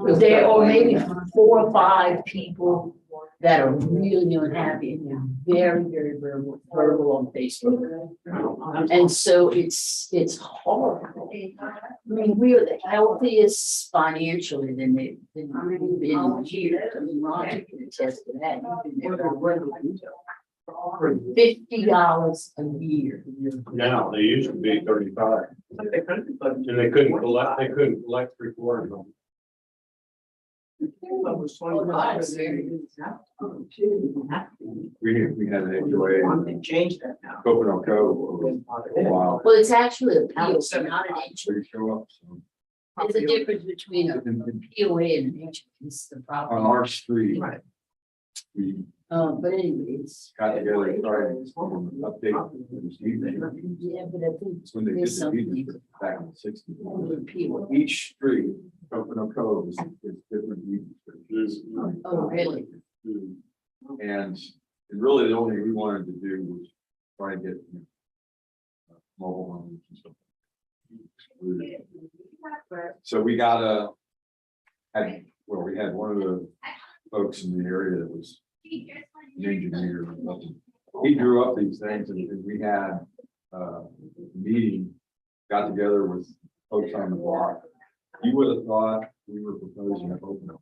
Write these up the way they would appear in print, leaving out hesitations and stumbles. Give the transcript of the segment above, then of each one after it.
But there are maybe 4 or 5 people that are really unhappy and they're very verbal on Facebook. And so it's horrible. I mean, we are the healthiest financially than we've been in years. I mean, Ron can attest to that. You've been there for $50 a year. Now, they used to be 35. And they couldn't collect 3/4 of them. We had an HOA. They changed that now. Coconut Cove for a while. Well, it's actually a POA, not an HOA. So you show up. So There's a difference between a POA and an HOA. It's the on property. our street, Right. we But anyways. got together and tried to update this evening. Yeah, but I think It's when they did there's the something. deed back in the 60s. POA. Each street, Coconut Cove is different deed restrictions. Oh, really? And really the only thing we wanted to do was try and get mobile homes and stuff. So we got we had one of the folks in the area that was an engineer. He drew up these things and we had a meeting, got together with folks on the block. You would have thought we were proposing to open up.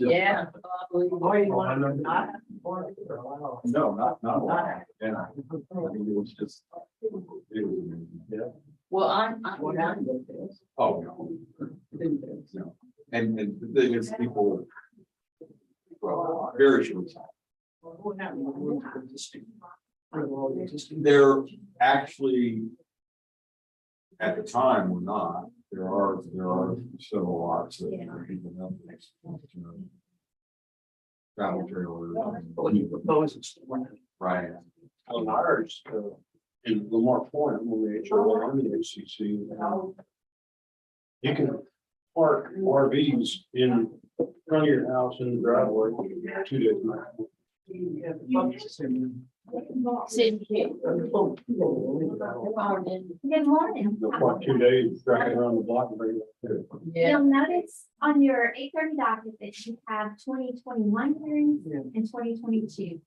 Yeah. No, not a lot. And I mean, it was just, it was amazing. Yeah. Well, I'm. Oh, no. No. And the thing is, people, well, very short time. They're actually, at the time, we're not. There are several lots that people have. Travel trailers. When you propose it's Right. On ours, in Lamar Point, when they HOA and the HCC, you can park RVs in front of your house in the driveway 2 days. Good morning. You'll park 2 days, drive around the block and bring it up. Yeah. You'll notice on your 8:30 docket that you have 2021 hearings and 2022.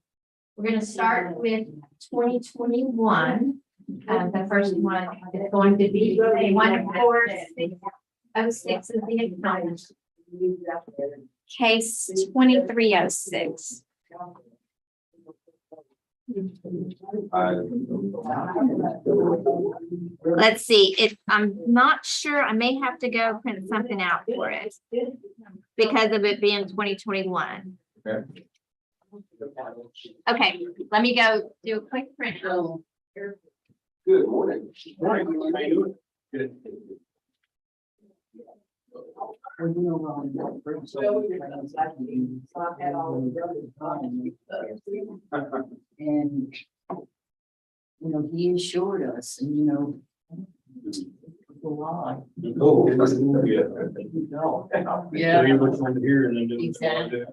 We're going to start with 2021. The first one is going to be 14606 of the account. Case 2306. Let's see, if I'm not sure, I may have to go print something out for it because of it being 2021. Okay, let me go do a quick print. Good morning. Morning. How you doing? Good. And, he assured us, and, a lot. Oh, yeah. Yeah. So you look from here and then do. Exactly.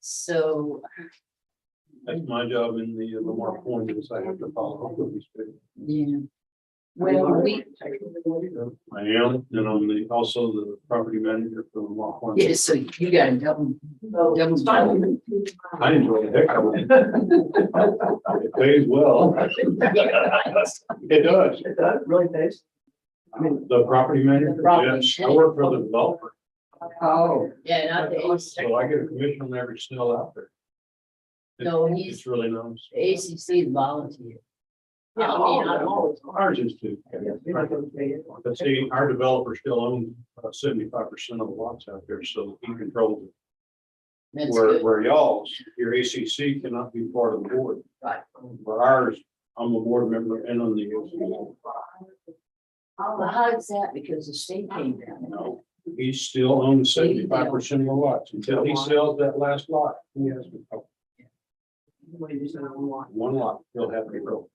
So, That's my job in the Lamar Point, is I have to follow up with these people. yeah. Well, I am, and I'm also the property manager for Lamar Point. yeah, so you got a double job. I enjoy the heck out of it. It pays well. It does. It does, really pays. I mean, the property manager, The property yes, I work for the developer, Oh, yeah, not the so I get a commission on every still out there. No, he's- It's really nice. ACC volunteer. Yeah, I mean, I don't know. Ours is too. But see, our developer still owns 75% of the lots out there, so he controls it. That's Where, good. where y'all's, your ACC cannot be part of the board. Right. For ours, I'm a board member and on the ACC. Well, how is that? Because the state came down. No, he still owns 75% of the lots until he sells that last lot. He has one lot, he'll have to go.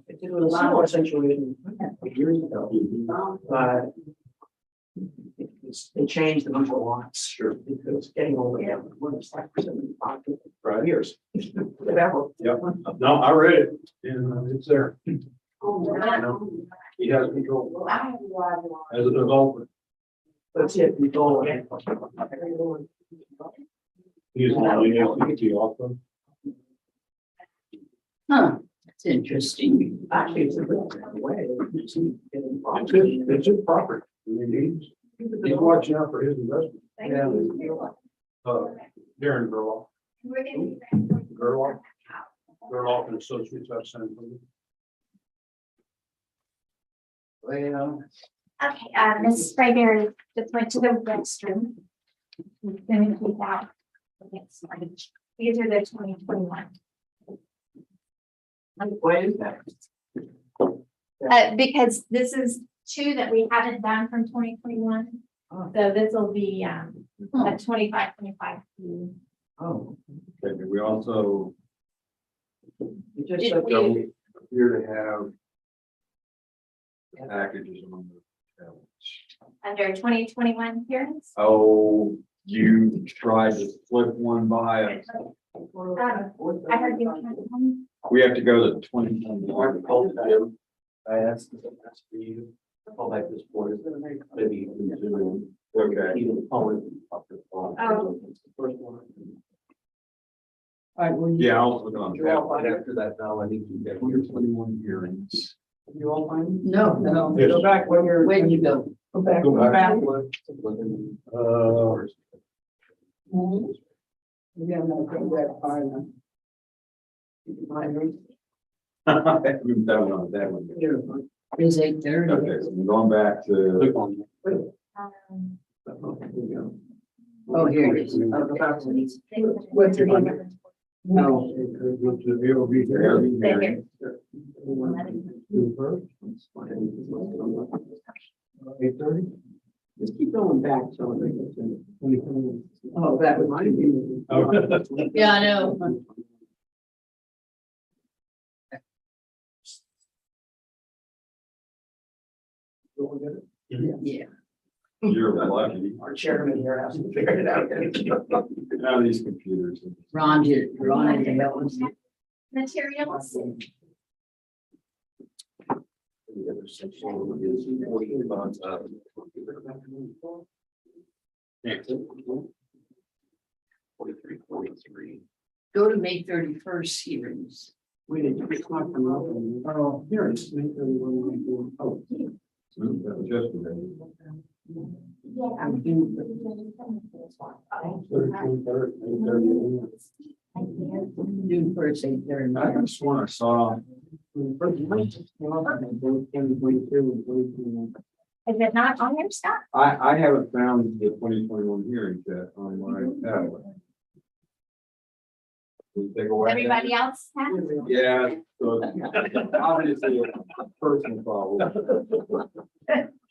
It was a similar situation years ago. They changed the number of lots. Sure. Because getting away from 5% years. Whatever. Yep. No, I read it and it's there. Oh, You know, He has control as a developer. Let's hit the goal. He's only FTT also. Huh, that's interesting. Actually, it's a good way. It's his property. I mean, he's watching out for his investment. Darren Gerloff. Gerloff and Associates out of San Antonio. Well, Okay, Ms. Sprayberry just went to the restroom. We're gonna keep that. These are the 2021. Why is that? Because this is two that we haven't done from 2021. Oh. So this will be, a 25. Oh. Okay, we also It just Did said- we- don't appear to have packages on the. Under 2021 hearings. Oh, you tried to flip one by us. I heard you. We have to go to 2021. I asked for you, I'll make this board, maybe Zoom. Okay. Even phone. Oh. First one. All right, well, Yeah, I'll look on You're all fine after that, now I need to get. 2021 hearings. you all fine? no, no. Yes. Go back when you're. When you go. Go back. Go back. Maybe I'm gonna go back far enough. That one. It's 8:30. Okay, so we're going back to, Click on Oh, here it is. What's your number? No. Go to the ARB there. hearing. Do first. 8:30? Just keep going back, so. I think it's in- Oh, that was mine. Yeah, I know. Yeah. You're lucky. Our chairman here has to figure it out. Now these computers. Ron did, Ron did that one. Materials. The other section is 14 bonds. Yeah. 43. Go to May 31st hearings. We didn't. Oh, here it is. Oh. That was yesterday. June 1st, 8:30. I just want to saw, Is it not on your stuff? I haven't found the 2021 hearings yet on my tablet. Can you take away? Everybody else has? Yeah, so it's obviously a personal problem.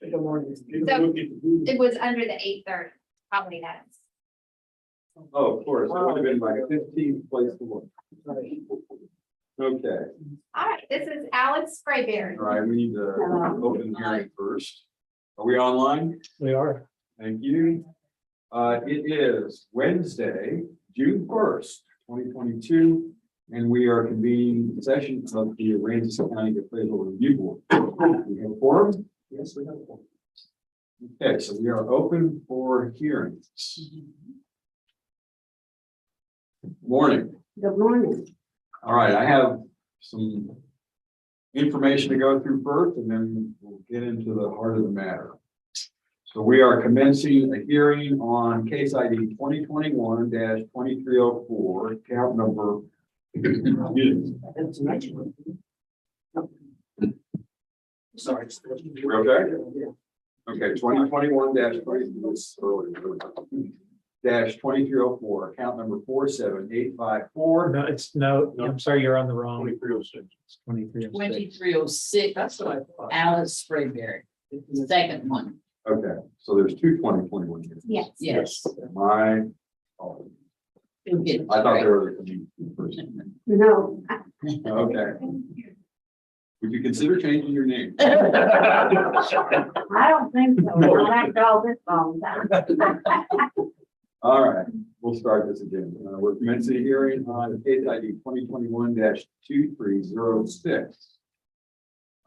It was under the 8:30, probably that is. Oh, of course, it would have been my 15th place to look. Okay, All right, this is Alex Sprayberry. all right, we need to open the hearing first. Are we online? We are. Thank you. It is Wednesday, June 1st, 2022, and we are convening the session of the Aransas County Appraisal Review Board. We have a quorum? Yes, we have one. Okay, so we are open for hearings. Morning. Good morning. All right, I have some information to go through first, and then we'll get into the heart of the matter. So we are commencing a hearing on case ID 2021-2304, count number. That's a nice one. Sorry. We're okay? Okay, 2021-2304, account number 47854. No, I'm sorry, you're on the wrong. 2306. 2306. That's what I thought. Alice Sprayberry, the second one. Okay, so there's two 2021 here. Yes. Yes. My, oh, You'll get it I thought straight. there was a person. No. Okay, would you consider changing your name? I don't think so. I'll have to all this long time. All right, we'll start this again. We're commencing a hearing on case ID 2021-2306.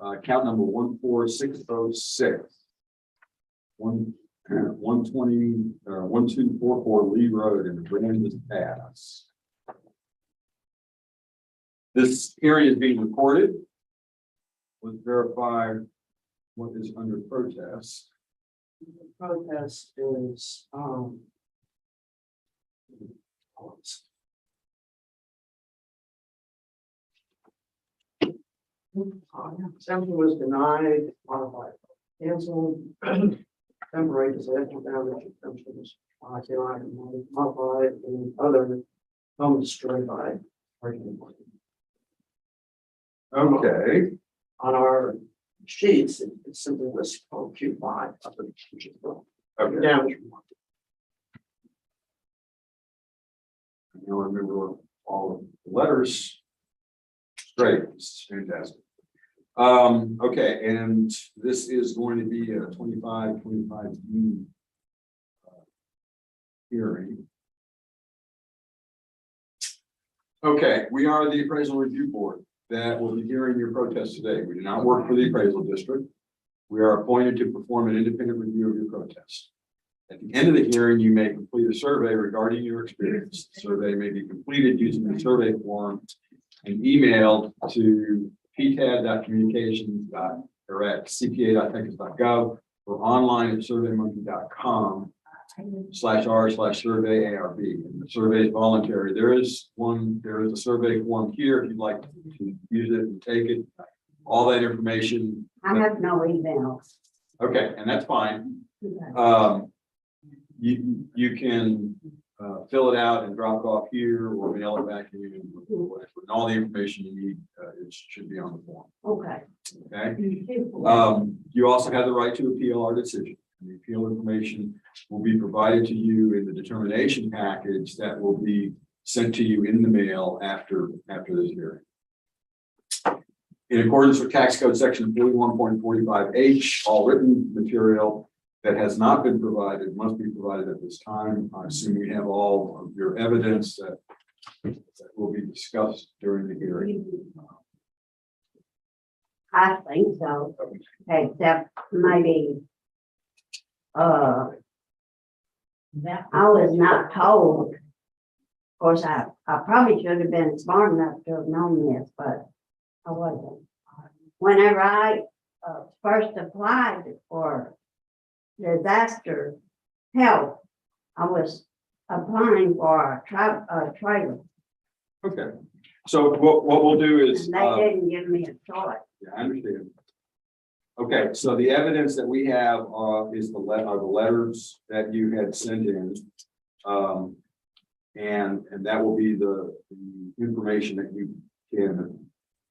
Count number 14606. 1244 Lee Road in Aransas Pass. This hearing is being recorded. Let's verify what is under protest. The protest is, exemption was denied, modified, canceled, temporary disaster damage exemption was denied, modified, and other home destroyed by. Okay, On our sheets, it's simply listed called Q5. okay. Damage. I don't remember all of the letters. Great, it's fantastic. Okay, and this is going to be a 25 hearing. Okay, we are the appraisal review board that will be hearing your protest today. We do not work for the appraisal district. We are appointed to perform an independent review of your protest. At the end of the hearing, you may complete a survey regarding your experience. The survey may be completed using the survey form and emailed to pcad.communications.cpa.texas.gov or online at surveymonkey.com/r/survey ARB. And the survey is voluntary. There is a survey form here if you'd like to use it and take it. All that information. I have no email. Okay, and that's fine. You can fill it out and drop it off here or mail it back to you. And all the information you need, it should be on the form. Okay. Okay. You also have the right to appeal our decision. The appeal information will be provided to you in the determination package that will be sent to you in the mail after this hearing. In accordance with tax code section 41.45H, all written material that has not been provided must be provided at this time. I assume we have all of your evidence that will be discussed during the hearing. I think so, except maybe, I was not told. Of course, I probably should have been smart enough to have known this, but I wasn't. Whenever I first applied for disaster help, I was applying for a trailer. Okay, so what we'll do is. And they didn't give me a choice. Yeah, I understand. Okay, so the evidence that we have is the letters that you had sent in. And that will be the information that you can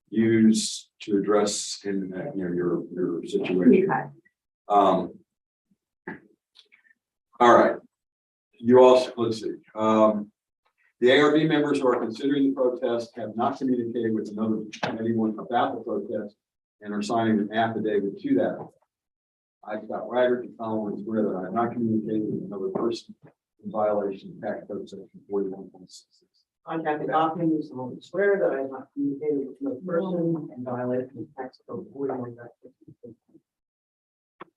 use to address in your situation. Okay. All right. You also, let's see. The ARB members who are considering the protest have not communicated with anyone about the protest and are signing an affidavit to that. I, Scott Wagner, do solemnly swear that I have not communicated with another person in violation of tax code section 41.66. I have the documents, I want to swear that I have not communicated with no person in violation of tax code 41.66.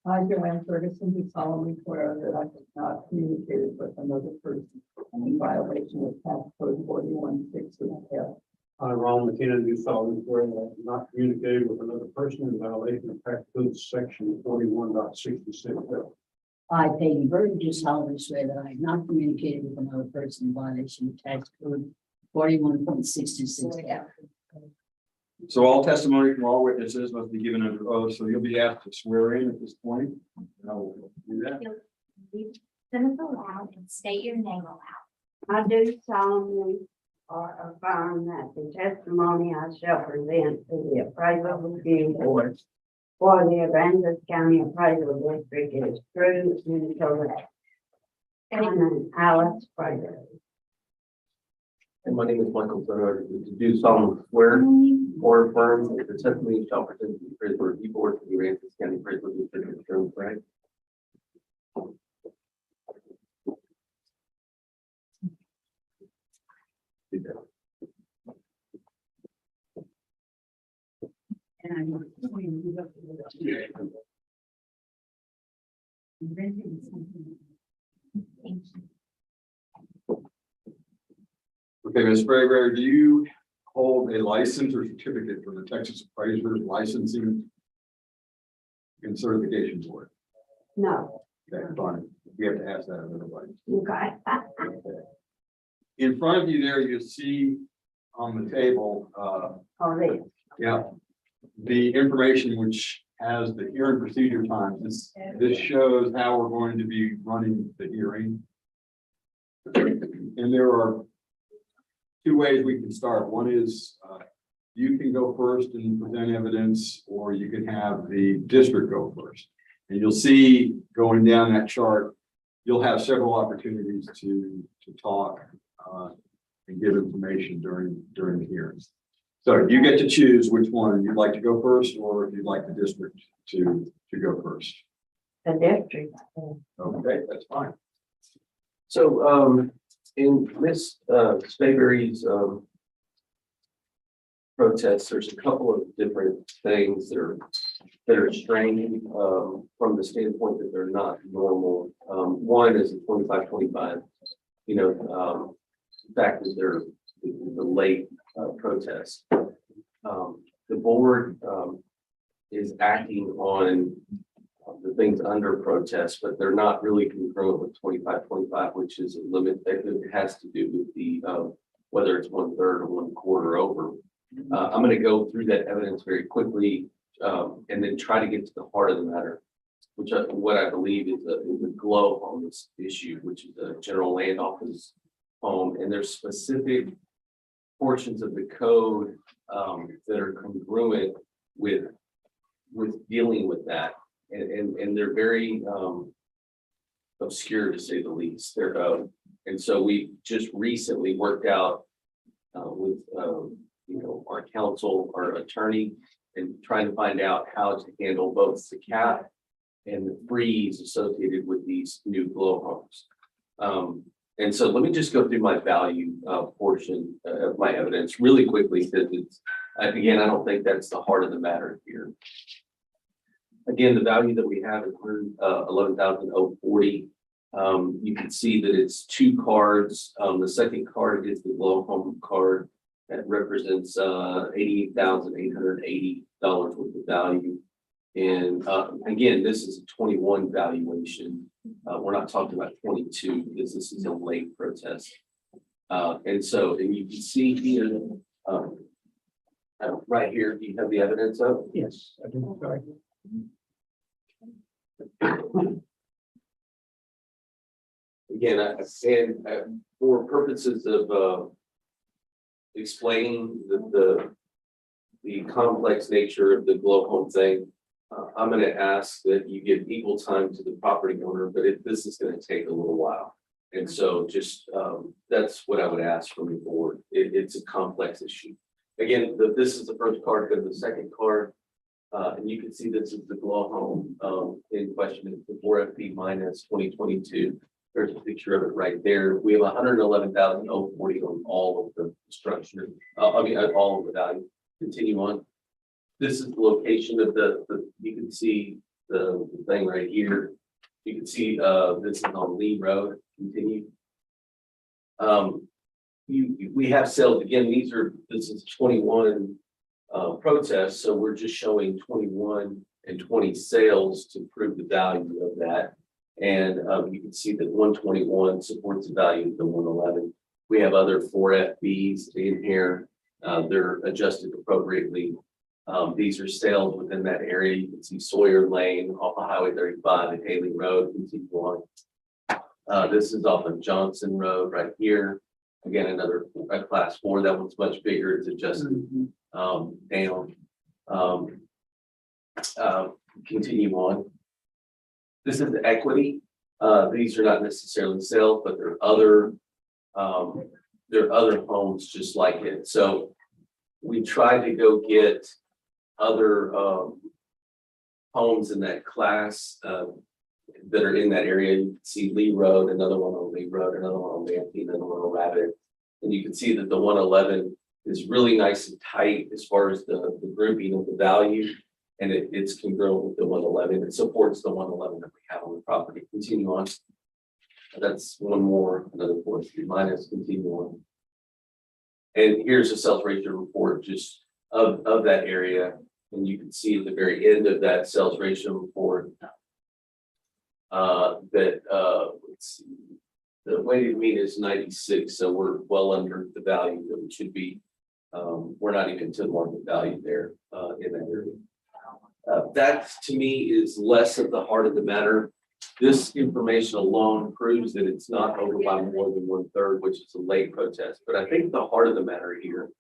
I, Joanne Ferguson, do solemnly swear that I have not communicated with another person in violation of tax code 41.66. I, Ron McKenna, do solemnly swear that I have not communicated with another person in violation of tax code section 41.66. I, Peggy Burton, do solemnly swear that I have not communicated with another person in violation of tax code 41.66. So all testimony from all witnesses must be given under oath. So you'll be asked to swear in at this point. And I will do that. Senator aloud and state your name aloud. I do solemnly or affirm that the testimony I shall present to the appraisal review board for the Aransas County Appraisal District is true and correct. And Alice Fraser. And my name is Michael Bernard. Do solemnly swear or affirm that the testimony shall present to the appraisal review board for the Aransas County Appraisal District is true, correct? And I'm going Okay, Ms. Sprayberry, do you hold a license or certificate from the Texas Appraisers Licensing and Certification Board? No, Okay, fine. We have to ask that of everybody. okay. Okay. In front of you there, you see on the table, Already. yeah, the information which has the hearing procedure times. This shows how we're going to be running the hearing. And there are two ways we can start. One is you can go first and present evidence, or you can have the district go first. And you'll see going down that chart, you'll have several opportunities to talk and give information during the hearings. So you get to choose which one you'd like to go first, or if you'd like the district to go first. The district. Okay, that's fine. So, in Ms. Sprayberry's, protests, there's a couple of different things that are strange, from the standpoint that they're not normal. One is the 25-25, the fact that they're the late protest. The board is acting on the things under protest, but they're not really congruent with 25-25, which is a limit that it has to do with the whether it's 1/3 or 1/4 over. I'm going to go through that evidence very quickly and then try to get to the heart of the matter, which what I believe is a glow on this issue, which is a general land office home, and there's specific portions of the code that are congruent with dealing with that, and they're very obscure, to say the least. And so we just recently worked out with our counsel, our attorney, and trying to find out how to handle both the cap and the freeze associated with these new glow homes. And so let me just go through my value portion of my evidence really quickly, because it's, again, I don't think that's the heart of the matter here. Again, the value that we have is $111,040. You can see that it's two cards. The second card is the glow home card that represents $88,880 worth of value. And again, this is a 21 valuation. We're not talking about 22 because this is a late protest. And you can see here, right here, do you have the evidence of? Yes, I do. Sorry. Again, for purposes of explaining the complex nature of the glow home thing, I'm going to ask that you give equal time to the property owner, but this is going to take a little while. And so just that's what I would ask from the board. It's a complex issue. Again, this is the first card, go to the second card. And you can see this is the glow home in question. It's the 4FP minus 2022. There's a picture of it right there. We have 111,040 on all of the structure. All of the value. Continue on. This is the location of you can see the thing right here. You can see this is on Lee Road. Continue. We have sales again. This is 21 protests, so we're just showing 21 and 20 sales to prove the value of that. And you can see that 121 supports the value of the 111. We have other 4FBs in here. They're adjusted appropriately. These are sales within that area. You can see Sawyer Lane off of Highway 35 and Haley Road. You can see one. This is off of Johnson Road right here. Again, another class 4. That one's much bigger. It's adjusted down. Continue on. This is the equity. These are not necessarily sales, but there are other homes just like it. So we tried to go get other homes in that class that are in that area. You can see Lee Road, another one on Lee Road, another one on Manatee, another one on Rabbit. And you can see that the 111 is really nice and tight as far as the grouping of the value. And it's congruent with the 111. It supports the 111 that we have on the property. Continue on. That's one more, another 43 minus, continue on. And here's a sales ratio report just of that area. And you can see at the very end of that sales ratio report let's see, the weighted mean is 96, so we're well under the value that we should be. We're not even to market value there in that area. That to me is less of the heart of the matter. This information alone proves that it's not over by more than 1/3, which is a late protest. But I think the heart of the matter here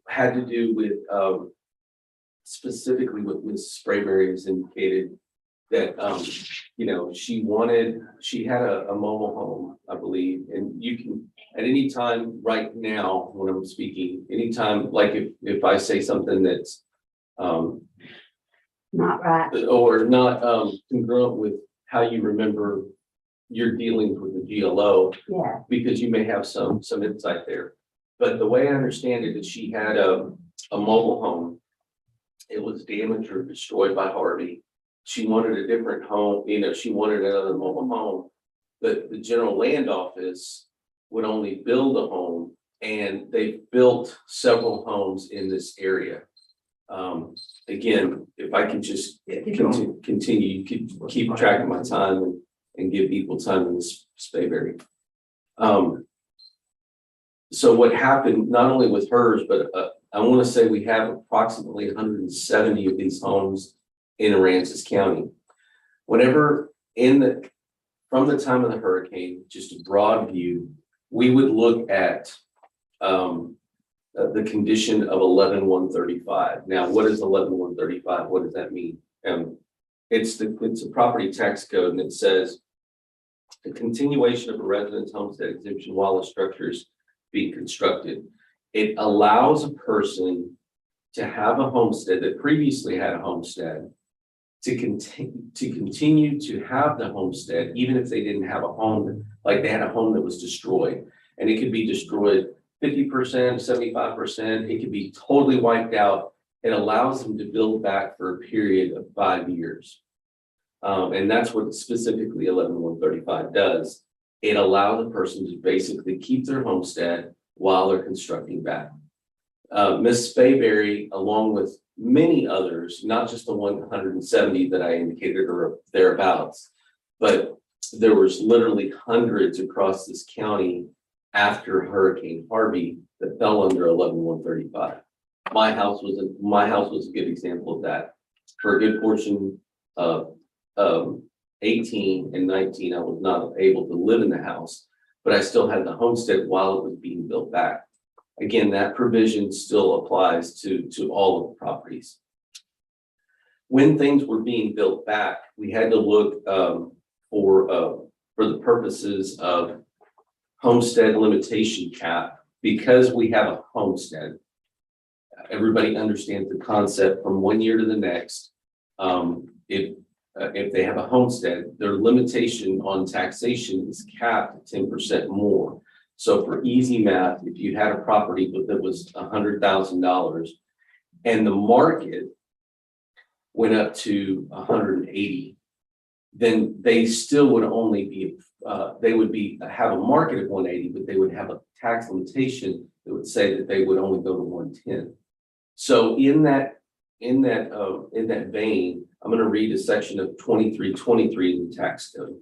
had to do with specifically what Ms. Sprayberry has indicated that you know, she had a mobile home, I believe, and you can at any time right now when I'm speaking, anytime, like if I say something that's Not right. or not congruent with how you remember your dealings with the GLO, Yeah, because you may have some insight there. But the way I understand it is she had a mobile home. It was damaged or destroyed by Harvey. She wanted a different home, you know, she wanted another mobile home, but the general land office would only build a home, and they built several homes in this area. Again, if I can just continue, you can keep track of my time and give equal time in this Spayberry. So what happened, not only with hers, but I want to say we have approximately 170 of these homes in Aransas County. Whenever from the time of the hurricane, just a broad view, we would look at the condition of 11-135. Now, what is 11-135? What does that mean? It's a property tax code, and it says the continuation of a residence homestead exemption while the structure is being constructed. It allows a person to have a homestead that previously had a homestead to continue to have the homestead, even if they didn't have a home, like they had a home that was destroyed, and it could be destroyed 50%, 75%, it could be totally wiped out. It allows them to build back for a period of 5 years. And that's what specifically 11-135 does. It allows a person to basically keep their homestead while they're constructing back. Ms. Spayberry, along with many others, not just the 170 that I indicated or thereabouts, but there was literally hundreds across this county after Hurricane Harvey that fell under 11-135. My house was a good example of that. For a good portion of 18 and 19, I was not able to live in the house, but I still had the homestead while it was being built back. Again, that provision still applies to all of the properties. When things were being built back, we had to look for the purposes of homestead limitation cap. Because we have a homestead, everybody understands the concept from 1 year to the next. If they have a homestead, their limitation on taxation is capped at 10% more. So for easy math, if you had a property that was $100,000 and the market went up to 180, then they still would only be, have a market of 180, but they would have a tax limitation that would say that they would only go to 110. So in that vein, I'm going to read a section of 2323 in the tax code.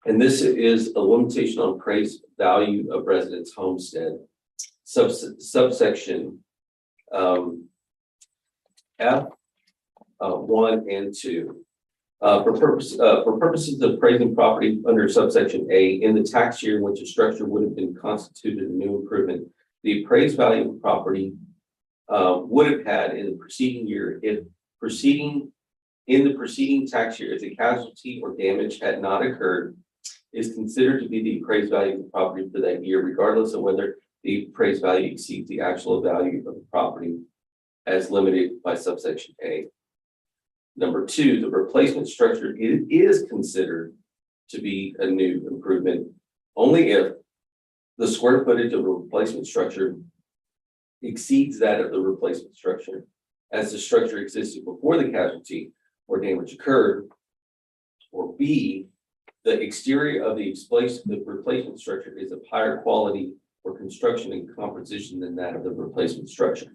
And this is a limitation on appraised value of residence homestead. Subsection F 1 and 2. For purposes of appraising property under subsection A, in the tax year in which a structure would have been constituted a new improvement, the appraised value of property would have had in the preceding year if in the preceding tax year, if the casualty or damage had not occurred, is considered to be the appraised value of the property for that year, regardless of whether the appraised value exceeds the actual value of the property as limited by subsection A. Number 2, the replacement structure is considered to be a new improvement only if the square footage of a replacement structure exceeds that of the replacement structure. as the structure existed before the casualty or damage occurred. Or B, the exterior of the replacement structure is of higher quality or construction and composition than that of the replacement structure.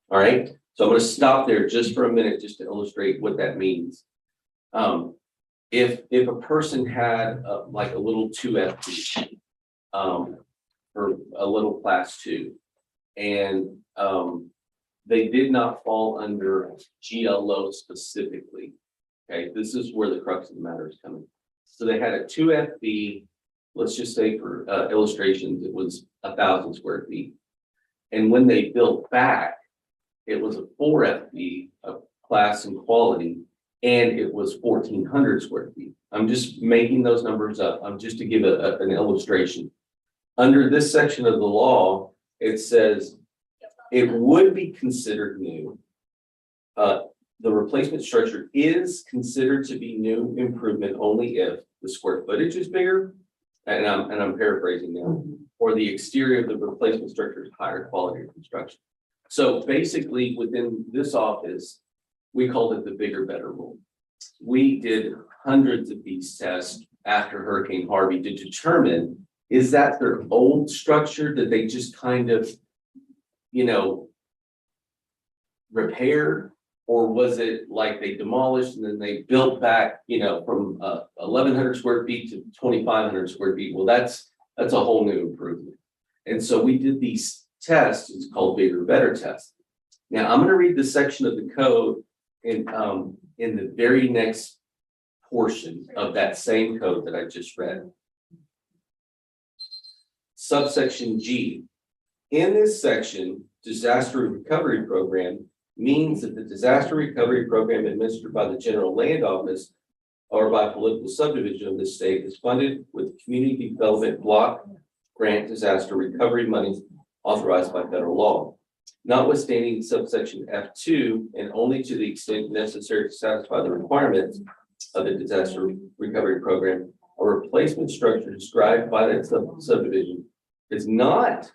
All right, so I'm going to stop there just for a minute, just to illustrate what that means. If a person had like a little 2FB, or a little class 2, and they did not fall under GLO specifically. Okay, this is where the crux of the matter is coming. So they had a 2FB, let's just say for illustrations, it was 1,000 square feet. And when they built back, it was a 4FB of class and quality, and it was 1,400 square feet. I'm just making those numbers up. I'm just to give an illustration. Under this section of the law, it says it would be considered new. The replacement structure is considered to be new improvement only if the square footage is bigger, and I'm paraphrasing now, or the exterior of the replacement structure is higher quality of construction. So basically, within this office, we called it the bigger, better rule. We did hundreds of these tests after Hurricane Harvey to determine, is that their old structure that they just kind of, repaired, or was it like they demolished and then they built back, from 1,100 square feet to 2,500 square feet? Well, that's a whole new improvement. And so we did these tests. It's called bigger, better test. Now I'm going to read the section of the code in the very next portion of that same code that I just read. Subsection G. In this section, disaster recovery program means that the disaster recovery program administered by the General Land Office or by political subdivision of the state is funded with community development block grant disaster recovery monies authorized by federal law. Notwithstanding subsection F2, and only to the extent necessary to satisfy the requirements of the disaster recovery program, a replacement structure described by that subdivision is not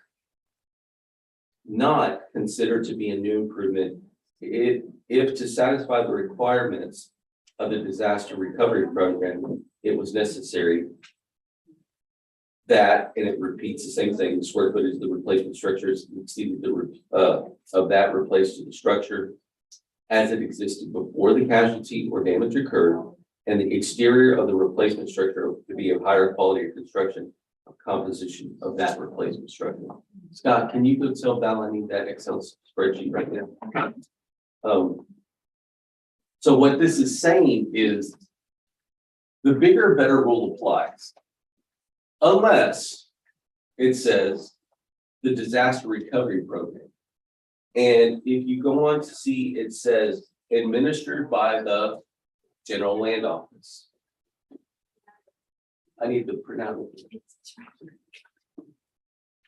considered to be a new improvement if to satisfy the requirements of the disaster recovery program, it was necessary that, and it repeats the same thing, the square footage of the replacement structures exceeded of that replaced to the structure as it existed before the casualty or damage occurred, and the exterior of the replacement structure to be of higher quality of construction of composition of that replacement structure. Scott, can you go tell Val I need that Excel spreadsheet right now? So what this is saying is the bigger, better rule applies. Unless it says the disaster recovery program. And if you go on to see, it says administered by the General Land Office. I need to print out.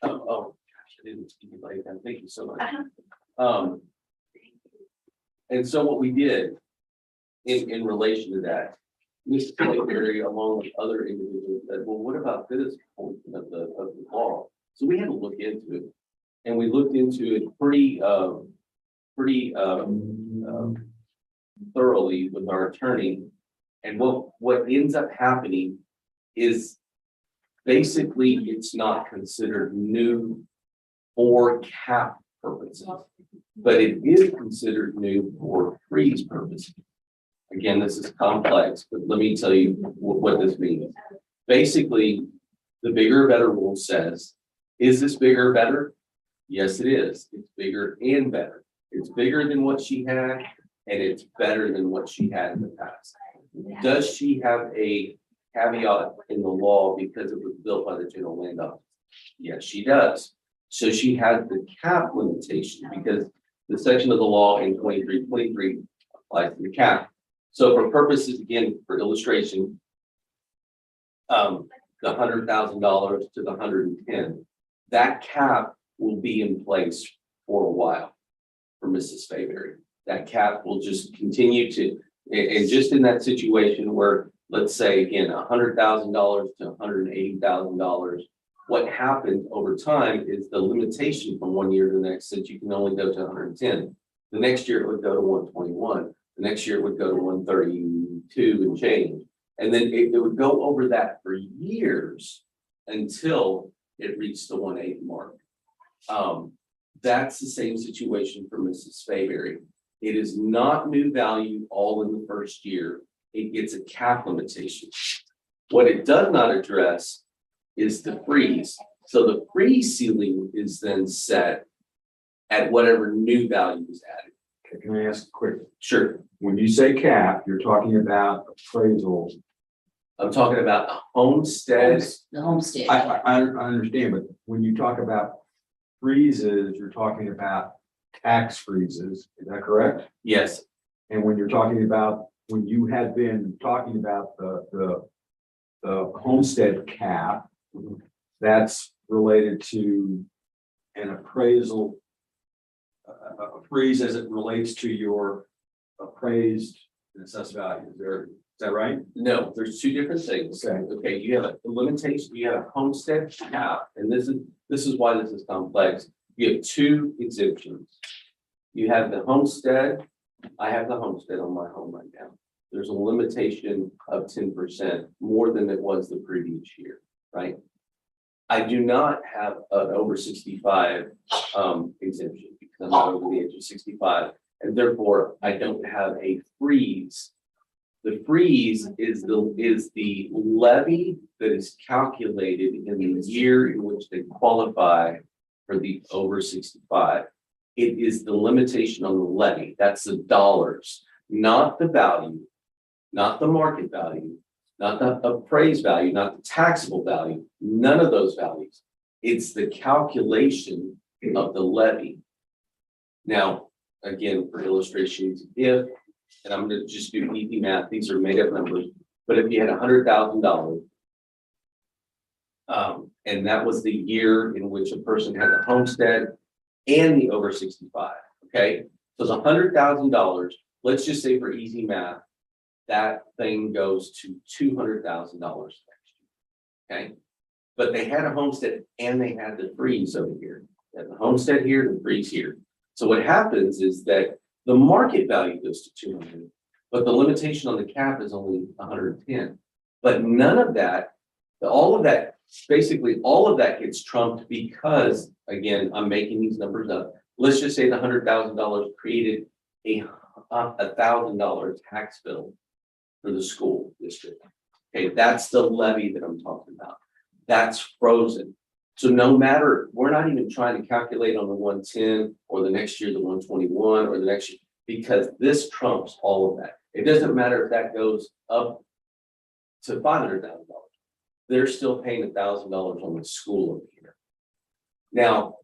Oh, gosh, I didn't speak like that. Thank you so much. And so what we did in relation to that, Ms. Blakeberry, along with other individuals, said, well, what about this portion of the law? So we had to look into it, and we looked into it pretty thoroughly with our attorney. And what ends up happening is basically it's not considered new for cap purposes, but it is considered new for freeze purposes. Again, this is complex, but let me tell you what this means. Basically, the bigger, better rule says, is this bigger, better? Yes, it is. It's bigger and better. It's bigger than what she had, and it's better than what she had in the past. Does she have a caveat in the law because it was built by the General Land Office? Yes, she does. So she has the cap limitation because the section of the law in 2323 applies to the cap. So for purposes, again, for illustration, the $100,000 to the 110, that cap will be in place for a while for Mrs. Fayberry. That cap will just continue to, and just in that situation where, let's say again, $100,000 to $180,000, what happens over time is the limitation from one year to the next, since you can only go to 110. The next year it would go to 121. The next year it would go to 132 and change. And then it would go over that for years until it reached the 180 mark. That's the same situation for Mrs. Fayberry. It is not new value all in the first year. It gets a cap limitation. What it does not address is the freeze. So the freeze ceiling is then set at whatever new value is added. Okay, can I ask a quick, Sure, when you say cap, you're talking about appraisal. I'm talking about a homestead. The homestead. I understand, but when you talk about freezes, you're talking about tax freezes, is that correct? Yes, And when you're talking about, when you had been talking about the homestead cap, that's related to an appraisal, a freeze as it relates to your appraised and assessed value. Is that right? no, there's two different things. Okay. Okay, you have a limitation, you have a homestead cap, and this is why this is complex. You have two exemptions. You have the homestead. I have the homestead on my home right now. There's a limitation of 10% more than it was the previous year, right? I do not have an over 65 exemption because I'm not over the age of 65, and therefore I don't have a freeze. The freeze is the levy that is calculated in the year in which they qualify for the over 65. It is the limitation on the levy. That's the dollars, not the value, not the market value, not the appraised value, not the taxable value, none of those values. It's the calculation of the levy. Now, again, for illustrations, and I'm going to just do easy math, these are made up numbers, but if you had $100,000, and that was the year in which a person had the homestead and the over 65, okay? So the $100,000, let's just say for easy math, that thing goes to $200,000 next year, okay? But they had a homestead and they had the freeze over here. They had the homestead here, the freeze here. So what happens is that the market value goes to 200, but the limitation on the cap is only 110. But none of that, basically all of that gets trumped because, again, I'm making these numbers up. Let's just say the $100,000 created a $1,000 tax bill for the school district. Okay, that's the levy that I'm talking about. That's frozen. So no matter, we're not even trying to calculate on the 110 or the next year, the 121 or the next year, because this trumps all of that. It doesn't matter if that goes up to $500,000. They're still paying $1,000 on the school over here. Now,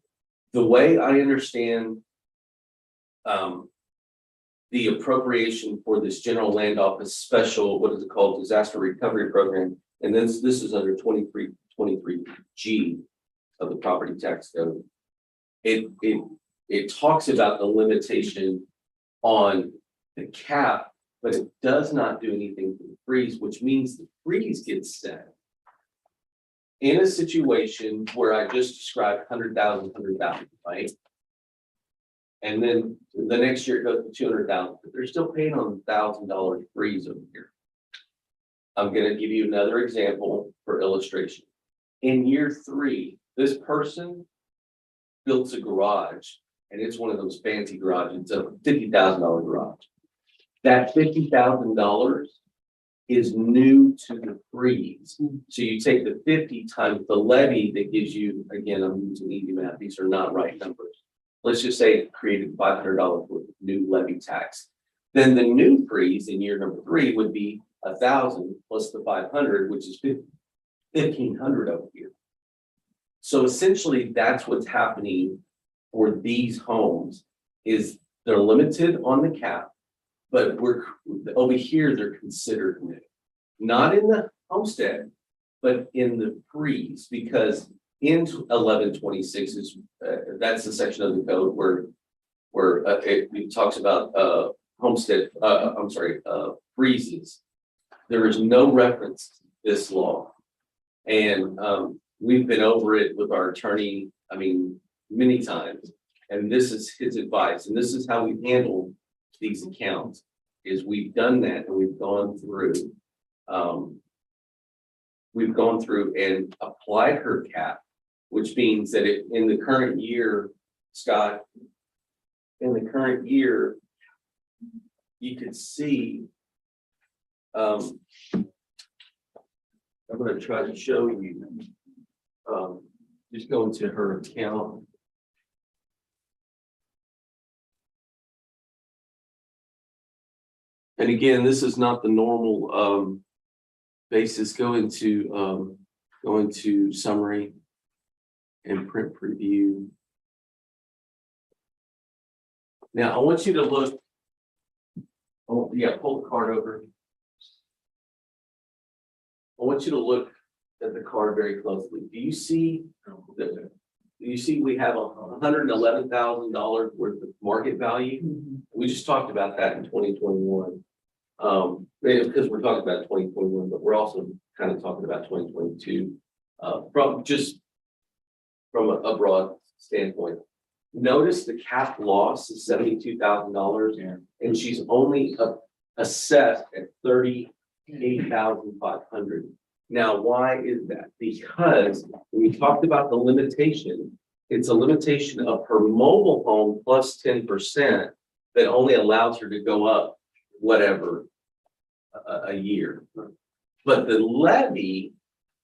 the way I understand the appropriation for this general land office special, what is it called, disaster recovery program, and this is under 23G of the property tax code. It talks about the limitation on the cap, but it does not do anything for the freeze, which means the freeze gets set in a situation where I just described 100,000, right? And then the next year it goes to 200,000, but they're still paying on $1,000 freeze over here. I'm going to give you another example for illustration. In year 3, this person built a garage, and it's one of those fancy garages. It's a $50,000 garage. That $50,000 is new to the freeze. So you take the 50 times the levy that gives you, again, I'm using easy math, these are not right numbers. Let's just say it created $500 worth of new levy tax. Then the new freeze in year number 3 would be 1,000 plus the 500, which is 1,500 over here. So essentially that's what's happening for these homes is they're limited on the cap, but we're over here, they're considered new. Not in the homestead, but in the freeze, because in 1126 is that's the section of the code where it talks about homestead, freezes. There is no reference to this law. And we've been over it with our attorney, I mean, many times. And this is his advice, and this is how we handle these accounts, is we've done that and we've gone through. We've gone through and applied her cap, which means that in the current year, Scott, in the current year, you could see, I'm gonna try to show you, just go into her account. And again, this is not the normal, basis. Go into summary and print preview. Now, I want you to look. Oh, yeah, pull the card over. I want you to look at the card very closely. Do you see we have $111,000 worth of market value? We just talked about that in 2021. Because we're talking about 2021, but we're also kind of talking about 2022 from a broad standpoint. Notice the cap loss is $72,000, and she's only assessed at $38,500. Now, why is that? Because we talked about the limitation. It's a limitation of her mobile home plus 10% that only allows her to go up whatever a year. But the levy,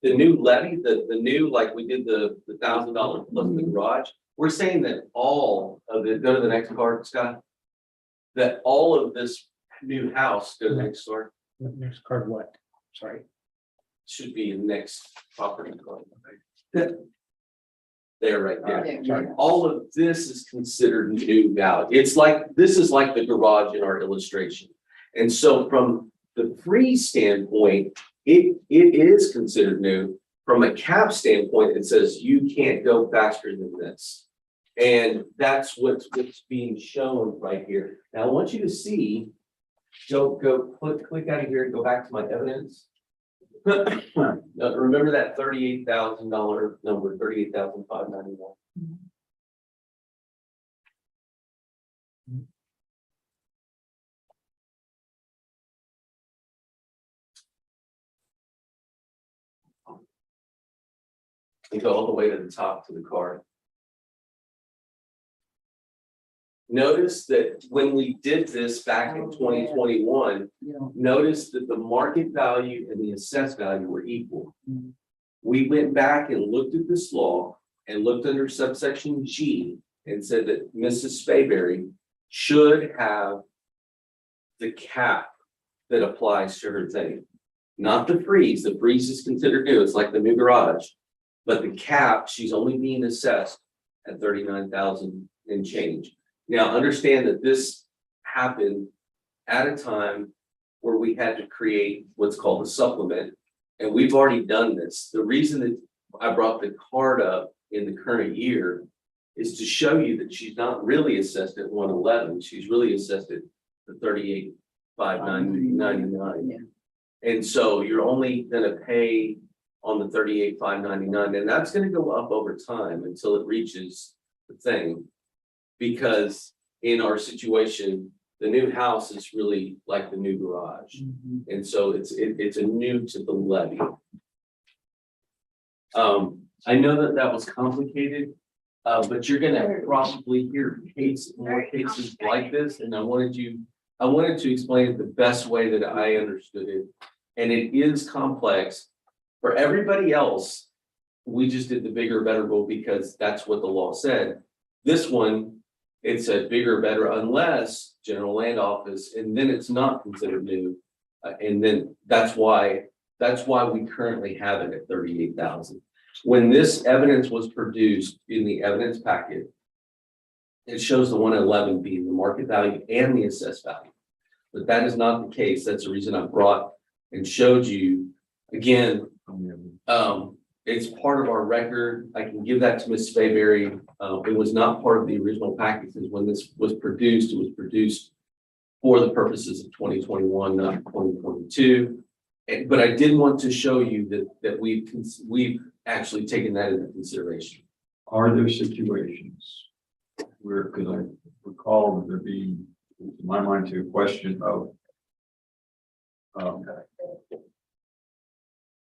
the new levy, the new, like we did the $1,000 plus the garage, we're saying that all of it, go to the next card, Scott, that all of this new house, go to the next card, Next card, what? Sorry. should be in next property card. There, right there. Sorry. All of this is considered new value. It's like, this is like the garage in our illustration. And so from the free standpoint, it is considered new. From a cap standpoint, it says you can't go faster than this. And that's what's being shown right here. Now I want you to see, click out of here and go back to my evidence. Now, remember that $38,000 number, $38,591. And go all the way to the top to the card. Notice that when we did this back in 2021, notice that the market value and the assessed value were equal. We went back and looked at this law and looked under subsection G and said that Mrs. Spayberry should have the cap that applies to her thing. Not the freeze. The freeze is considered new. It's like the new garage. But the cap, she's only being assessed at $39,000 and change. Now, understand that this happened at a time where we had to create what's called a supplement, and we've already done this. The reason that I brought the card up in the current year is to show you that she's not really assessed at 111. She's really assessed at the $38,599. And so you're only going to pay on the $38,599, and that's going to go up over time until it reaches the thing. Because in our situation, the new house is really like the new garage. And so it's a new to the levy. I know that was complicated, but you're gonna probably hear more cases like this. And I wanted to explain it the best way that I understood it. And it is complex. For everybody else, we just did the bigger, better rule because that's what the law said. This one, it said bigger, better, unless general land office, and then it's not considered new. And then that's why we currently have it at 38,000. When this evidence was produced in the evidence packet, it shows the 111 being the market value and the assessed value. But that is not the case. That's the reason I brought and showed you again. It's part of our record. I can give that to Ms. Spayberry. It was not part of the original packages when this was produced. It was produced for the purposes of 2021, not 2022. But I did want to show you that we've actually taken that into consideration. Are there situations because I recall there being, in my mind, to a question of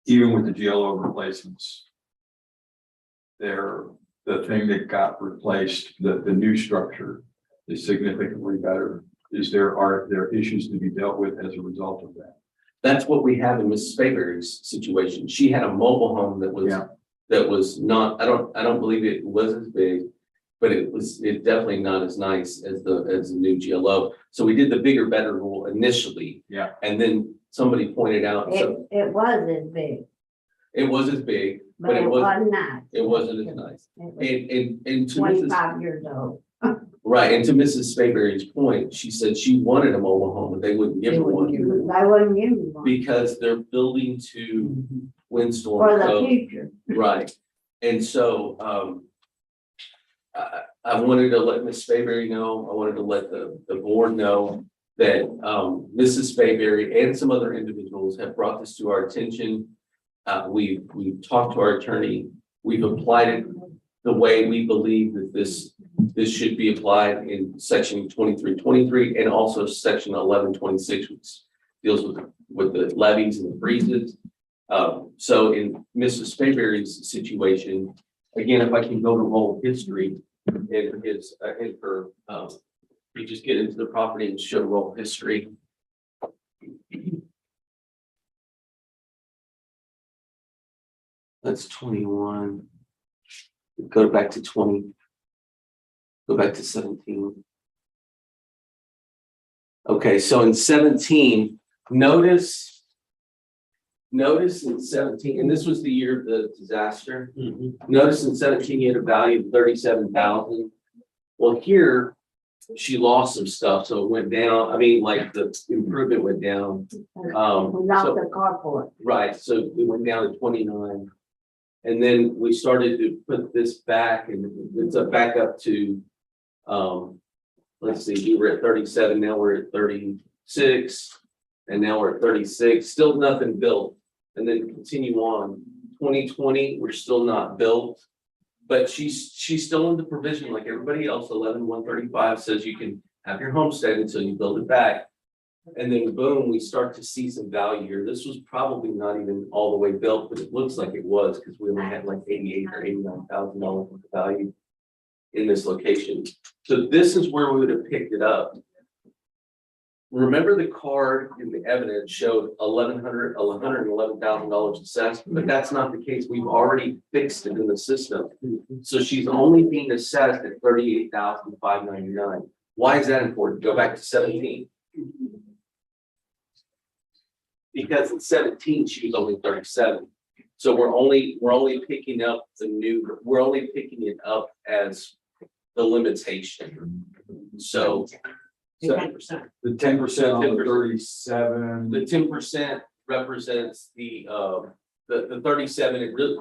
even with the GLO replacements, the thing that got replaced, the new structure is significantly better. Are there issues to be dealt with as a result of that? That's what we have in Mrs. Fayberry's situation. She had a mobile home that was, Yeah. that was not, I don't believe it was as big, but it's definitely not as nice as the new GLO. So we did the bigger, better rule initially. Yeah. And then somebody pointed out, so It was as big, it was as big, but it wasn't nice. it wasn't as nice. It was And to Mrs. 25 years old. Right, and to Mrs. Fayberry's point, she said she wanted a mobile home, but they wouldn't give her one. I wouldn't use one Because they're building to windstorm for the code. future. Right, and so, I wanted to let Ms. Fayberry know, I wanted to let the board know that, Mrs. Fayberry and some other individuals have brought this to our attention. We've talked to our attorney, we've applied it the way we believe that this should be applied in section 2323 and also section 1126, which deals with the levies and the freezes. So in Mrs. Fayberry's situation, again, if I can go to roll history, it is in her, we just get into the property and show roll history. That's 21. Go back to 20. Go back to 17. Okay, so in 17, notice in 17, and this was the year of the disaster. Notice in 17, you had a value of 37,000. Well, here she lost some stuff, so it went down. I mean, like the improvement went down. We lost So- the carport. Right, so it went down to 29. And then we started to put this back and it's back up to, let's see, we were at 37, now we're at 36. And now we're at 36, still nothing built. And then continue on, 2020, we're still not built. But she's still in the provision like everybody else. 11-135 says you can have your homestead until you build it back. And then boom, we start to see some value here. This was probably not even all the way built, but it looks like it was because we only had like $88,000 or $89,000 worth of value in this location. So this is where we would have picked it up. Remember the card in the evidence showed $111,000 assessed, but that's not the case. We've already fixed it in the system. So she's only being assessed at $38,599. Why is that important? Go back to 17. Because in 17, she was only 37. So we're only picking up we're only picking it up as the limitation. So The 10% on the 37. the 10% represents the 37. It really,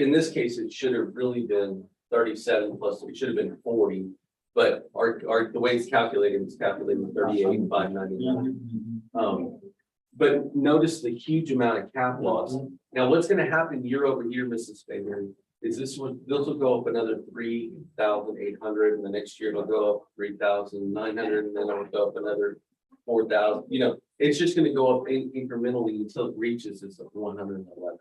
in this case, it should have really been 37 plus, it should have been 40. But the way it's calculated, 38,599. But notice the huge amount of cap loss. Now, what's going to happen year over year, Mrs. Fayberry, is this will go up another 3,800, and the next year it'll go up 3,900, and then it'll go up another 4,000. You know, it's just going to go up incrementally until it reaches this 111.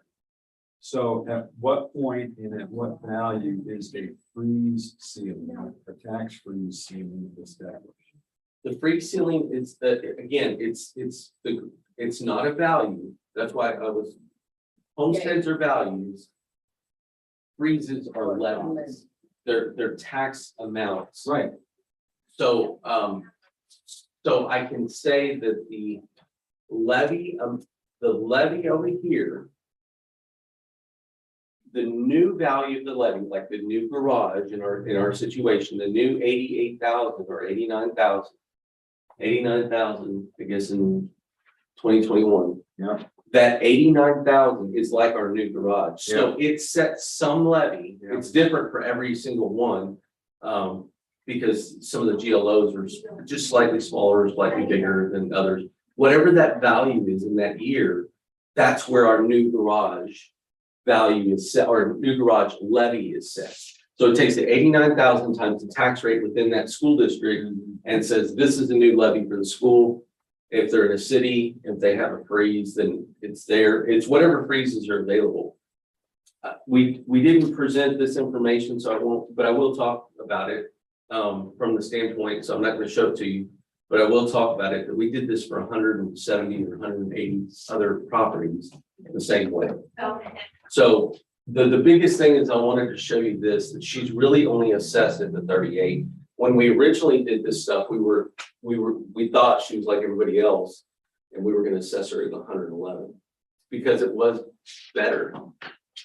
So at what point and at what value is a freeze ceiling, a tax freeze ceiling established? The free ceiling is again, it's not a value. That's why homesteads are values. Freezes are levies. They're tax amounts. Right. So, so I can say that the levy over here, the new value of the levy, like the new garage in our situation, the new 88,000 or 89,000, I guess in 2021. Yeah. That 89,000 is like our new garage. So it sets some levy. Yeah. It's different for every single one. Because some of the GLOs are just slightly smaller, slightly bigger than others. Whatever that value is in that year, that's where our new garage value is set, or new garage levy is set. So it takes the 89,000 times the tax rate within that school district and says, this is the new levy for the school. If they're in a city, if they have a freeze, then it's there. It's whatever freezes are available. We didn't present this information, so I won't, but I will talk about it from the standpoint, so I'm not gonna show it to you, but I will talk about it, that we did this for 170 or 180 other properties the same way. Okay. So the biggest thing is I wanted to show you this, that she's really only assessed at the 38. When we originally did this stuff, we thought she was like everybody else, and we were gonna assess her at 111 because it was better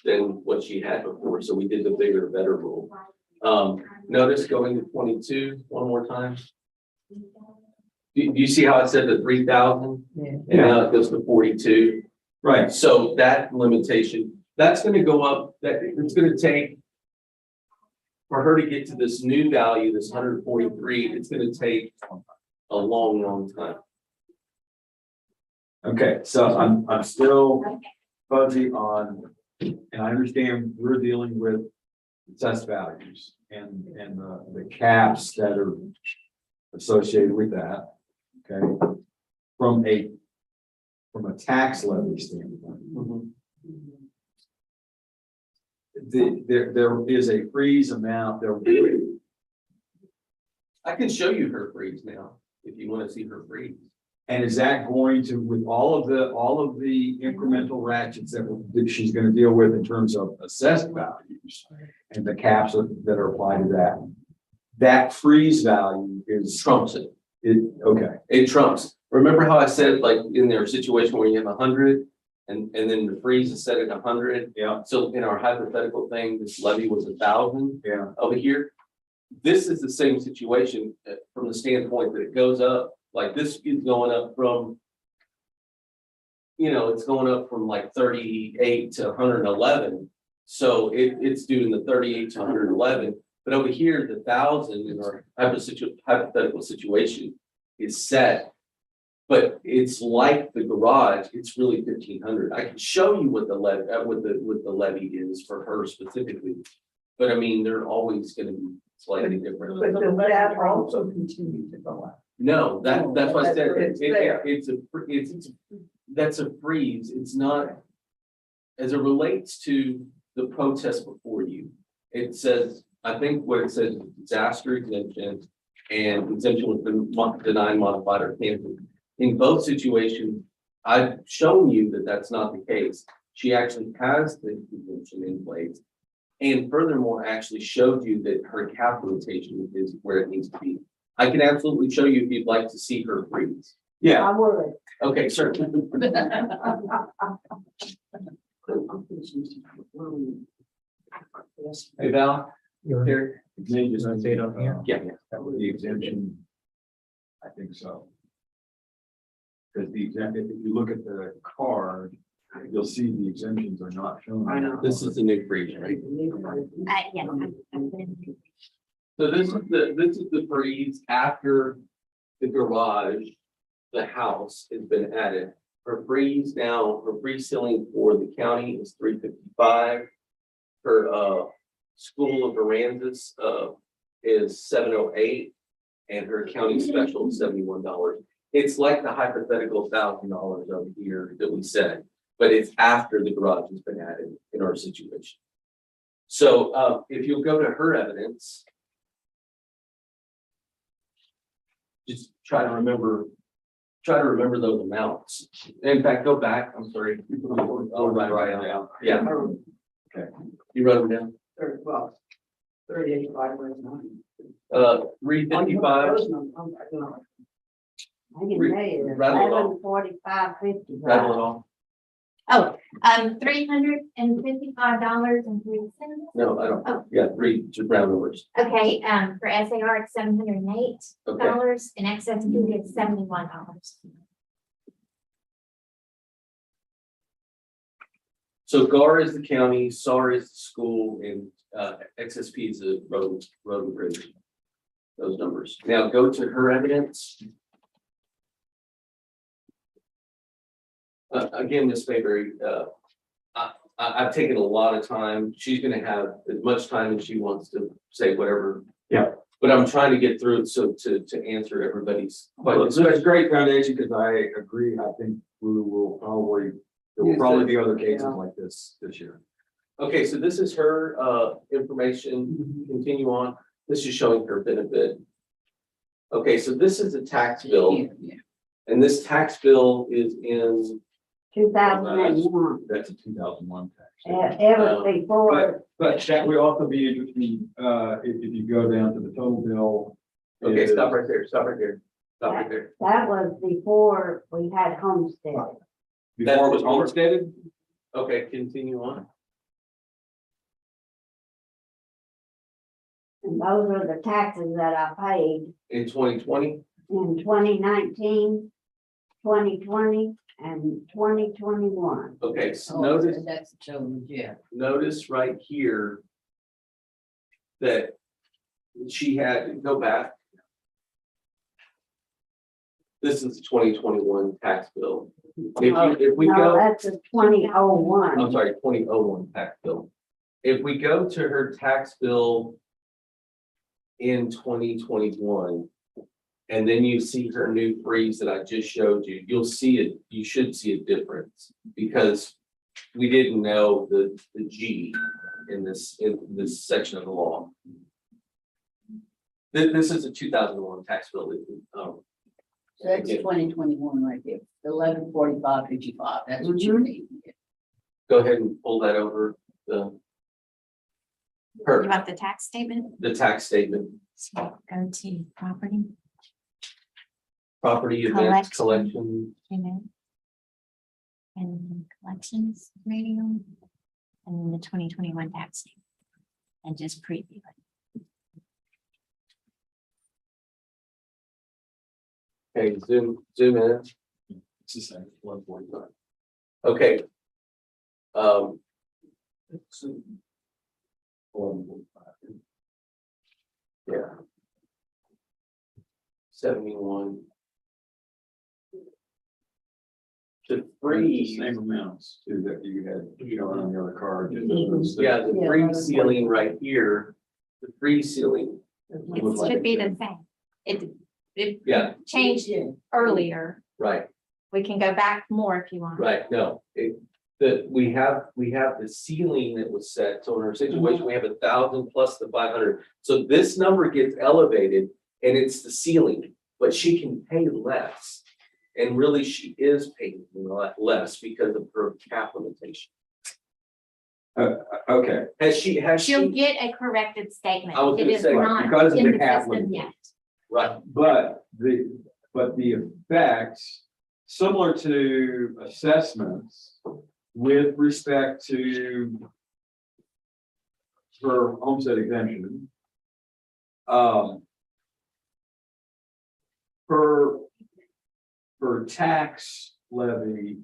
than what she had before. So we did the bigger, better rule. Notice going to 22 one more time. Do you see how I said the 3,000? Yeah. And now it goes to 42. Right. So that limitation, that's gonna go up, that it's gonna take for her to get to this new value, this 143, it's gonna take a long, long time. Okay, so I'm still fuzzy on, and I understand we're dealing with assessed values and the caps that are associated with that. Okay, from a tax levy standpoint. There is a freeze amount there. I can show you her freeze now, if you want to see her freeze. And is that going to, with all of the incremental ratchets that she's going to deal with in terms of assessed values and the caps that are applied to that freeze value is Trumps it. Okay. It trumps. Remember how I said, like, in their situation where you have 100 and then the freeze is set at 100? Yeah. So in our hypothetical thing, this levy was 1,000 Yeah. over here. This is the same situation from the standpoint that it goes up. Like this is going up from, it's going up from like 38 to 111. So it's doing the 38 to 111. But over here, the 1,000 in our hypothetical situation is set. But it's like the garage, it's really 1,500. I can show you what the levy is for her specifically. But I mean, they're always going to be slightly different. But does that also continue to go up? No, that's why I said, It's there. that's a freeze. It's not, as it relates to the protest before you. It says, I think what it says, is disaster exemption and exemption with the denied, modified, or canceled. In both situations, I've shown you that that's not the case. She actually has the exemption in place. And furthermore, actually showed you that her capitalization is where it needs to be. I can absolutely show you if you'd like to see her freeze. Yeah. I would. Okay, certainly. Hey, Val, You're here. May just say it on here? Yeah. The exemption. I think so. Because the exemption, if you look at the card, you'll see the exemptions are not shown. I know. This is the new freeze, right? Yeah. So this is the freeze after the garage, the house has been added. Her freeze now, her freeze ceiling for the county is $355. Her school of Aransas is $708, and her county special is $71. It's like the hypothetical $1,000 over here that we said, but it's after the garage has been added in our situation. So if you'll go to her evidence, just try to remember those amounts. In fact, go back, I'm sorry. I'll write it down. Yeah. Okay. You wrote them down? 38, 5, 355, I can tell you, Rattle it off. 1145.50. rattle it off. Oh, $355.03. No, I don't, Oh. yeah, just round numbers. Okay, for SAR, it's $708, Okay, and excess food is $71. so GAR is the county, SAR is the school, and XSP is the road and bridge. Those numbers. Now go to her evidence. Again, Ms. Mayberry, I've taken a lot of time. She's gonna have as much time as she wants to say whatever. Yeah. But I'm trying to get through it so to answer everybody's Well, questions. it's a great foundation, because I agree, I think we will probably, there will probably be other cases like this year. Okay, so this is her information, continue on. This is showing her benefit. Okay, so this is a tax bill, Yeah. and this tax bill is in, 2001. That's a 2001 tax. It was before, But that would also be interesting, if you go down to the total bill. okay, is- stop right there, stop right there, stop right there. that was before we had homestead. Before it was homesteaded? Okay, continue on. And those are the taxes that I paid In 2020, in 2019, 2020, and 2021. okay, so Oh, notice, that's the total, yeah. notice right here that she had, go back. This is the 2021 tax bill. If we No, go, that's a 2001. I'm sorry, 2001 tax bill. If we go to her tax bill in 2021, and then you see her new freeze that I just showed you, you'll see it, you should see a difference, because we didn't know the G in this section of the law. This is a 2001 tax bill. So that's Again, 2021 right there, 1145.55, that's what you need. go ahead and pull that over the You her, want the tax statement? the tax statement, So go to property, property events, Collection. collection. and collections radio, and then the 2021 tax statement. And just preview it. Okay, zoom in. It's the same, 145. Okay. Yeah. 71. The The freeze, same amounts too that you had, on the other card. yeah, the Yeah, freeze ceiling right here, the freeze ceiling, It should be the same. It yeah, changed earlier. right. We can go back more if you want. Right, no, we have the ceiling that was set, so in our situation, we have 1,000 plus the 500. So this number gets elevated and it's the ceiling, but she can pay less. And really, she is paying a lot less because of her cap limitation. Okay, Has She'll she, get a corrected statement. I was It gonna is say, not because of in the the cap system limit. yet. right, but the effects, similar to assessments with respect to her homestead exemption. Her tax levy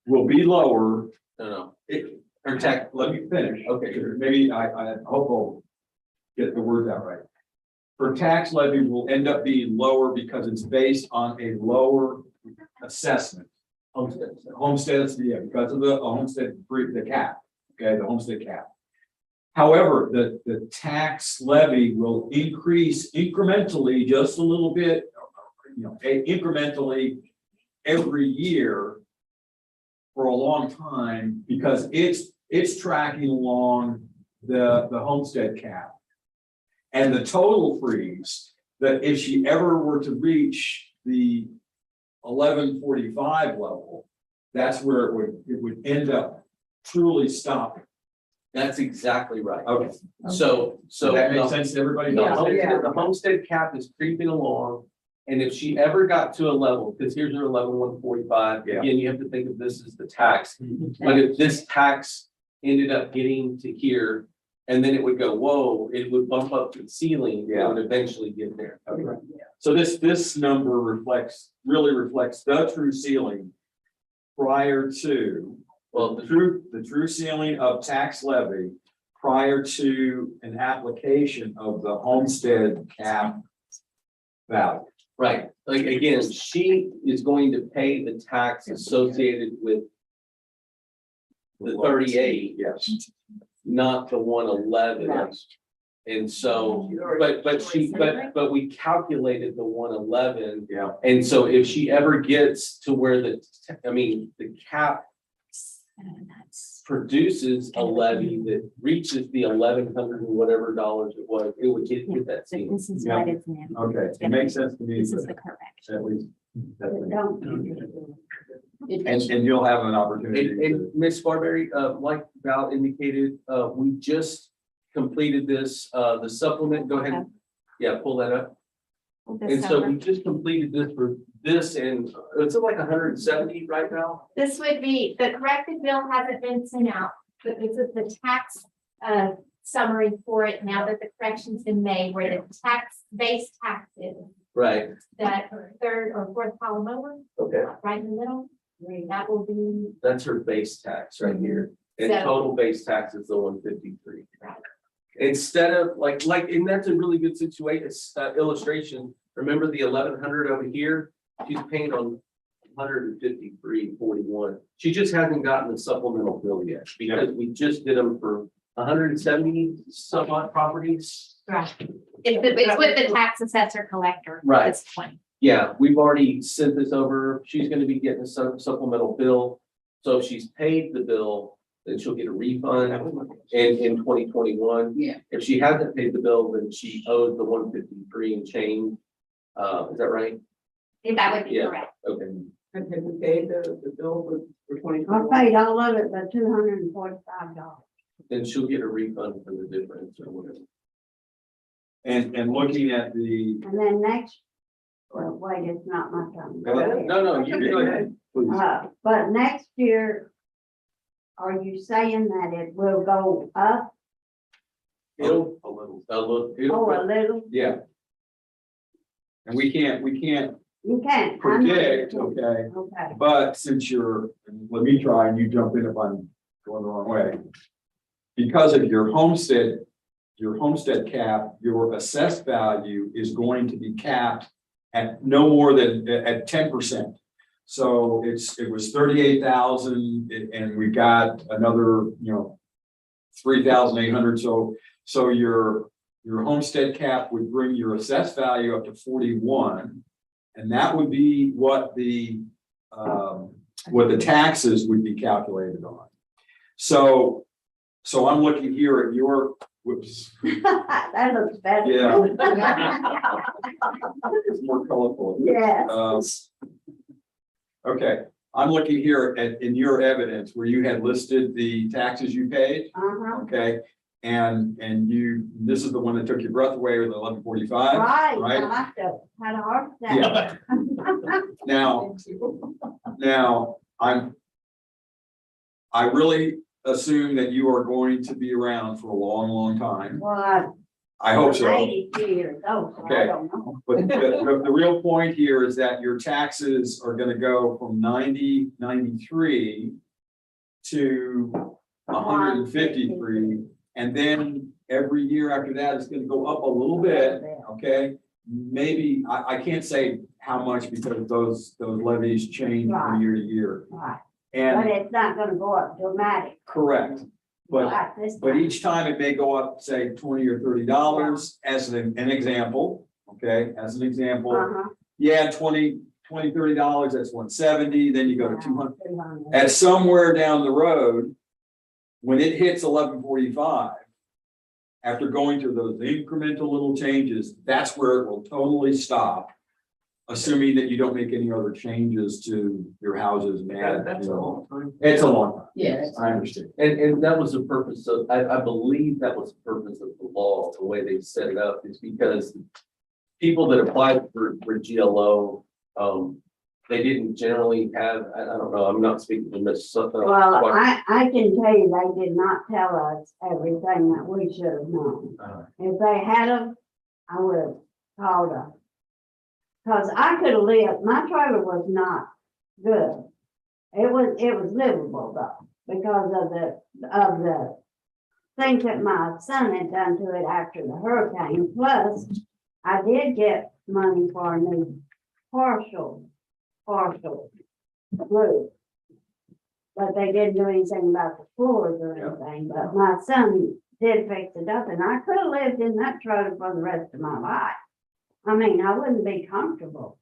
will be lower. no, Her tax, let me finish. Okay, maybe I hope I'll get the words out right. Her tax levy will end up being lower because it's based on a lower assessment. Homesteads, yeah, because of the homestead, the cap, okay, the homestead cap. However, the tax levy will increase incrementally, just a little bit, incrementally every year for a long time, because it's tracking along the homestead cap. And the total freeze, that if she ever were to reach the 1145 level, that's where it would end up truly stopping. that's exactly right. Okay, So that makes sense to everybody? The homestead cap is creeping along. And if she ever got to a level, because here's her 11,145, Yeah. again, you have to think of this as the tax. But if this tax ended up getting to here, and then it would go, whoa, it would bump up to the ceiling, it would eventually get there. Okay. So this number really reflects the true ceiling prior to, Well, the true ceiling of tax levy prior to an application of the homestead cap value. right, like, again, she is going to pay the tax associated with the 38, Yes. not the 111. Right. And so, but we calculated the 111. Yeah. And so if she ever gets to where the cap produces a levy that reaches the 1,100 and whatever dollars it was, it would hit that So same. this is Yeah. what it's now. Okay, it makes sense to me. This is the correct. At least. that's me. Don't. And you'll have an opportunity to. And Ms. Barberry, like Val indicated, we just completed this, the supplement, go ahead. Yeah, pull that up. And so we just completed this for this and it's like 170 right now. This would be, the corrected bill hasn't been sent out, but this is the tax summary for it now that the correction's been made, where the base taxes, Right. that third or fourth column over, Okay. right in the middle, that will be. That's her base tax right here. And So- total base tax is the 153. Right. Instead of like, and that's a really good situation, illustration. Remember the 1,100 over here? She's paying on 153.41. She just hasn't gotten the supplemental bill yet because we just did them for 170 some odd properties. Right. It's with the tax assessor collector. Right. This point. Yeah, we've already sent this over. She's gonna be getting a supplemental bill. So if she's paid the bill, then she'll get a refund in 2021. Yeah. If she hasn't paid the bill, then she owes the 153 and change. Is that right? That would be Yeah. correct. Okay. And have you paid the bill for I 2021? paid all of it, but $245. Then she'll get a refund for the difference or whatever. And looking at the. And then next, well, wait, it's not my turn. Go ahead. No, you go ahead. Please. But next year, are you saying that it will go up? It'll, A little. it'll, Oh, a little? Yeah. And we can't You can't. I know you predict, can't. okay, Okay. but since let me try and you jump in if I'm going the wrong way. Because of your homestead cap, your assessed value is going to be capped at no more than at 10%. So it was 38,000 and we got another, 3,800. So your homestead cap would bring your assessed value up to 41. And that would be what the taxes would be calculated on. So I'm looking here at your, whoops, That looks better. Yeah. it's more colorful. Yeah. Okay, I'm looking here in your evidence where you had listed the taxes you paid, Uh-huh. okay? And this is the one that took your breath away with 1145. Right, right? I had a heart attack. Yeah. Now, I really assume that you are going to be around for a long, long time. Well, I hope so. 82 years old, so I Okay. don't know. But the real point here is that your taxes are gonna go from 93 to 153. And then every year after that, it's gonna go up a little bit, okay? Maybe, I can't say how much because those levies change from year to year. Right, but And it's not gonna go up dramatic. correct, but like this But time. each time it may go up, say, $20 or $30 as an example, okay, as an example. Uh-huh. Yeah, $20, $30, that's 170, then you go to 200. 200. At somewhere down the road, when it hits 1145, after going through those incremental little changes, that's where it will totally stop. Assuming that you don't make any other changes to your houses, man. That's a long time. It's a long time. Yeah. I understand. And that was the purpose of, I believe that was the purpose of the law, the way they set it up is because people that applied for GLO, they didn't generally have, I don't know, I'm not speaking to Ms. Well, I can tell you, they did not tell us everything that we should have known. If they had them, I would have called them. Cause I could have lived, my trailer was not good. It was livable though, because of the things that my son had done to it after the hurricane. Plus, I did get money for a new partial roof. but they didn't do anything about the floors or anything, but my son did fix it up, and I could have lived in that trailer for the rest of my life. I mean, I wouldn't be comfortable.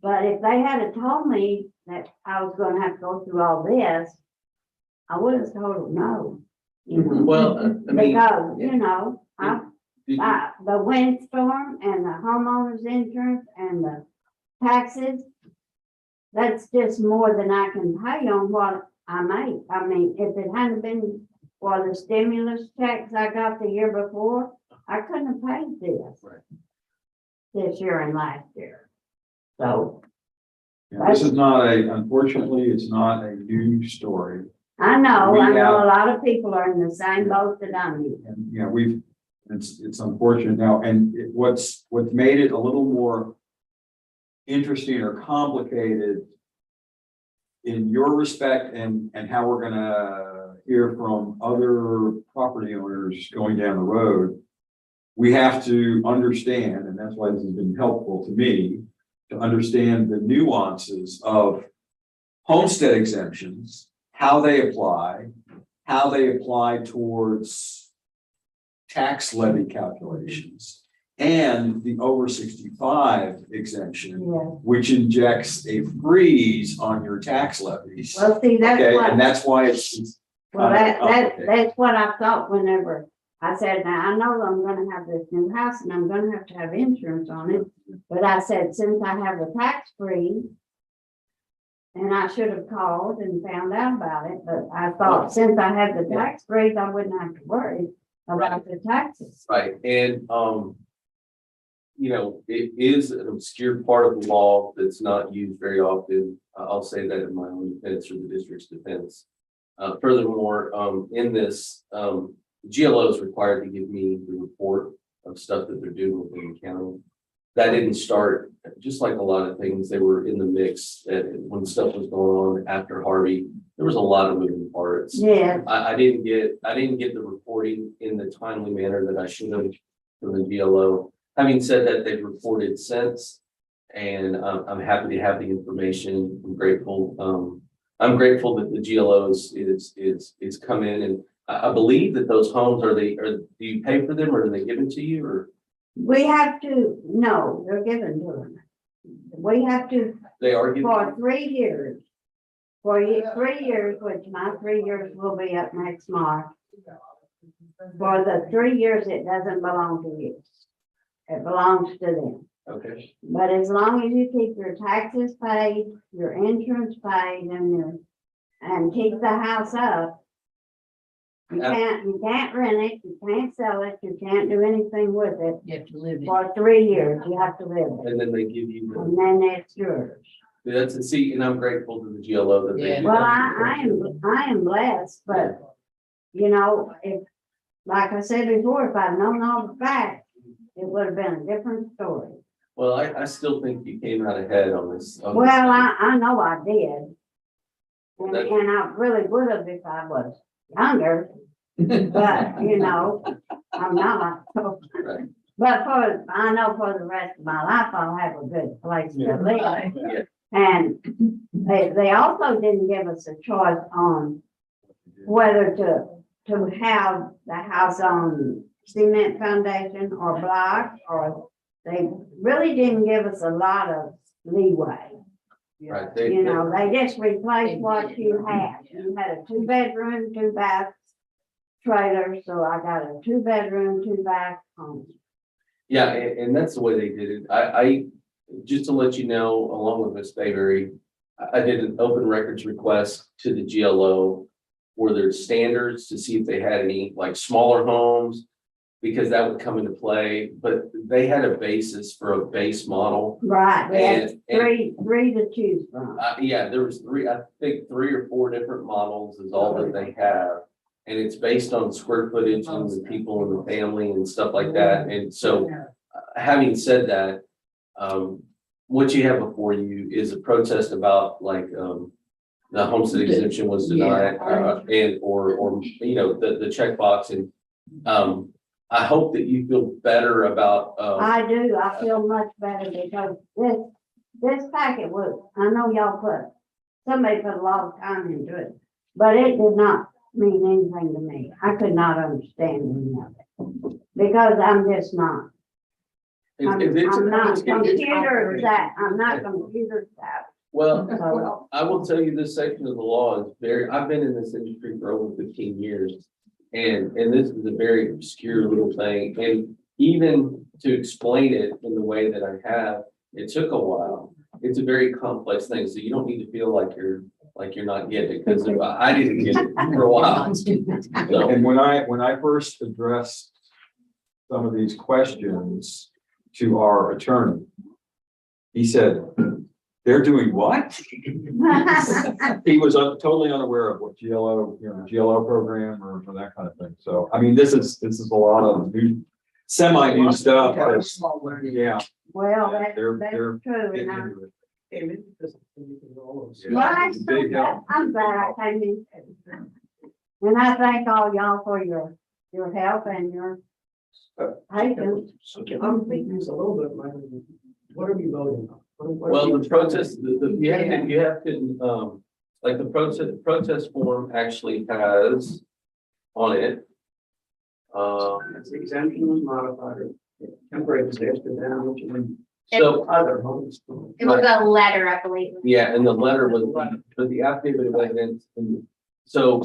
But if they had have told me that I was gonna have to go through all this, I would have told them no. You know, Well, I mean. because, you know, did you- the windstorm and the homeowner's insurance and the taxes, that's just more than I can pay on what I make. I mean, if it hadn't been for the stimulus checks I got the year before, I couldn't have paid this. Right. This year and last year. So, Yeah, this is not unfortunately, it's not a new story. I know We a have- lot of people are in the same boat that I'm in. And, you know, it's unfortunate now, and what's made it a little more interesting or complicated in your respect and how we're gonna hear from other property owners going down the road. We have to understand, and that's why this has been helpful to me, to understand the nuances of homestead exemptions, how they apply towards tax levy calculations, and the over 65 exemption, Yeah. which injects a freeze on your tax levies. Well, see, that's Okay, what. and that's why it's Well, complicated. that's what I thought whenever I said, now I know I'm gonna have this new house and I'm gonna have to have insurance on it. But I said, since I have a tax free, and I should have called and found out about it, but I thought since I had the tax free, I wouldn't have to worry about the taxes. Right, and, you know, it is an obscure part of the law that's not used very often. I'll say that in my own defense or the district's defense. Furthermore, in this, GLO is required to give me the report of stuff that they're doing within the county. That didn't start, just like a lot of things, they were in the mix, that when stuff was going on after Harvey, there was a lot of moving parts. Yeah, I didn't get the reporting in the timely manner that I should have from the GLO. Having said that, they've reported since, and I'm happy to have the information. I'm grateful. I'm grateful that the GLO is come in, and I believe that those homes do you pay for them or are they given to you or? we have to, no, they're given to them. We have to, They are given? for 3 years. For 3 years, which my 3 years will be up next March. For the 3 years, it doesn't belong to you. It belongs to them. Okay, But as long as you keep your taxes paid, your insurance paid, and keep the house up. You can't rent it, you can't sell it, you can't do anything with it. You have to live in it. For 3 years, you have to live it, and then they give you and then it's yours. that's a seat, and I'm grateful to the GLO that they Yeah. do Well, that. I am blessed, but, you know, if, like I said before, if I'd known all the facts, it would have been a different story. Well, I still think you came out ahead on this. on this Well, thing. I know I did. And I really would have if I was younger, but, you know, I'm not. Right. But I know for the rest of my life, I'll have a good place to live. Yeah. And they also didn't give us a choice on whether to have the house on cement foundation or block, or they really didn't give us a lot of leeway. Right, You know, they just replaced what you had. You had a 2-bedroom, 2-bath trailer, so I got a 2-bedroom, 2-bath home. yeah, and that's the way they did it. I just to let you know, along with Miss Bayberry, I did an open records request to the GLO for their standards to see if they had any like smaller homes, because that would come into play, but they had a basis for a base model. Right, we had And- three to choose from. Yeah, there was I think 3 or 4 different models is all that they have. And it's based on square footage and the people in the family and stuff like that. And so, having said that, what you have before you is a protest about like, the homestead exemption was denied, or, you know, the checkbox and, I hope that you feel better about, I do, I feel much better because this packet was, I know y'all put somebody put a lot of time into it, but it did not mean anything to me. I could not understand any of it. Because I'm just not. I'm not computer that, I'm not computer savvy. Well, I will tell you, this section of the law is very, I've been in this industry for over 15 years. And this is a very obscure little thing, and even to explain it in the way that I have, it took a while. It's a very complex thing, so you don't need to feel like you're not getting it, because I didn't get it for a while. So, And when I first addressed some of these questions to our attorney, he said, "They're doing what?" He was totally unaware of what GLO program or that kind of thing. So, I mean, this is a lot of new, semi-new stuff. Yeah. Well, They're that's true. getting And I'm, into it. Hey, maybe this is something we can all see. well, I It's a big saw that. help. I'm glad I came in. And I thank all y'all for your help and your patience. Okay, I'm thinking this a little bit, like, what are we voting on? well, the protest, you have to, like the protest form actually has on it. It's exemption was modified, temporary disaster damage and So, other homes. It was a letter, I believe. yeah, and the letter was, but the affidavit of evidence, and so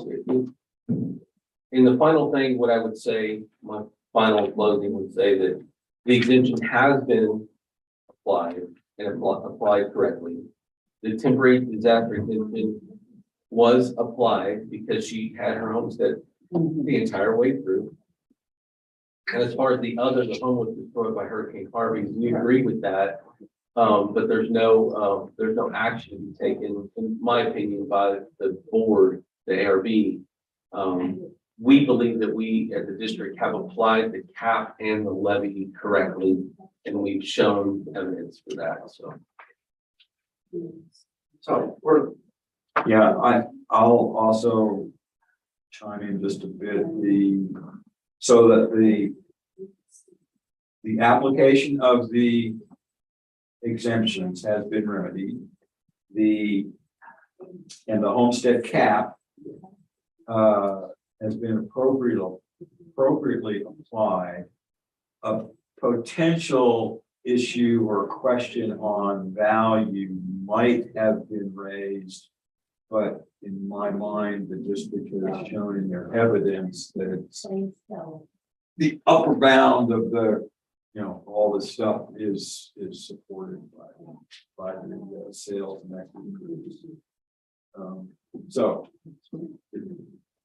in the final thing, what I would say, my final closing would say that the exemption has been applied and applied correctly. The temporary disaster exemption was applied because she had her homestead the entire way through. And as far as the home was destroyed by Hurricane Harvey, we agree with that. But there's no action to be taken, in my opinion, by the board, the ARB. We believe that we, as a district, have applied the cap and the levy correctly, and we've shown evidence for that, so. So we're, Yeah, I'll also chime in just a bit, so that the application of the exemptions has been remedied. And the homestead cap has been appropriately applied. A potential issue or question on value might have been raised, but in my mind, the district has shown in their evidence that it's the upper bound of the, all this stuff is supported by the sales and equity. So.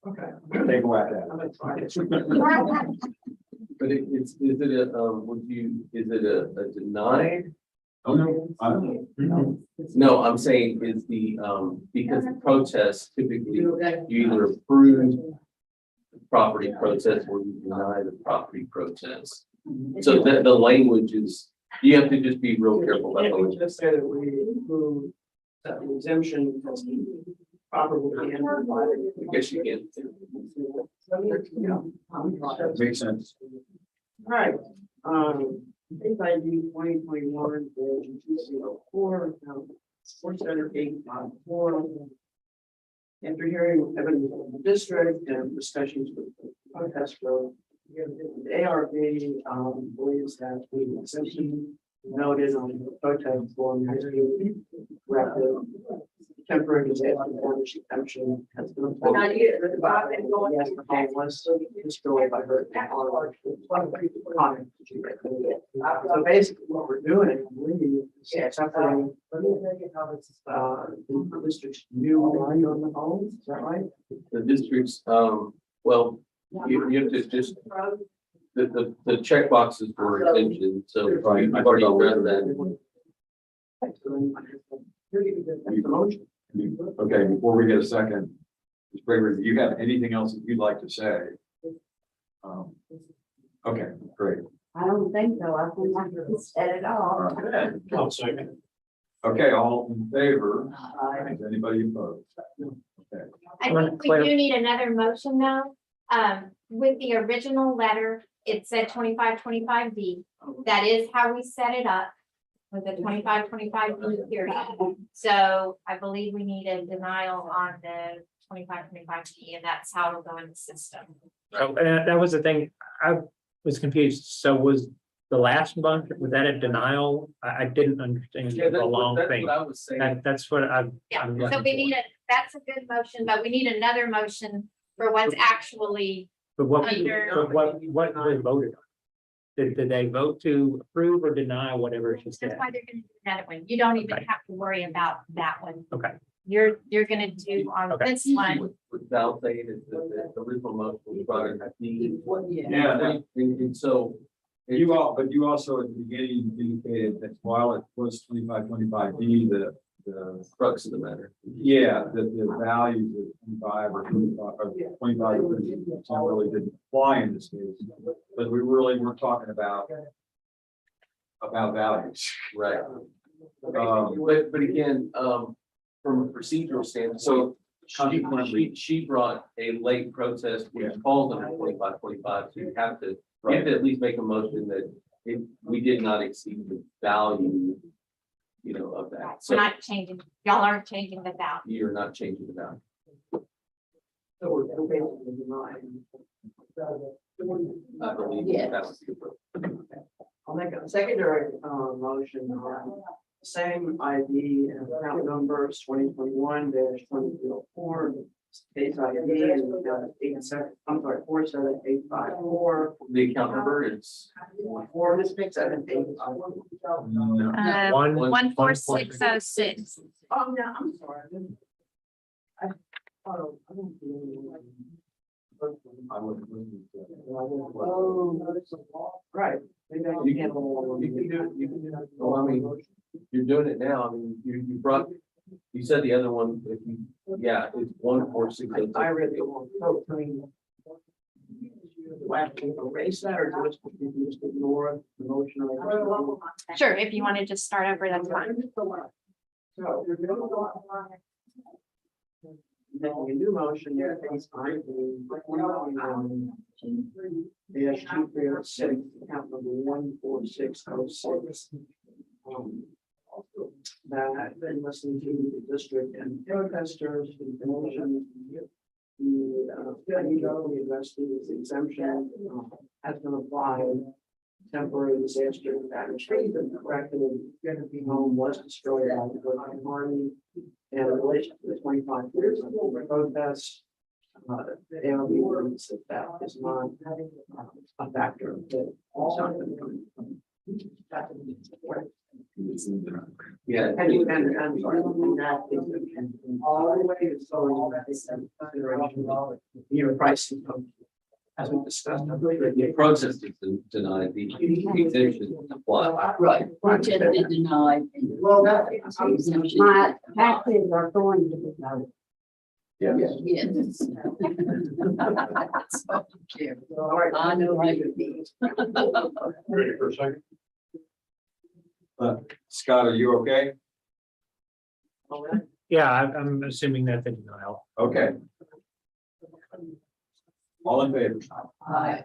okay. Take a whack at I'm gonna try it. But is it a denied? Oh, no, I don't know. No, I'm saying is because the protest typically, you either approve the property protest or you deny the property protest. So that the language is, you have to just be real careful about the Can't we language. just say that we approve that the exemption has been properly handled by the. I guess you can. Makes sense. All right, AID 2021-204, Sports Center 854. After hearing evidence from the district and discussions with the protest group, the ARB believes that the exemption noted on the protest form has been corrected. Temporary disaster damage exemption has been applied. Yes, the home was destroyed by Hurricane Harvey. So basically what we're doing, I believe, is accepting the district's new line on the homes, is that right? The districts, well, you have to just, the check boxes for exemption, so you've already read that. That's the motion. Okay, before we get a second, Ms. Braver, do you have anything else that you'd like to say? Okay, great. I don't think so. I think I said it all. I'll second. Okay, all in favor? Is anybody opposed? Okay. I think we do need another motion though. With the original letter, it said 2525B. That is how we set it up. with the 25 period. So I believe we need a denial on the 25 fee, and that's how it'll go in the system. So, that was the thing, I was confused, so was the last month, was that a denial? I didn't understand Yeah, the long that's thing. what I was saying. That's what I'm. Yeah, I'm so looking we for. need that's a good motion, but we need another motion for what's actually But what, under- but what they voted on? Did they vote to approve or deny whatever she That's said? why they're gonna do another one. You don't even Okay. have to worry about that one. Okay. You're gonna do on Okay. this one. Without saying it, the original motion was brought in, I think. Yeah. And so. But you also at the beginning indicated that while it was 25 D, the Crux of the matter. yeah, the values of 25 or 25 or 25 or 30% really didn't apply in this case. But we really weren't talking about values. Right. But again, from a procedural standpoint, so she brought a late protest, which falls under 25, so you have to at least make a motion that we did not exceed the value, of that. We're So not changing, y'all aren't changing the value. you're not changing the value. So we're basically denying. I believe Yeah. that's the. I'll make a secondary, motion on the same ID and account numbers 2021-2004. Case ID is 47854. The account number is 468. No. 14606. Oh, no, I'm sorry. I don't do right. Maybe I You can handle. You can do it, you can do it. Well, I mean, you're doing it now. I mean, you brought, you said the other one, if you, yeah, it's 14606. I really won't vote. I mean, do I have to erase that or just ignore the motion? Sure, if you want to just start over, that's fine. So. Making a new motion, your case ID. Dash 2306, account number 14606. That I've been listening to the district and protesters, the motion. The investors exemption has been applied. Temporary disaster damage trees and corrected, home was destroyed out of the army. And in relation to the 25 years of the protests, the ARB ordinance that is not a factor that is not going to come. Yeah. And I'm sorry, that is all the way to so consideration your pricing. As we discussed. The protest is denied, the exemption apply. Right, protest is denied. Well, that. My taxes are going to be voted. Yes. So, yeah. All right. I know how you feel. Ready for a second? Scott, are you okay? Yeah, I'm assuming that the denial. Okay. All in favor? Aye.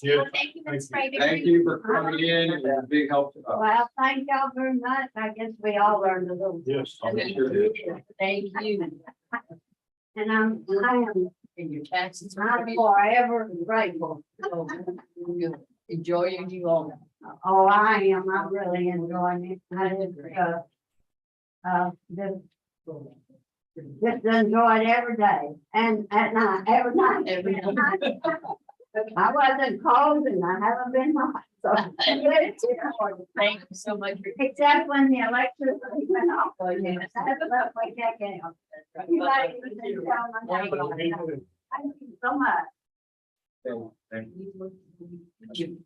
Yeah. Thank you, Ms. Fraser. Thank you for coming in. It was a big help to us. Well, thank y'all very much. I guess we all learned a little. Yes. Thank you. And I am And your taxes. I'm forever grateful. Enjoy your new home. Oh, I am. I'm really enjoying it. I just enjoy it every day and at night, every night. Every night. I wasn't cold and I haven't been hot, so. Thank you so much. Except when the electricity went off. That's what we check out. You guys can tell my neighbor. Thank you so much. Thank you.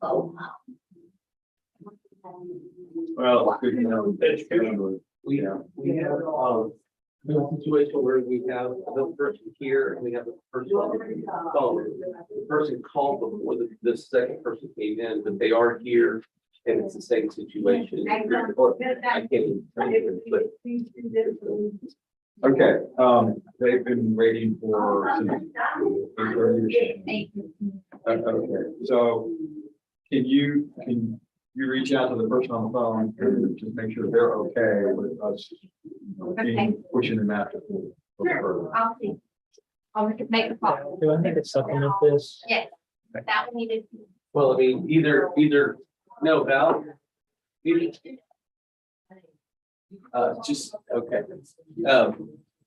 Oh, Well, it's good to know. We have a situation where we have the person here and we have the person on the phone. The person called before the second person came in, but they are here and it's the same situation. I can't even tell you, but Okay, they've been waiting for. Okay, so can you reach out to the person on the phone and just make sure they're okay with us pushing them out? Sure, I'll see. I'll make a call. Do I need to supplement this? Yes, that one needed. Well, I mean, no, Val. Just, okay.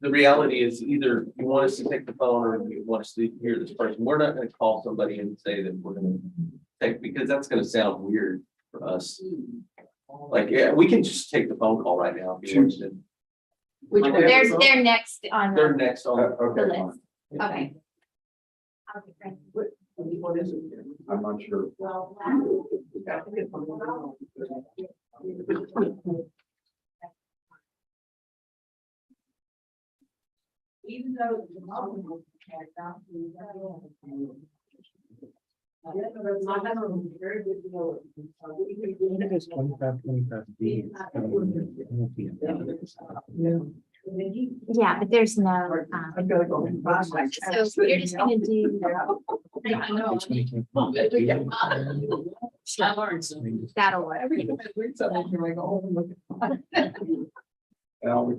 The reality is either you want us to take the phone or you want us to hear this person. We're not gonna call somebody and say that we're gonna take, because that's gonna sound weird for us. Like, yeah, we can just take the phone call right now. If you want to. Which one? They're next on They're the next on. the Okay, list. Okay. Okay, great. What is it? I'm not sure. Even though. It's 25. Yeah, but there's no, I've got to go and buy my. so you're just gonna do. That'll work. Al,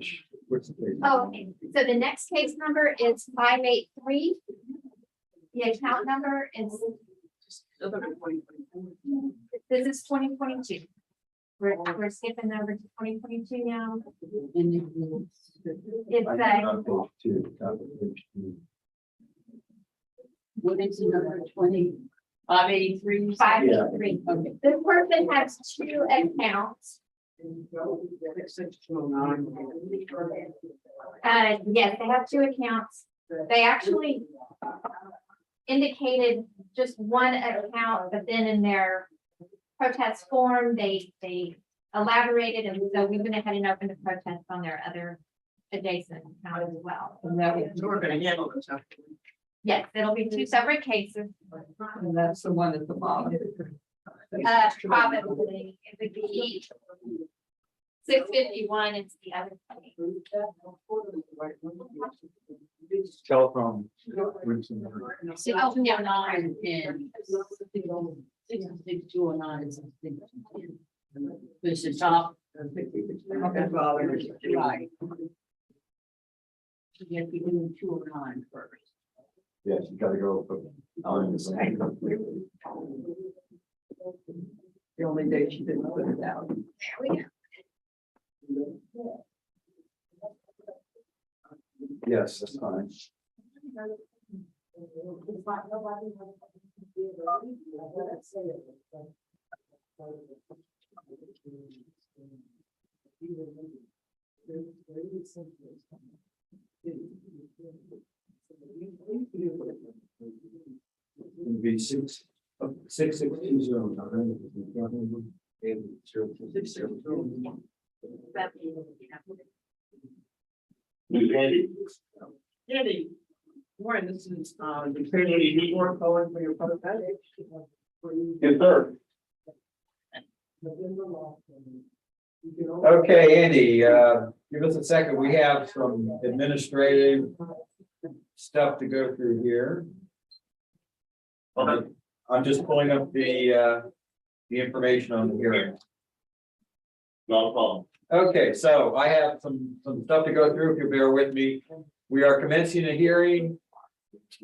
what's the case? Oh, okay. So the next case number is 583. The account number is, this is 2022. We're skipping over to 2022 now. It's I'm a, on page two, top of page two. What is the number 583? 583. Okay. This person has two accounts. Yes, they have two accounts. They actually indicated just one account, but then in their protest form, they elaborated, and so we went ahead and opened a protest on their other adjacent account as well. And that was, we're gonna handle this. Yes, it'll be two separate cases. And that's the one at the bottom. Probably it would be 651 is the other. Telephone. Oh, yeah. 9 and 66209 is. This is top. Right. You have to do 209 first. Yes, you gotta go. The only day she didn't put it out. There we go. Yes, that's fine. It'd be 66209. Andy, Warren, this is, the community work calling for your public. Yes, sir. Okay, Andy, give us a second. We have some administrative stuff to go through here. I'm just pulling up the information on the hearing. No problem. Okay, so I have some stuff to go through, if you'll bear with me. We are commencing a hearing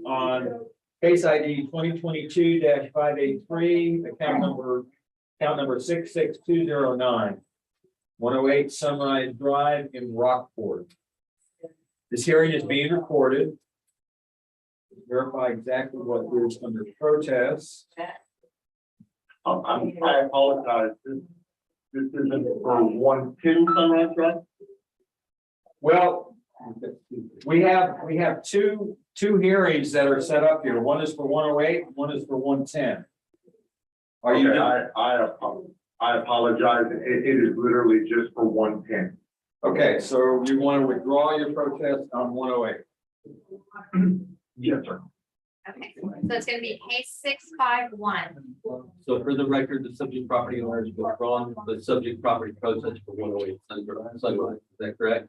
on case ID 2022-583, account number 66209, 108 Sunrise Drive in Rockport. This hearing is being recorded. Verify exactly what is under protest. I apologize. This isn't for 1-2 Sunrise Drive? Well, we have two hearings that are set up here. One is for 108, one is for 110. Are you? Okay, I apologize. It is literally just for 110. Okay, so you want to withdraw your protest on 108? Yes, sir. Okay, so it's gonna be case 651. So for the record, the subject property owner is withdrawn the subject property process for 108 Sunrise, is that correct?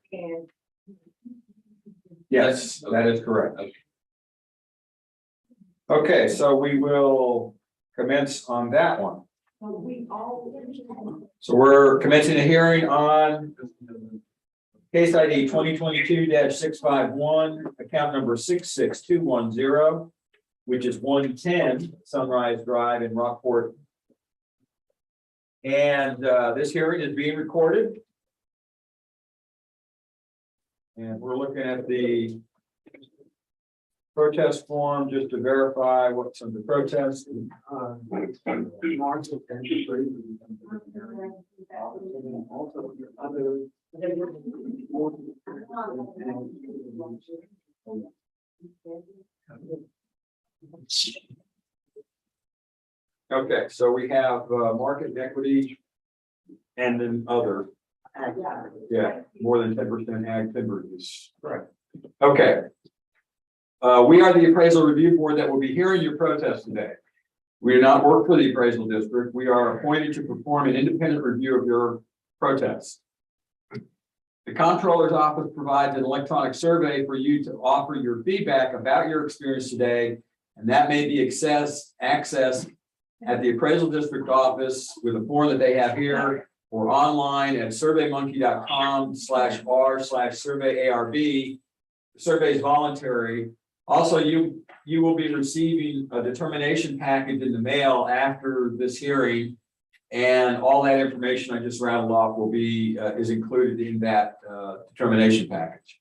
Yes, that is correct. Okay, so we will commence on that one. So we're commencing a hearing on case ID 2022-651, account number 66210, which is 110 Sunrise Drive in Rockport. And this hearing is being recorded. And we're looking at the protest form just to verify what's under protest. Okay, so we have market equity and then other. Yeah, more than 10% ag timber use. Correct. Okay. We are the appraisal review board that will be hearing your protest today. We do not work for the appraisal district. We are appointed to perform an independent review of your protest. The comptroller's office provides an electronic survey for you to offer your feedback about your experience today, and that may be accessed at the appraisal district office with a form that they have here, or online at surveymonkey.com/r/survey ARB. The survey is voluntary. Also, you will be receiving a determination package in the mail after this hearing, and all that information I just rattled off will be is included in that determination package.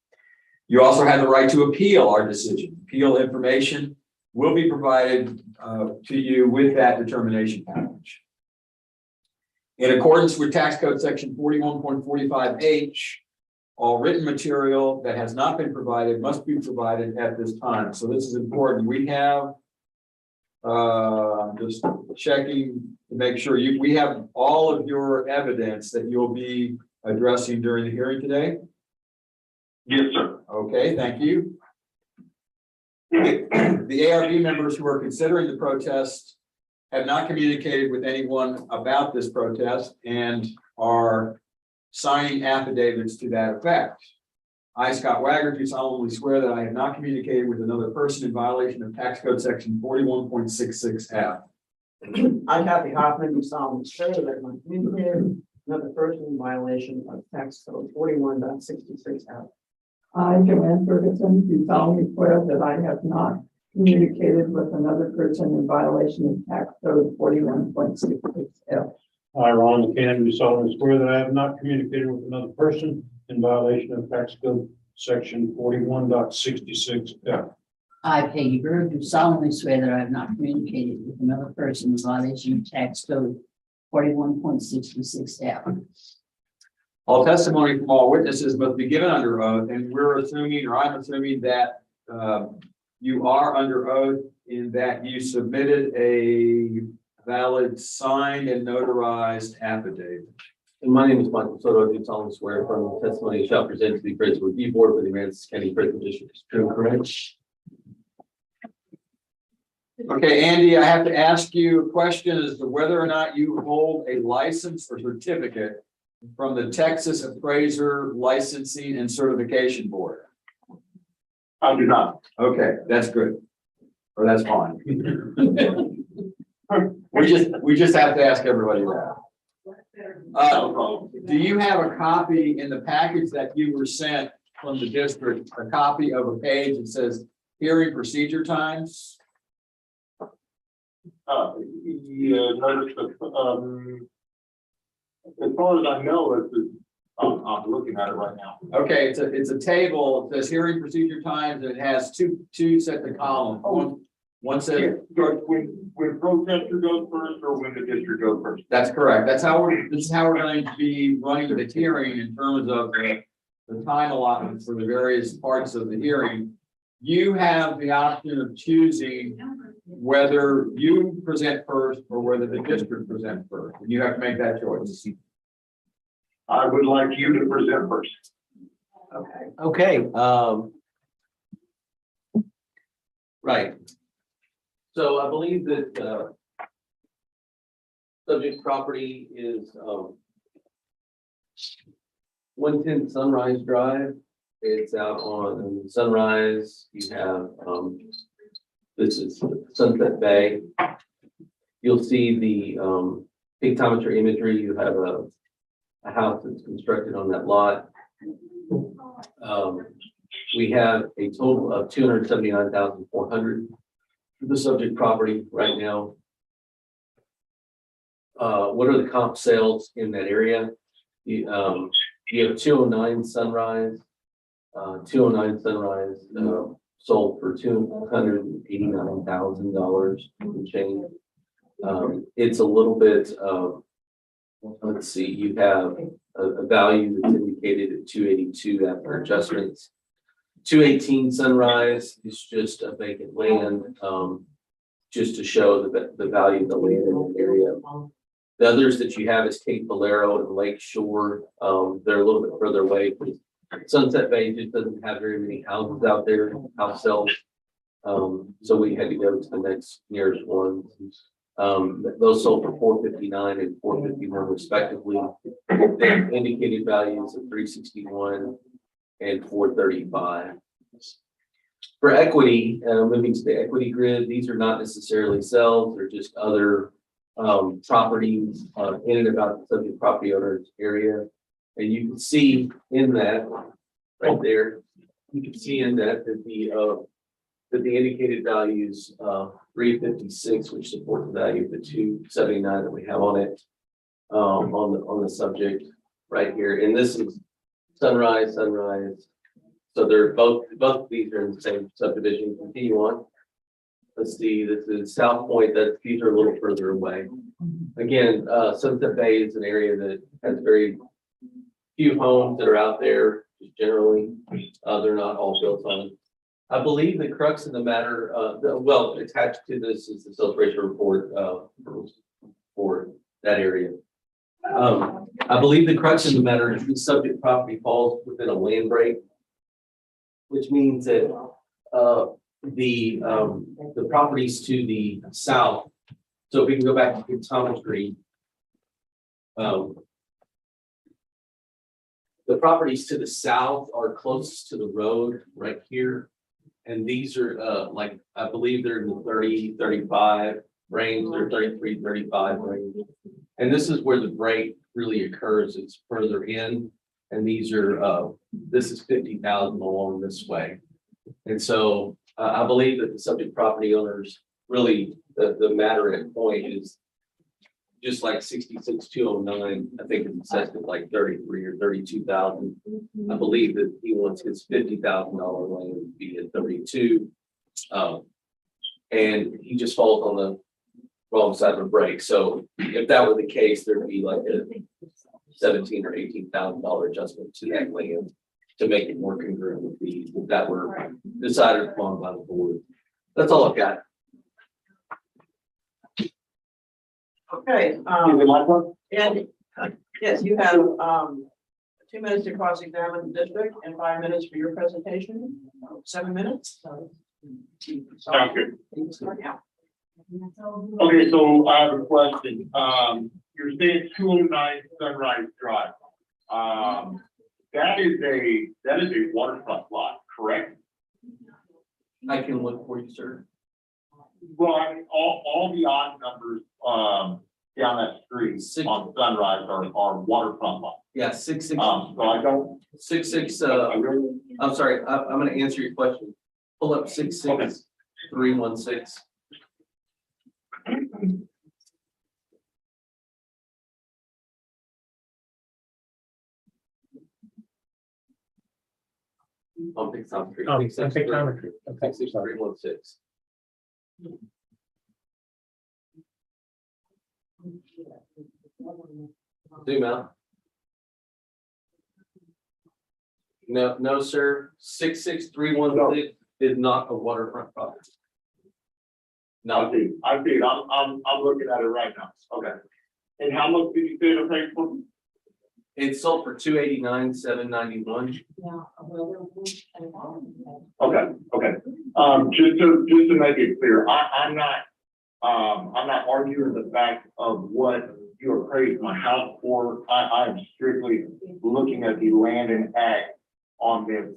You also have the right to appeal our decision. Appeal information will be provided to you with that determination package. In accordance with tax code section 41.45H, all written material that has not been provided must be provided at this time. So this is important. We have, just checking to make sure we have all of your evidence that you'll be addressing during the hearing today. Yes, sir. Okay, thank you. The ARB members who are considering the protest have not communicated with anyone about this protest and are signing affidavits to that effect. I, Scott Wagner, do solemnly swear that I have not communicated with another person in violation of tax code section 41.66F. I, Kathy Hoffman, do solemnly swear that I am communicated another person in violation of tax code 41.66F. I, Joanne Ferguson, do solemnly swear that I have not communicated with another person in violation of tax code 41.66F. I, Ron McCann, do solemnly swear that I have not communicated with another person in violation of tax code section 41.66F. I, Peggy Bird, do solemnly swear that I have not communicated with another person in violation of tax code 41.66F. All testimony from all witnesses must be given under oath, and we're assuming, or I'm assuming that you are under oath in that you submitted a valid signed and notarized affidavit. And my name is Michael Soto. I do solemnly swear from the testimony shall present to the appraisal review board for the Aransas County Appraisal District is true and correct. Okay, Andy, I have to ask you a question as to whether or not you hold a license or certificate from the Texas Appraiser Licensing and Certification Board. I do not. Okay, that's good. Or that's fine. We just have to ask everybody that. No problem. Do you have a copy in the package that you were sent from the district, a copy of a page that says hearing procedure times? Yeah, notice that, as far as I know, I'm looking at it right now. Okay, it's a table, it says hearing procedure times, and it has two sets of columns. One says, When protester goes first or when the district goes first? that's correct. This is how we're going to be running the hearing in terms of the time allotment for the various parts of the hearing. You have the option of choosing whether you present first or whether the district present first. And you have to make that choice. I would like you to present first. Okay, right. So I believe that subject property is 110 Sunrise Drive. It's out on Sunrise. You have, this is Sunset Bay. You'll see the, pictometry imagery. You have a house that's constructed on that lot. We have a total of 279,400 for the subject property right now. What are the comp sales in that area? You have 209 Sunrise. 209 Sunrise sold for $289,000 and change. It's a little bit of, let's see, you have a value that's indicated at 282 after adjustments. 218 Sunrise is just a vacant land, just to show the value of the land in the area. The others that you have is Cape Valero and Lake Shore. They're a little bit further away. Sunset Bay just doesn't have very many houses out there, house sales. So we had to go to the next nearest ones. Those sold for 459 and 451 respectively. They have indicated values of 361 and 435. For equity, moving to the equity grid, these are not necessarily sales, they're just other properties in and about the subject property owner's area. And you can see in that right there, you can see in that that the indicated values 356, which support the value of the 279 that we have on it on the subject right here. And this is Sunrise. So they're both of these are in the same subdivision. Continue on. Let's see, this is South Point, these are a little further away. Again, Sunset Bay is an area that has very few homes that are out there, just generally. They're not all built on. I believe the crux of the matter, well, attached to this is the sales ratio report for that area. I believe the crux of the matter is the subject property falls within a land break, which means that the properties to the south. So if we can go back to pictometry, the properties to the south are closest to the road right here. And these are like, I believe they're in the 30, 35 range, they're 33, 35 range. And this is where the break really occurs. It's further in. And these are, this is 50,000 along this way. And so I believe that the subject property owners really, the matter at point is just like 66,209, I think it's assessed at like 33 or 32,000. I believe that he wants his $50,000 land to be at 32. And he just falls on the wrong side of a break. So if that were the case, there'd be like a $17,000 or $18,000 adjustment to that land to make it more congruent with the, if that were decided upon by the board. That's all I've got. Okay, and yes, you have 2 minutes to cross-examine the district and 5 minutes for your presentation. 7 minutes. Sounds good. Start now. Okay, so I have a question. You're saying 209 Sunrise Drive. That is a waterfront lot, correct? I can look for you, sir. Well, I mean, all the odd numbers down that street on Sunrise are waterfront lots. Yeah, 66. So I don't. 66. I really. I'm sorry. I'm going to answer your question. Pull up 66316. On pictometry. Oh, pictometry. Okay, 66316. Zoom out. No, sir. 66316 is not a waterfront property. No, I see it. I'm looking at it right now. Okay. And how much did you say to pay for? it's sold for 289,791. Okay. Just to make it clear, I'm not arguing the fact of what you appraised my house for. I'm strictly looking at the land and act on this.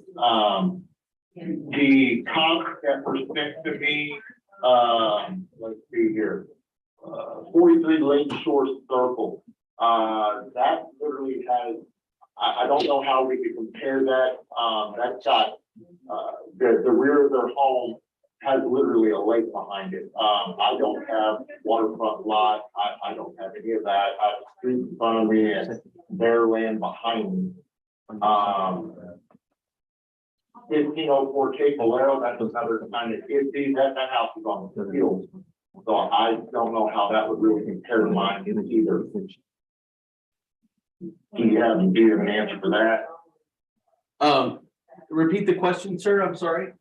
The comps that were sent to me, let's see here. 43 Lake Shore Circle, that literally has, I don't know how we could compare that. That's got, the rear of their home has literally a lake behind it. I don't have waterfront lot. I don't have any of that. I have a street in front of me and their land behind me. 1504 Cape Valero, that's another kind of 50. That house is on the field. So I don't know how that would really compare to mine either. Do you have an answer for that? Repeat the question, sir, I'm sorry.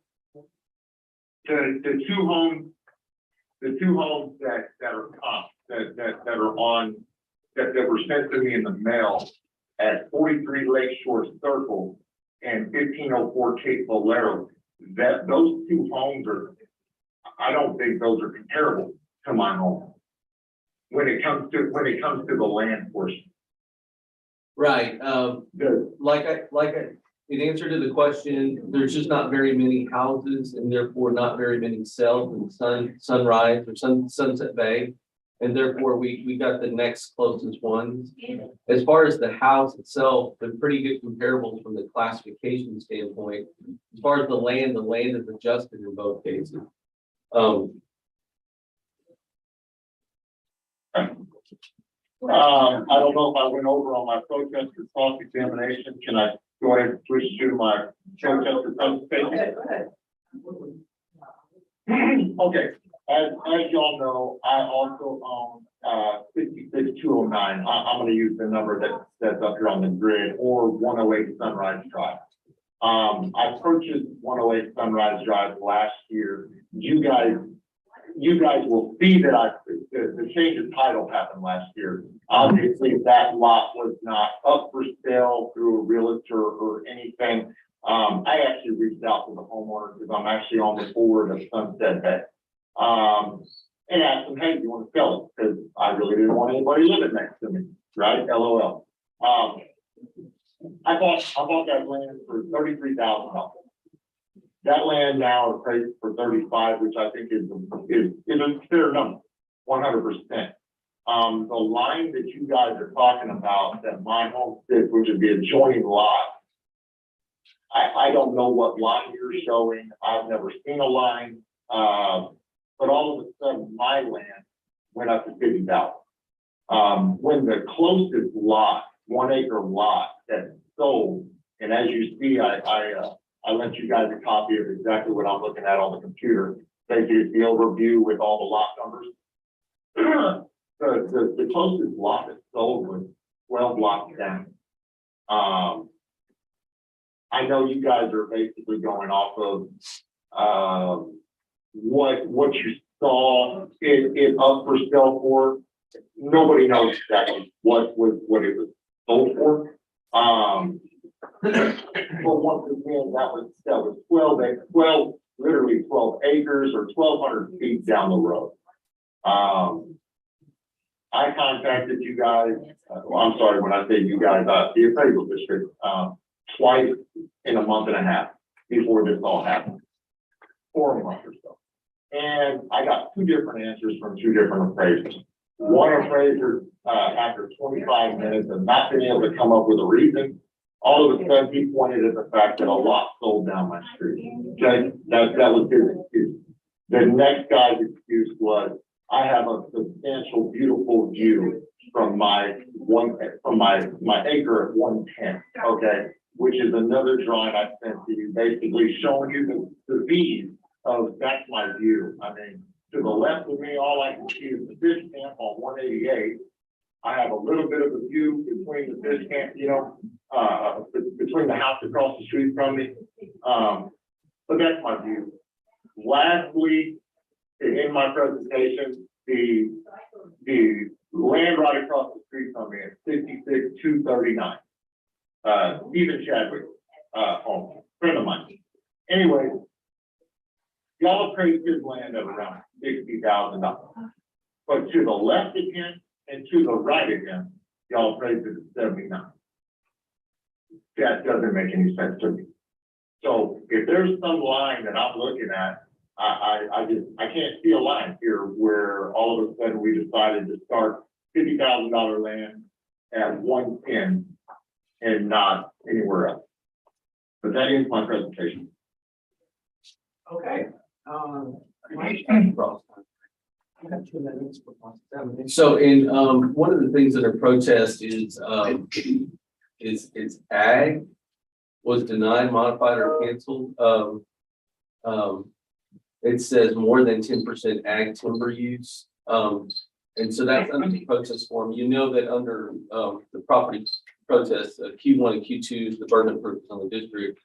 The two homes that are comp, that are on, that were sent to me in the mail at 43 Lake Shore Circle and 1504 Cape Valero, that those two homes are, I don't think those are comparable to my home. When it comes to the land portion. Right, in answer to the question, there's just not very many houses and therefore not very many cells in Sunrise or Sunset Bay. And therefore we got the next closest ones. As far as the house itself, they're pretty good comparables from the classification standpoint. As far as the land is adjusted in both cases. I don't know if I went over on my protester cross-examination. Can I go ahead and switch to my protester presentation? Okay, as y'all know, I also own 56209. I'm gonna use the number that's up here on the grid, or 108 Sunrise Drive. I purchased 108 Sunrise Drive last year. You guys will see that the change of title happened last year. Obviously, that lot was not up for sale through a realtor or anything. I actually reached out to the homeowner because I'm actually on the board of Sunset Bay. And asked them, hey, do you want to sell it? Because I really didn't want anybody living next to me, right? LOL. I bought that land for $33,000. That land now is priced for 35, which I think is a fair number, 100%. The line that you guys are talking about that my home sits, which is the adjoining lot, I don't know what line you're showing. I've never seen a line, but all of a sudden my land went up to 50,000. When the closest lot, 1 acre lot that sold, and as you see, I lent you guys a copy of exactly what I'm looking at on the computer. Basically, it's the overview with all the lot numbers. The closest lot that sold was 12 blocks down. I know you guys are basically going off of what you saw it up for sale for. Nobody knows exactly what it was sold for. But once again, that was 12, literally 12 acres or 1,200 feet down the road. I contacted you guys, I'm sorry, when I say you guys, the appraisal district, twice in a month and a half before this all happened, 4 months or so. And I got 2 different answers from 2 different appraisers. One appraiser, after 25 minutes of not being able to come up with a reason, all of a sudden he pointed at the fact that a lot sold down my street. Okay, that was his excuse. The next guy's excuse was, I have a substantial, beautiful view from my acre at 110. Okay, which is another drawing I sent to you, basically showing you the V's of that's my view. I mean, to the left of me, all I can see is the fish camp on 188. I have a little bit of a view between the fish camp, between the house across the street from me. But that's my view. Lastly, in my presentation, the land right across the street from me is 66,239. Stephen Chadwick, home, friend of mine. Anyway, y'all appraised his land at around $60,000. But to the left of him and to the right of him, y'all appraised it at 79. that doesn't make any sense to me. So if there's some line that I'm looking at, I can't see a line here where all of a sudden we decided to start $50,000 land at 110 and not anywhere else. But that is my presentation. Okay. I got 2 minutes for possibility. So in, one of the things that are protest is ag was denied, modified or canceled. It says more than 10% ag timber use. And so that's under the protest form. You know that under, the property protest, Q1 and Q2 is the burden of proof is on the district.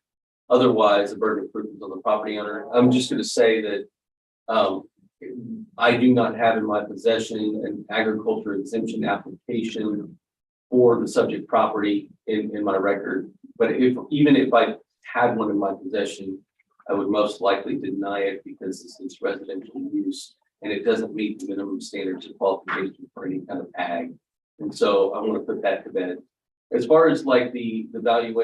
Otherwise, the burden of proof is on the property owner. I'm just going to say that, I do not have in my possession an agriculture exemption application for the subject property in my record. But even if I had one in my possession, I would most likely deny it because it's residential use and it doesn't meet the minimum standards of qualification for any kind of ag. And so I want to put that to bed. As far as like the value,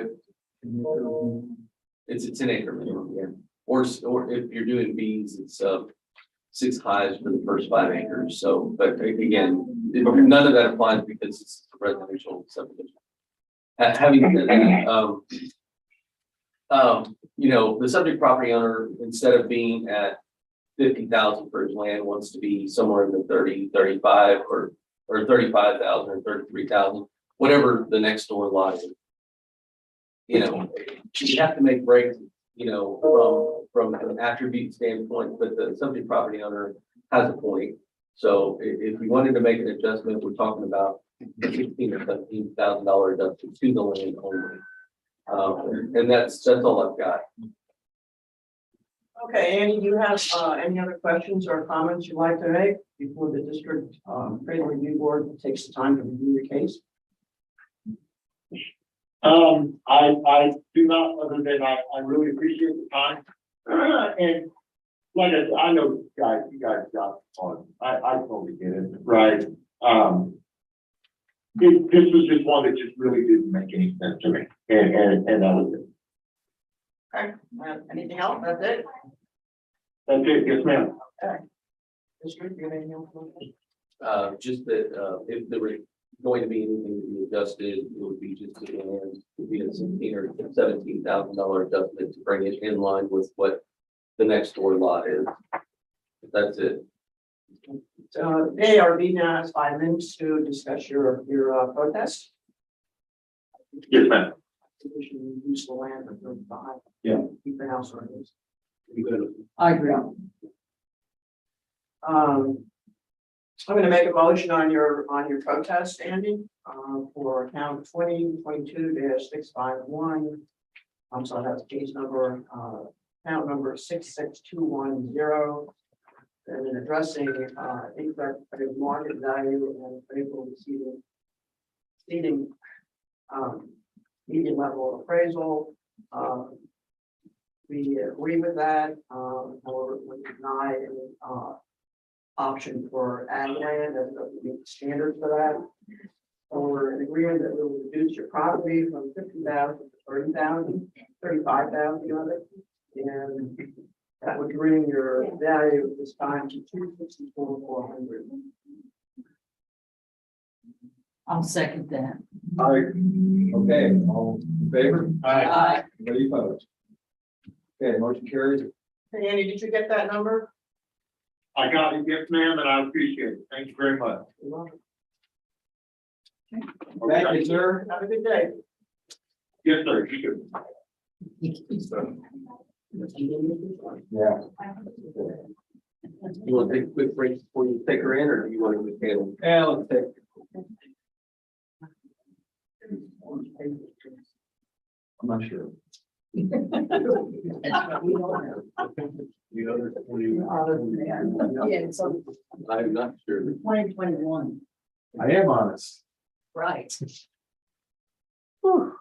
it's an acre minimum, yeah. Or if you're doing bees, it's 6 hives for the first 5 acres. So, but again, none of that applies because it's a residential subdivision. Having said that, you know, the subject property owner, instead of being at 50,000 for his land, wants to be somewhere in the 30, 35 or 35,000 or 33,000, whatever the next door lot is. You know, you have to make breaks, you know, from an attribute standpoint, but the subject property owner has a point. So if we wanted to make an adjustment, we're talking about $16,000 or $17,000 adjustment to the land only. And that's all I've got. Okay, Andy, do you have any other questions or comments you'd like to make before the district appraisal review board takes the time to review the case? I do not, other than I really appreciate the time. And like I said, I know you guys got on, I totally get it, right? This was just one that just really didn't make any sense to me, and that was it. Okay, anything else? That's it? That's it, yes, ma'am. District, you have anything else? Just that if there were going to be anything to be adjusted, it would be just to the land, it would be a $16,000 or $17,000 adjustment to bring it in line with what the next door lot is. That's it. So ARB now has 5 minutes to discuss your protest. Yes, ma'am. Condition use the land for 35. Yeah. Keep the house where it is. I agree. I'm going to make a motion on your protest, Andy, for account 2022-651. I'm sorry, that's case number, account number 66210. And then addressing incorrect market value and appraisal exceeding median level of appraisal. We agree with that. However, we deny any option for ag land that doesn't meet the standards for that. So we're in agreement that we will reduce your property from 50,000 to 30,000, 35,000 of it. And that would bring your value at this time to 264,400. I'll second that. Okay, all in favor? Aye. Anybody opposed? Okay, motion carries. Hey, Andy, did you get that number? I got it, yes, ma'am, and I appreciate it. Thank you very much. Thank you, sir. Have a good day. Yes, sir, you too. Yeah. You want to take a quick break before you take her in, or do you want to move table? Yeah, let's take. I'm not sure. That's what we don't have. The other 20. Yeah, so I'm not sure. 2021, I am honest. right. Whew.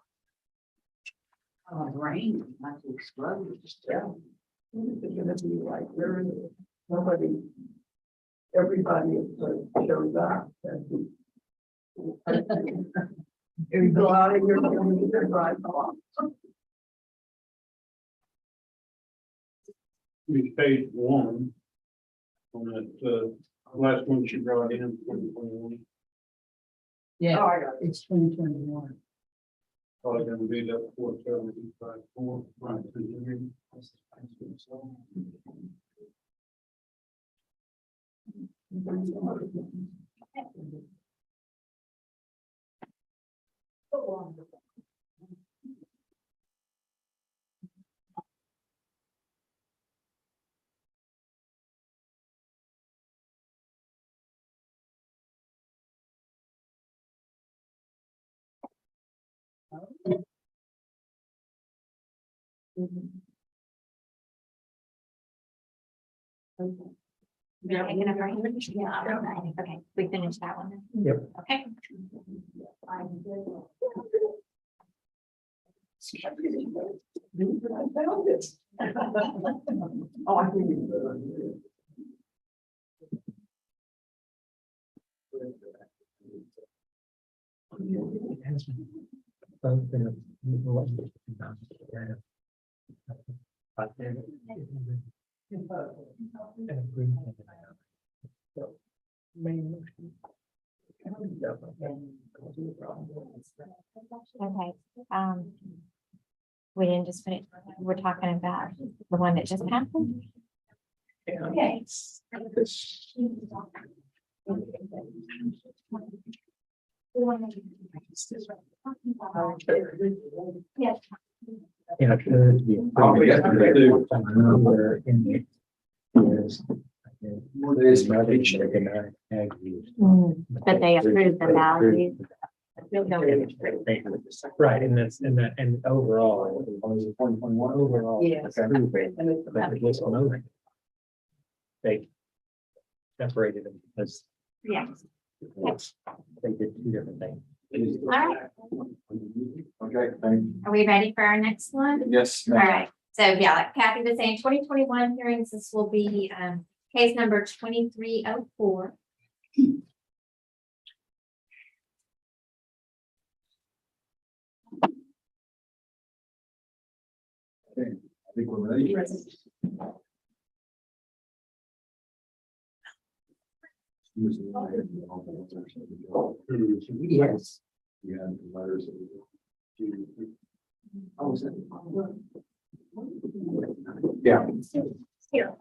Oh, rain, not to explode, just tell. It's gonna be like, everybody shows up. If you go out of your drive along. We page one. On that, last one she brought in, 2021, Yeah, Oh, I got it. it's 2021. probably gonna be that 475.4, right? Yeah. Okay, we finished that one. then. Yep. Okay. I found it. Oh, I think Okay, we didn't just finish, we're talking about the one that just happened. Okay. Yes. Yeah, it could be. Probably yesterday. Number in it is- It's not a check and ag use. But they approved the value. Right, and that's, and overall. 2021 overall. Yes. Okay. But it was on over. They separated them because Yes. they did two different things. All right, Okay, thank you. are we ready for our next one? Yes. All right, so yeah, like Kathy was saying, 2021 hearings, this will be case number 2304. Okay, I think we're ready. Yes. We had the letters. Yeah. Here.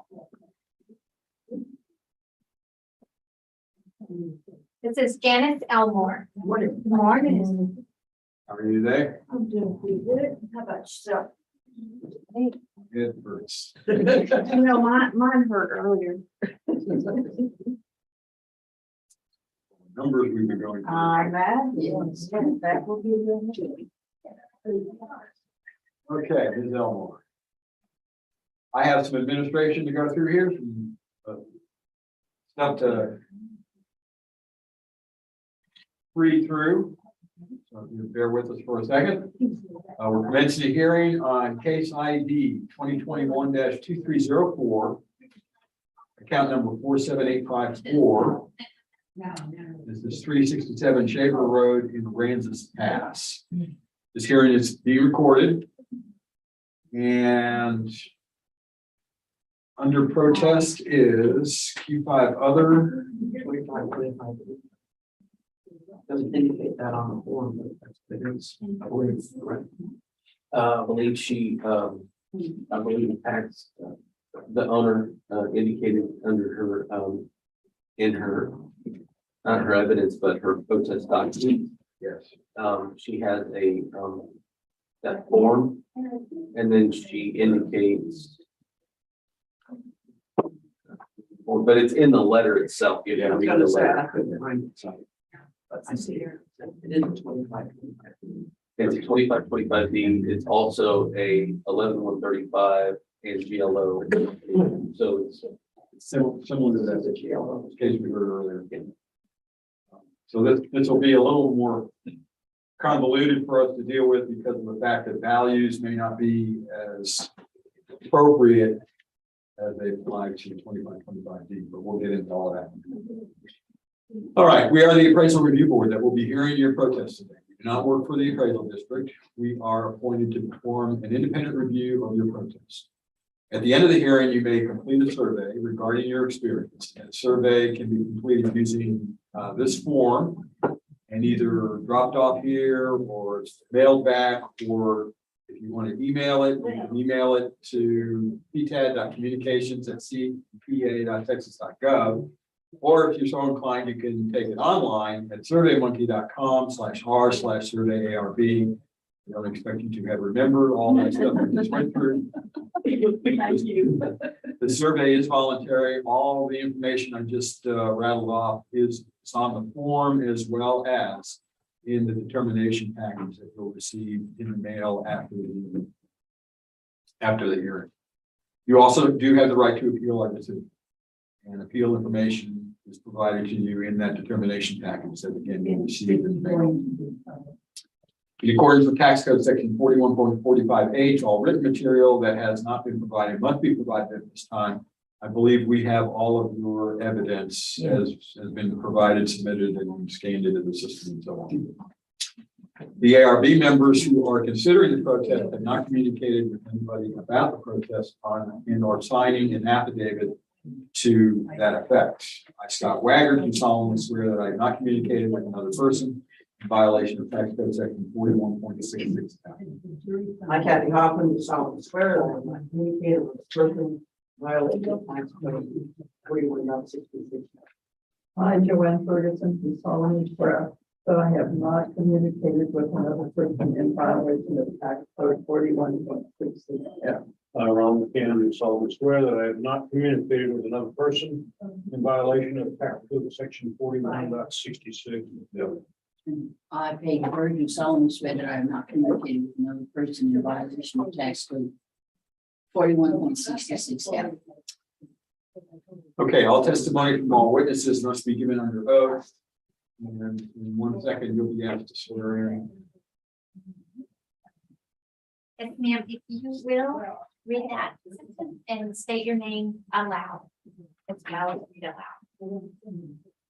This is Janice Elmore. Morning. Morning. How are you today? I'm doing pretty good. How about yourself? Good first. You know, mine hurt earlier. Numbers we've been going through. Yes, that will be the. Okay, Ms. Elmore. I have some administration to go through here, some stuff to read through. So if you bear with us for a second. We're commencing a hearing on case ID 2021-2304. Account number 47854. This is 367 Shaver Road in Aransas Pass. This hearing is being recorded. And under protest is Q5 other. 25. Doesn't indicate that on the form, but that's, it is, I believe it's correct. I believe she, I believe the owner indicated under her, in her, not her evidence, but her protest document. Yes. She has a, that form, and then she indicates. But it's in the letter itself. You have to read the letter. But I see here, it is 25. It's a 25 D. It's also a 11135 and GLO. So it's Similar to that case we heard earlier. So this will be a little more convoluted for us to deal with because of the fact that values may not be as appropriate as they apply to 25D, but we'll get into all that. All right, we are the appraisal review board that will be hearing your protests today. We do not work for the appraisal district. We are appointed to perform an independent review of your protest. At the end of the hearing, you may complete a survey regarding your experience. And a survey can be completed using this form and either dropped off here or it's mailed back, or if you want to email it, you can email it to ptad.communications@cpa.texas.gov. Or if you're so inclined, you can take it online at surveymonkey.com/r/survey ARB. I don't expect you to have remembered all that stuff I just went through. Thank you. The survey is voluntary. All the information I just rattled off is on the form as well as in the determination package that you'll receive in the mail after the hearing. You also do have the right to appeal our decision. And appeal information is provided to you in that determination package that again you'll receive in the mail. In accordance with tax code section 41.45H, all written material that has not been provided must be provided at this time. I believe we have all of your evidence has been provided, submitted, and scanned into the system and so on. The ARB members who are considering the protest have not communicated with anybody about the protest and are signing an affidavit to that effect. I, Scott Wagner, do solemnly swear that I have not communicated with another person in violation of tax code section 41.66. I, Kathy Hoffman, do solemnly swear that I have not communicated with a person violating the tax code 41.66. I, Joanne Ferguson, do solemnly swear that I have not communicated with another person in violation of tax code 41.66. Ron McCann, do solemnly swear that I have not communicated with another person in violation of tax code section 41.66. I, Peggy Bird, do solemnly swear that I have not communicated with another person in violation of tax code 41.66. Okay, all testimony from all witnesses must be given under oath. And in 1 second, you'll be asked to swear in. Yes, ma'am, if you will, read that sentence and state your name aloud. As well as read aloud.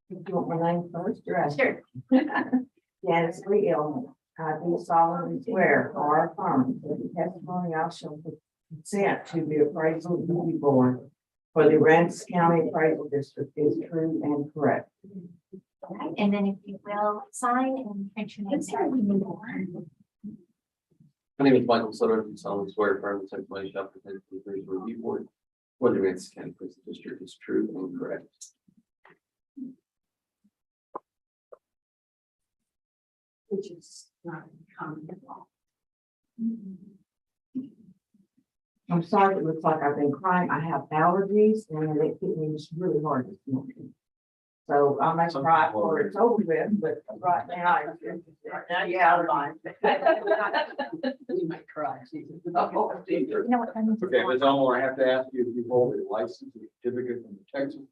You want my name first, or after? Sure. Janice Lee Illman, I do solemnly swear or affirm that the testimony I shall present to the appraisal duty board for the Aransas County Appraisal District is true and correct. All right, and then if you will, sign and print your name. My name is Michael Sutter. I'm solemnly swear affirm the testimony shall present to the appraisal review board for the Aransas County Appraisal District is true and correct. Which is not common at all. I'm sorry, it looks like I've been crying. I have allergies and it hit me just really hard this morning. So I may cry before it's over with, but right now, yeah, I'm fine. You might cry. You know what? that means? Okay, Ms. Elmore, I have to ask you if you hold a license or certificate from the Texas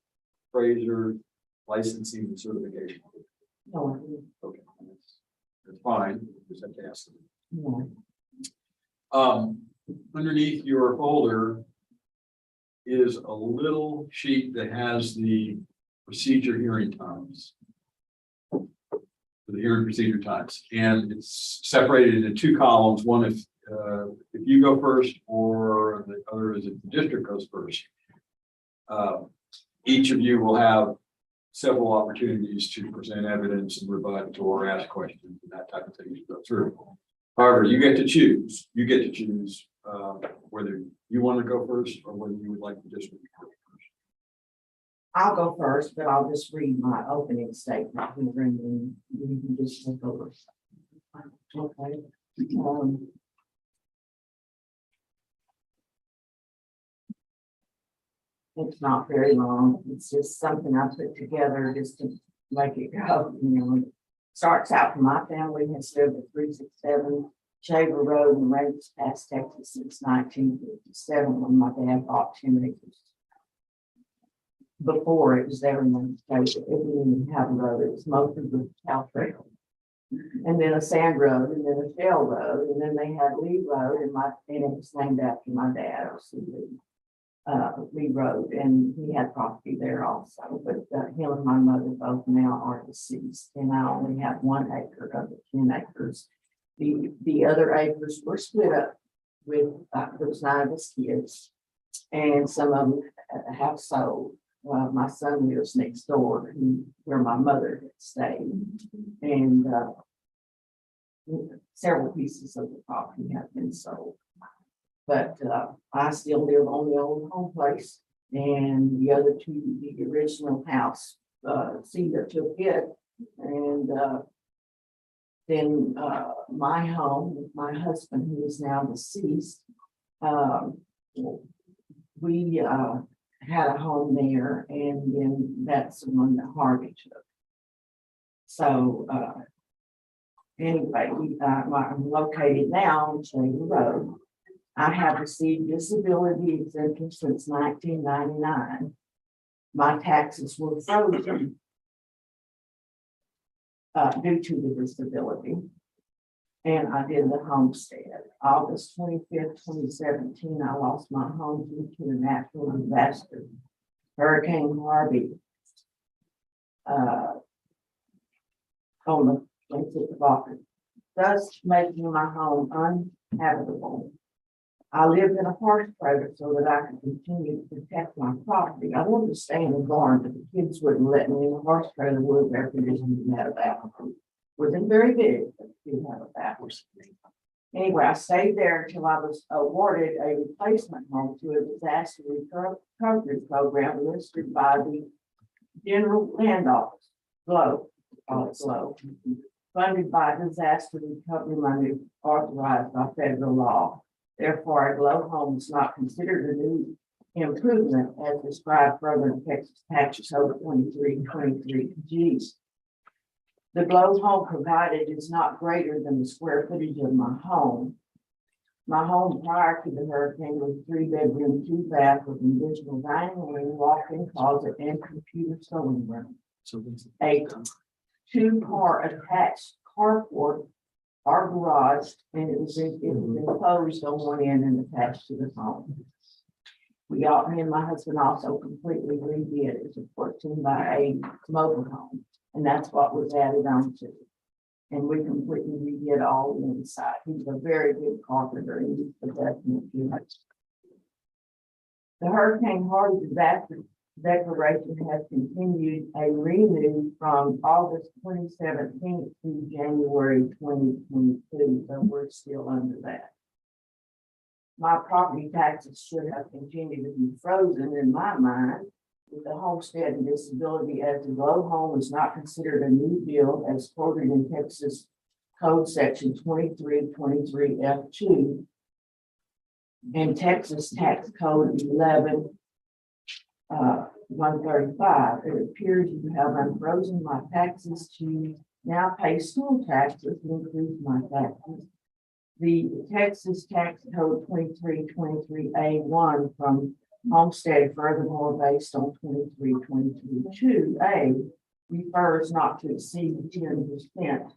Appraiser Licensing and Certification. No, Okay, that's fine. Just have to ask them. no. Underneath your folder is a little sheet that has the procedure hearing times. The hearing procedure times, and it's separated into 2 columns. One if you go first, or the other is if the district goes first. Each of you will have several opportunities to present evidence and rebut or ask questions and that type of thing to go through. However, you get to choose. You get to choose whether you want to go first or whether you would like the district to go first. I'll go first, but I'll just read my opening statement and then you can just take over. Okay. It's not very long. It's just something I put together just to make it go. You know, it starts out from my family has lived at 367 Shaver Road in Aransas, Texas since 1957 when my dad bought 10 acres. Before it was there in the state, it didn't even have a road. It was mostly the cow trail. And then a sand road, and then a shell road, and then they had Lee Road, and it was named after my dad. Lee Road, and he had property there also, but him and my mother both now are deceased, and I only have 1 acre of the 10 acres. The other acres were split up with, those 9 of his kids, and some of them have sold. My son lives next door, where my mother had stayed, and several pieces of the property have been sold. But I still live on the old home place, and the other 2, the original house, Cedar took it, and then my home with my husband, who is now deceased, we had a home there, and then that's the one that Harvey took. So anyway, I'm located now on Shaver Road. I have received disability exemption since 1999. My taxes were frozen due to the disability. And I did the homestead. August 25th, 2017, I lost my home due to a natural disaster. Hurricane Harvey. On the 25th of August, thus making my home uninhabitable. I lived in a horse trailer so that I could continue to protect my property. I wanted to stay in the barn, but the kids wouldn't let me in the horse trailer with air conditioning and had a bathroom. Wasn't very big, but it did have a bathroom. Anyway, I stayed there until I was awarded a replacement home to a disaster recovery program listed by the General Land Office, GLOW, funded by disaster recovery money authorized by federal law. Therefore, a GLOW home is not considered a new improvement as described further in Texas Tax Code 2323G. The GLOW home provided is not greater than the square footage of my home. My home prior to the hurricane was 3-bedroom, 2-bath with an additional dining room, walk-in closet, and computer sewing room. A 2-car attached carport or garage, and it was enclosed on one end and attached to the home. Me and my husband also completely redid it. It's a 14-by-8 mobile home, and that's what was added on to it. And we completely redid all the inside. He's a very good carpenter, and he's the best in the field. The Hurricane Harvey disaster declaration has continued a renew from August 2017 to January 2022, so we're still under that. My property taxes should have continued to be frozen in my mind with the homestead and disability, as the GLOW home is not considered a new build as quoted in Texas Code Section 2323F2 and Texas Tax Code 135. It appears you have unfrozen my taxes to now pay school taxes and increase my taxes. The Texas Tax Code 2323A1 from homestead furthermore based on 2322A refers not to exceed 10%.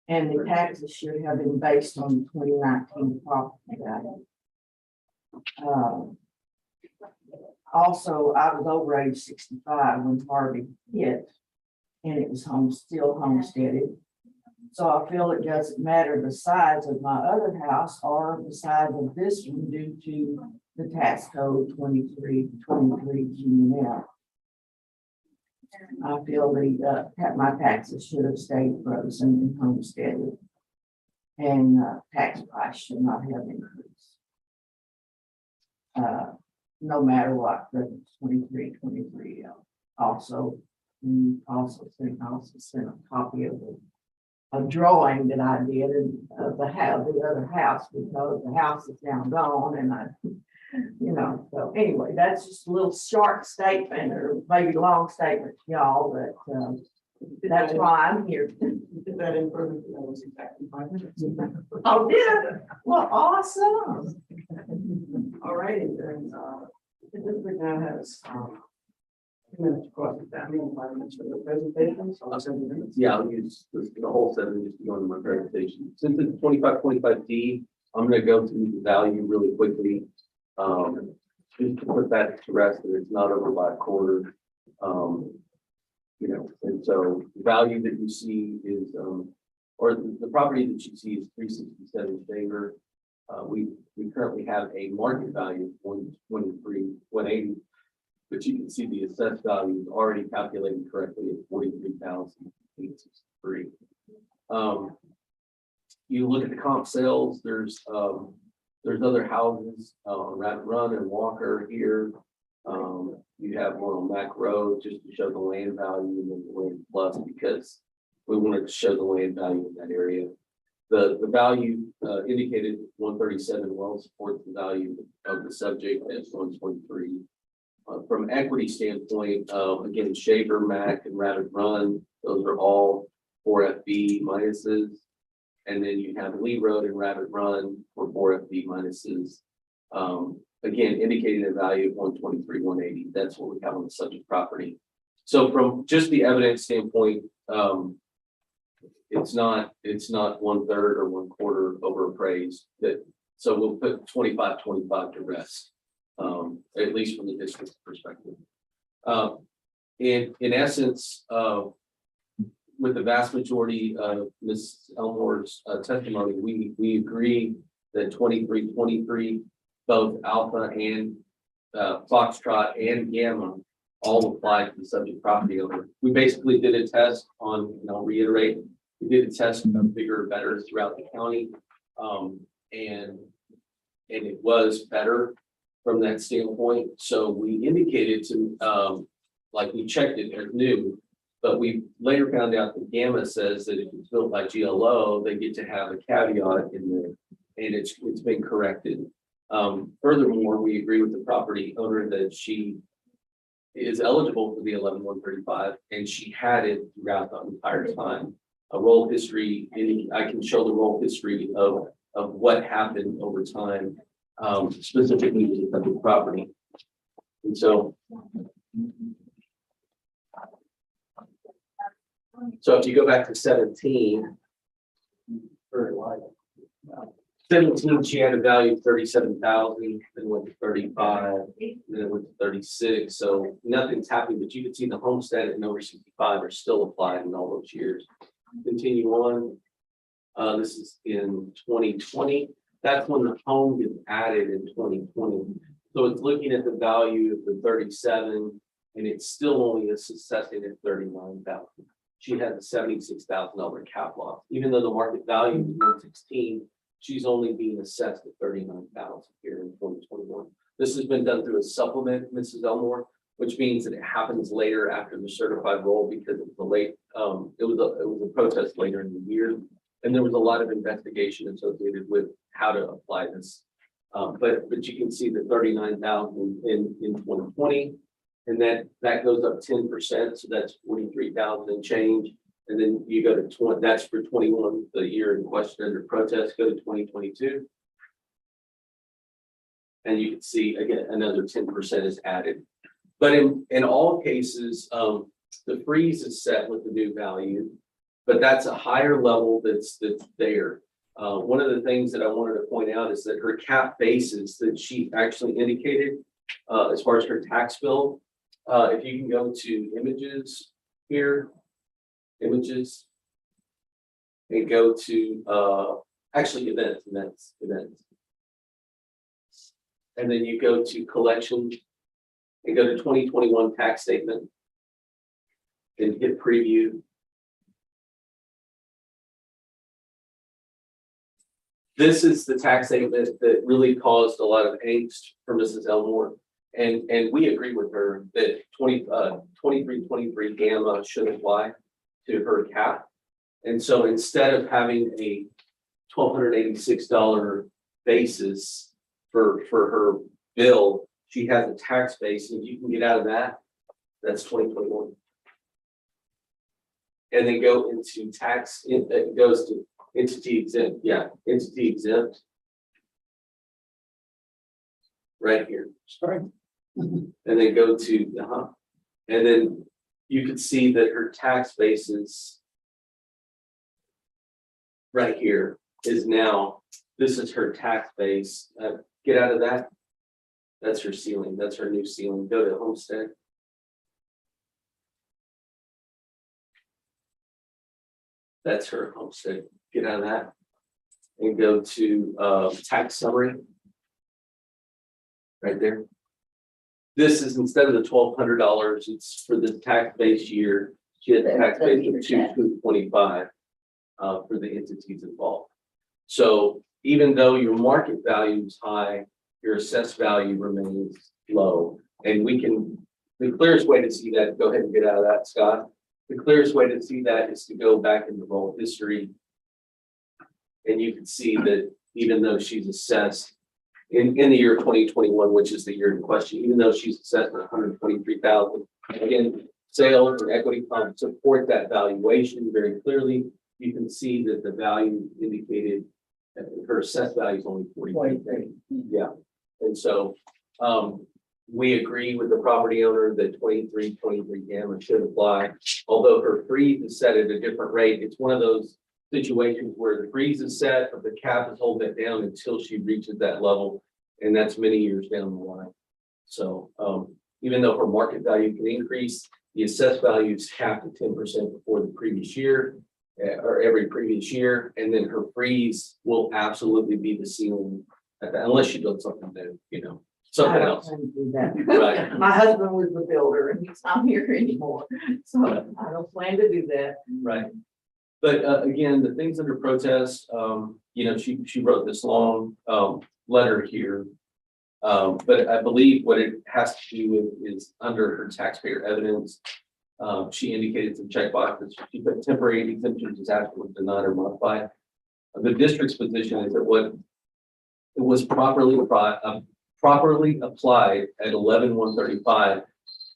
And the taxes should have been based on the 2019 property value. Also, I was over age 65 when Harvey hit, and it was still homesteaded. So I feel it doesn't matter the size of my other house or the size of this one due to the tax code 2323 GNL. I feel my taxes should have stayed frozen and homesteaded, and tax price should not have increased. No matter what, the 2323 also sent a copy of a drawing that I did of the other house, because the house is now gone, and so anyway, that's just a little short statement, or maybe long statement to y'all, but that's why I'm here. Did that improve? That was exactly 5 minutes. Oh, did it? Well, awesome. All righty, then, the district now has 2 minutes to cross the family and 5 minutes for the presentation, so I'll send you minutes. Yeah, I'll use the whole 7 just to go into my presentation. Since it's 2525D, I'm gonna go through the value really quickly. Just to put that to rest, that it's not over by a quarter. And so the value that you see is, or the property that you see is 367 Shaver. We currently have a market value of 123, 180. But you can see the assessed value is already calculated correctly at 43,863. You look at the comp sales, there's other houses on Rabbit Run and Walker here. You have one on Mac Road just to show the land value and then the land plus, because we wanted to show the land value in that area. The value indicated 137 well supports the value of the subject at 123. From equity standpoint, again, Shaver, Mac, and Rabbit Run, those are all 4FB minuses. And then you have Lee Road and Rabbit Run for 4FB minuses. Again, indicating a value of 123, 180. That's what we have on the subject property. So from just the evidence standpoint, it's not 1/3 or 1/4 overappraised. So we'll put 25 to rest. At least from the district's perspective. In essence, with the vast majority of Ms. Elmore's testimony, we agree that 2323, both Alpha and Foxtrot and Gamma, all apply to the subject property owner. We basically did a test on, and I'll reiterate, we did a test of bigger, better throughout the county, and it was better from that standpoint. So we indicated to, like we checked it as new, but we later found out that Gamma says that if it's built by GLO, they get to have a caveat in there, and it's been corrected. Furthermore, we agree with the property owner that she is eligible for the 11-135, and she had it throughout the entire time. A roll history, I can show the roll history of what happened over time. Specifically to the subject property. And so if you go back to 17, she had a value of 37,000, then went to 35, then it went to 36. So nothing's happened, but you can see the homestead and over 65 are still applied in all those years. Continue on. This is in 2020. That's when the home gets added in 2020. So it's looking at the value of the 37, and it's still only assessing at 39,000. She has a $76,000 cap loss. Even though the market value is 116, she's only being assessed at 39,000 here in 2021. This has been done through a supplement, Mrs. Elmore, which means that it happens later after the certified roll because of the late, it was a protest later in the year. And there was a lot of investigation associated with how to apply this. But you can see the 39,000 in 2020, and that goes up 10%. So that's 43,000 and change. And then you go to 20, that's for 21, the year in question under protest, go to 2022. And you can see again, another 10% is added. But in all cases, the freeze is set with the new value. But that's a higher level that's there. One of the things that I wanted to point out is that her cap basis that she actually indicated, as far as her tax bill, if you can go to images here, images, and go to actually events. And then you go to collection and go to 2021 tax statement and hit preview. This is the tax statement that really caused a lot of angst for Mrs. Elmore. And we agree with her that 2323 Gamma should apply to her cap. And so instead of having a $1,286 basis for her bill, she has a tax base, and if you can get out of that, that's 2021. And then go into tax, it goes to entity exempt, entity exempt. Right here. Sorry. And then go to, and then you can see that her tax basis right here is now, this is her tax base. Get out of that. That's her ceiling, that's her new ceiling. Go to Homestead. That's her Homestead. Get out of that. And go to tax summary. Right there. This is instead of the $1,200, it's for the tax base year. She had the tax base of 225 for the entities involved. So even though your market value is high, your assessed value remains low. And the clearest way to see that, go ahead and get out of that, Scott. The clearest way to see that is to go back in the roll history. And you can see that even though she's assessed in the year 2021, which is the year in question, even though she's assessed at 123,000, again, sales and equity funds support that valuation very clearly. You can see that the value indicated, her assessed value is only 43. Yeah, and so we agree with the property owner that 23 gamma should apply. Although her freeze is set at a different rate, it's one of those situations where the freeze is set, but the cap is holding it down until she reaches that level, and that's many years down the line. So even though her market value can increase, the assessed value is capped at 10% before the previous year, or every previous year, and then her freeze will absolutely be the ceiling, unless she does something new, something else. Right. My husband was the builder and he's not here anymore, so I don't plan to do that. Right. But again, the things under protest, she wrote this long letter here. But I believe what it has to do with is under her taxpayer evidence. She indicated some checkboxes. She put temporary exemptions as absolutely denied or modified. The district's position is that what it was properly applied at 11/135,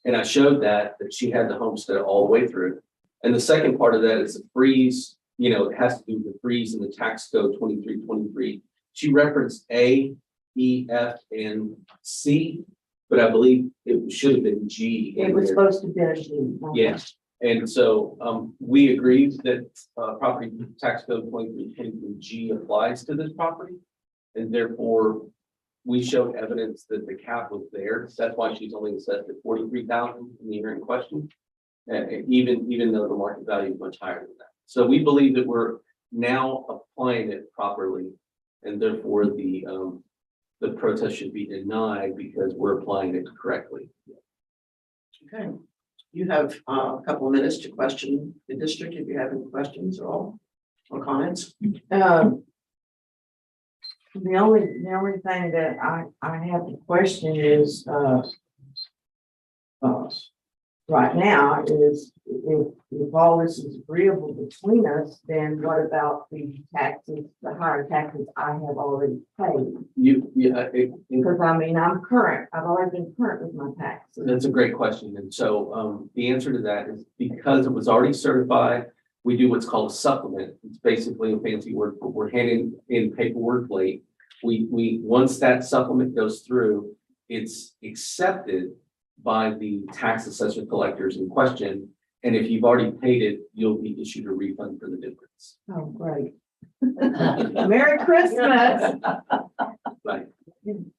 and I showed that she had the homestead all the way through. And the second part of that is the freeze. It has to do with the freeze in the tax code 2323. She referenced A, E, F, and C, but I believe it should have been G. It was supposed to be a G. Yes, and so we agree that property tax code 2323 G applies to this property, and therefore we showed evidence that the cap was there. That's why she's only assessed at 43,000 in the year in question, even though the market value is much higher than that. So we believe that we're now applying it properly, and therefore the protest should be denied because we're applying it correctly. Okay, you have a couple of minutes to question the district if you have any questions or comments. The only thing that I have to question is, right now is if all this is agreeable between us, then what about the taxes, the higher taxes I have already paid? Because I'm current, I've already been current with my taxes. That's a great question. And so the answer to that is because it was already certified, we do what's called a supplement. It's basically a fancy word for we're handing in paperwork late. We once that supplement goes through, it's accepted by the tax assessor collectors in question. And if you've already paid it, you'll be issued a refund for the difference. Oh, great. Merry Christmas. Right. Good.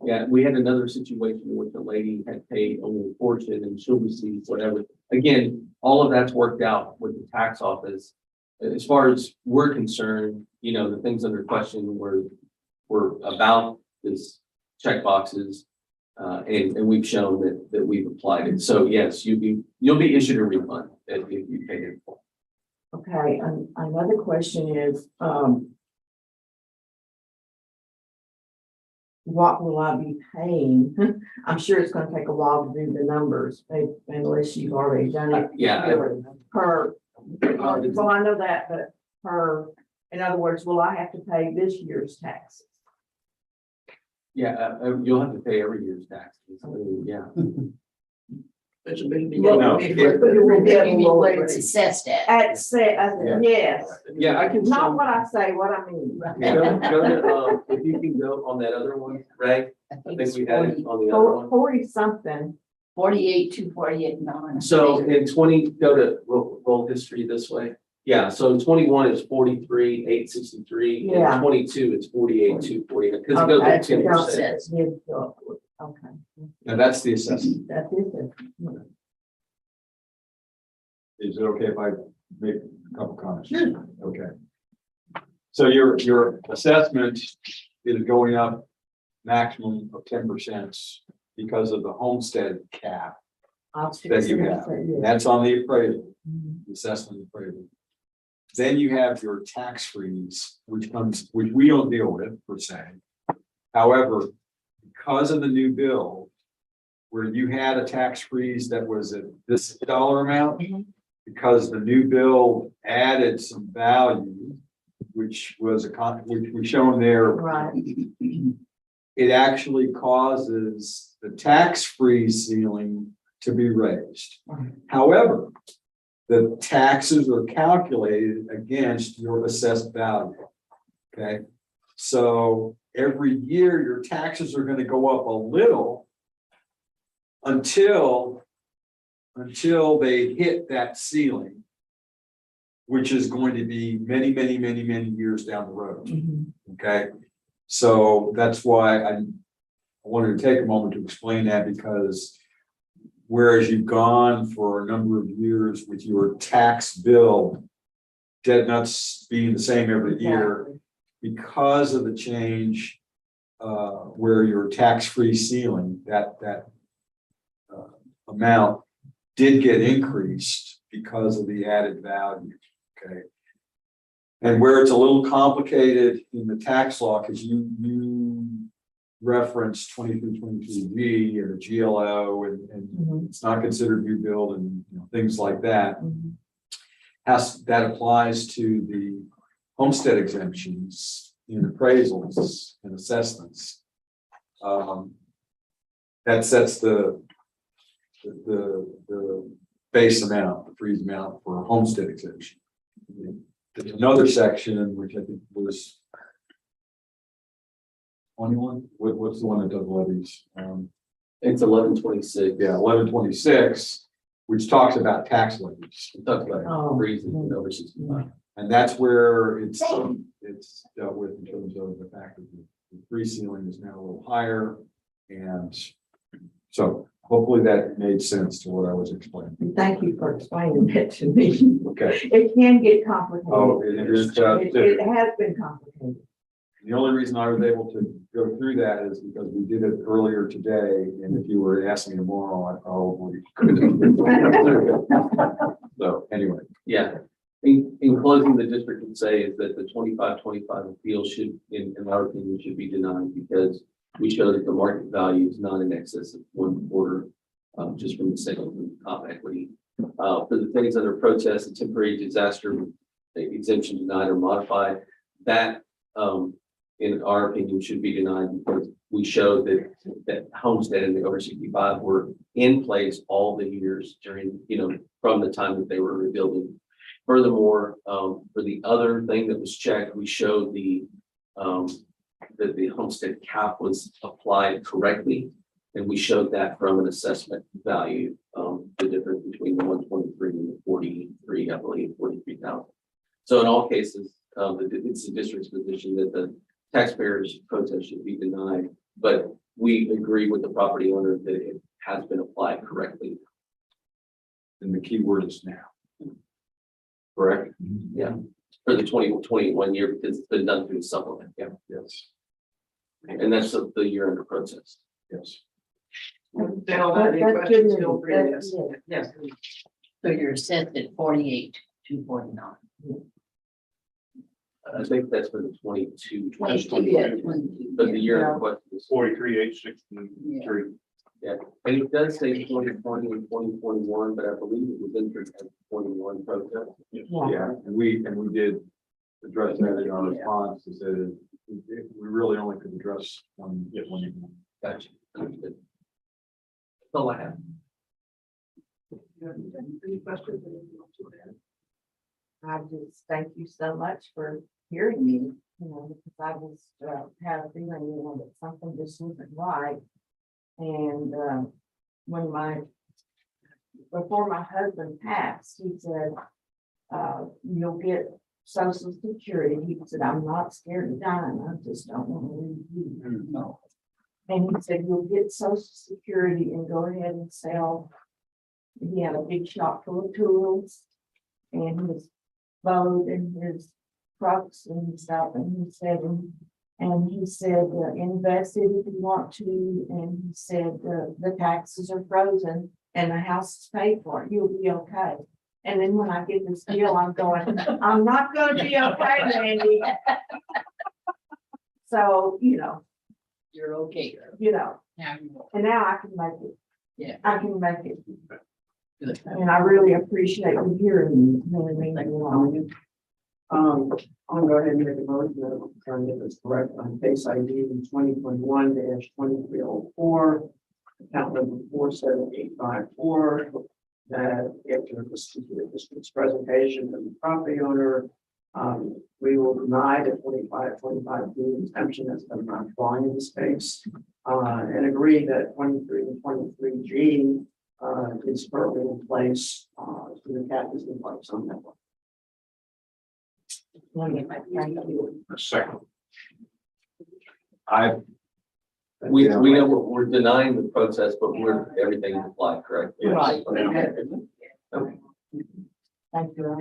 Yeah, we had another situation in which a lady had paid only a portion and she'll receive whatever. Again, all of that's worked out with the tax office. As far as we're concerned, the things under question were about this check boxes. And we've shown that we've applied it. So yes, you'll be issued a refund if you pay it. Okay, another question is, what will I be paying? I'm sure it's gonna take a while to do the numbers, unless you've already done it. Per, well, I know that, but in other words, will I have to pay this year's taxes? Yeah, you'll have to pay every year's taxes. Yeah. Which will be. No, What it's assessed at. Yes. Yeah, I can. Not what I say, what I mean. If you can go on that other one, Ray, I think we had it on the other one. 40 something. 48, 248, 9. So in 20, go to roll history this way. Yeah, so in 21 it's 43, 863. Yeah. In 22 it's 48, 249, because it goes up 10%. Okay. Now, that's the assessment. That is it. Is it okay if I make a couple comments? Okay. So your assessment is going up maximum of 10% because of the homestead cap that you have. That's on the appraisal, the assessment appraisal. Then you have your tax freeze, which we don't deal with per se. However, because of the new bill, where you had a tax freeze that was at this dollar amount, because the new bill added some value, which was which we shown there. Right. It actually causes the tax-free ceiling to be raised. However, the taxes are calculated against your assessed value. Okay, so every year your taxes are going to go up a little until they hit that ceiling, which is going to be many, many, many, many years down the road. Okay, so that's why I wanted to take a moment to explain that, because whereas you've gone for a number of years with your tax bill dead nuts being the same every year, because of the change where your tax-free ceiling, that amount did get increased because of the added value. Okay. And where it's a little complicated in the tax law, because you reference 2323G or GLO, and it's not considered new build and things like that. That applies to the homestead exemptions in appraisals and assessments. That sets the base amount, the freeze amount for a homestead exemption. There's another section which I think was 21. What's the one that does levies? It's 1126. Yeah, 1126, which talks about tax levies. We talked about freezing and over 65. And that's where it's dealt with in terms of the fact that the free ceiling is now a little higher. And so hopefully that made sense to what I was explaining. Thank you for explaining that to me. Okay. It can get complicated. Oh, it is. It has been complicated. The only reason I was able to go through that is because we did it earlier today. And if you were asking tomorrow, I probably couldn't. So anyway. Yeah. In closing, the district would say is that the 2525 appeal should, in our opinion, should be denied, because we show that the market value is not in excess of 1/4, just from the sale of top equity. For the things under protest, the temporary disaster exemption denied or modified, that, in our opinion, should be denied, because we showed that homestead and the over 65 were in place all the years during, from the time that they were rebuilding. Furthermore, for the other thing that was checked, we showed that the homestead cap was applied correctly. And we showed that from an assessment value, the difference between the 123 and the 43, I believe, 43,000. So in all cases, it's the district's position that the taxpayers' protest should be denied, but we agree with the property owner that it has been applied correctly. And the key word is now. Correct? Yeah, for the 2021 year, because it's been done through the supplement. Yeah. Yes. And that's the year under protest. Yes. Yes. So you're set at 48,249. I think that's for the 22, 22, yeah, 22. but the year under question is 43,863. yeah. And it does say 2020 and 2021, but I believe it was entered as 21 protest. Yeah, and we did address that in our response, is that we really only could address one. Gotcha. Understood. That's all I have. Any questions? I just thank you so much for hearing me, because I was, had a feeling, that something just wasn't right. And, before my husband passed, he said, you'll get Social Security. He said, I'm not scared of dying. I just don't want to leave you. And he said, you'll get social security and go ahead and sell. He had a big shop full of tools and his boat and his trucks and stuff, and he said, invest it if you want to, and he said, the taxes are frozen and the house is paid for, you'll be okay. And then when I get this deal, I'm going, I'm not gonna be okay, Randy. So, You're okay. Now you will. and now I can make it. Yeah. I can make it. Good. And I really appreciate you hearing me. It really means a lot. I'm gonna go ahead and make a motion that I'm trying to get this correct on case ID 2021-2304, account number 47854. That after this presentation from the property owner, we will deny the 25B exemption that's been not falling in the space, and agree that 23 and 23G is firmly in place, so the CAD is in place on that one. A second. We know we're denying the protest, but everything is applied, correct? Right. Thank you.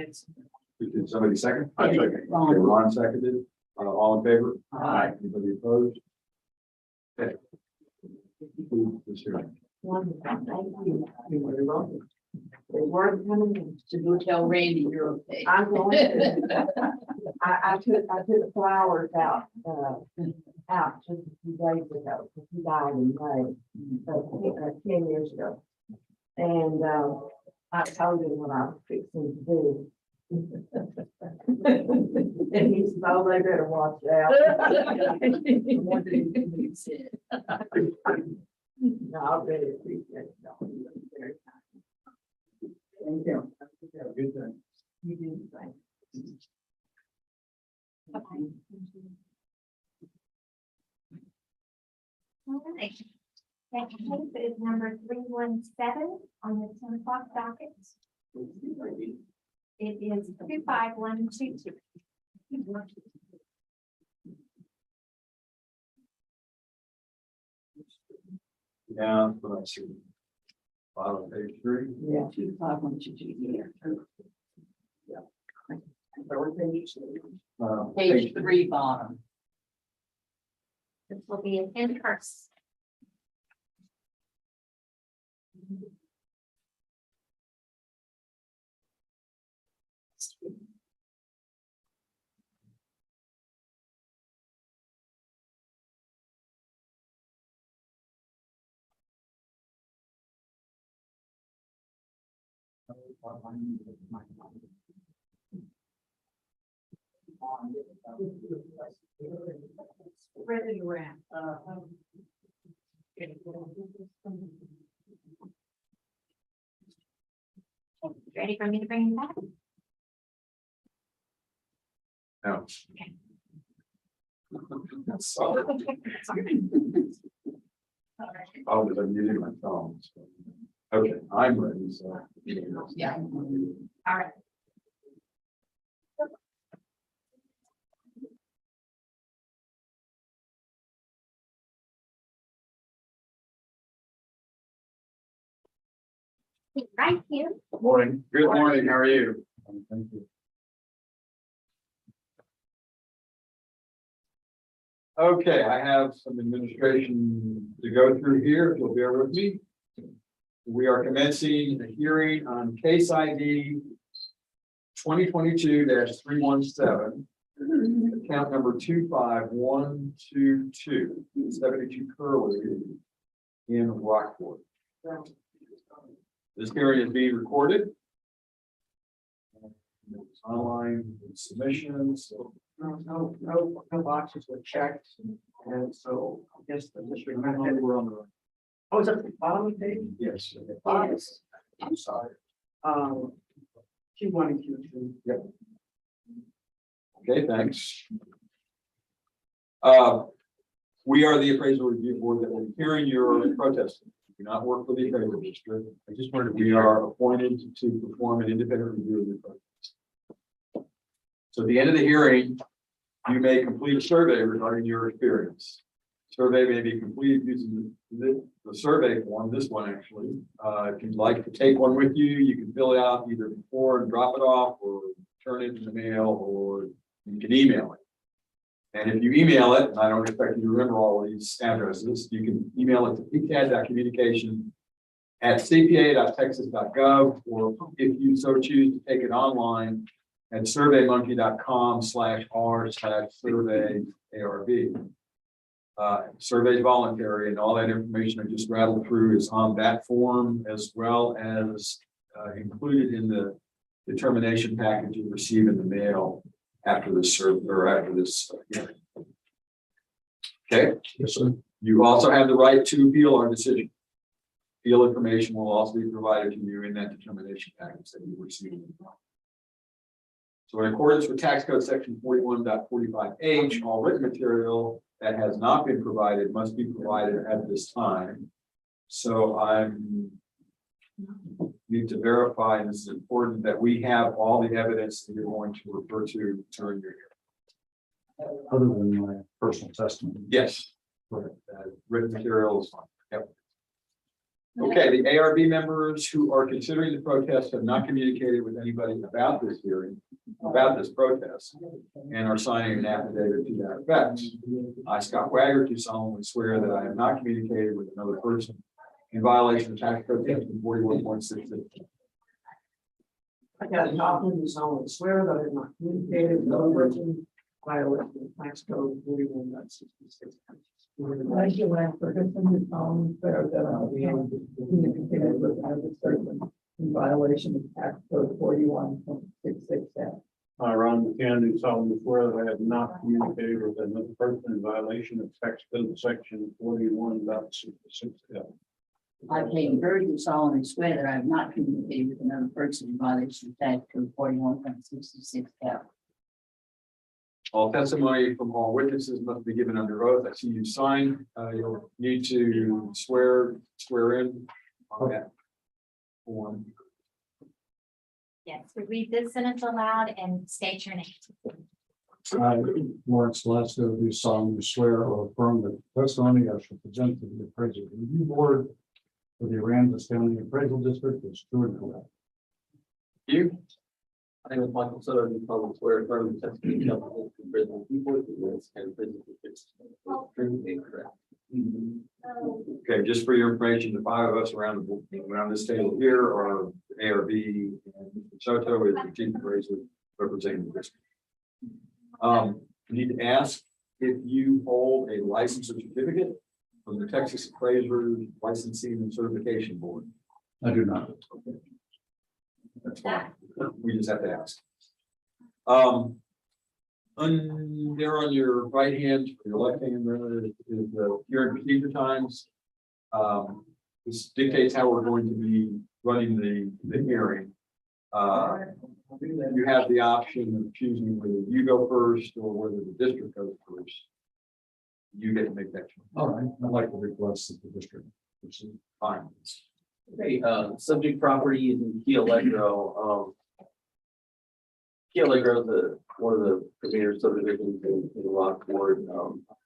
Did somebody second? I second. Okay, Ron seconded. All in favor? Aye. Anybody opposed? Okay. Conclude this hearing. Wonderful. Thank you. You're very welcome. They weren't coming in. So go tell Randy you're okay. I'm going to. I took flowers out just a few days ago, because he died in May, 10 years ago. And I told him what I was fixing to do. And he said, oh, they better watch out. What did he say? No, I really appreciate it. Very kind. Thank you. Have a good day. You do the same. All right. Next case is number 317 on the 10 o'clock docket. It is 25122. Yeah, but I see. Bottom of page 3. Yeah, 2512 here. Yeah. Page 3 bottom. This will be an in-person. Where are you at? Ready for me to bring it back? No. Okay. Sorry. Oh, because I'm using my phone. So. Okay, I'm ready, so. Yeah. All right. Right here. Morning. Good morning. How are you? Thank you. Okay, I have some administration to go through here, if you'll bear with me. We are commencing a hearing on case ID 2022-317, account number 25122, 72 Curlew in Rockport. This hearing is being recorded. It's online submissions. No boxes were checked, and so I guess the district. We're on the. Oh, is that the bottom of the page? Yes. Yes. I'm sorry. Q1 and Q2. Yep. Okay, thanks. We are the appraisal review board that will be hearing your protest. We do not work for the appraisal district. I just wanted to be appointed to perform an independent review of your protest. So at the end of the hearing, you may complete a survey regarding your experience. Survey may be completed using the survey form, this one actually. If you'd like to take one with you, you can fill it out either before and drop it off, or turn it in the mail, or you can email it. And if you email it, and I don't expect you to remember all of these addresses, you can email it to pcad.communication@cpa.texas.gov, or if you so choose to take it online at surveymonkey.com/r/survey ARB. Survey is voluntary, and all that information I just rattled through is on that form, as well as included in the determination package you receive in the mail after this survey or after this hearing. Okay. Yes, sir. You also have the right to appeal our decision. Appeal information will also be provided to you in that determination package that you receive. So in accordance with tax code section 41.45H, all written material that has not been provided must be provided at this time. So need to verify, and this is important, that we have all the evidence that you're going to refer to during your hearing. Other than my personal testimony. Yes. Written materials. Yep. Okay, the ARB members who are considering the protest have not communicated with anybody about this hearing, about this protest, and are signing an affidavit to that effect. I, Scott Wagger, do solemnly swear that I have not communicated with another person in violation of tax code section 41.66. I got an opportunity to solemnly swear that I have not communicated with another person violating the tax code 41.66. I, Joanne Ferguson, do solemnly swear that I will be able to communicate with another person in violation of tax code 41.66. I, Ron McCann, do solemnly swear that I have not communicated with another person in violation of tax code section 41.66. I, Peyton Bird, do solemnly swear that I have not communicated with another person in violation of tax code 41.66. All testimony from all witnesses must be given under oath. I see you sign. You'll need to swear in on that form. Yes, we read this sentence aloud and state your name. I, Lawrence Glasgow, do solemnly swear or affirm that the testimony I shall present to the appraisal review board for the Aransas County Appraisal District is true and correct. You? My name is Michael Soto, do solemnly swear and affirm the testimony of the prison people and prison districts is true and correct. Okay, just for your information, the five of us around this table here are ARB, and Mr. Soto is the chief appraiser representing the district. You need to ask if you hold a license or certificate from the Texas Appraiser Licensing and Certification Board. I do not. Okay. That's fine. We just have to ask. There on your right hand, your left hand, rather, is the hearing procedure times. This dictates how we're going to be running the hearing. You have the option of choosing whether you go first or whether the district goes first. You get to make that choice. All right, I'd like to request that the district proceed. Fine. Okay, subject property is in Key Allegro. Key Allegro is one of the premier subdivisions in Rockport.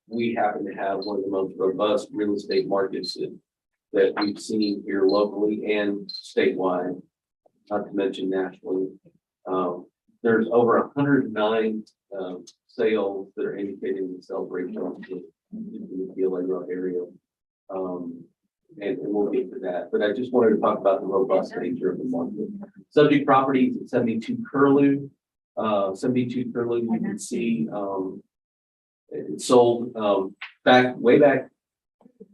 We happen to have one of the most robust real estate markets that we've seen here locally and statewide, not to mention nationally. There's over 109 sales that are indicating the sales ratio in the Key Allegro area. And we'll get to that, but I just wanted to talk about the robust nature of the market. Subject properties at 72 Curlew. 72 Curlew, you can see it sold way back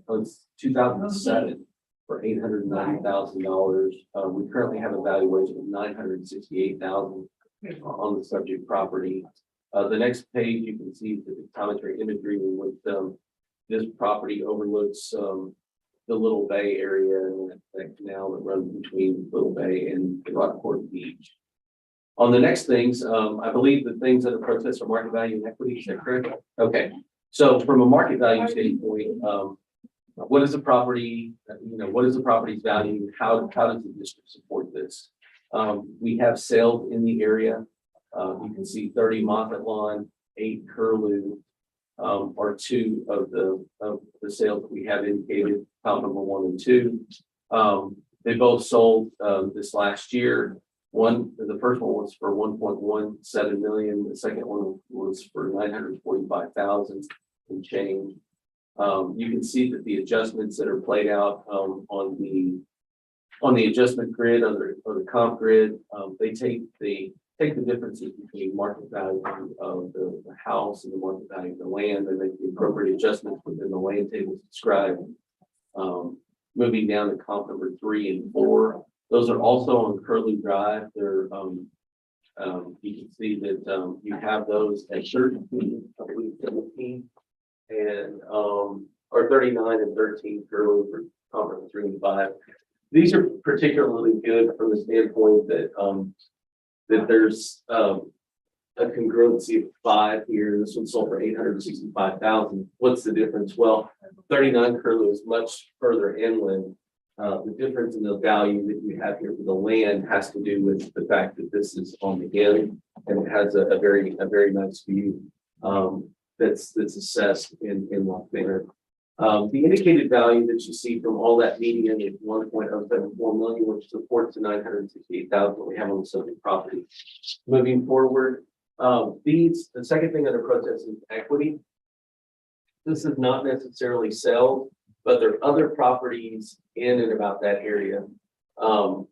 was 2007 for $890,000. We currently have a valuation of $968,000 on the subject property. The next page you can see the commentary imagery with this property overlooks the Little Bay area and that canal that runs between Little Bay and the Rockport Beach. On the next things, I believe the things that are protests are market value and equity. Is that correct? Okay. So from a market value standpoint, what is the property? What is the property's value? How does the district support this? We have sales in the area. You can see 30 Moffett Lawn, 8 Curlew, are two of the sales that we have indicated, file number 1 and 2. They both sold, this last year. The first one was for 1.17 million. The second one was for 945,000 and change. You can see that the adjustments that are played out, on the adjustment grid, on the comp grid, they take the differences between market value of the house and the market value of the land, and make the appropriate adjustments within the land tables described. Moving down to comp number 3 and 4, those are also on Curlew Drive. They're you can see that you have those at 13, I believe 17, and or 39 and 13 Curlew for comp number 3 and 5. These are particularly good from the standpoint that that there's a congruency of 5 here. This one sold for 865,000. What's the difference? Well, 39 Curlew is much further inland. The difference in the value that you have here for the land has to do with the fact that this is on the end, and it has a very nice view that's assessed in Loch Manor. The indicated value that you see from all that median is 1.074 million, which supports the 968,000 that we have on the subject property. Moving forward, the second thing under protest is equity. This is not necessarily sell, but there are other properties in and about that area. And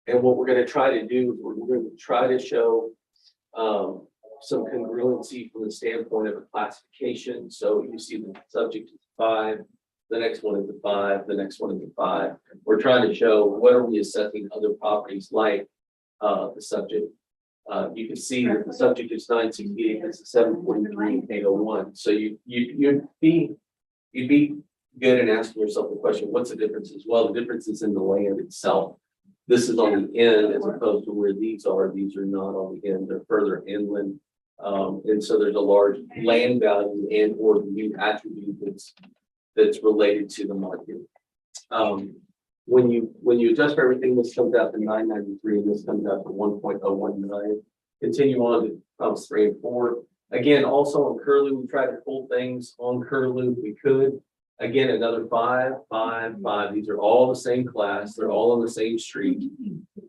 what we're going to try to do is we're going to try to show some congruency from the standpoint of a classification. So you see the subject is 5, the next one is a 5, the next one is a 5. We're trying to show what are we assessing other properties like the subject. You can see that the subject is 968, it's a 743, 801. So you'd be good in asking yourself the question, what's the difference as well? The difference is in the land itself. This is on the end as opposed to where these are. These are not on the end, they're further inland. And so there's a large land value and or new attribute that's related to the market. When you adjust for everything, this comes out to 993 and this comes out to 1.019. Continue on to comps 3 and 4. Again, also on Curlew, we try to pull things on Curlew if we could. Again, another 5, 5, 5. These are all the same class. They're all on the same street.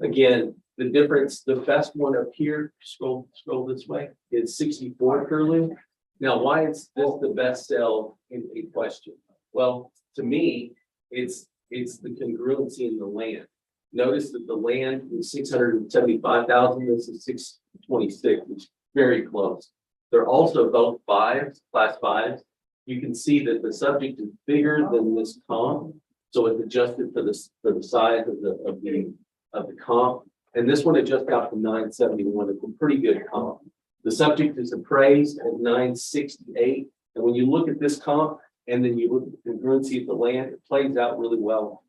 Again, the difference, the best one up here, scroll this way, is 64 Curlew. Now, why is this the best sell in a question? Well, to me, it's the congruency in the land. Notice that the land is 675,000. This is 626, which is very close. They're also both 5s, class 5s. You can see that the subject is bigger than this comp, so it's adjusted for the size of the comp. And this one adjusts out to 971. It's a pretty good comp. The subject is appraised at 968, and when you look at this comp and then you look at the congruency of the land, it plays out really well.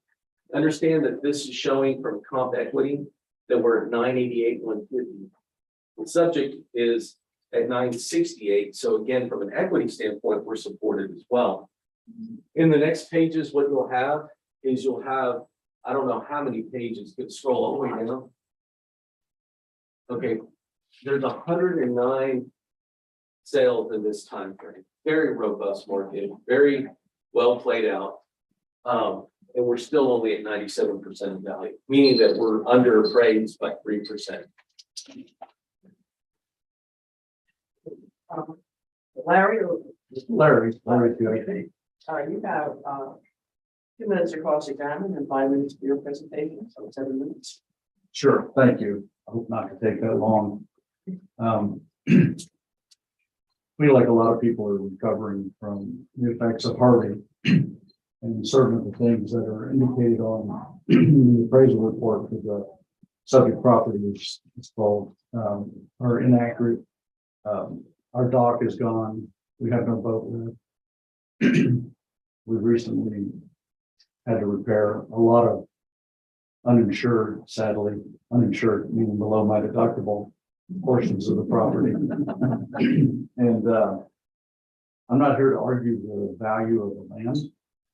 Understand that this is showing from comp equity that we're at 988, 150. The subject is at 968. So again, from an equity standpoint, we're supported as well. In the next pages, what you'll have is I don't know how many pages, but scroll all the way down. Okay, there's 109 sales in this time frame. Very robust market, very well played out. And we're still only at 97% of value, meaning that we're under appraised by 3%. Larry, Larry. you have 2 minutes to cross-examine and 5 minutes for your presentation, so 7 minutes. Sure, thank you. I hope not to take that long. We, like a lot of people, are recovering from the effects of Harvey. And certain of the things that are indicated on the appraisal report for the subject property is called are inaccurate. Our dock is gone. We have no boat left. We recently had to repair a lot of uninsured, sadly, uninsured, meaning below my deductible portions of the property. And I'm not here to argue the value of the land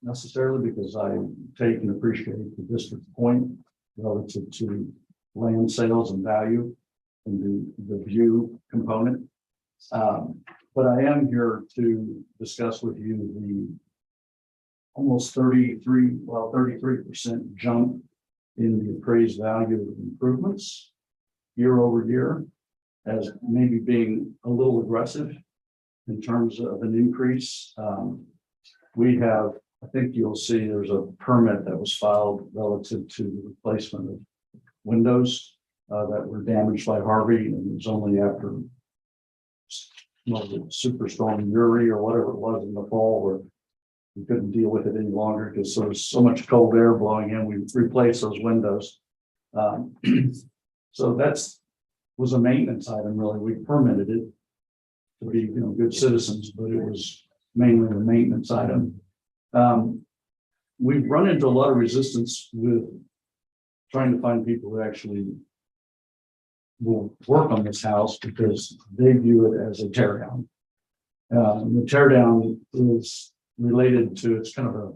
necessarily, because I take and appreciate the district's point relative to land sales and value and the view component. But I am here to discuss with you the almost 33% jump in the appraised value of improvements year over year as maybe being a little aggressive in terms of an increase. We have, I think you'll see there's a permit that was filed relative to the replacement of windows that were damaged by Harvey, and it was only after Superstorm Uri or whatever it was in the fall where we couldn't deal with it any longer because there was so much cold air blowing in. We replaced those windows. So was a maintenance item, really. We permitted it to be, good citizens, but it was mainly a maintenance item. We've run into a lot of resistance with trying to find people who actually will work on this house because they view it as a tear down. The tear down is related to, it's kind of a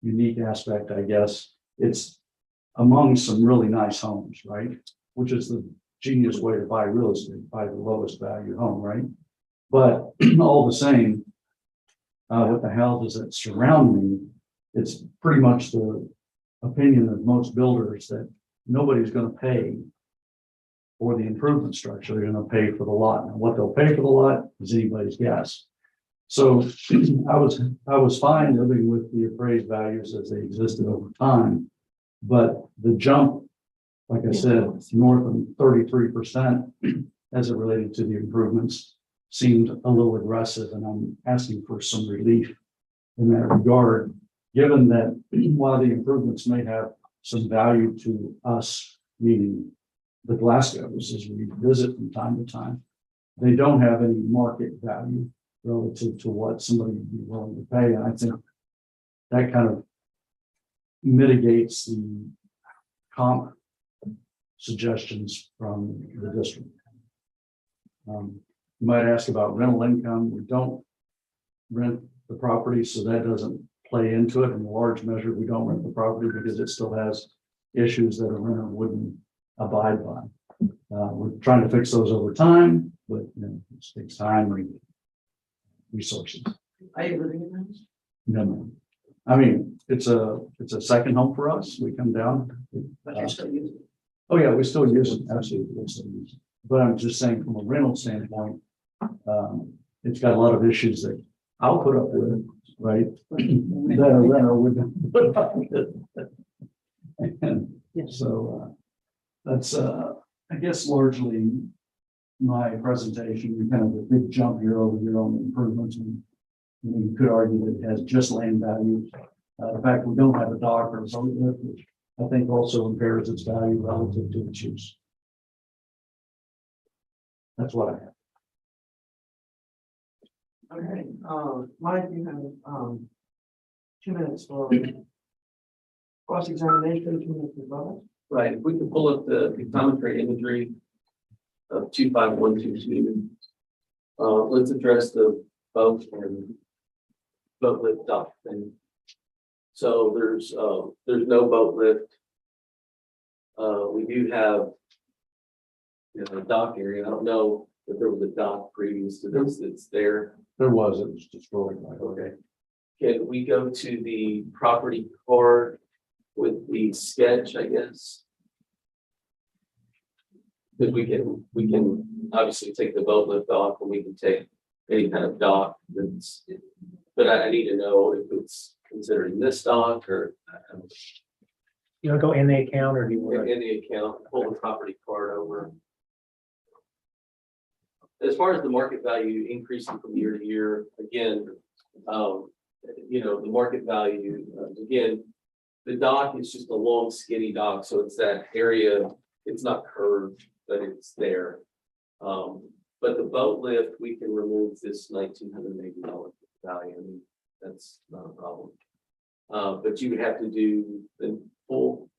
unique aspect, I guess. It's among some really nice homes, right? Which is the genius way to buy real estate, buy the lowest value home, right? But all the same, with the houses that surround me, it's pretty much the opinion of most builders that nobody's going to pay for the improvement structure. They're going to pay for the lot. And what they'll pay for the lot is anybody's guess. So I was fine living with the appraised values as they existed over time, but the jump, like I said, north of 33% as it related to the improvements seemed a little aggressive, and I'm asking for some relief in that regard, given that while the improvements may have some value to us, meaning the Glasgow's as we visit from time to time, they don't have any market value relative to what somebody would be willing to pay. And I think that kind of mitigates the comp suggestions from the district. You might ask about rental income. We don't rent the property, so that doesn't play into it. In large measure, we don't rent the property because it still has issues that a renter wouldn't abide by. We're trying to fix those over time, but it takes time and resources. Are you living in this? No. I mean, it's a second home for us. We come down. But you're still using it. Oh yeah, we still use it. Absolutely. We still use it. But I'm just saying from a rental standpoint, it's got a lot of issues that I'll put up with, right? That a renter wouldn't put up with. And so that's I guess largely my presentation, kind of a big jump year over year on the improvements. And you could argue that it has just land value. The fact we don't have a dock or something, which I think also impairs its value relative to its use. That's what I have. Okay, Mike, you have 2 minutes for cross-examination, 2 minutes for vote. Right, if we can pull up the commentary imagery of 25122. Let's address the boat and boat lift dock thing. So there's no boat lift. We do have a dock area. I don't know if there was a dock previous to this that's there. There was, it was destroyed. Okay. Can we go to the property card with the sketch, I guess? Because we can obviously take the boat lift off and we can take any kind of dock that's, but I need to know if it's considering this dock or You want to go in the account or do you want in the account, pull the property card over. As far as the market value increasing from year to year, again, the market value, again, the dock is just a long skinny dock. So it's that area, it's not curved, but it's there. But the boat lift, we can remove this $1,980 value. I mean, that's not a problem. But you would have to do the full.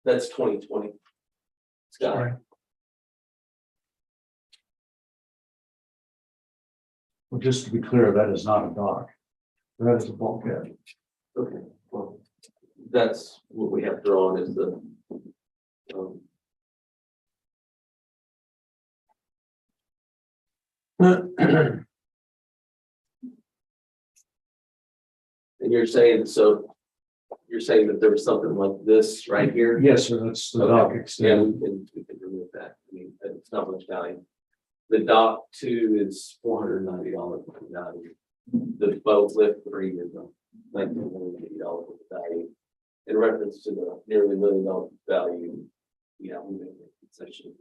That's 2020. Scott. Right. Well, just to be clear, that is not a dock. That is a bulkhead. Okay, well, that's what we have drawn is the. And you're saying, so you're saying that there was something like this right here? Yes, sir, that's the dock Yeah, extend. we can remove that. I mean, it's not much value. The dock two is $490 value. The boat lift 3 years ago, $1,980 value. In reference to the nearly $1 million value, yeah, we made a concession.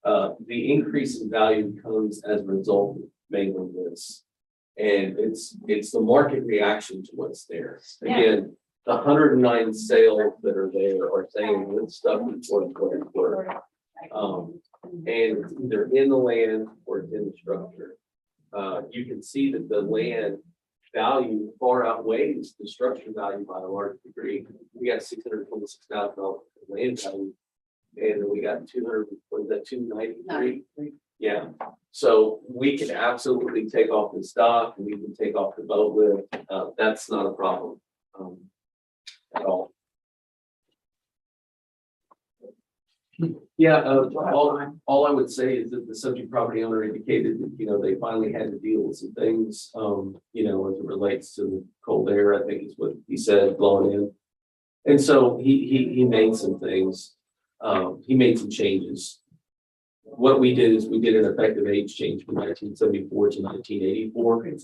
The increase in value comes as a result of mainly this. And it's the market reaction to what's there. Again, the 109 sales that are there are saying this stuff is worth. And it's either in the land or it's in the structure. You can see that the land value far outweighs the structure value by a large degree. We got $626,000 land value. And then we got 293? Yeah, so we can absolutely take off the stock and we can take off the boat lift. That's not a problem at all. Yeah, all I would say is that the subject property owner indicated that, you know, they finally had to deal with some things, you know, as it relates to the cold air, I think is what he said, blowing in. And so he made some things, he made some changes. What we did is we did an effective age change from 1974 to 1984.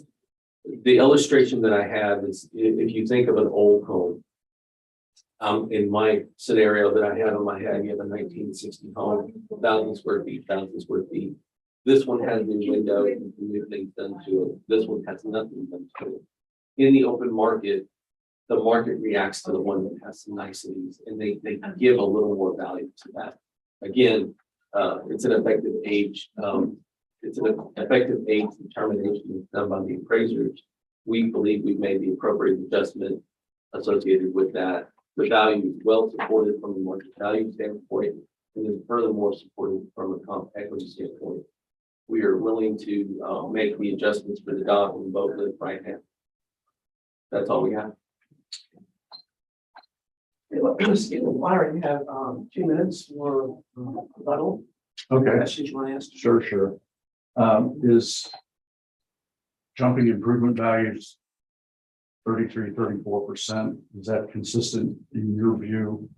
The illustration that I have is if you think of an old home, in my scenario that I had on my head, you have a 1960 home, 1,000 square feet, 1,000 square feet. This one has new windows, new things done to it. This one has nothing done to it. In the open market, the market reacts to the one that has some niceties, and they give a little more value to that. Again, it's an effective age. It's an effective age determination done by the appraisers. We believe we've made the appropriate adjustment associated with that. The value is well supported from the market value standpoint, and then furthermore supported from a comp equity standpoint. We are willing to make the adjustments for the dock and the boat lift right now. That's all we have. Larry, you have 2 minutes for rebuttal. Okay, Questions you want to ask? sure. Is jumping improvement values 34%, is that consistent in your view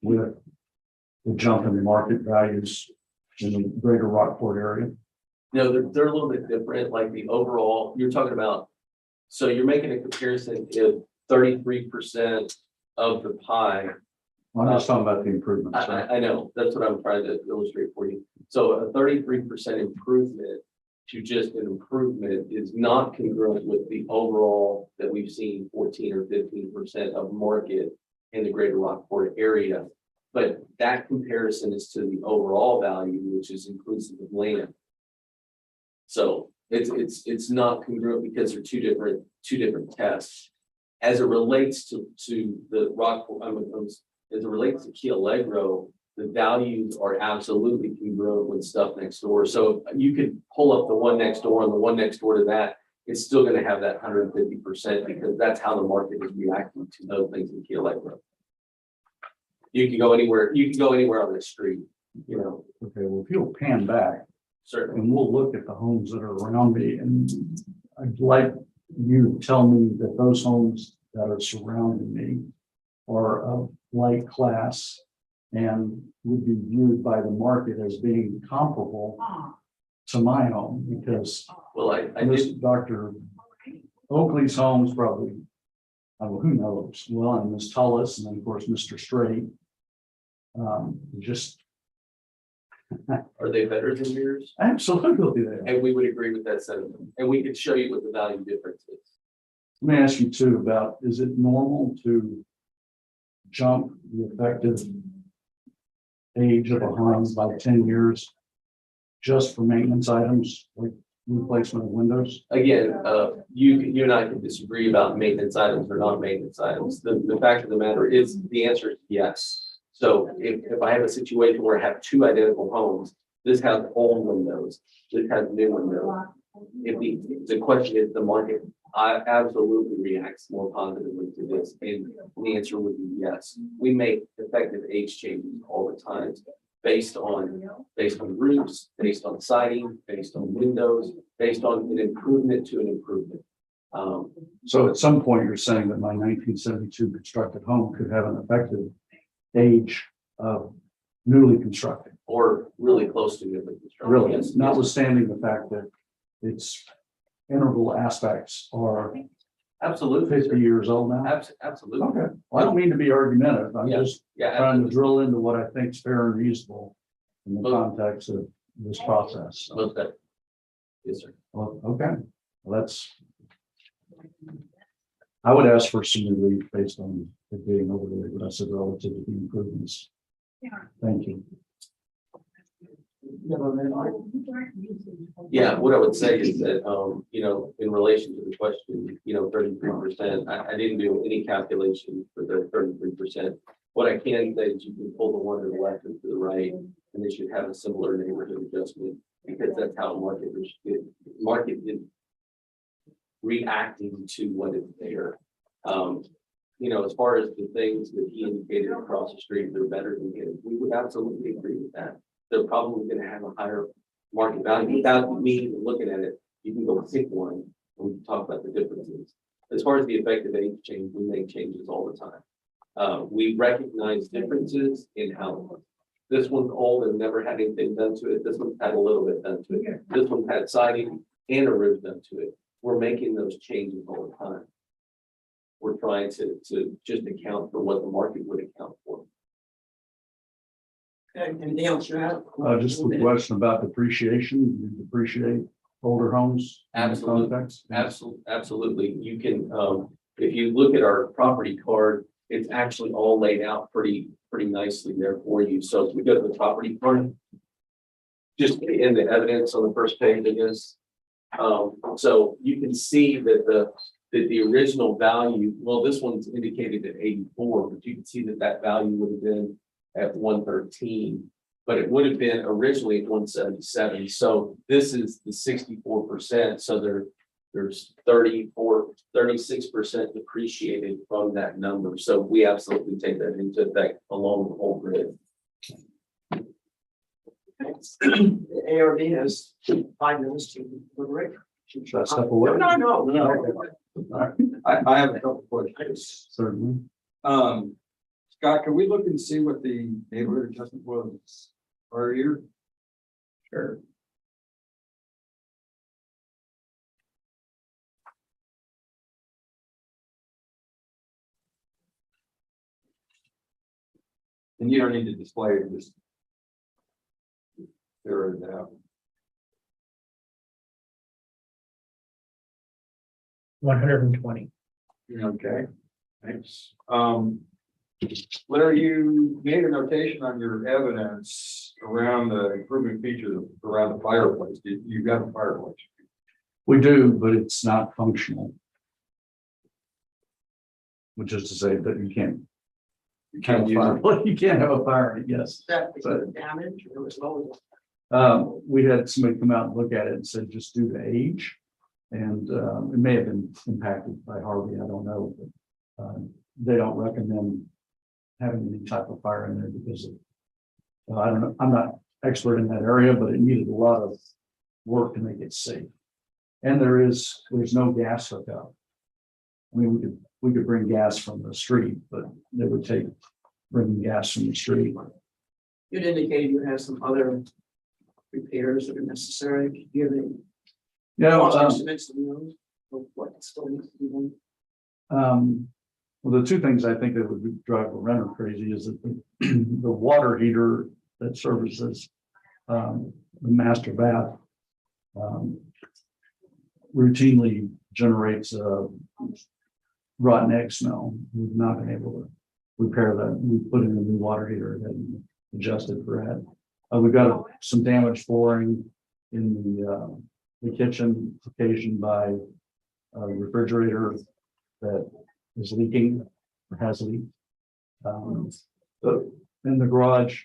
with the jump in the market values in the greater Rockport area? No, they're a little bit different, like the overall, you're talking about, so you're making a comparison if 33% of the pie. I'm just talking about the improvements. I know, that's what I'm trying to illustrate for you. So a 33% improvement to just an improvement is not congruent with the overall that we've seen 14 or 15% of market in the greater Rockport area. But that comparison is to the overall value, which is inclusive of land. So it's not congruent because they're two different tests. As it relates to the Rockport, as it relates to Key Allegro, the values are absolutely congruent with stuff next door. So you could pull up the one next door and the one next door to that, it's still going to have that 150% because that's how the market is reacting to those things in Key Allegro. You can go anywhere on the street, you know. Okay, well, if you'll pan back Certainly. and we'll look at the homes that are around me, and I'd like you to tell me that those homes that are surrounding me are of like class and would be viewed by the market as being comparable to my home, because Well, I did. Dr. Oakley's home's probably, who knows, well, and Ms. Tullis, and then of course, Mr. Straight. Just Are they better than yours? absolutely there. And we would agree with that sentiment. And we could show you what the value difference is. Let me ask you too about, is it normal to jump the effective age of a home by 10 years just for maintenance items like replacement of windows? Again, you and I can disagree about maintenance items or non-maintenance items. The fact of the matter is, the answer is yes. So if I have a situation where I have two identical homes, this has old windows, this has new windows. If the question is the market, I absolutely reacts more positively to this, and the answer would be yes. We make effective age changes all the time based on roofs, based on siding, based on windows, based on an improvement to an improvement. So at some point, you're saying that my 1972 constructed home could have an effective age of newly constructed. Or really close to newly constructed. Really, Yes, yes. notwithstanding the fact that its integral aspects are Absolutely. 50 years old now. Absolutely. Okay, well, I don't mean to be argumentative. I'm Yeah. just Yeah. trying to absolutely. drill into what I think is fair and reasonable in the Well- context of this process. So, Most definitely. Yes, sir. well, okay, well, that's. I would ask for some relief based on it being overly aggressive relative to the improvements. Thank you. Yeah, what I would say is that, in relation to the question, 33%, I didn't do any calculation for the 33%. What I can say is you can pull the one to the left and to the right, and they should have a similar neighborhood adjustment, because that's how market is reacting to what is there. As far as the things that he indicated across the street, they're better than his, we would absolutely agree with that. They're probably gonna have a higher market value without me even looking at it. You can go pick one and we can talk about the differences. As far as the effective age change, we make changes all the time. We recognize differences in how this one's old and never had anything done to it. This one's had a little bit done to it. This one had siding and a roof done to it. We're making those changes all the time. We're trying to just account for what the market would account for. Anything else you have? Just a question about depreciation. Do you depreciate older homes? in this Absolutely. context? Absolutely. You can, if you look at our property card, it's actually all laid out pretty nicely there for you. So if we go to the property card, just in the evidence on the first page, I guess. So you can see that the original value, well, this one's indicated at 84, but you can see that value would have been at 113, but it would have been originally at 177. So this is the 64%. So there's 36% depreciated from that number. So we absolutely take that into effect along the whole grid. The ARB has 5 minutes to deliberate. Should I step away? No. I have a couple questions. Certainly. Scott, can we look and see what the neighborhood adjustment was per year? Sure. And you don't need to display it, just. There it out. 120. Okay, thanks. Larry, you made a notation on your evidence around the improvement features around the fireplace. You got a fireplace? We do, but it's not functional. Which is to say that you can't use it. you can't have a fire in it, yes. That because of damage or as well as. We had somebody come out and look at it and said, just due to age. And it may have been impacted by Harvey, I don't know, but they don't recommend having any type of fire in there because of, I don't know, I'm not expert in that area, but it needed a lot of work to make it safe. And there's no gas hookup. I mean, we could bring gas from the street, but it would take bringing gas from the street. You'd indicated you have some other repairs that are necessary. Do you have any estimates of those, of what still needs to be done? Well, the two things I think that would drive a renter crazy is that the water heater that services the master bath routinely generates a rotten egg smell. We've not been able to repair that. We put in a new water heater and adjusted for that. We've got some damaged flooring in the kitchen occasioned by a refrigerator that is leaking or has leaked. But in the garage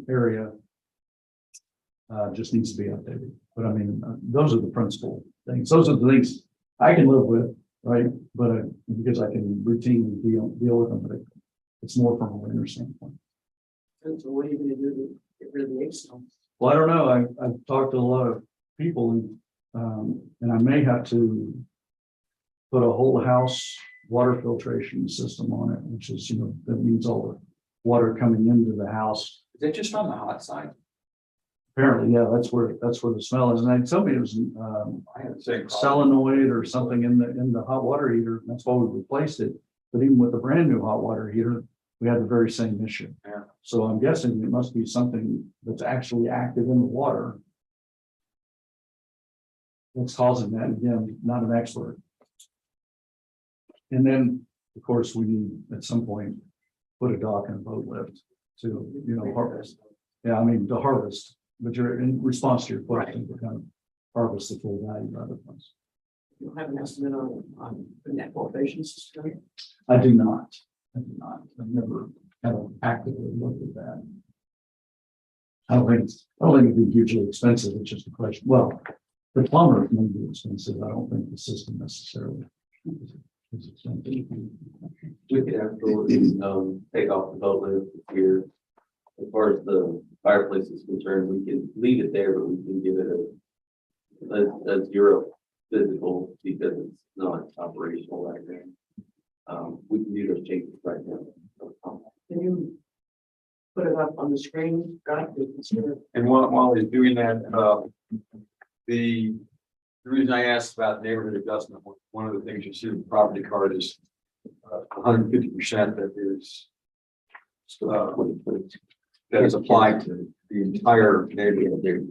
area just needs to be updated. But I mean, those are the principal things. Those are the things I can live with, right? But because I can routinely deal with them, but it's more from a winter standpoint. And so what are you gonna do to get rid of the snow. Well, I don't know. I've talked to a lot of people and I may have to put a whole house water filtration system on it, which is, that means all the water coming into the house. Is it just on the hot side? Apparently, yeah, that's where the smell is. And they told me it was, I had the same problem. solenoid or something in the hot water heater. That's why we replaced it. But even with the brand new hot water heater, we had the very same issue. Yeah. So I'm guessing it must be something that's actually active in the water that's causing that. Again, not an expert. And then, of course, we need at some point put a dock and a boat lift to, harvest. Yeah, I mean, to harvest, but you're in response to your question, to kind of harvest the full value of it. You have an estimate on the net filtration system? I do not. I've never kind of actively looked at that. I don't think it'd be hugely expensive. It's just a question. Well, the plumber may be expensive. I don't think the system necessarily is expensive. We could absolutely, take off the boat lift here. As far as the fireplace is concerned, we can leave it there, but we can give it a zero physical because it's not operational right now. We can do those changes right now. Can you put it up on the screen, Scott? And while he's doing that, the reason I asked about neighborhood adjustment, one of the things you see in the property card is 150% that is that is applied to the entire neighborhood there.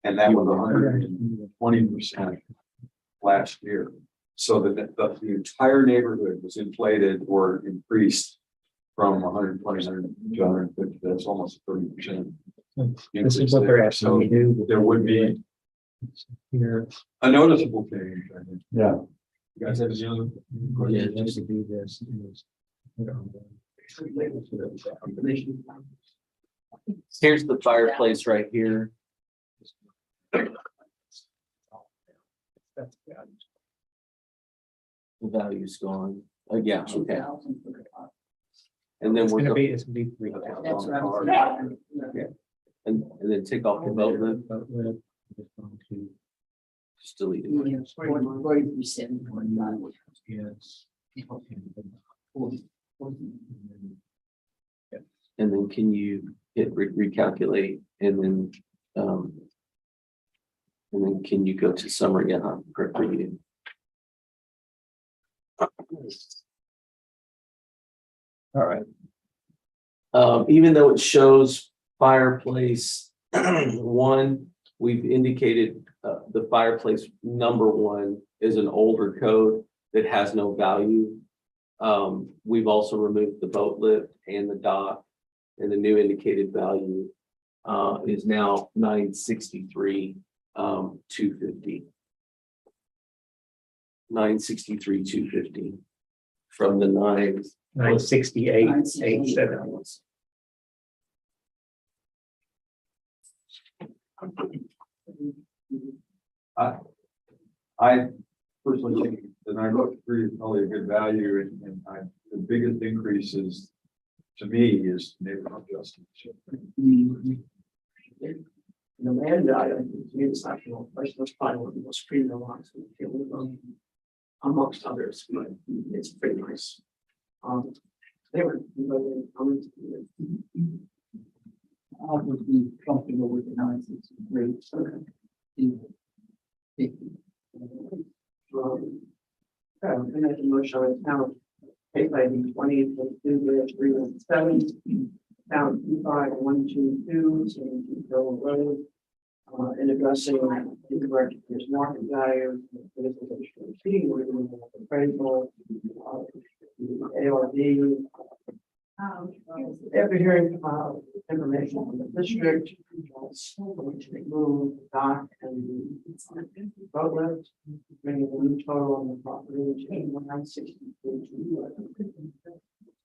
And that was 120% last year. So that the entire neighborhood was inflated or increased from 120 to 150. That's almost 30%. This is what they're asking me to do. There would be Here. a noticeable change, I think. Yeah. You guys have any other? Yeah, just to do this. Here's the fireplace right here. The value's gone. Yeah, okay. And then It's we're gonna going, be, it's gonna be three. That's what I was. and then take off the boat lift, just delete it. 43, 49. Yes. And then can you hit recalculate and then can you go to summary and preview? All right. Even though it shows fireplace one, we've indicated the fireplace number one is an older code that has no value. We've also removed the boat lift and the dock, and the new indicated value is now 963, 250. 963, 250 from the 968, 87. I personally think the 903 is probably a good value, and the biggest increase is, to me, is neighborhood justice. The land value, I think, to me, it's not, that's probably one of the most premium ones in the field, amongst others, but it's pretty nice. They were, I would be comfortable with the 963. And I can motion on account paid by the 2022-317, account 25122, 17 Bill Road, in addressing incorrect market value, appraisal, ARB. After hearing information from the district, going to remove the dock and the boat lift, bringing the new total on the property to 963.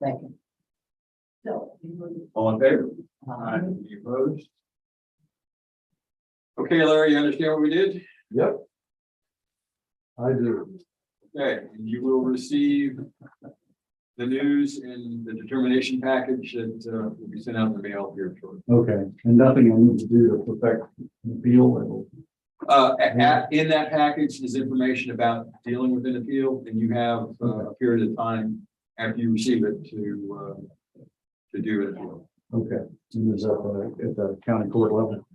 Second. All in favor? Aye. Any opposed? Okay, Larry, you understand what we did? Yep. I do. Okay, and you will receive the news and the determination package that will be sent out in the mail here shortly. Okay, and nothing I need to do to perfect the appeal. In that package is information about dealing with an appeal, and you have a period of time after you receive it to do it. Okay, and is that at the county court level?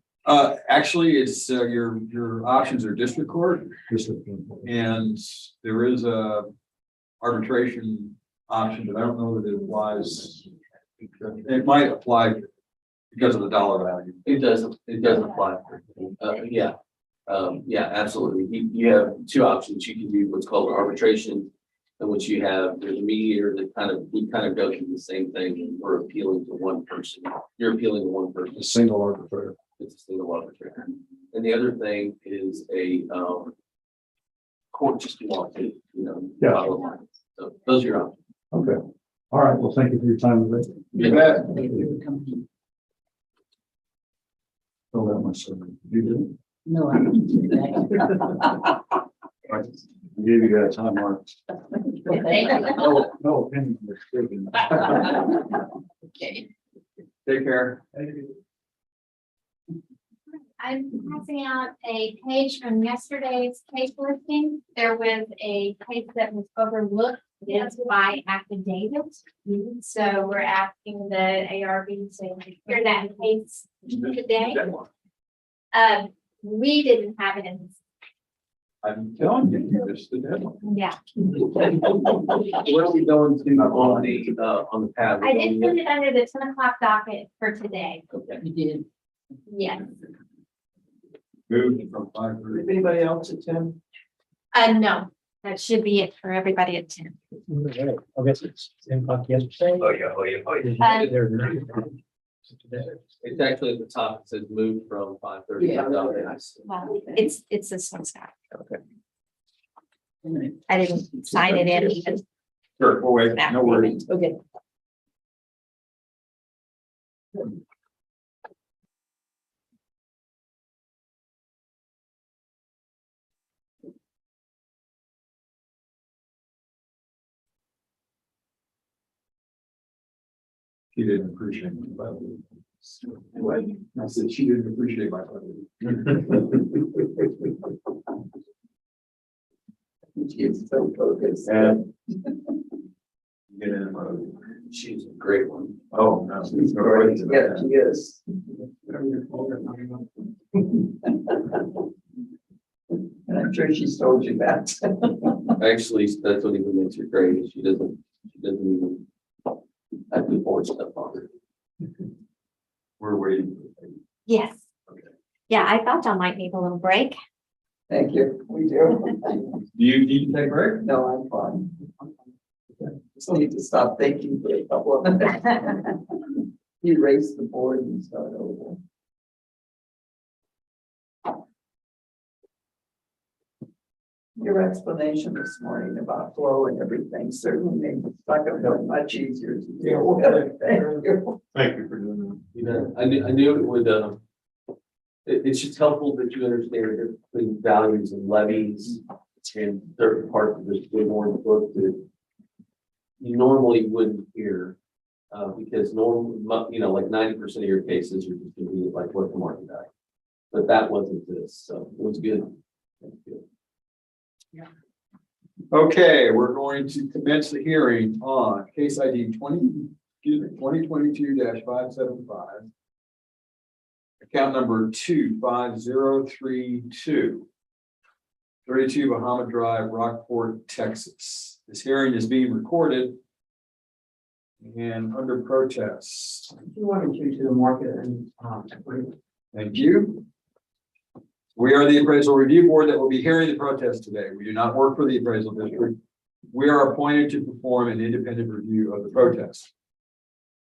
Actually, it's your options are district court, District. and there is a arbitration option, but I don't know that it applies. It might apply because of the dollar value. It doesn't apply. Yeah. Yeah, absolutely. You have two options. You can do what's called arbitration, and what you have, there's a mediator that we kind of go through the same thing, and we're appealing to one person. You're appealing to one person. A single arbitrator. It's a single arbitrator. And the other thing is a court just walk to, Yeah. follow the line. So those are your options. Okay, all right, well, thank you for your time today. You bet. Fill that much. You did. No, I don't do that. I gave you guys time mark. Thank you. No opinion. was taken. Okay. Take care. I'm passing out a page from yesterday's case listing. There was a case that was overlooked by affidavit. So we're asking the ARB to hear that case today. We didn't have it in, I'm telling you, you missed the deadline. yeah. What are we going to on the pad? I did put it under the 10 o'clock docket for today. Okay. You did. Yes. Moved from 5:30. Anybody else attend? No, that should be it for everybody at 10. I guess it's 10 o'clock yesterday. They're 9 o'clock today. It's actually at the top, it says move from 5:30. Yeah. Well, it's this one, Scott. I didn't sign it in even. Sure, we'll wait, no worries. Okay. She didn't appreciate my letter. I said she didn't appreciate my letter. She's so focused. And get in a mode. She's a great one. Oh, no. She's great. Yeah, she is. And I'm sure she's told you that. Actually, that's what even makes her great. She doesn't even have to force stuff on her. We're waiting. Yes. Yeah, I thought y'all might need a little break. Thank you. We do. Do you need to take a break? No, I'm fine. Just need to stop thinking for a couple of minutes. Erase the board and start over. Your explanation this morning about flow and everything certainly made the second one much easier to deal with. Thank you. Thank you for doing I knew it would, it's just helpful that you understand the values and levies and certain parts of this Woodmore book that you normally wouldn't hear. Because normally, like 90% of your cases are just gonna be like what the market value. But that wasn't this, so it was good. It was good. Okay, we're going to commence the hearing on case ID 2022-575. Account number 25032. 32 Bahama Drive, Rockport, Texas. This hearing is being recorded and under protest. You wanted to the market and, Thank you. We are the appraisal review board that will be hearing the protest today. We do not work for the appraisal district. We are appointed to perform an independent review of the protest.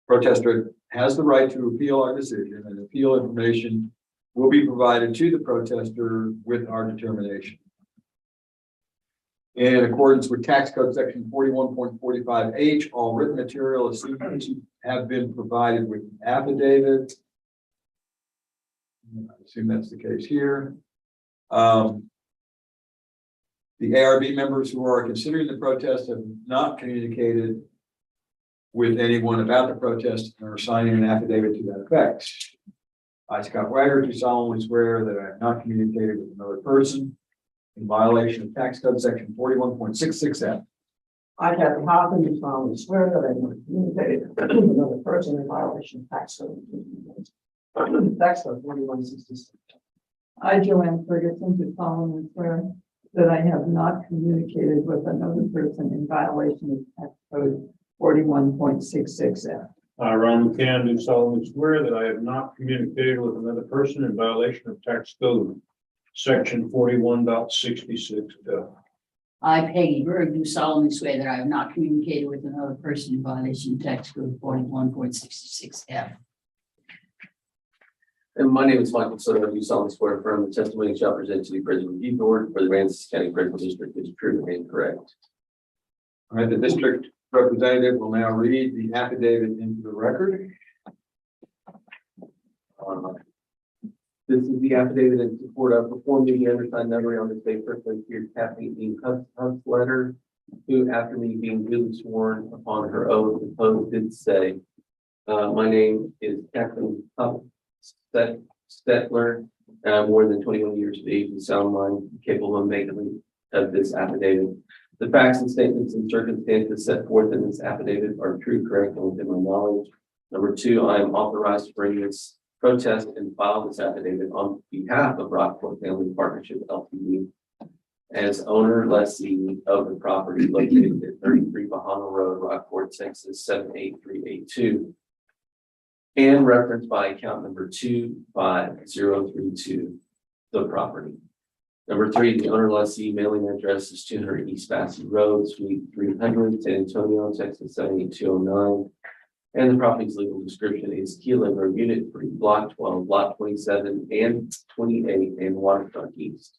Protester has the right to appeal our decision, and appeal information will be provided to the protester with our determination. In accordance with tax code section 41.45H, all written material assumed to have been provided with affidavit. I assume that's the case here. The ARB members who are considering the protest have not communicated with anyone about the protest or signing an affidavit to that effect. I, Scott Wagner, do solemnly swear that I have not communicated with another person in violation of tax code section 41.66F. I, Kathy Hoffman, do solemnly swear that I will communicate with another person in violation of tax code. Tax code 4166. I, Joanne Ferguson, do solemnly swear that I have not communicated with another person in violation of tax code 41.66F. I, Ron McCann, do solemnly swear that I have not communicated with another person in violation of tax code section 41.66. I, Peggy Berg, do solemnly swear that I have not communicated with another person in violation of tax code 41.66F. And my name is Michael Soto. I do solemnly swear affirm the testimony shall present to the Appraisal Review Board for the Aransas County Appraisal District is true and correct. All right, the district representative will now read the affidavit into the record. This is the affidavit in support of before me, the undersigned notary on this day, personally here, Kathleen E. Huff's letter, who after me being duly sworn upon her oath, deposed did say, my name is Kathleen Huff Stetler, more than 21 years of age and sound mind, capable of making of this affidavit. The facts and statements and circumstances set forth in this affidavit are true, correct, and within my knowledge. Number two, I am authorized to bring this protest and file this affidavit on behalf of Rockport Family Partnership Ltd. as owner lessee of the property located at 33 Bahama Road, Rockport, Texas 78382, and referenced by account number 25032, the property. Number three, the owner lessee mailing address is 200 East Bassey Road, Suite 300, San Antonio, Texas 78209. And the property's legal description is Kilo Road, Unit 3, Block 12, Block 27 and 28, and Waterfront East.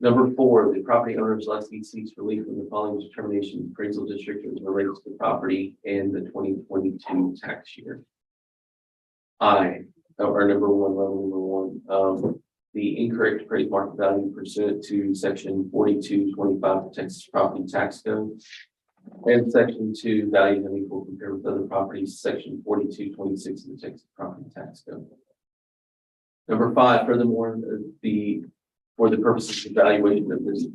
Number four, the property owner's lessee seeks relief from the following determination appraisal district as relates to the property and the 2022 tax year. Number one, the incorrect appraised market value pursuant to section 4225 of Texas Property Tax Code. And section 2, values unequal compared with other properties, section 4226 of the Texas Property Tax Code. Number five, furthermore, for the purposes of evaluation of this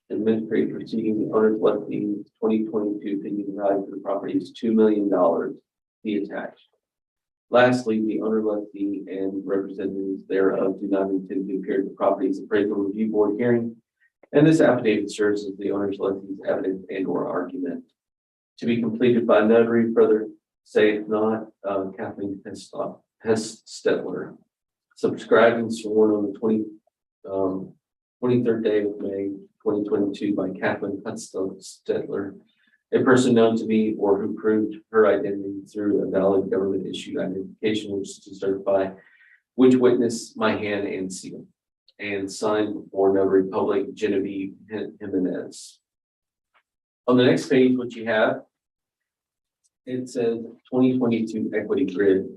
administrative proceeding, the owner's lessee 2022 opinion value for the property is $2 million, be attached. Lastly, the owner lessee and representatives thereof do not intend to appear at the property's appraisal review board hearing. And this affidavit serves as the owner's lessee's evidence and or argument. To be completed by notary, further say if not, Kathleen Stetler. Subscribed and sworn on the 23rd day of May 2022 by Kathleen Stetler, a person known to me or who proved her identity through a valid government issued identification, which is to certify which witness my hand and seal. And signed before notary public Genevieve Jimenez. On the next page, what you have, it says 2022 equity grid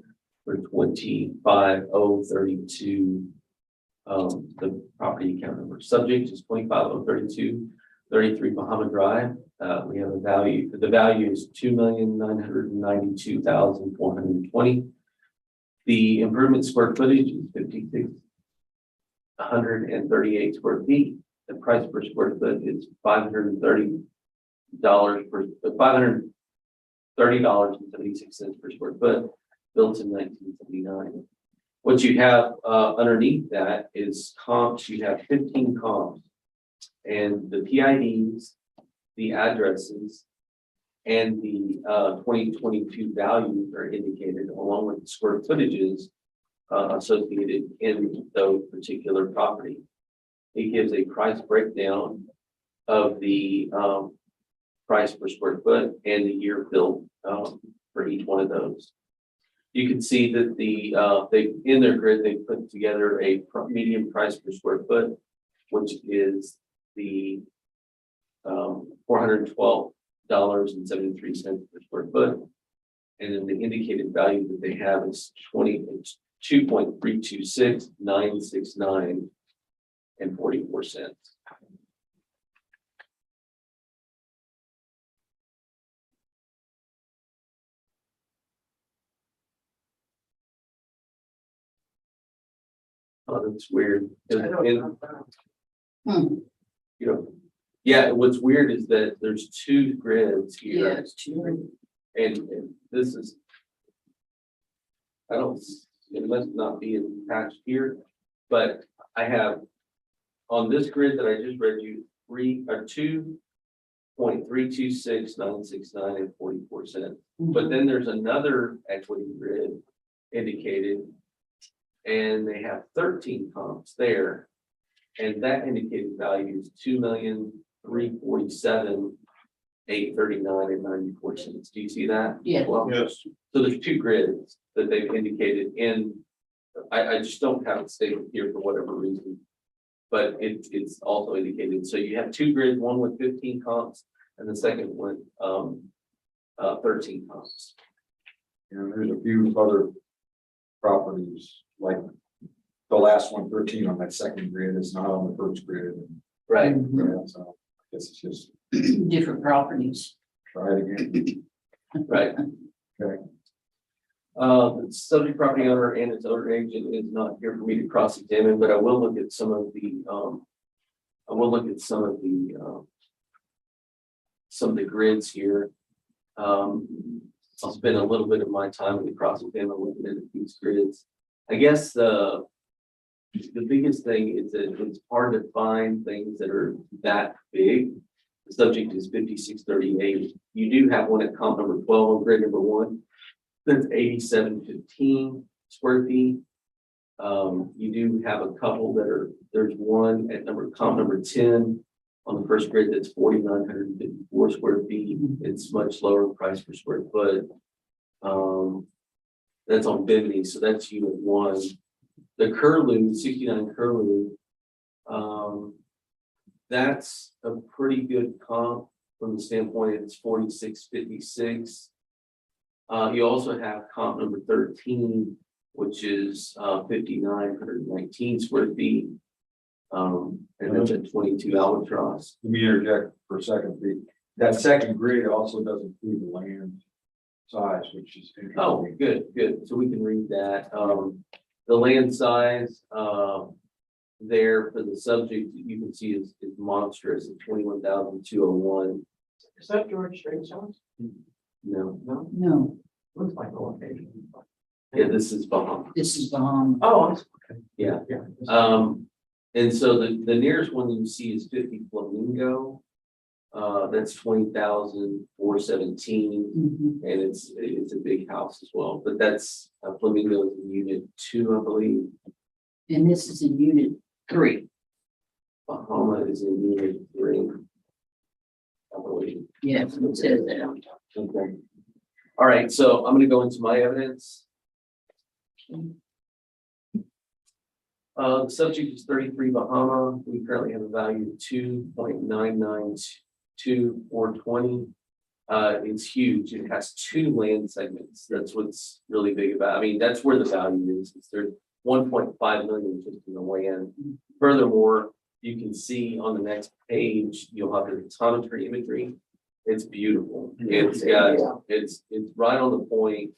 for 25032. The property account number subject is 25032, 33 Bahama Drive. We have a value. The value is $2,992,420. The improvement square footage is 5,638 square feet. The price per square foot is $530 $530.76 per square foot, built in 1979. What you have underneath that is comps. You have 15 comps, and the PIDs, the addresses, and the 2022 values are indicated along with the square footages associated in those particular property. It gives a price breakdown of the price per square foot and the year built for each one of those. You can see that they in their grid they put together a median price per square foot, which is the $412.73 per square foot, and then the indicated value that they have is 2.326969 and 44 cents. Oh, that's weird. I don't And, know that. you know, yeah, what's weird is that there's two grids here. Yeah, it's too. And this is. I don't, it must not be attached here, but I have. On this grid that I just read you, 2.326969 and 44 cents. But then there's another equity grid indicated. And they have 13 comps there. And that indicated value is 2,347,839 and 94 cents. Do you see that? Yeah. Well, Yes. so there's two grids that they've indicated in, I just don't have it stated here for whatever reason. But it's also indicated, so you have two grids, one with 15 comps and the second with 13 comps. And there's a few other properties, like the last one, 13 on that second grid is not on the first grid. Right. Yeah, so I guess it's just Different properties. try it again. Right. Okay. The subject property owner and its owner agent is not here for me to cross-examine, but I will look at some of the, some of the grids here. I'll spend a little bit of my time with the cross-examine looking at these grids. I guess the biggest thing is that it's hard to find things that are that big. The subject is 5638. You do have one at comp number 12 on grid number 1. That's 8715 square feet. You do have a couple there's one at comp number 10 on the first grid that's 4,954 square feet. It's much lower price per square foot. That's on Bimini, so that's unit 1. The Curlew, 69 Curlew, that's a pretty good comp from the standpoint it's 4656. You also have comp number 13, which is 5,919 square feet. And that's at 22 Albatross. Let me interject for a second. That second grid also doesn't include the land size, which is Oh, interesting. good. So we can read that. The land size there for the subject you can see is monstrous at 21,201. Is that George Strait's house? No, No, Looks like a location. yeah, this is Bahamas. this is Oh, okay. Yeah. Yeah. And so the nearest one you see is 50 Flamingo. That's 20,417, and it's a big house as well, but that's Flamingo is in unit 2, I believe. and this is in unit 3. Bahama is in unit 3. I believe. Yes, it says that. Okay. All right, so I'm gonna go into my evidence. The subject is 33 Bahama. We currently have a value of 2.992420. It's huge. It has 2 land segments. That's what's really big about. I mean, that's where the value is. There's 1.5 million just in the land. Furthermore, you can see on the next page, you'll have the photometry imagery. It's beautiful. It's right on the point.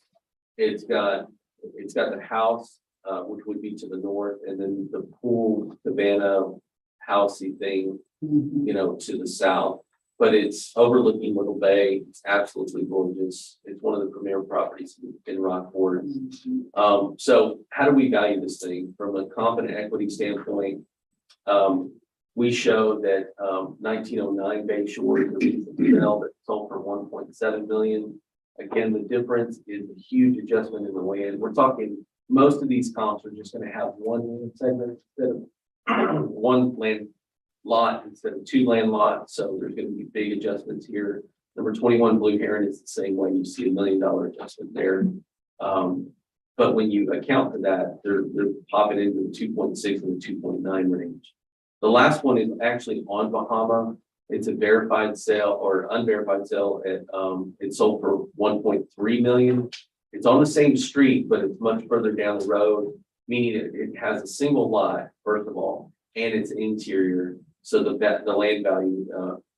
It's got the house, which would be to the north, and then the pool cabana housey thing, to the south. But it's overlooking Little Bay. It's absolutely gorgeous. It's one of the premier properties in Rockport. So how do we value this thing from a competent equity standpoint? We show that 1909 Bay Shore is a recent sale that sold for 1.7 million. Again, the difference is a huge adjustment in the land. We're talking most of these comps are just going to have one land segment instead of one land lot instead of 2 land lots. So there's going to be big adjustments here. Number 21 Blue Heron is the same way. You see $1 million adjustment there. But when you account for that, they're popping into the 2.6 and the 2.9 range. The last one is actually on Bahama. It's a verified sale or unverified sale at it sold for 1.3 million. It's on the same street, but it's much further down the road, meaning it has a single lot, first of all, and it's interior. So the land value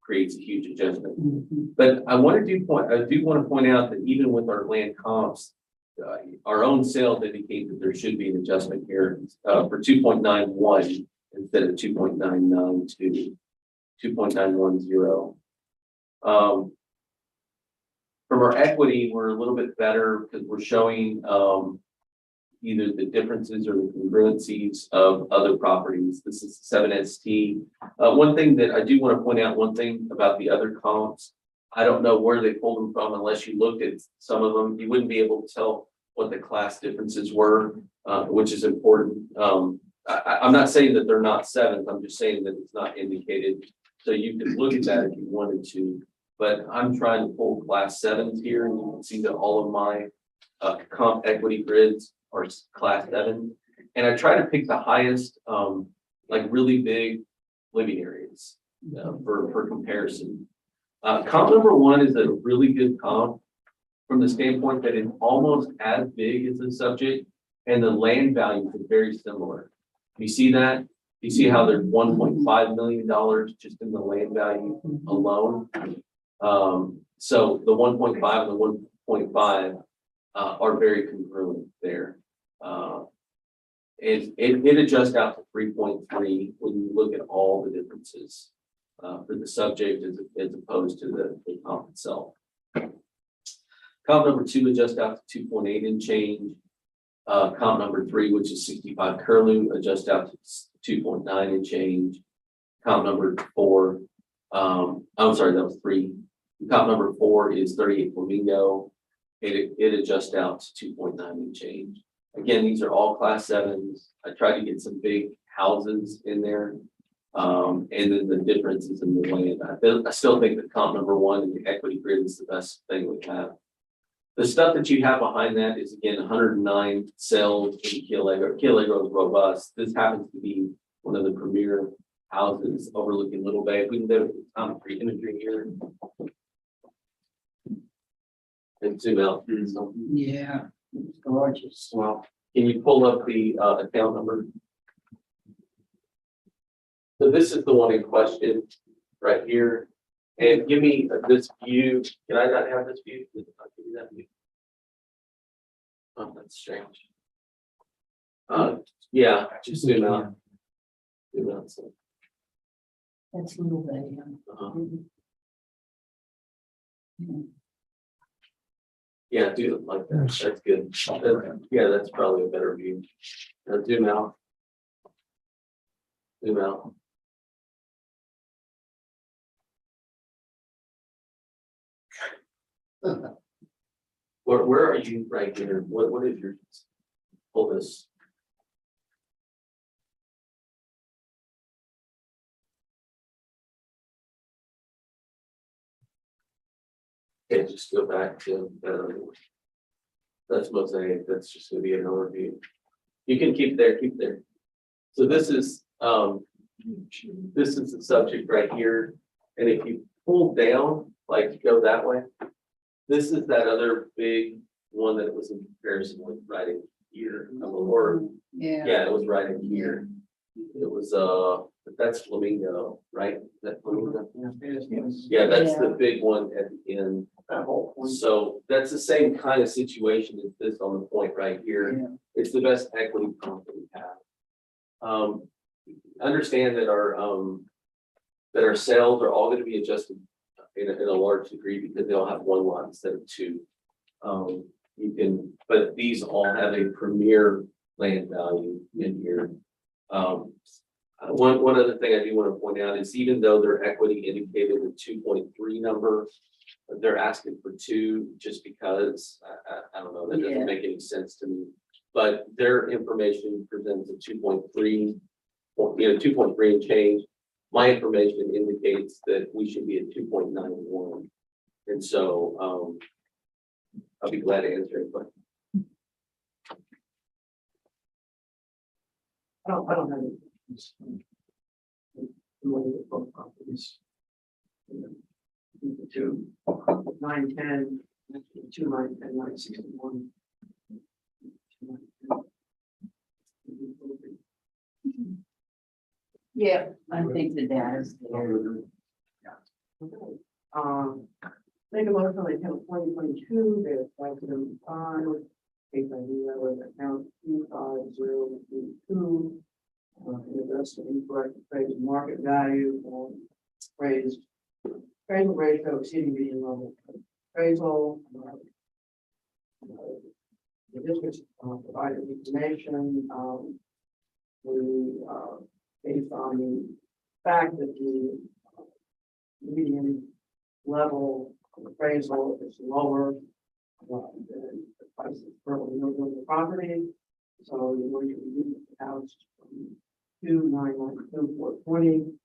creates a huge adjustment. But I do want to point out that even with our land comps, our own sales indicate that there should be an adjustment here, for 2.91 instead of 2.992, 2.910. From our equity, we're a little bit better because we're showing, either the differences or the congruencies of other properties. This is 7ST. One thing that I do want to point out, one thing about the other columns, I don't know where they pulled them from unless you looked at some of them. You wouldn't be able to tell what the class differences were, which is important. I'm not saying that they're not sevens. I'm just saying that it's not indicated. So you could look at that if you wanted to, but I'm trying to pull class sevens here, and you can see that all of my comp equity grids are class 7. And I try to pick the highest, like really big living areas for comparison. Comp number 1 is a really good comp from the standpoint that it's almost as big as the subject, and the land values are very similar. You see that? You see how there's $1.5 million just in the land value alone. So the 1.5 and the 1.5 are very congruent there. It adjusts out to 3.3 when you look at all the differences for the subject as opposed to the comp itself. Comp number 2 adjusts out to 2.8 and change. Comp number 3, which is 65 Curlew, adjusts out to 2.9 and change. Comp number 4, I'm sorry, that was 3. Comp number 4 is 38 Flamingo. It adjusts out to 2.9 and change. Again, these are all class 7s. I tried to get some big houses in there. And then the differences in the land. I still think that comp number 1 and the equity grid is the best thing we have. The stuff that you have behind that is, again, 109 cells in Key Allegro. Key Allegro is robust. This happens to be one of the premier houses overlooking Little Bay. We can go to the imagery here and zoom out. Yeah, gorgeous. Well, can you pull up the account number? So this is the one in question right here. And give me this view. Can I not have this view? I'll give you that view. Oh, that's strange. Yeah, just zoom out. Zoom out. So, That's Little Bay. yeah, do it like that. That's good. Yeah, that's probably a better view. Now zoom out. Zoom out. Where are you right here? What is your pull this? Okay, just go back to that's mosaic. That's just gonna be an overview. You can keep there, keep there. So this is the subject right here. And if you pull down, like go that way, this is that other big one that was in comparison with right in here. Or yeah, it was right in here. It was but that's Flamingo, right? Is that Flamingo? Yeah, that's the big one at the end. So that's the same kind of situation as this on the point right here. It's the best equity comp that we have. Understand that our sales are all going to be adjusted in a large degree because they all have 1 lot instead of 2. But these all have a premier land value in here. One other thing I do want to point out is even though their equity indicated a 2.3 number, they're asking for 2 just because I don't know, that doesn't make any sense to me. But their information presents a 2.3, 2.3 and change. My information indicates that we should be at 2.91. And so I'll be glad to answer any questions. I don't have any. Both properties. The 2, 9, 10, 2, 9, 10, 9, 61. Yeah, I think the data's there. Make a motion on account 2022, there's 575, account 25022. And that's the incorrect appraised market value on appraised appraisal ratio exceeding median level appraisal. The district provided information, based on the fact that the median level of appraisal is lower than the price of currently known on the property. So you're going to reduce the house from 2,992,420,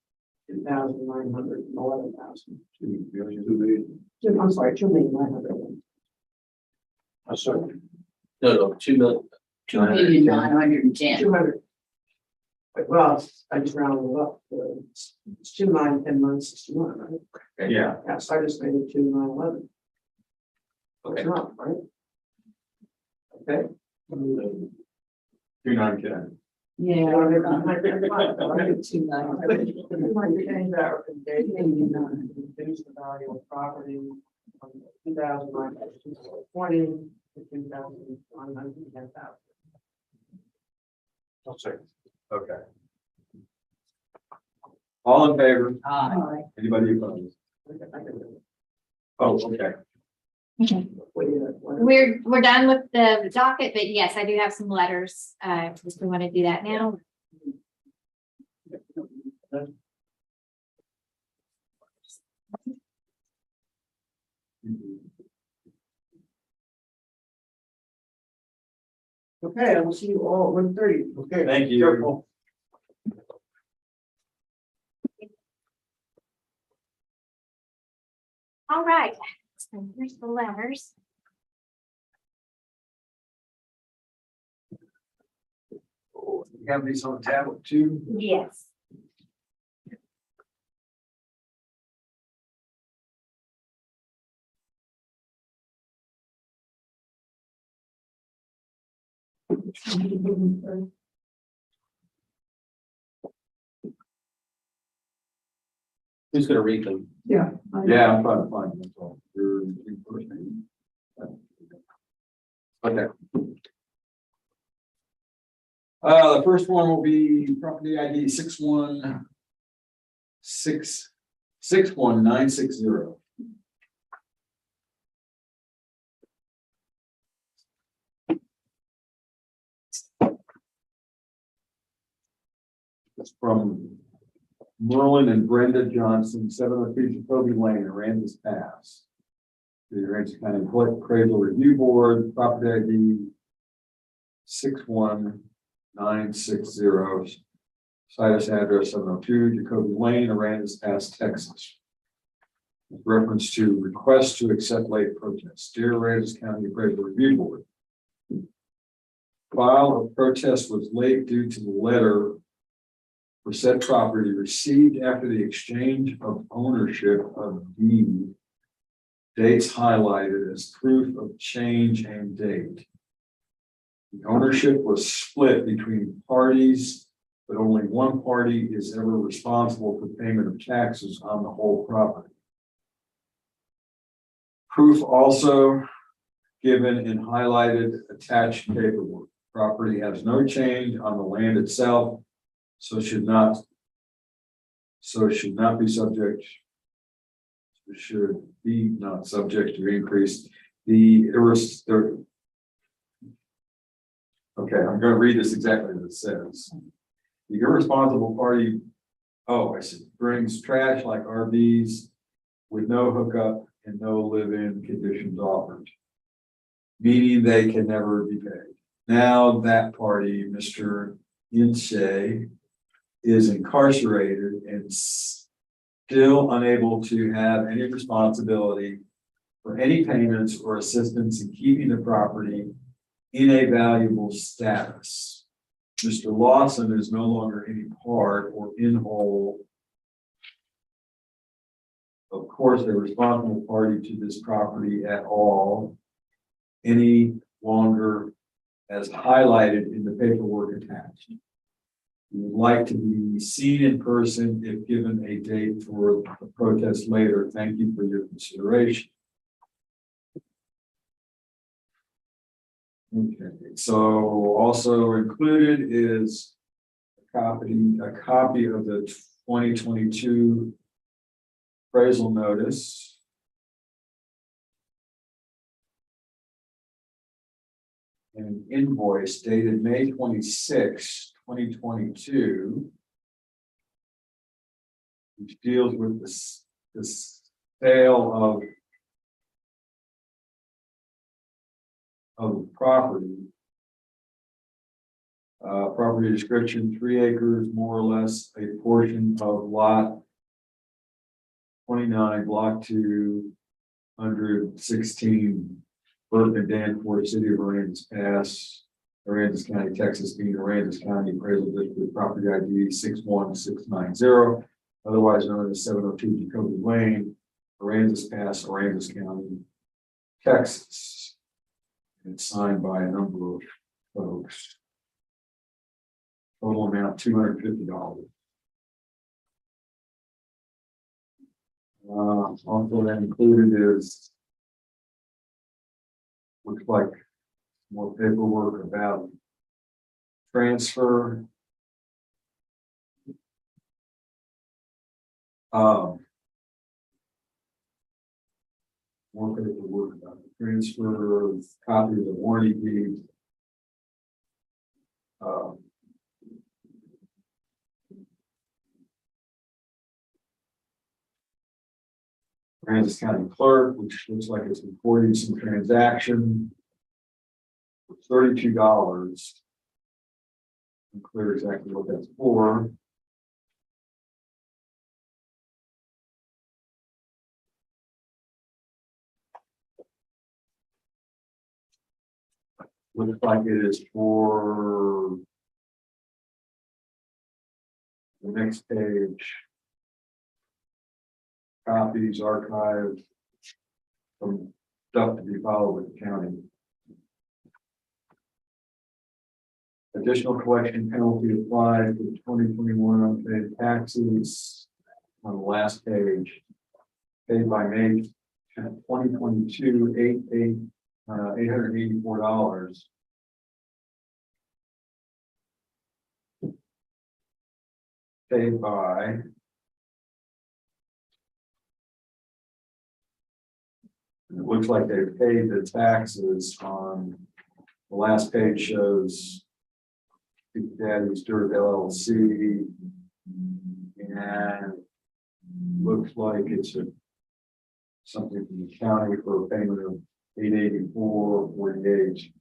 2,911,000. 2,000,000. I'm sorry, 2,900,000. No, 2 million. 2,910,000. 200. Well, I just rounded it up. It's 2,910,961, right? Yeah. Yeah, so I just made it 2,911. Okay. It's not, right? Okay. 2,910. Yeah. Change that recommendation, reduce the value of property from 2,920 to 2,910,000. I'll say. Okay. All in favor? Aye. Anybody opposed? Oh, okay. We're done with the docket, but yes, I do have some letters, if we want to do that now. Okay, I will see you all at 1:30. Okay. Thank you. Careful. All right, so here's the letters. You have these on the tablet too? Yes. Who's gonna read them? Yeah. Yeah, I'm trying to find them. That's all. You're in first name. Okay. The first one will be property ID 616-61960. It's from Merlin and Brenda Johnson, 703 Jacoby Lane, Aransas Pass. The Aransas County Appraisal Review Board, property ID 61960. Situs address 702 Jacoby Lane, Aransas Pass, Texas. With reference to request to accept late protest. Dear Aransas County Appraisal Review Board. File of protest was late due to the letter for said property received after the exchange of ownership of deed. Dates highlighted as proof of change and date. The ownership was split between parties, but only one party is ever responsible for payment of taxes on the whole property. Proof also given in highlighted attached paperwork. Property has no change on the land itself. So should not be subject. Should be not subject to increase. Okay, I'm going to read this exactly as it says. The irresponsible party, oh, I see, brings trash like RVs with no hookup and no live-in conditions offered, meaning they can never be paid. Now that party, Mr. Inche, is incarcerated and still unable to have any responsibility for any payments or assistance in keeping the property in a valuable status. Mr. Lawson is no longer any part or in whole, of course, a responsible party to this property at all, any longer as highlighted in the paperwork attached. We would like to be seen in person if given a date for the protest later. Thank you for your consideration. Okay, so also included is a copy of the 2022 appraisal notice. An invoice dated May 26, 2022. Which deals with the sale of property. Property description, 3 acres, more or less, a portion of lot 29, block 216, Burke and Danforth, City of Aransas Pass, Aransas County, Texas, being Aransas County Appraisal District, property ID 61690, otherwise known as 702 Jacoby Lane, Aransas Pass, Aransas County, Texas. And it's signed by a number of folks. Total amount $250. Also that included is looks like more paperwork about transfer. More paperwork about the transfer of copies of warranty deeds. Aransas County Clerk, which looks like it's reporting some transaction for $32. Unclear exactly what that's for. Looks like it is for the next page. Copies archived from stuff to be filed with the county. Additional collection penalty applied for the 2021 unpaid taxes on the last page. Paid by May 2022, $884. Paid by it looks like they paid the taxes on the last page shows Big Daddy Stewart LLC, and looks like it's something from the county for a payment of $884.48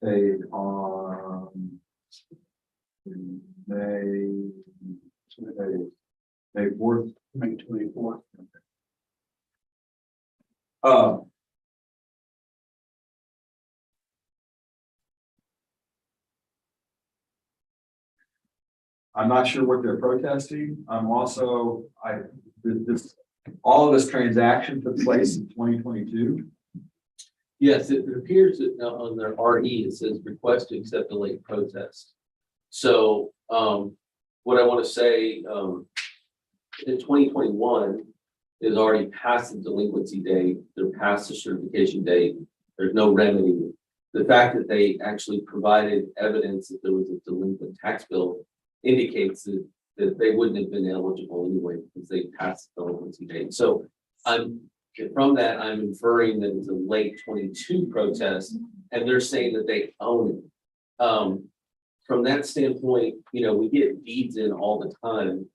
paid on May 4th. May 24th. I'm not sure what they're protesting. All of this transaction took place in 2022. Yes, it appears that on their RE, it says request to accept a late protest. So, what I want to say, in 2021 is already past the delinquency date. They're past the certification date. There's no remedy. The fact that they actually provided evidence that there was a delinquent tax bill indicates that they wouldn't have been eligible anyway because they passed the delinquency date. So from that, I'm inferring that it's a late 22 protest, and they're saying that they own it. From that standpoint, we get deeds in all the time,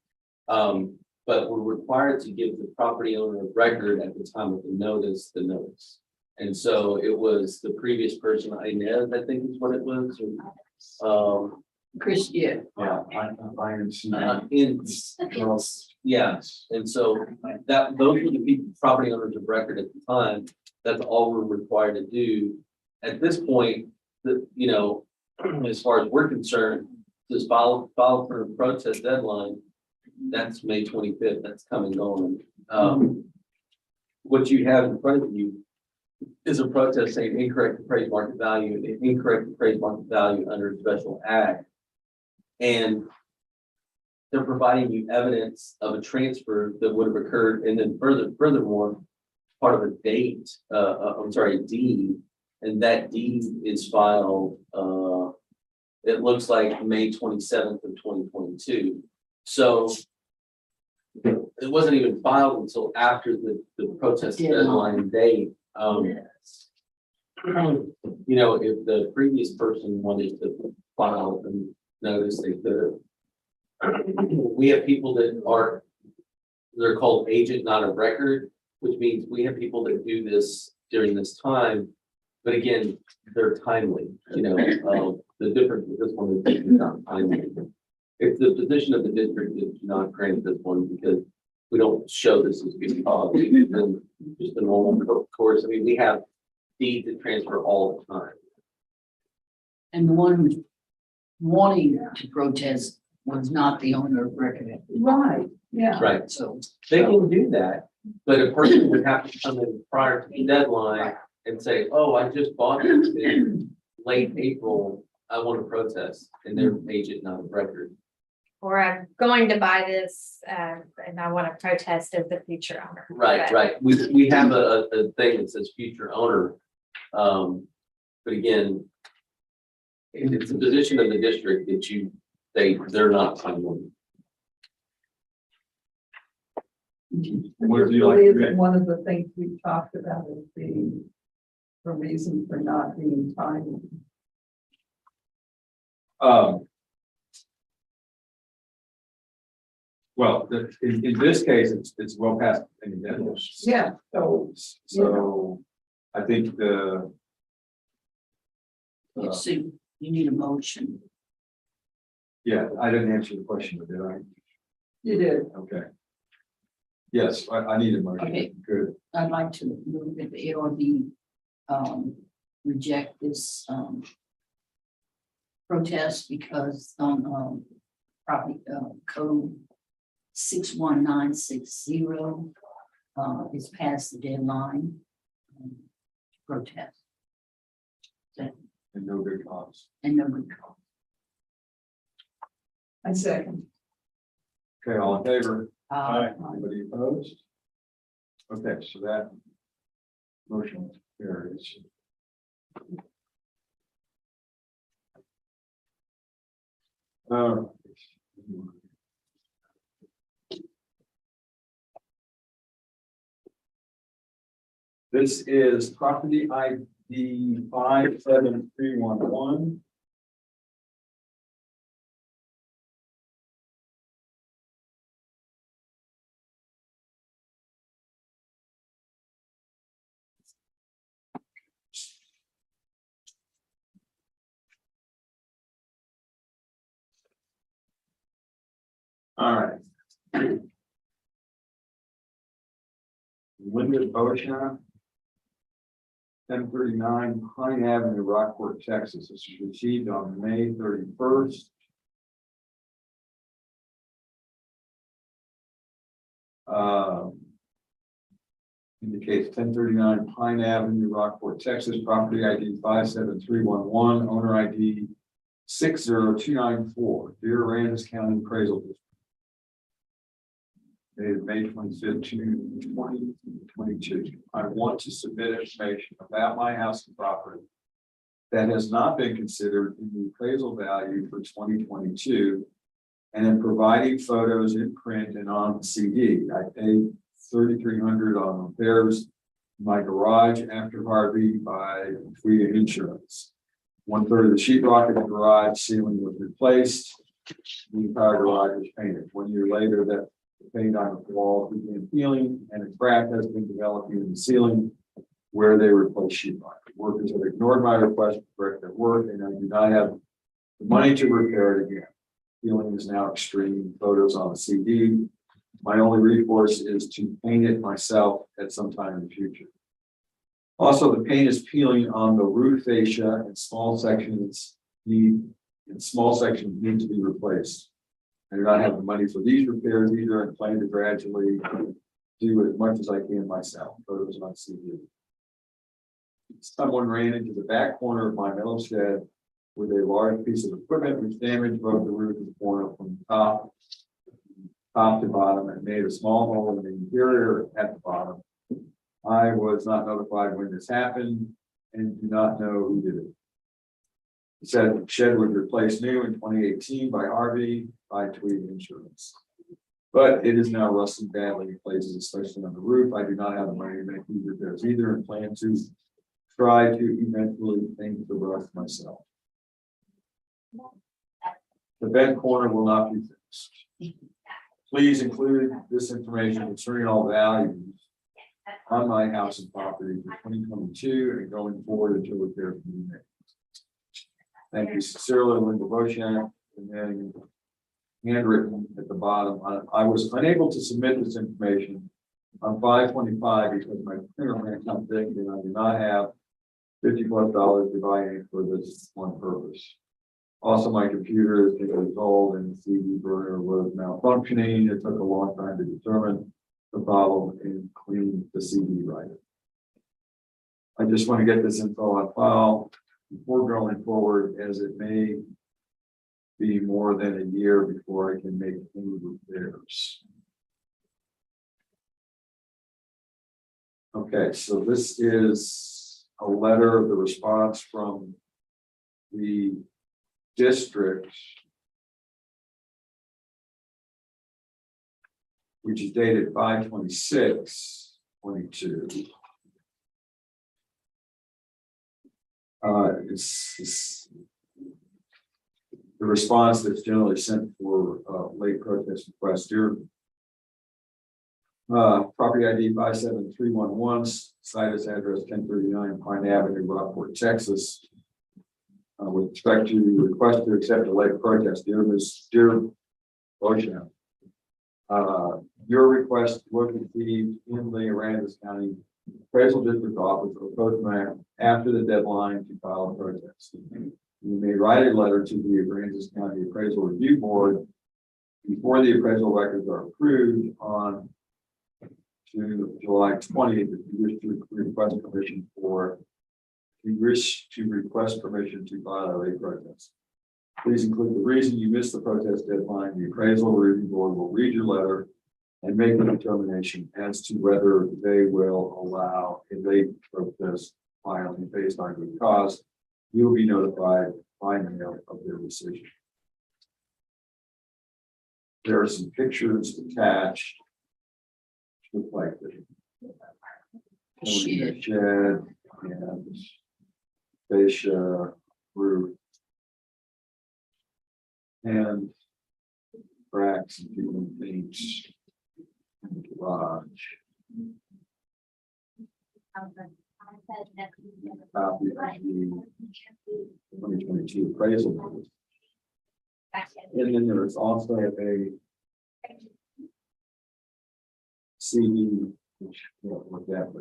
but we're required to give the property owner of record at the time of the notice. And so it was the previous person, Inez, I think is what it was. Chris, yeah. Yeah, I am seeing. Yes, and so those were the property owners of record at the time. That's all we're required to do. At this point, as far as we're concerned, just file for a protest deadline. That's May 25th. That's come and gone. What you have in front of you is a protest saying incorrect appraised market value, incorrect appraised market value under a special act. And they're providing you evidence of a transfer that would have occurred, and then furthermore, part of a deed. And that deed is filed, it looks like May 27th of 2022. So it wasn't even filed until after the protest deadline date. You know, if the previous person wanted to file and notice, they could. We have people that are, they're called agent not of record, which means we have people that do this during this time. But again, they're timely, you know, the difference with this one is not timely. If the position of the district is not grant this one because we don't show this as being policy, then just a normal course. I mean, we have deeds that transfer all the time. And the one who's wanting to protest was not the owner of record. Right, yeah. Right. So They can do that, but a person would have to come in prior to the deadline and say, oh, I just bought this in late April. I want to protest, and they're agent not of record. Or I'm going to buy this, and I want to protest as the future owner. Right, right. We have a thing that says future owner. But again, if it's a position of the district that they're not timely. What do you like? Believe that one of the things we talked about is the reason for not being timely. Well, in this case, it's well past any deadline. Yeah, so, So I think the. so you need a motion. Yeah, I didn't answer the question, did I? you did. Okay. Yes, I need a motion. Okay. Good. I'd like to move that the ARB reject this protest because property code 61960 is past the deadline to protest. And no good cause. And no good cause. I second. Okay, all in favor? Uh, Anybody opposed? Okay, so that motion carries. This is property ID 57311. All right. Linda Bosha, 1039 Pine Avenue, Rockport, Texas. This was received on May 31st. Indicates 1039 Pine Avenue, Rockport, Texas, property ID 57311, owner ID 60294, Deer Aransas County Appraisal District. Dated May 25th, 2022. I want to submit information about my house and property that has not been considered in the appraisal value for 2022, and in providing photos in print and on CD. I paid $3,300 on repairs in my garage after Harvey by Tweed Insurance. 1/3 of the sheetrock in the garage ceiling was replaced. The entire garage was painted. 1 year later, that the paint on the walls began peeling, and a crack has been developing in the ceiling where they replaced sheetrock. Workers have ignored my request to correct their work, and I do not have the money to repair it again. Peeling is now extreme. Photos on the CD. My only recourse is to paint it myself at some time in the future. Also, the paint is peeling on the roof fascia, and small sections need to be replaced. I do not have the money for these repairs either, and plan to gradually do as much as I can myself. Photos on CD. Someone ran into the back corner of my metal shed with a large piece of equipment which damaged both the roof and the corner from top to bottom, and made a small hole in the interior at the bottom. I was not notified when this happened, and do not know who did it. It said the shed was replaced new in 2018 by RV by Tweed Insurance. But it is now rusting badly in places, especially on the roof. I do not have the money to make these repairs either and plan to try to eventually paint the rust myself. The vent corner will not be fixed. Please include this information concerning all values on my house and property for 2022 and going forward until repairs can be made. Thank you sincerely, Linda Boshan, and then handwritten at the bottom. I was unable to submit this information on 5/25 because my printer ran out big and I do not have $50+ divided for this one purpose. Also, my computer is 6 years old and the CD burner was malfunctioning. It took a long time to determine the problem and clean the CD writer. I just want to get this info on file before going forward, as it may be more than a year before I can make any repairs. Okay, so this is a letter of the response from the district, which is dated 5/26/22. It's the response that's generally sent for late protest requests. Dear property ID 57311, situs address 1039 Pine Avenue, Rockport, Texas. With respect to the request to accept a late protest, dear Boshan, your request was received in the Aransas County Appraisal District Office of Postmaster after the deadline to file a protest. You may write a letter to the Aransas County Appraisal Review Board before the appraisal records are approved on July 20th if you wish to request permission to file a late protest. Please include the reason you missed the protest deadline. The appraisal review board will read your letter and make a determination as to whether they will allow a late protest filing based on good cause. You will be notified by mail of their decision. There are some pictures attached. Look like the shed and fascia roof and cracks and peeling paint in the garage. Copy of the 2022 appraisal notice. And then there is also a CD, which we'll look at.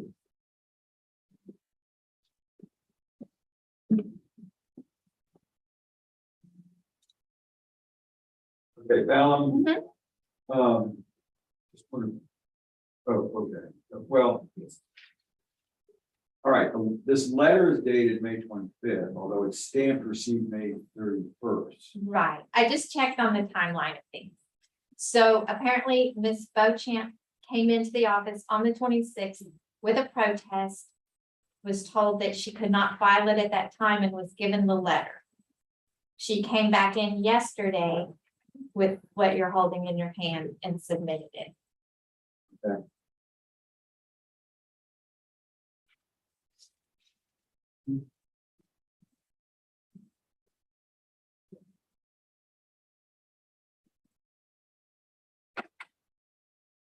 Okay, Fallon. Just want to, okay, well. All right, this letter is dated May 25th, although it's stamped received May 31st. Right, I just checked on the timeline of things. So apparently Ms. Beauchamp came into the office on the 26th with a protest, was told that she could not file it at that time and was given the letter. She came back in yesterday with what you're holding in your hand and submitted it. Okay.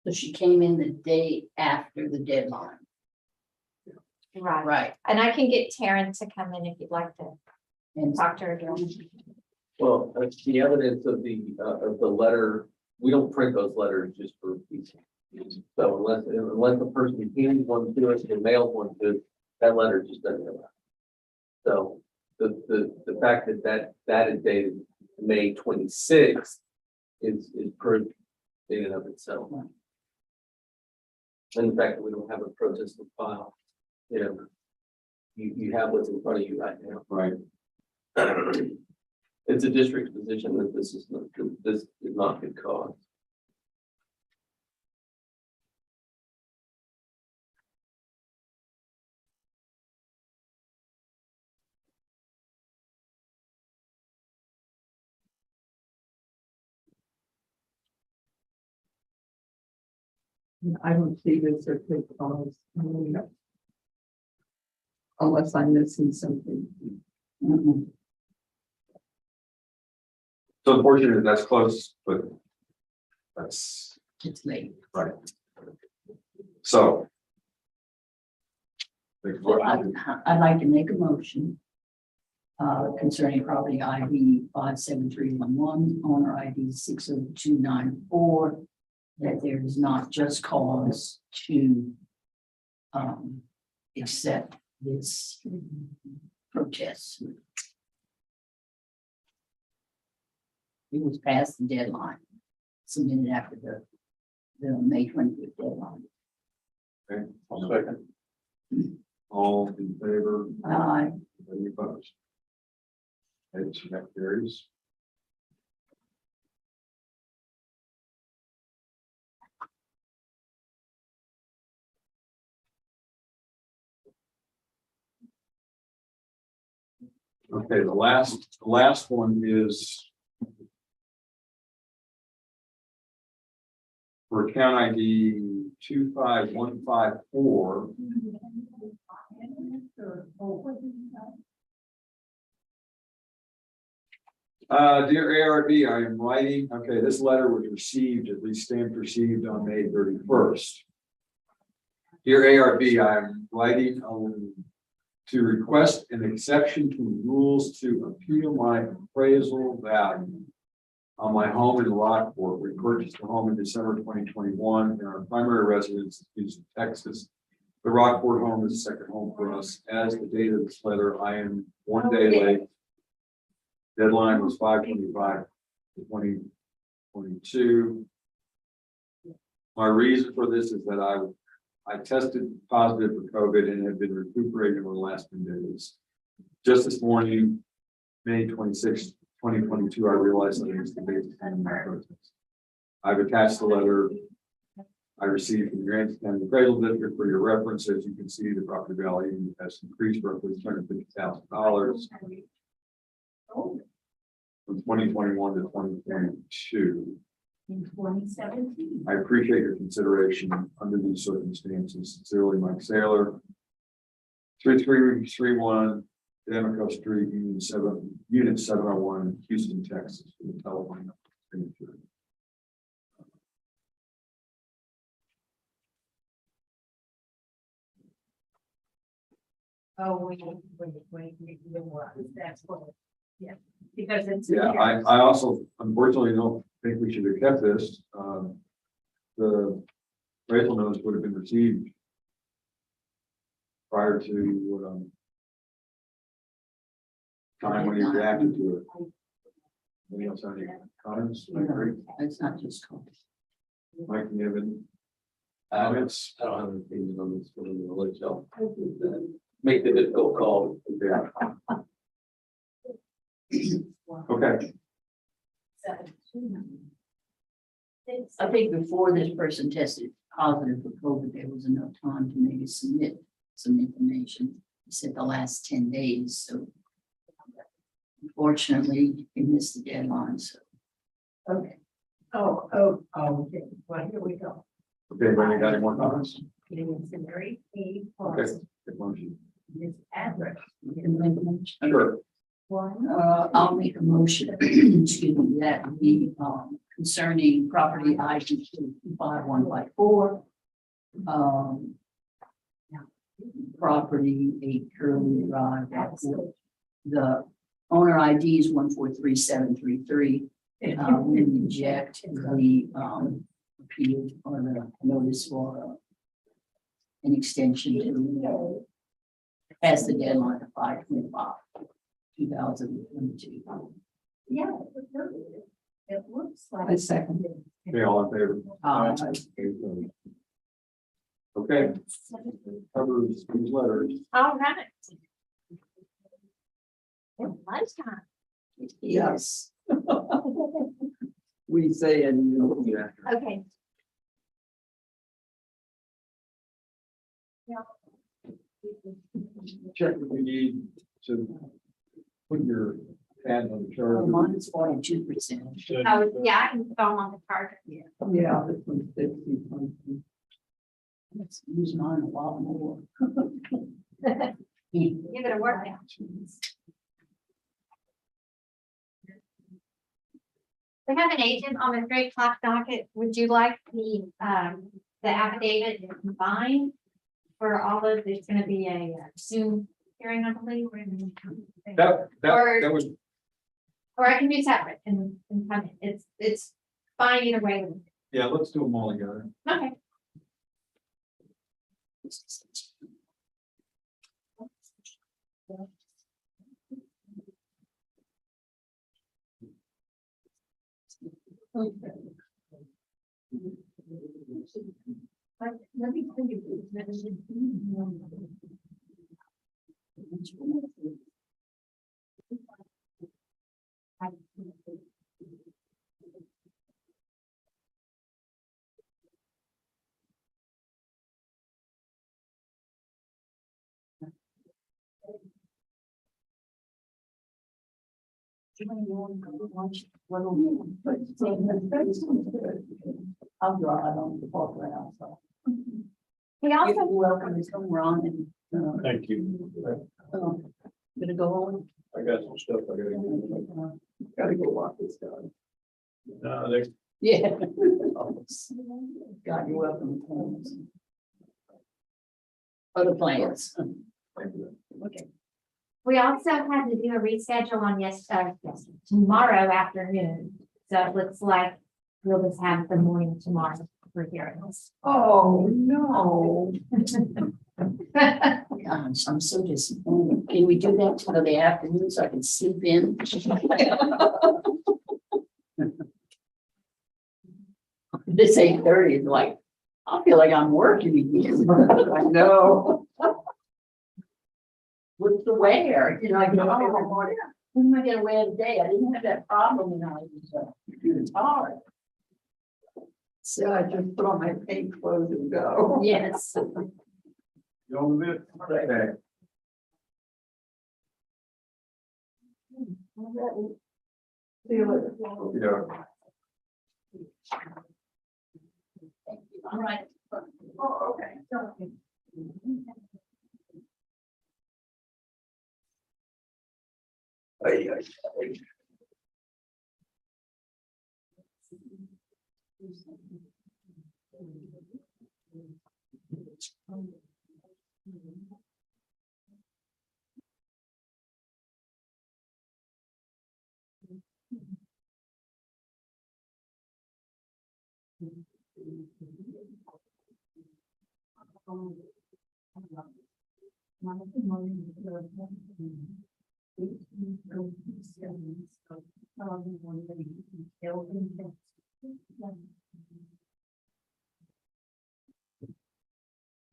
So she came in the day after the deadline. Right, Right. and I can get Taryn to come in if you'd like to And talk to her again. Well, the evidence of the letter, we don't print those letters just for people. So unless the person hands one to us and mails one to us, that letter just doesn't go out. So the fact that is dated May 26th is proof in and of itself. And the fact that we don't have a protest to file, you have what's in front of you right now. Right. It's a district's position that this is not good cause. I don't see this or take calls. Unless I'm missing something. Mhm. So unfortunately, that's close, but that's It's late. right. So. So I'd like to make a motion concerning property ID 57311, owner ID 60294, that there is not just cause to accept this protest. It was past the deadline, submitted after the May 25th deadline. Okay, I'll second. All in favor? Aye. Any opposed? Okay, so that carries. Okay, the last one is for account ID 25154. Dear ARB, I am writing, okay, this letter was received, at least stamped received on May 31st. Dear ARB, I am writing to request an exception to rules to appeal my appraisal value on my home in Rockport. We purchased the home in December 2021 and our primary residence is Houston, Texas. The Rockport home is a second home for us. As the date of this letter, I am 1 day late. Deadline was 5/25/2022. My reason for this is that I tested positive for COVID and have been recuperating over the last 10 days. Just this morning, May 26, 2022, I realized that it was the basis of my protest. I've attached the letter I received from the Aransas County Appraisal District for your reference. As you can see, the property value has increased roughly $250,000 from 2021 to 2022. In 2017. I appreciate your consideration under these circumstances. Sincerely, Mike Saylor. 3331 Demico Street, Unit 701, Houston, Texas, for the telephone number. Oh, wait, that's what, yeah, because it's. Yeah, I also unfortunately don't think we should have kept this. The appraisal notice would have been received prior to time when you reacted to it. Anyone else have any comments? I agree. It's not just cause. Mike, you have any? Comments? I don't have an opinion on this one, I'll let y'all make the difficult call. Yeah. Okay. I think before this person tested positive for COVID, there was enough time to maybe submit some information. He said the last 10 days, so unfortunately, he missed the deadline, so. Okay. Okay, well, here we go. Okay, Brandon, got any more comments? Considering a Okay. Good motion. this address. You can make a motion. Sure. I'll make a motion, excuse me, that we, concerning property ID 25154. Property 8 Curly Drive. The owner ID is 143733. We reject the, appeal or the notice for an extension to pass the deadline of 5/25/2022. Yeah. It looks like. I second. Okay, all in favor? Okay, covers these letters. All right. It was time. Yes. We say and you. Yeah. Okay. Check if we need to put your CAD on the chart. Mine is 42%. Oh, yeah, I can go on the card. Yeah. Yeah, this one's 50 something. Let's use mine a lot more. Give it a workout. We have an agent on the 3 o'clock docket. Would you like the affidavit combined for all of, there's gonna be a Zoom hearing, I believe. That was, Or I can do separate and come in. It's fine either way. yeah, let's do them all together. Okay. Let me tell you. I'll draw it on the board around, so. We You're also, welcome to come around and, Thank you. gonna go on. I got some stuff I gotta do. Gotta go walk this dog. They Yeah. God, you're welcome. Other plans. Okay. we also had to do a reschedule on tomorrow afternoon. So it looks like we'll just have the morning tomorrow for hearings. Oh, no. Gosh, I'm so disappointed. Can we do that till the afternoon so I can sleep in? This 8:30 is like, I feel like I'm working again. I know. With the wear, I go, oh, what am I gonna wear today? I didn't have that problem when I was retired. So I just put on my pink clothes and go. Yes. You on the bit? Okay. See you later. Yeah. All right. Oh, okay. Ay, ay, ay.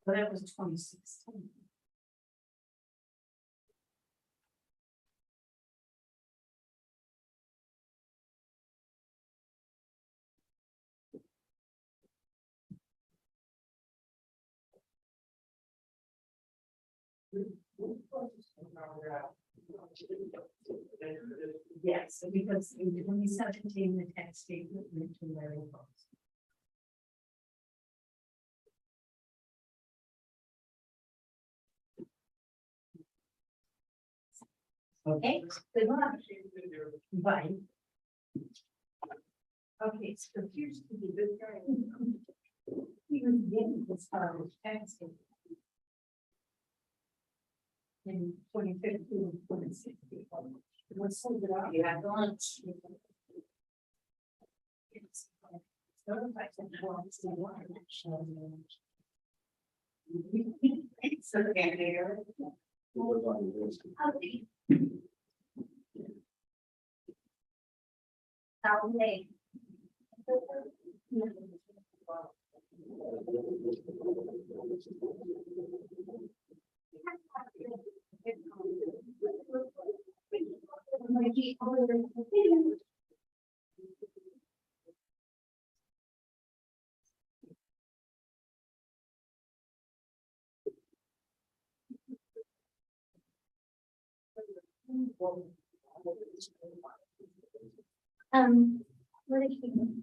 But that was 2016. Yes, because in 2017, the tax statement went to Larry Fox. Okay, good luck. Bye. Okay, so here's the good guy. He was getting this tax statement. In 2015, 2016. What's so good out? You had lunch. It's okay there. Okay. Okay. What are you?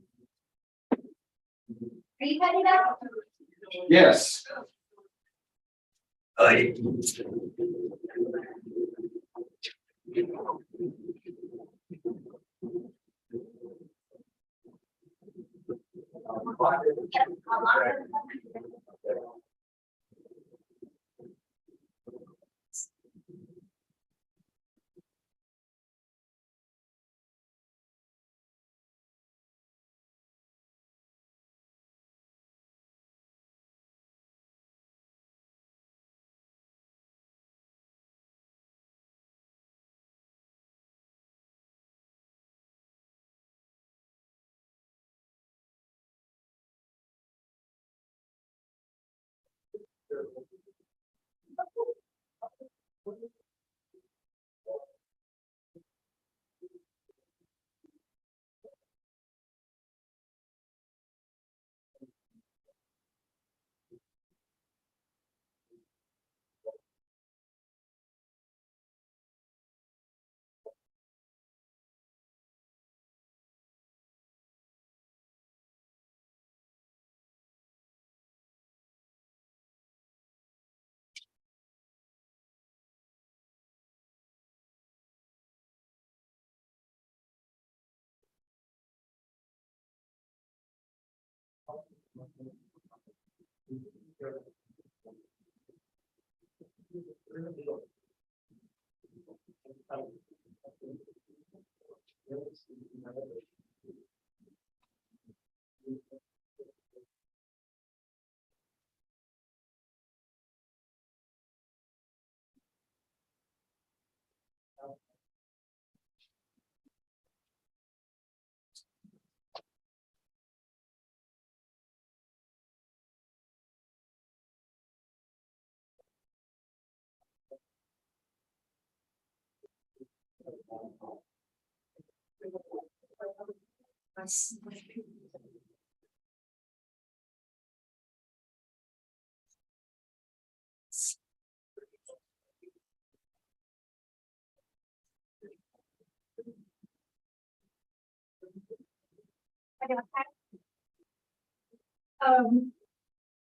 Are you cutting out? Yes.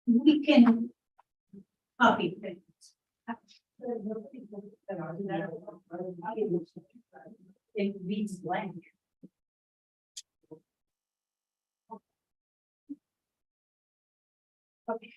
We can copy things. It reads blank. Okay.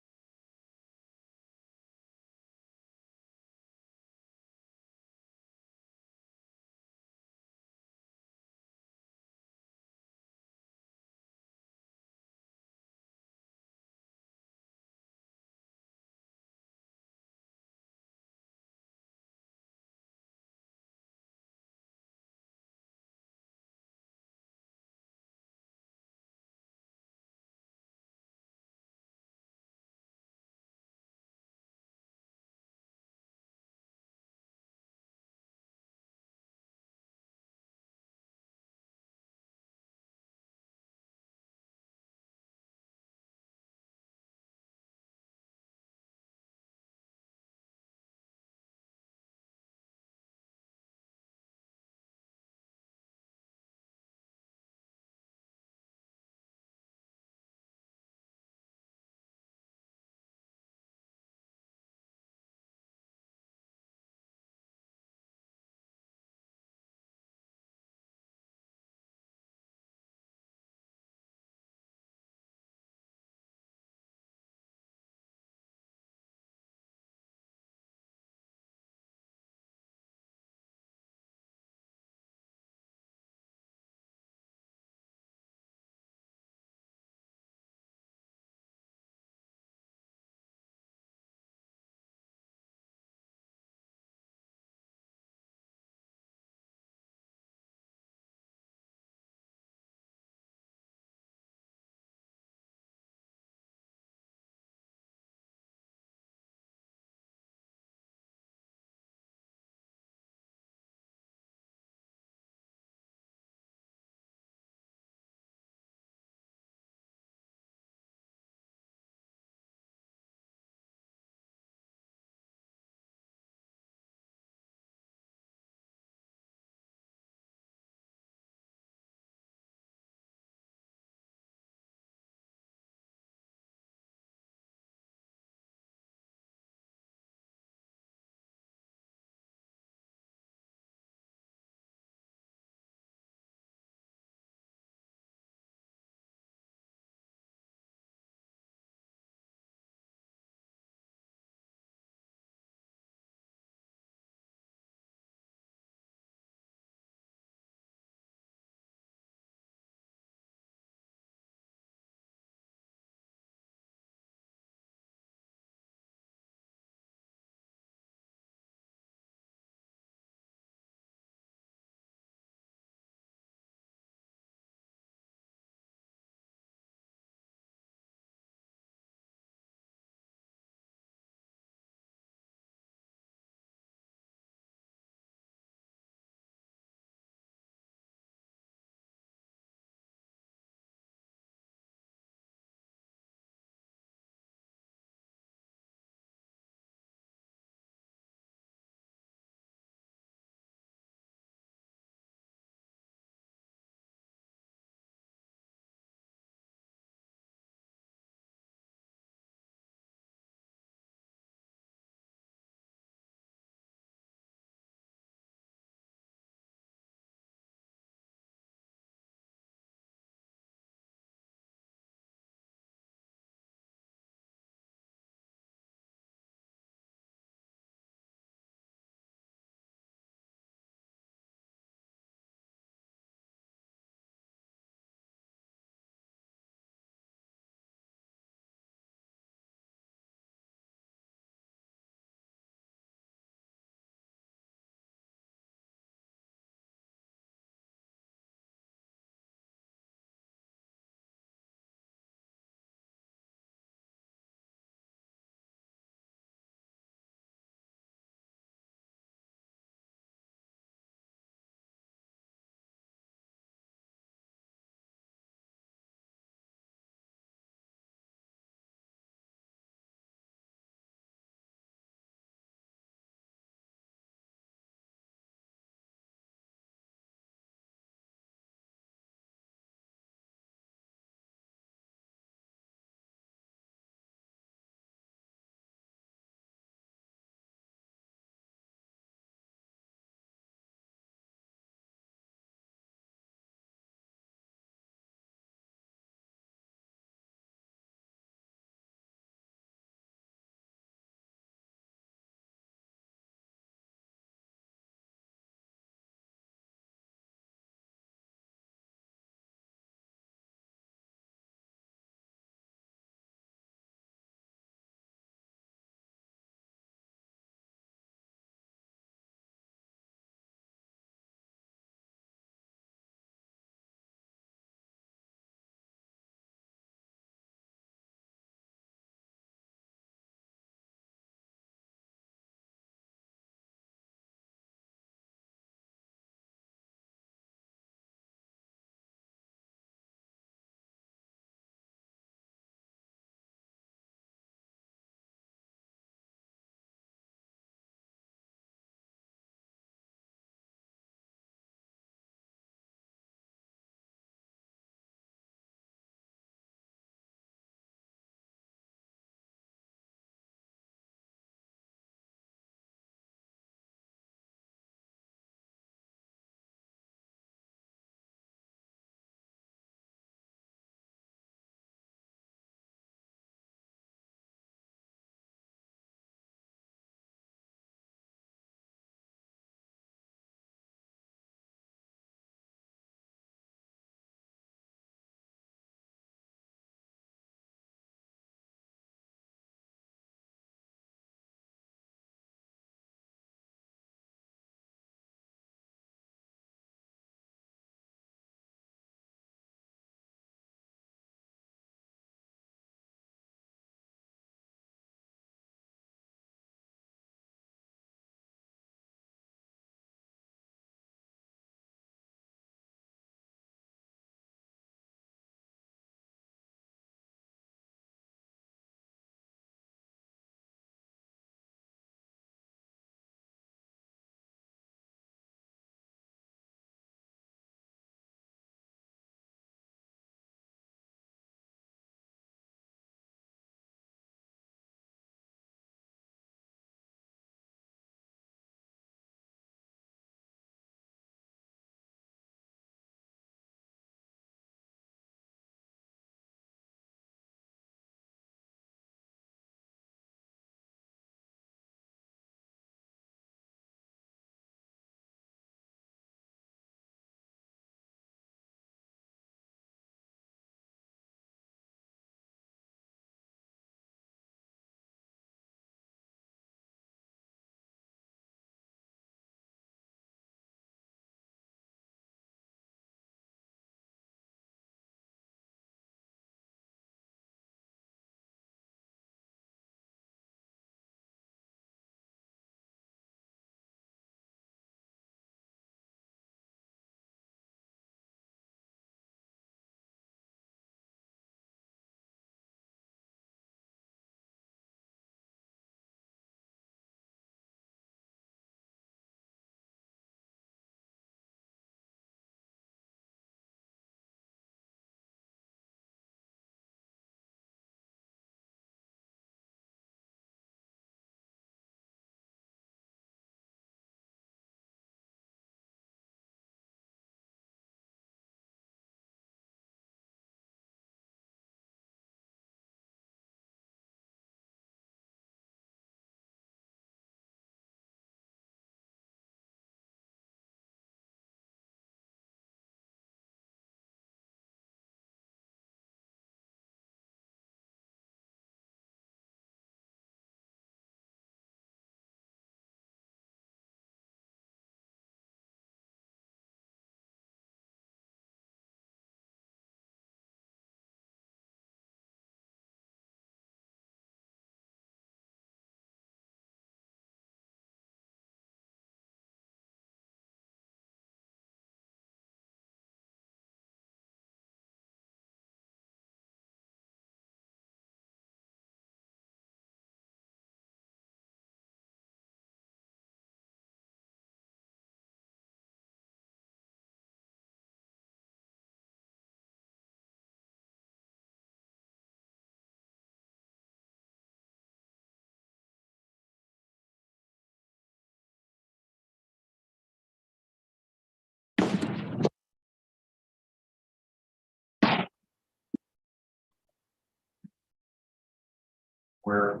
where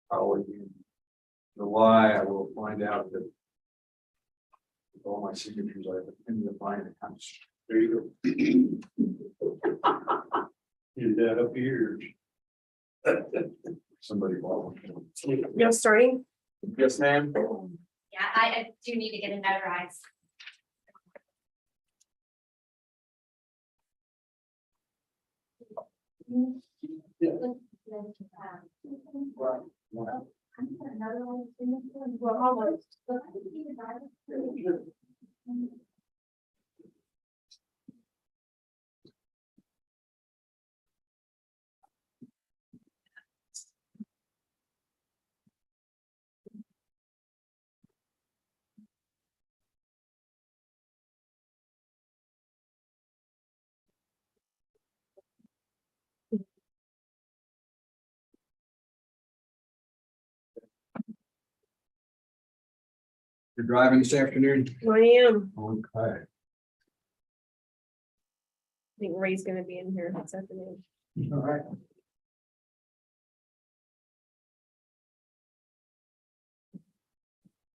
probably in July, I will find out that with all my signatures, I have to find it. There you go. Get that up here. Somebody bought one. No starting? Yes, ma'am. Yeah, I do need to get it notarized. You're driving this afternoon? I am. Okay. I think Ray's gonna be in here this afternoon. All right.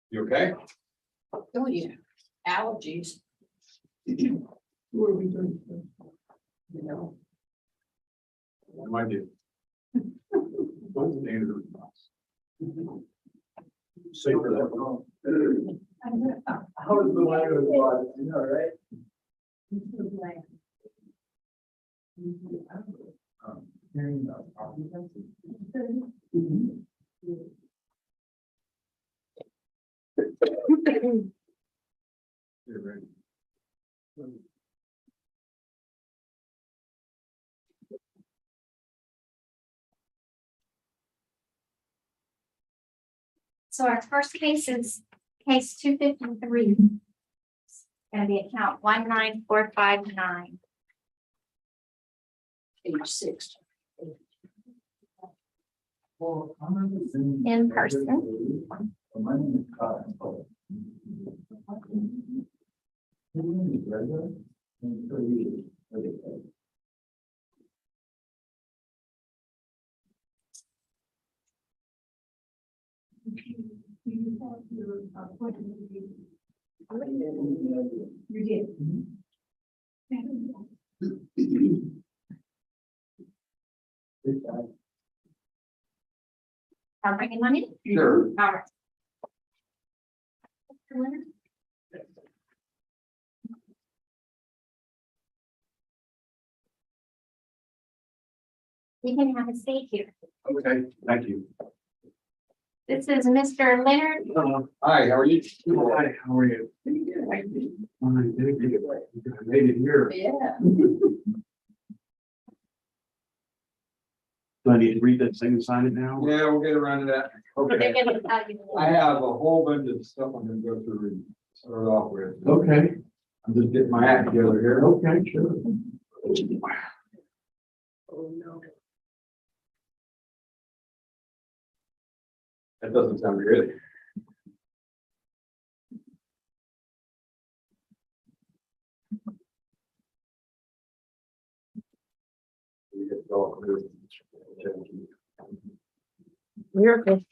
You okay? Oh, yeah, allergies. Who are we doing? You know, What do I do? What's the name of the response? Say for that. How was the weather? You know, right? Hearing You're ready. So our first case is case 253. Gonna be account 19459. age 6. In person. You did. I'll bring in money. Sure. All right. You can have a seat here. Okay, thank you. This is Mr. Leonard. Hi, how are you? Hi, how are you? I made it here. Yeah. Do I need to read that thing and sign it now? Yeah, we'll get around to that. They're Okay. gonna tell you. I have a whole bunch of stuff I'm gonna go through and start off with. Okay, I'm just getting my act together here. okay, sure. Oh, no. That doesn't sound good. We get all clear. You're okay.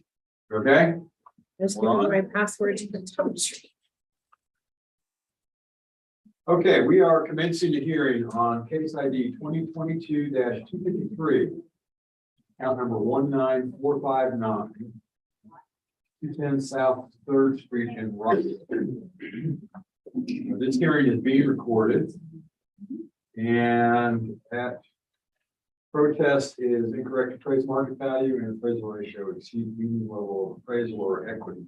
Okay, Just give me my password to the top street. okay, we are commencing the hearing on case ID 2022-253. Count number 19459. 210 South Third Street in Rockford. This hearing is being recorded. And that protest is incorrect appraised market value and appraisal ratio exceeds median level of appraisal or equity.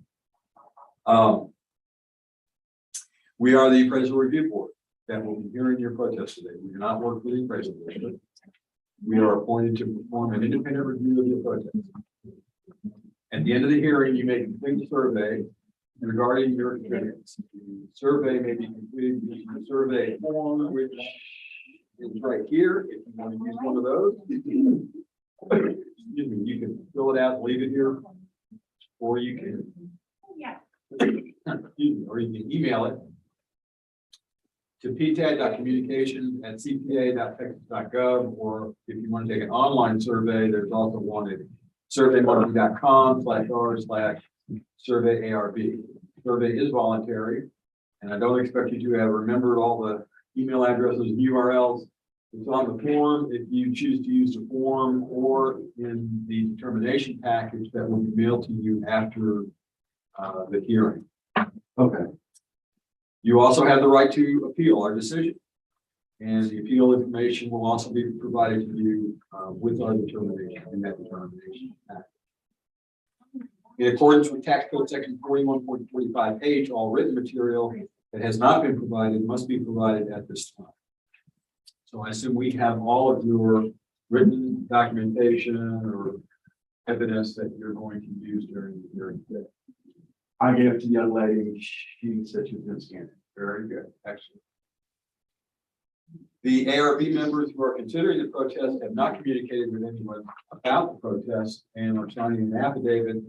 We are the appraisal review board that will be hearing your protest today. We do not work for the appraisal district. We are appointed to perform an independent review of your protest. At the end of the hearing, you may complete a survey regarding your experience. The survey may be completed using the survey form, which is right here. If you want to use one of those, excuse me, you can fill it out, leave it here, or you can, excuse me, or you can email it to ptad.communications@cpa.texas.gov, or if you want to take an online survey, there's also one at surveymonkey.com/r/survey ARB. Survey is voluntary, and I don't expect you to have remembered all the email addresses and URLs. It's on the form if you choose to use the form, or in the determination package that will be mailed to you after the hearing. Okay. You also have the right to appeal our decision. And the appeal information will also be provided to you with our determination in that determination package. In accordance with tax code section 41.45H, all written material that has not been provided must be provided at this time. So I assume we have all of your written documentation or evidence that you're going to use during the hearing today. I gave it to the young lady, she said she was gonna scan it. Very good, excellent. The ARB members who are considering the protest have not communicated with anyone about the protest and are signing an affidavit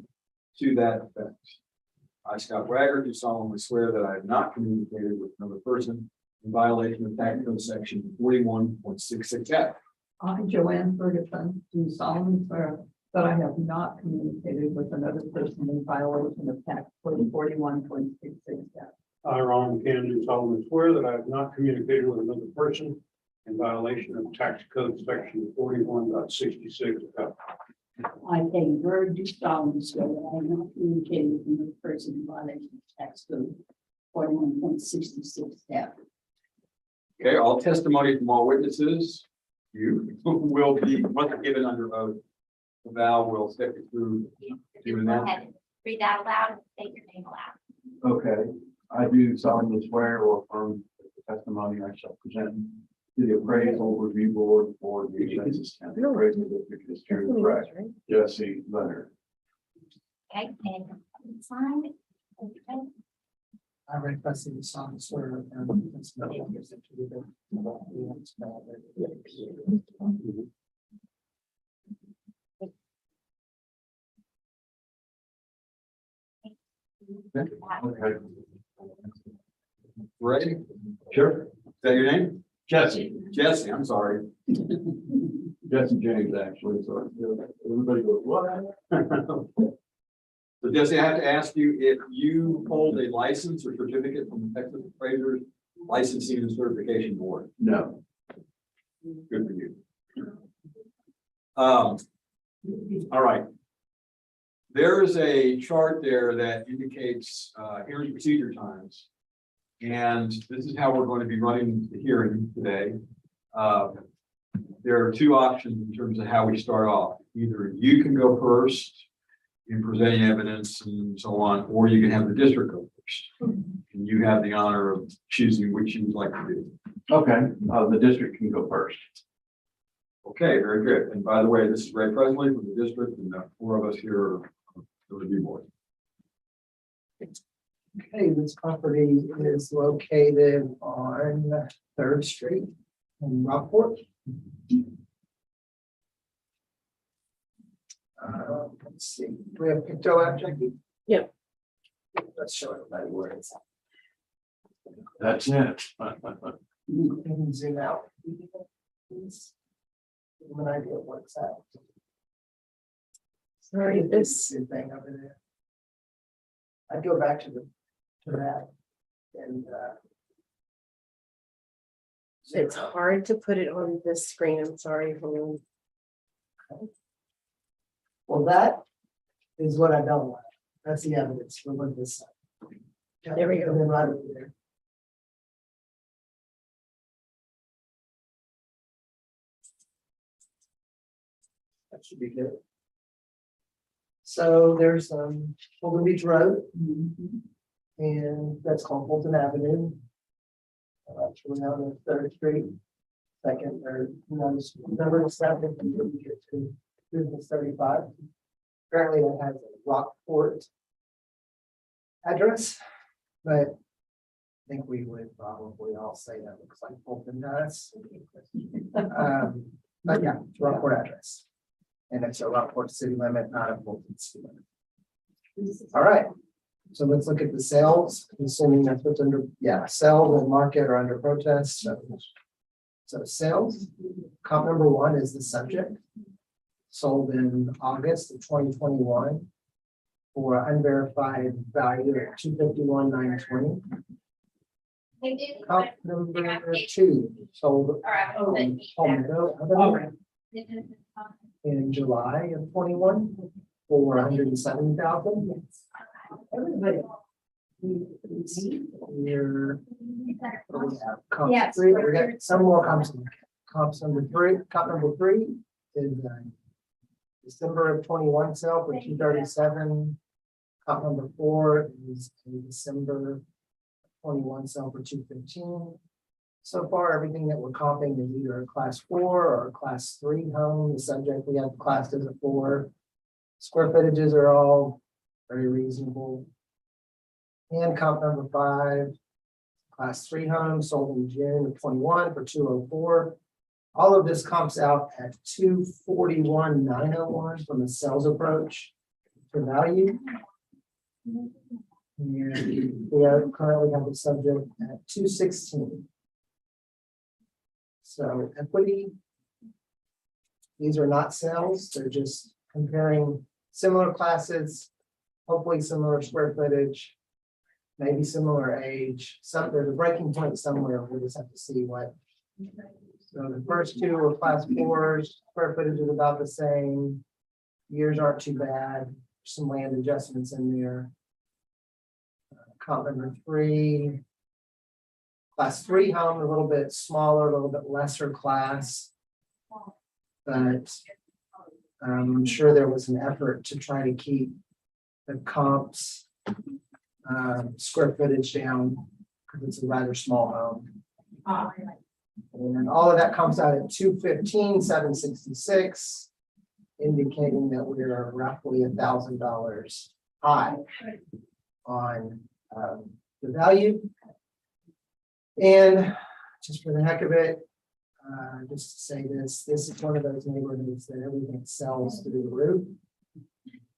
to that effect. I, Scott Wagner, do solemnly swear that I have not communicated with another person in violation of tax code section 41.66F. I, Joanne Ferguson, do solemnly swear that I have not communicated with another person in violation of tax code 41.66F. I, Ron McCann, do solemnly swear that I have not communicated with another person in violation of tax code section 41.66. I, Peggy Bird, do solemnly swear that I have not communicated with another person in violation of tax code 41.66F. Okay, all testimony from all witnesses, you will be, once given under oath. The Val will step you through doing Go that. ahead and read that aloud and state your name aloud. Okay, I do solemnly swear or affirm that the testimony I shall present to the appraisal review board for the Aransas County Appraisal District is true and correct. Jesse Leonard. Okay, and signed. Okay. I request the song swear. Okay. Ready? Sure. Is that your name? Jesse. Jesse, I'm sorry. Jesse James, actually, so everybody goes, what? So Jesse, I have to ask you if you hold a license or certificate from the Texas Appraisers Licensing and Certification Board. No. Good for you. All right. There's a chart there that indicates hearing procedure times. And this is how we're going to be running the hearing today. There are two options in terms of how we start off. Either you can go first in presenting evidence and so on, or you can have the district go first. And you have the honor of choosing which you would like to do. Okay, the district can go first. Okay, very good. And by the way, this is Ray Presley from the district, and the four of us here are the review board. Okay, this property is located on 3rd Street in Rockport. Let's see, do we have Pinto app, Jackie? Yep. Let's show everybody where it's at. That's it. You can zoom out. Please. Give them an idea of what's at. Sorry, this, Big thing over there. I'd go back to that and it's hard to put it on this screen. I'm sorry. Hold on. well, that is what I don't want. That's the evidence for what this side. There we go. And then right over there. That should be good. So there's Holden Beach Road. And that's called Fulton Avenue. That's really on 3rd Street. Second or number 7 until we get to business 35. Apparently it has a Rockport address, but I think we would probably all say that looks like Fulton does. But yeah, it's Rockport address. And it's a Rockport city limit, not a Fulton city limit. All right. So let's look at the sales, assuming that's what's under, yeah, sales and market are under protest. So sales, comp number 1 is the subject. sold in August of 2021 for unverified value of $251,920. Comp number 2 sold in Palmetto in July of 21 for $170,000. Everybody. We're what do we have? Comp Yes. 3, we got some more comps. Comps number 3, comp number 3 is December of 21 sale for 237. Comp number 4 is a December 21 sale for 215. So far, everything that we're comping is either a class 4 or a class 3 home. The subject we have classed as a 4. Square footages are all very reasonable. And comp number 5, class 3 home sold in June of 21 for 204. All of this comps out at 241,901 from a sales approach for value. And we are currently have the subject at 216. So equity. These are not sales, they're just comparing similar classes, hopefully similar square footage, maybe similar age. There's a breaking point somewhere. We just have to see what. So the first 2 are class 4s, square footage is about the same. Years aren't too bad. Some land adjustments in there. Comp number 3. Class 3 home, a little bit smaller, a little bit lesser class. But I'm sure there was an effort to try to keep the comps square footage down because it's a rather small home. And all of that comes out at 215,766, indicating that we are roughly $1,000 high on the value. And just for the heck of it, just to say this is one of those neighborhoods that everything sells through the roof.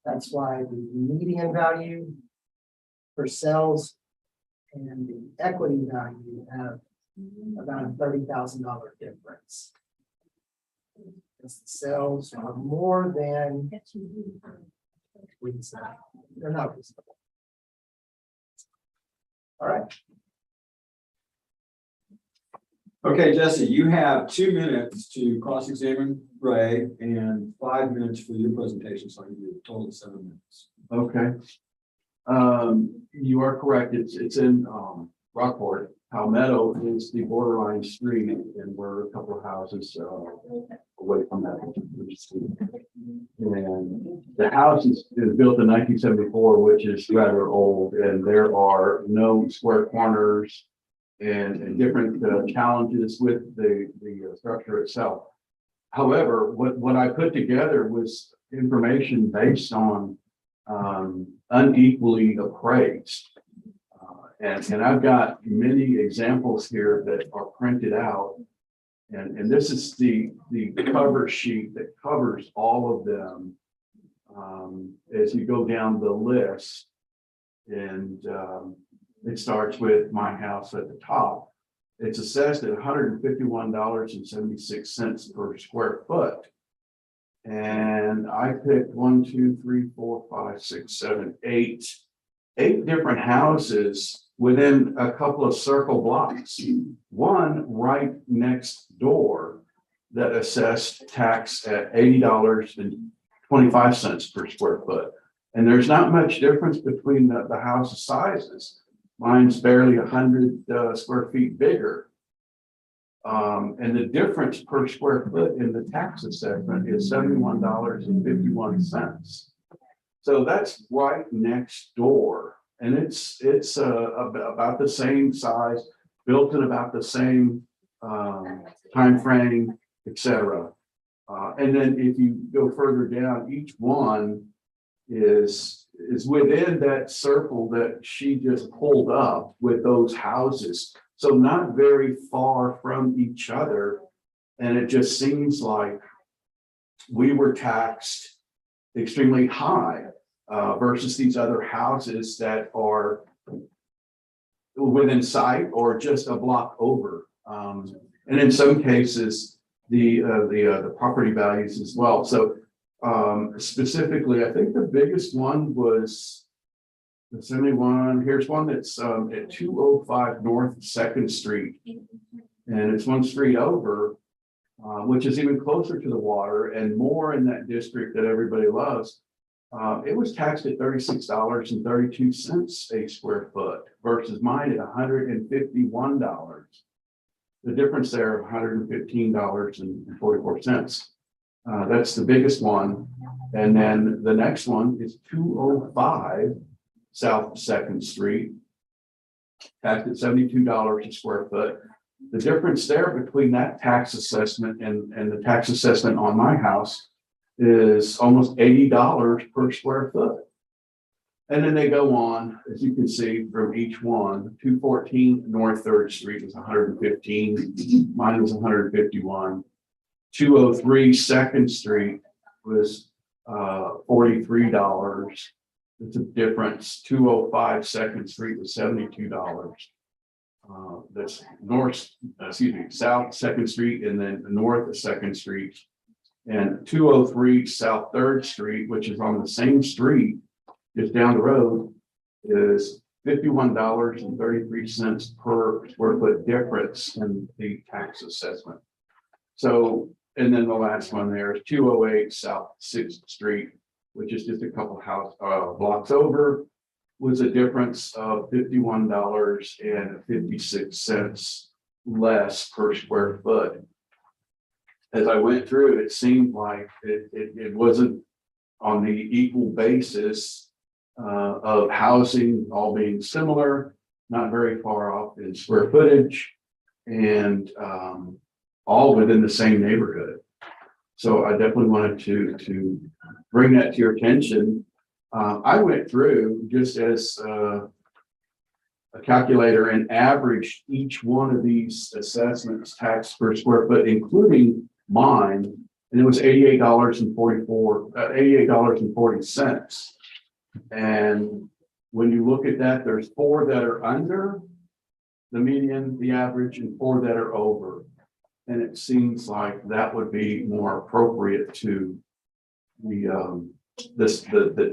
That's why the median value for sales and the equity value have about a $30,000 difference. Because the sales are more than reasonable. They're not reasonable. All right. Okay, Jesse, you have 2 minutes to cross-examine Ray and 5 minutes for your presentation, so I give you a total of 7 minutes. Okay. You are correct. It's in Rockport. Palmetto is the borderline street, and we're a couple of houses away from that. And the house is built in 1974, which is rather old, and there are no square corners and different challenges with the structure itself. However, what I put together was information based on unequally appraised. And I've got many examples here that are printed out. And this is the cover sheet that covers all of them as you go down the list. And it starts with my house at the top. It's assessed at $151.76 per square foot. And I picked 1, 2, 3, 4, 5, 6, 7, 8 different houses within a couple of circle blocks. One right next door that assessed tax at $80.25 per square foot. And there's not much difference between the house sizes. Mine's barely 100 square feet bigger. And the difference per square foot in the tax assessment is $71.51. So that's right next door. And it's about the same size, built in about the same time frame, etc. And then if you go further down, each one is within that circle that she just pulled up with those houses. So not very far from each other. And it just seems like we were taxed extremely high versus these other houses that are within sight or just a block over. And in some cases, the property values as well. So Specifically, I think the biggest one was the 71. Here's one that's at 205 North Second Street. And it's one street over, which is even closer to the water and more in that district that everybody loves. It was taxed at $36.32 a square foot versus mine at $151. The difference there of $115.44. That's the biggest one. And then the next one is 205 South Second Street. Taxed at $72 a square foot. The difference there between that tax assessment and the tax assessment on my house is almost $80 per square foot. And then they go on, as you can see from each one, 214 North Third Street was 115, mine was 151. 203 Second Street was $43. It's a difference. 205 Second Street was $72. That's South Second Street and then north of Second Street. And 203 South Third Street, which is on the same street, just down the road, is $51.33 per square foot difference in the tax assessment. So, and then the last one there is 208 South Sixth Street, which is just a couple blocks over, was a difference of $51.56 less per square foot. As I went through, it seemed like it wasn't on the equal basis of housing all being similar, not very far off in square footage, and all within the same neighborhood. So I definitely wanted to bring that to your attention. I went through just as a calculator and averaged each one of these assessments tax per square foot, including mine, and it was $88.40. And when you look at that, there's 4 that are under the median, the average, and 4 that are over. And it seems like that would be more appropriate to the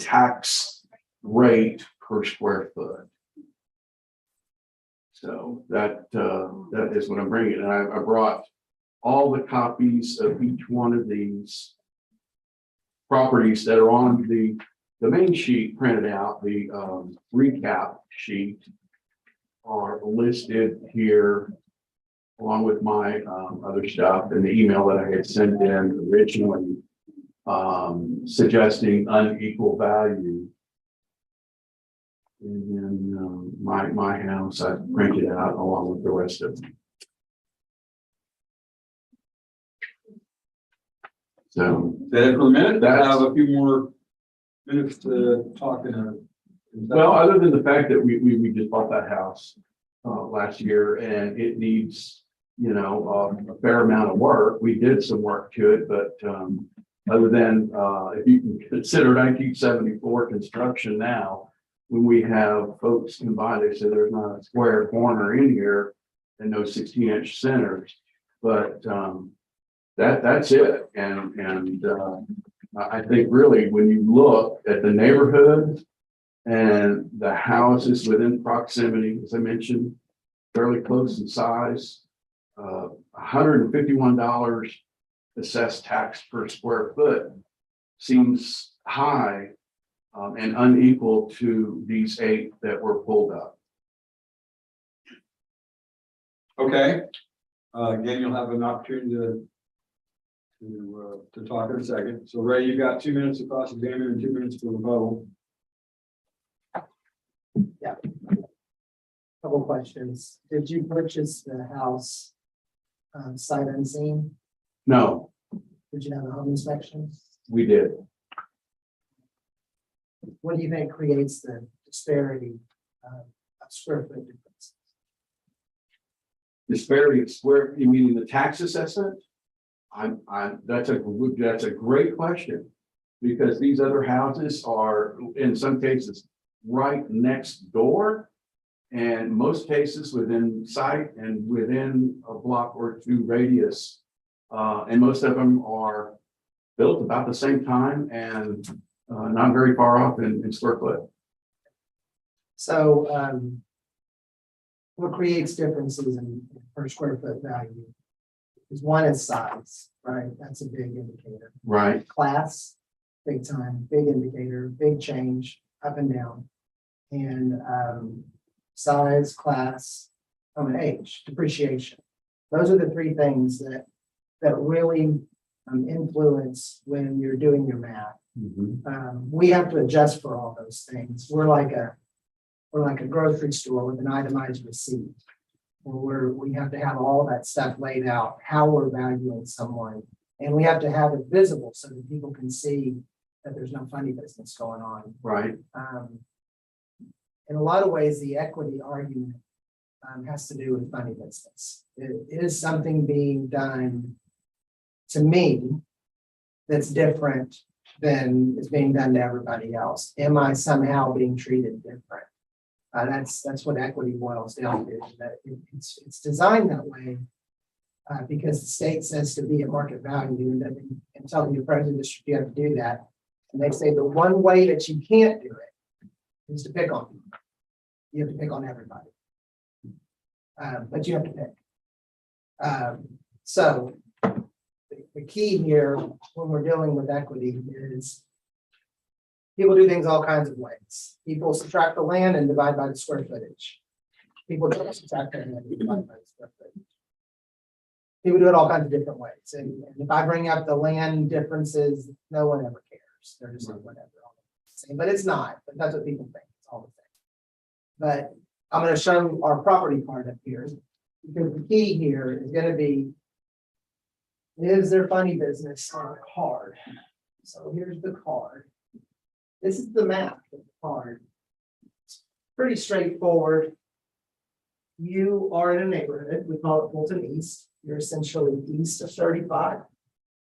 tax rate per square foot. So that is what I'm bringing. And I brought all the copies of each one of these properties that are on the main sheet printed out. The recap sheet are listed here along with my other stuff and the email that I had sent in originally, suggesting unequal value. And then my house, I printed out along with the rest of them. So That for a minute, I have a few more minutes to talk in. Well, other than the fact that we just bought that house last year and it needs, a fair amount of work. We did some work to it, but other than if you can consider 1974 construction now, when we have folks come by, they say there's not a square corner in here and no 16-inch centers, but that's it. And I think really when you look at the neighborhood and the houses within proximity, as I mentioned, fairly close in size, $151 assessed tax per square foot seems high and unequal to these 8 that were pulled up. Okay. Again, you'll have an opportunity to talk in a second. So Ray, you've got 2 minutes to cross examine and 2 minutes for rebuttal. Couple questions. Did you purchase the house sight unseen? No, Did you have a home inspection? we did. What do you think creates the disparity of square foot difference? Disparity of square, you mean the tax assessment? That's a great question. Because these other houses are in some cases right next door. And most cases within sight and within a block or 2 radius. And most of them are built about the same time and not very far off in square foot. So, what creates differences in per square foot value is one is size, right? That's a big indicator. Right. Class, big time, big indicator, big change up and down. And size, class, age, depreciation. Those are the three things that really influence when you're doing your math. We have to adjust for all those things. We're like a grocery store with an itemized receipt. We have to have all that stuff laid out, how we're valuing someone. And we have to have it visible so that people can see that there's no funny business going on. Right. In a lot of ways, the equity argument has to do with funny business. It is something being done to me that's different than is being done to everybody else. Am I somehow being treated different? That's what equity boils down to. That it's designed that way because the state says to be at market value, and telling your president district you have to do that. And they say the one way that you can't do it is to pick on people. You have to pick on everybody. But you have to pick. So the key here when we're dealing with equity is people do things all kinds of ways. People subtract the land and divide by the square footage. People don't subtract the land and divide by the square footage. People do it all kinds of different ways. And if I bring up the land differences, no one ever cares. They're just like whatever. But it's not. But that's what people think. It's all the same. But I'm going to show our property part up here because the key here is going to be, is there funny business on a card? So here's the card. This is the map of the card. It's pretty straightforward. You are in a neighborhood, we call it Fulton East. You're essentially east of 35,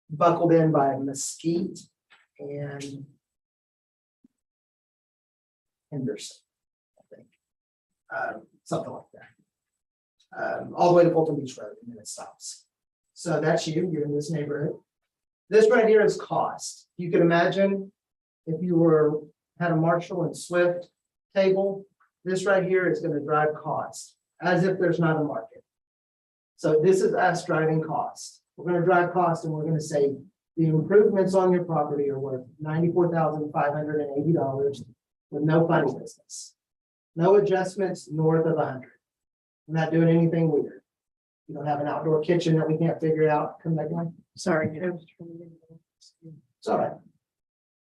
buckled in by Mesquite and Henderson, I think. Something like that. All the way to Fulton Beach Road, and then it stops. So that's you, you're in this neighborhood. This right here is cost. You can imagine if you had a Marshall and Swift table, this right here is going to drive cost, as if there's not a market. So this is us driving cost. We're going to drive cost and we're going to say the improvements on your property are worth $94,580 with no funny business. No adjustments north of 100. I'm not doing anything weird. You don't have an outdoor kitchen that we can't figure out. Come back on. Sorry. It's all right.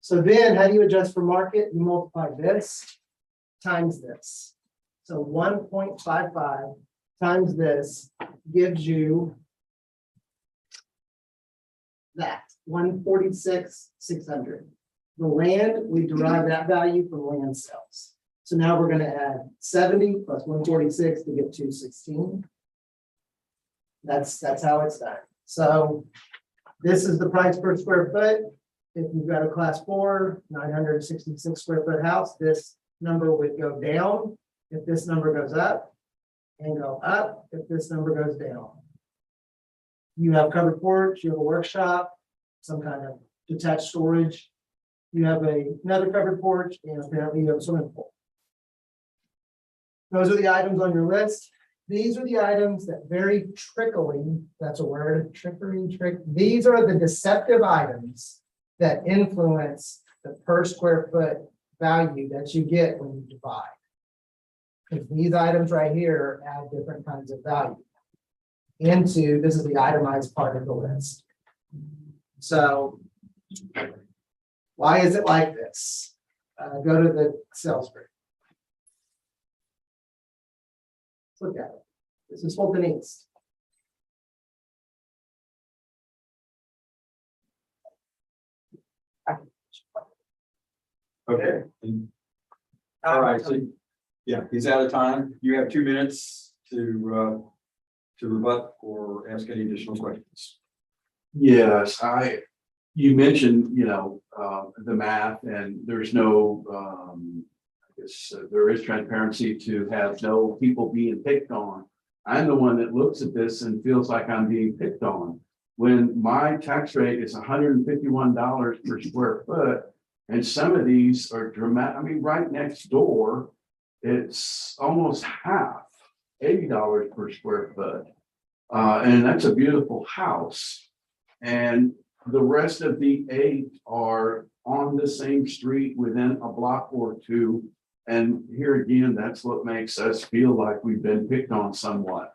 So then how do you adjust for market? You multiply this times this. So 1.55 times this gives you that 146,600. The land, we derive that value from land sales. So now we're going to add 70 plus 146 to get 216. That's how it's done. So this is the price per square foot. If you've got a class 4, 966 square foot house, this number would go down if this number goes up, and go up if this number goes down. You have covered porch, you have a workshop, some kind of detached storage. You have another covered porch, and apparently you have a swimming pool. Those are the items on your list. These are the items that very trickily, that's a word, trickery, trick. These are the deceptive items that influence the per square foot value that you get when you divide. Because these items right here add different kinds of value into, this is the itemized part of the list. So why is it like this? Go to the sales grid. Look at it. This is Fulton East. Okay. All right, so, yeah, he's out of time. You have 2 minutes to rebut or ask any additional questions. Yes, you mentioned, the math and there's no, I guess there is transparency to have no people being picked on. I'm the one that looks at this and feels like I'm being picked on. when my tax rate is $151 per square foot. And some of these are dramatic, I mean, right next door, it's almost half, $80 per square foot. And that's a beautiful house. And the rest of the 8 are on the same street within a block or two. And here again, that's what makes us feel like we've been picked on somewhat.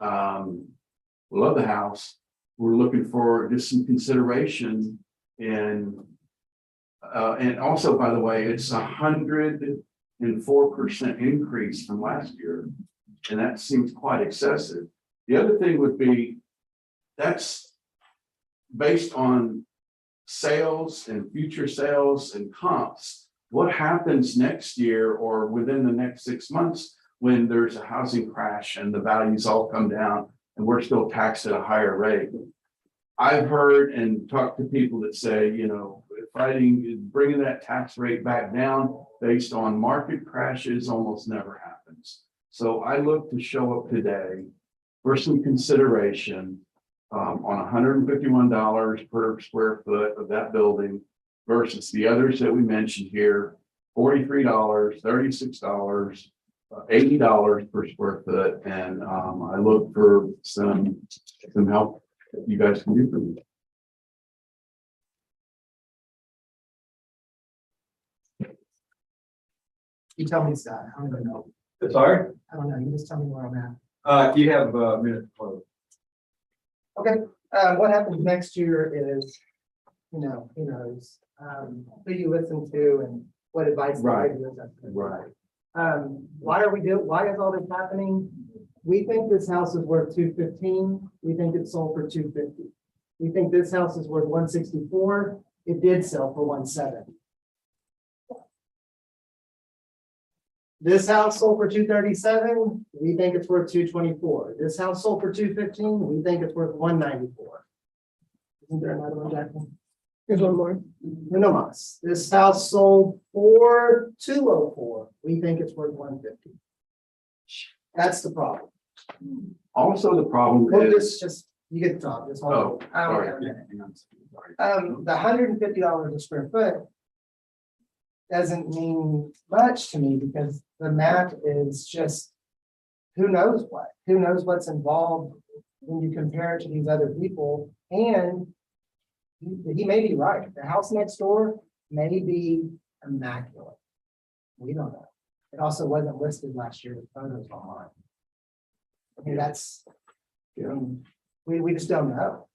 Love the house. We're looking for just some consideration and also, by the way, it's 104% increase from last year. And that seems quite excessive. The other thing would be, that's based on sales and future sales and comps. What happens next year or within the next 6 months when there's a housing crash and the values all come down and we're still taxed at a higher rate? I've heard and talked to people that say, you know, bringing that tax rate back down based on market crashes almost never happens. So I look to show up today for some consideration on $151 per square foot of that building versus the others that we mentioned here, $43, $36, $80 per square foot. And I look for some help that you guys can do for me. You tell me, Scott, I don't know. Sorry, I don't know, you just tell me where I'm at. you have a minute to close. Okay, what happens next year is, you know, who knows, who you listen to and what advice. Right. they give us. Right. Why is all this happening? We think this house is worth $215. We think it sold for $250. We think this house is worth $164. It did sell for $170. This house sold for $237. We think it's worth $224. This house sold for $215. We think it's worth $194. Isn't there another one, Jacqueline? There's one more. No mas. This house sold for $204. We think it's worth $150. That's the problem. Also, the problem Well, is. this just, you get the top. This Oh, whole. sorry. The $150 a square foot doesn't mean much to me because the math is just, who knows what's involved when you compare it to these other people. And he may be right. The house next door may be immaculate. We don't know. It also wasn't listed last year with photos online. I mean, that's, we just don't know.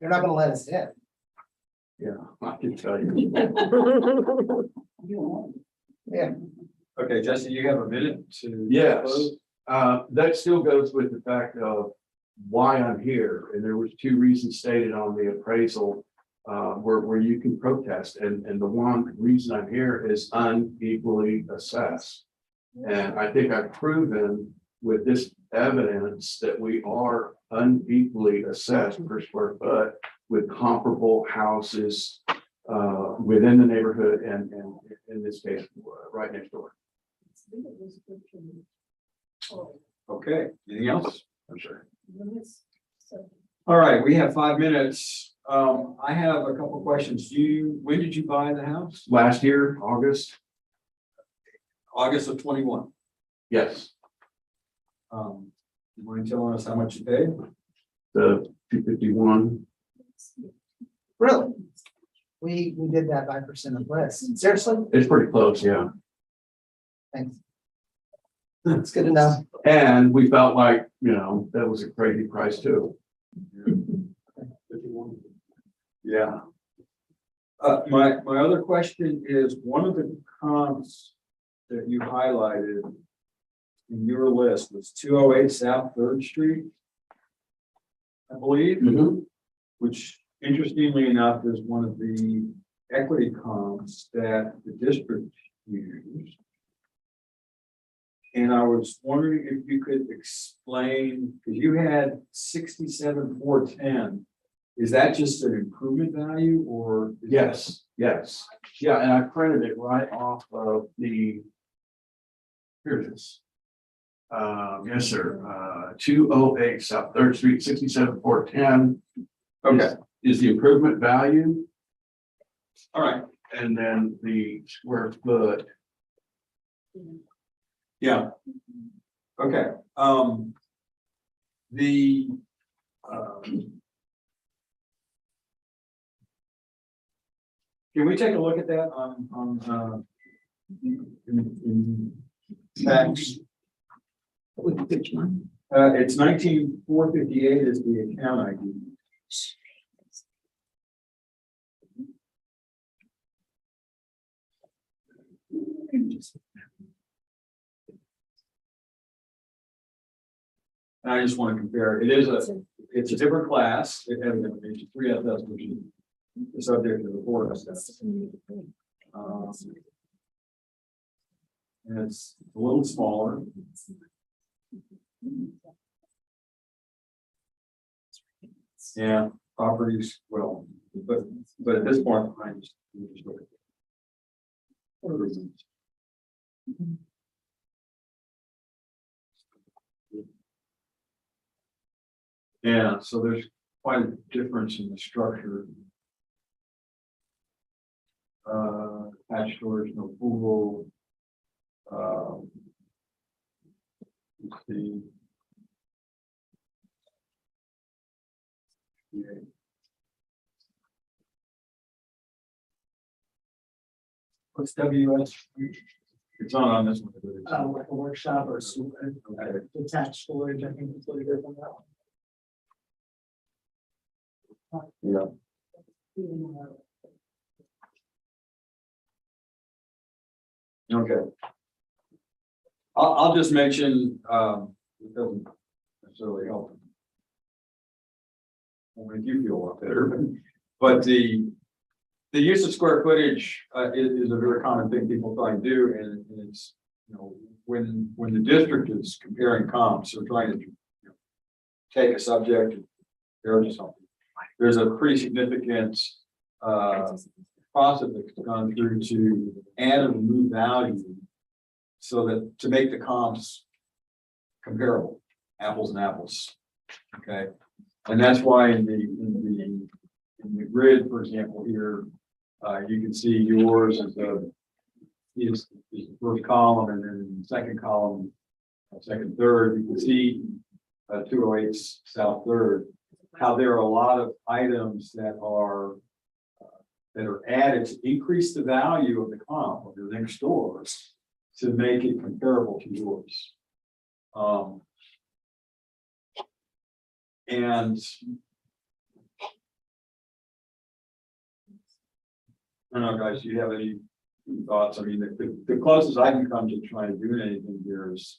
They're not gonna let us in. Yeah, I can tell you. Yeah. Okay, Jesse, you have a minute to. Yes, close? that still goes with the fact of why I'm here. And there was 2 reasons stated on the appraisal where you can protest. And the one reason I'm here is unequally assessed. And I think I've proven with this evidence that we are unequally assessed per square foot with comparable houses within the neighborhood and in this case, right next door. Okay, anything else? I'm sure. All right, we have 5 minutes. I have a couple questions. When did you buy the house? Last year, August? August of 21. Yes, You mind telling us how much you paid? the 251. Really? We did that by percent of list. Seriously? It's pretty close, yeah. Thanks. It's good to know. And we felt like, that was a crazy price too. Yeah. My other question is, one of the comps that you highlighted in your list was 208 South 3rd Street, I believe, which interestingly enough is one of the equity comps that the district used. And I was wondering if you could explain, because you had 67,410. Is that just an improvement value or? Yes. Yeah, and I printed it right off of the, here it is. Yes, sir. 208 South 3rd Street, 67,410. Okay, Is the improvement value all right, and then the square foot. yeah. Okay, the, can we take a look at that in tax? Which one? It's 19458 is the account ID. And I just want to compare, it's a different class, it has a 3SS, which is the subject of the 4SS. And it's a little smaller. Yeah, properties, well, but at this point, I just look at it. Yeah, so there's quite a difference in the structure. Attached storage, no pool. Let's see. Yeah. What's WS? It's not on this one. But it's- Like a workshop or some detached storage, I think it's what it is on that one. Yeah. Okay. I'll just mention, it doesn't necessarily help. I'll make you feel a lot better, but the use of square footage is a very common thing people try and do, and it's, you know, when the district is comparing comps or trying to take a subject, there's something. There's a pretty significant process that's gone through to add and remove value so that to make the comps comparable, apples and apples. Okay, and that's why in the grid, for example, here you can see yours is the first column, and then the second column, second, third. You can see 208 South Third. How there are a lot of items that are added to increase the value of the comp of your next door to make it comparable to yours. And I don't know, guys, do you have any thoughts? I mean, the closest I can come to trying to do anything here is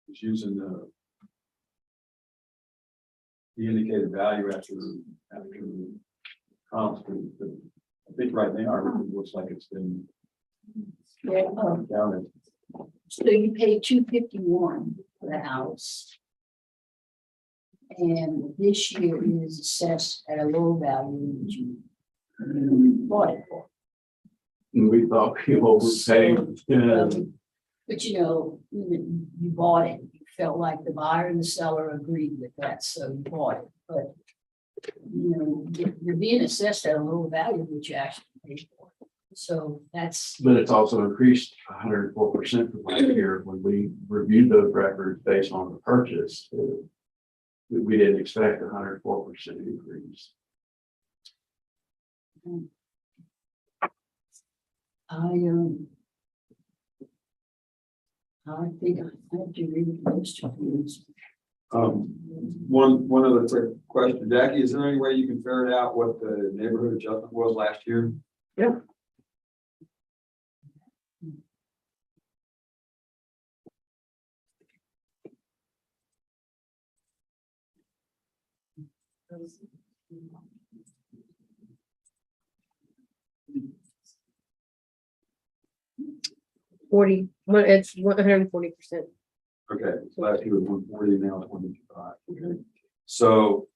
using the indicated value after comps, but I think right now everything looks like it's been counted. So you pay $251 for the house. And this year it is assessed at a lower value that you bought it for. And we thought people were paying. But you know, you bought it, you felt like the buyer and the seller agreed with that, so you bought it, but. You know, you're being assessed at a lower value, which you actually paid for. So that's. But it's also increased 104% from last year when we reviewed those records based on the purchase. We didn't expect 104% increase. I think I have to read those two things. One other quick question, Jackie, is there any way you can ferret out what the neighborhood adjustment was last year? Yeah. It's 140%. Okay, so last year was 140, now it's 125. Okay. So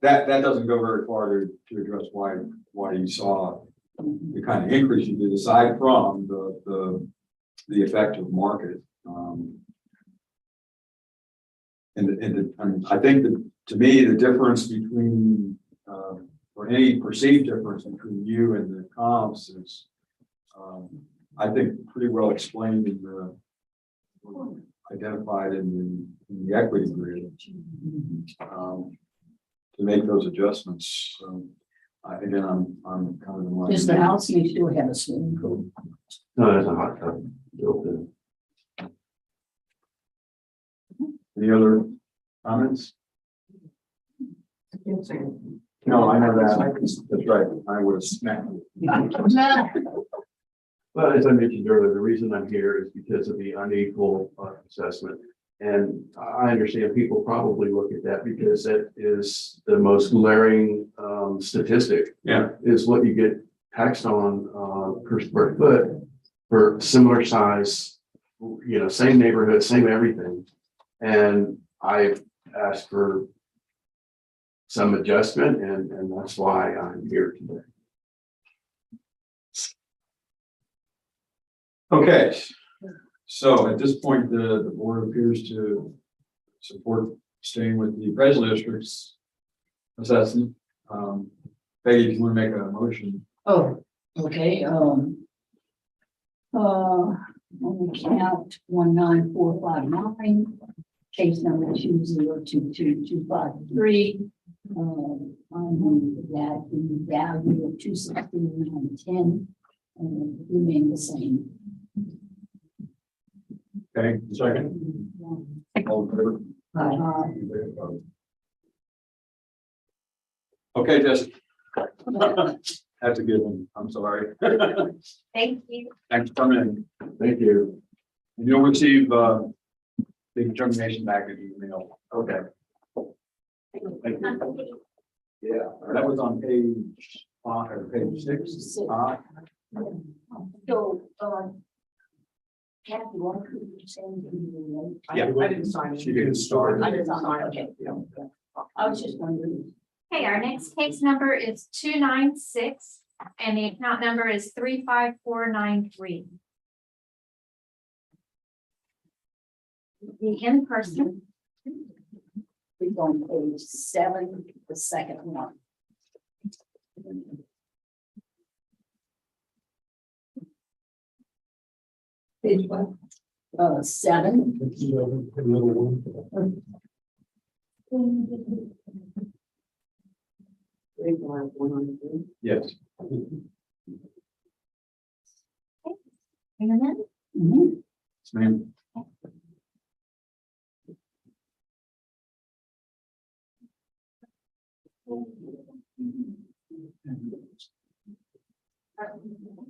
that doesn't go very far to address why you saw the kind of increase you did, aside from the effect of market. I think that, to me, the difference between, or any perceived difference between you and the comps is, I think pretty well explained in the, identified in the equity grid. To make those adjustments, again, I'm kind of in line. Does the house next door have a swimming pool? No, there's a hot tub built in. Any other comments? No, I know that. That's right. I would have smacked you. Well, as I mentioned earlier, the reason I'm here is because of the unequal assessment. And I understand people probably look at that because that is the most glaring statistic. Yeah. Is what you get taxed on per square foot for similar size, same neighborhood, same everything. And I've asked for some adjustment, and that's why I'm here today. Okay, so at this point, the board appears to support staying with the appraisal district's assessment. Peggy, if you want to make a motion. Oh, okay, on the count 19459, case number 2022253. I move that the value of 269.10 remain the same. Okay, second. All in favor? Okay, Jesse. That's a good one. I'm sorry. Thank you. Thanks for coming in. Thank you. And you'll receive the determination back in email. Okay. Thank you. Yeah, that was on page 5 or page 6. So, Kathy, what could you send me? Yeah. I didn't sign it. She didn't start. I didn't sign it. Okay, yeah. I was just wondering. Okay, our next case number is 296 and the account number is 35493. The in-person, It's on page 7, the second one. Page what? 7. Yes. bring them in. Mhm. Yes, ma'am.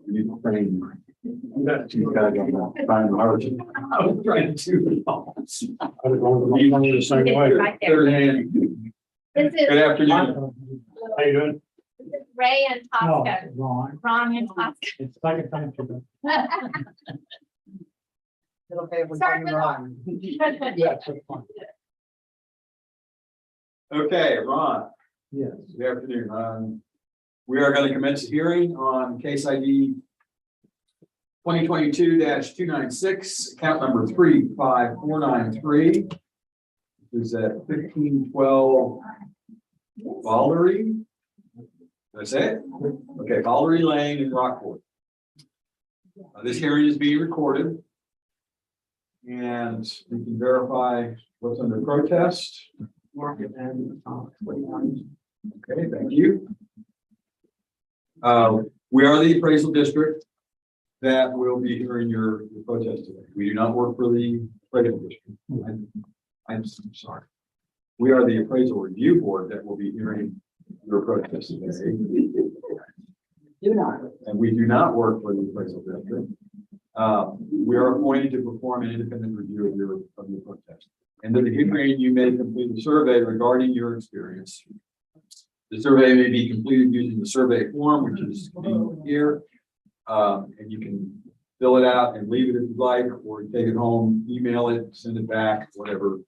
You train. You gotta go find ours. I was trying to. I was going the same way. Right there. Third hand. This Good is, afternoon. How you doing? this is Ray and Tosca, Ron and Tosca. It's second time to. Okay, we're Start with Ron. Yes, that's fine. Okay, Ron. Yes. Good afternoon. We are going to commence a hearing on case ID 2022-296, account number 35493. Is that 1512 Ballery? That's it? Okay, Ballery Lane in Rockport. This hearing is being recorded. And we can verify what's under protest. Market and 21. Okay, thank you. We are the appraisal district that will be hearing your protest today. We do not work for the appraisal district. I'm sorry. We are the appraisal review board that will be hearing your protest today. Do not. And we do not work for the appraisal district. We are appointed to perform an independent review of your protest. And in the hearing, you may complete a survey regarding your experience. The survey may be completed using the survey form, which is here. And you can fill it out and leave it if you'd like, or take it home, email it, send it back, whatever.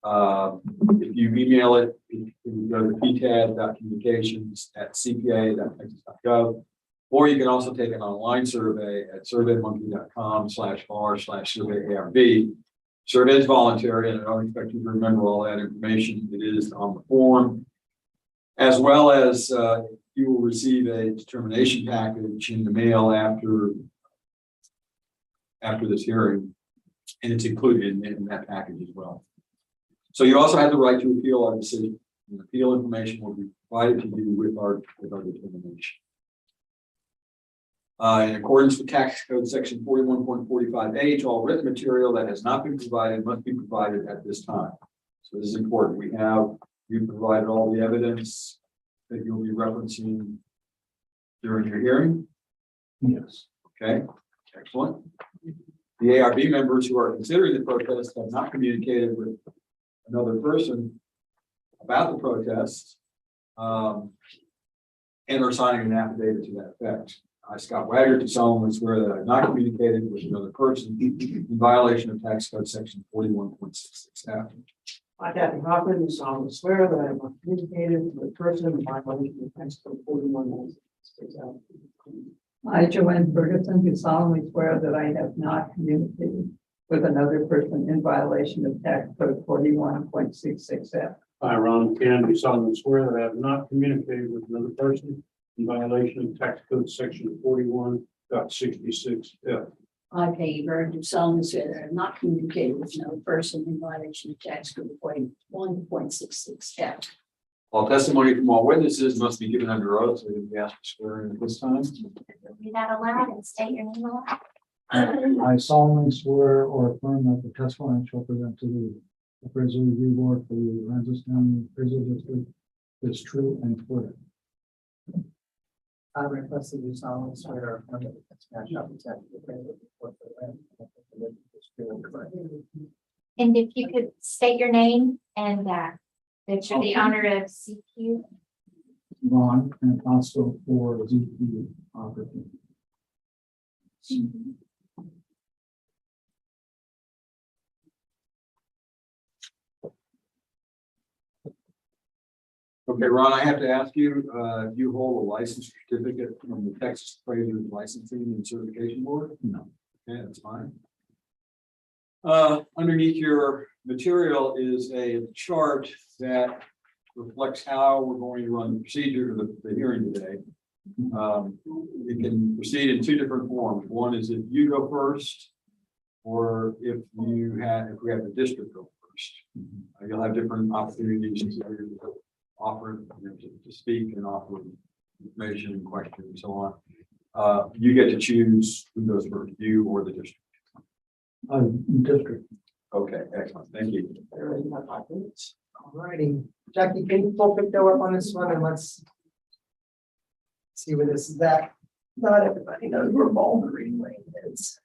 If you email it, you can go to ptad.communications@cpa.texas.gov. Or you can also take an online survey at surveymonkey.com/r/survey ARB. So it is voluntary, and I don't expect you to remember all that information. It is on the form. As well as you will receive a determination package in the mail after this hearing, and it's included in that package as well. So you also have the right to appeal our decision. And appeal information will be provided to you with our determination. In accordance with tax code section 41.45H, all written material that has not been provided must be provided at this time. So this is important. You provided all the evidence that you'll be referencing during your hearing. Yes. Okay, excellent. The ARB members who are considering the protest have not communicated with another person about the protest, and are signing an affidavit to that effect. I, Scott Wagner, do solemnly swear that I have not communicated with another person in violation of tax code section 41.66F. I, Kathy Hoffman, do solemnly swear that I have not communicated with a person in violation of tax code 41.66. I, Joanne Ferguson, do solemnly swear that I have not communicated with another person in violation of tax code 41.66F. I, Ron Can, do solemnly swear that I have not communicated with another person in violation of tax code section 41.66F. I, Peggy Bird, do solemnly swear that I have not communicated with another person in violation of tax code 41.66F. All testimony from all witnesses must be given under oath, so you'll be asked to swear in at this time. Read that aloud and state your name aloud. I solemnly swear or affirm that the testimony I shall present to the appraisal review board for the Aransas County Appraisal District is true and clear. I request that you solemnly swear or affirm that the testimony shall present to the appraisal report for the land is true and correct. And if you could state your name and that you're the owner of CQ. Ron and also for ZP operating. Okay, Ron, I have to ask you, if you hold a license certificate from the Texas Appraisers Licensing and Certification Board? No. Okay, that's fine. Underneath your material is a chart that reflects how we're going to run the procedure of the hearing today. It can proceed in two different forms. One is if you go first, or if we have the district go first. You'll have different opportunities to offer, to speak and offer information and questions and so on. You get to choose who goes first, you or the district. District. Okay, excellent. Thank you. Alrighty, Jackie, can you pull Victor up on this one and let's see where this is at. Not everybody knows where Baldwin Lane is.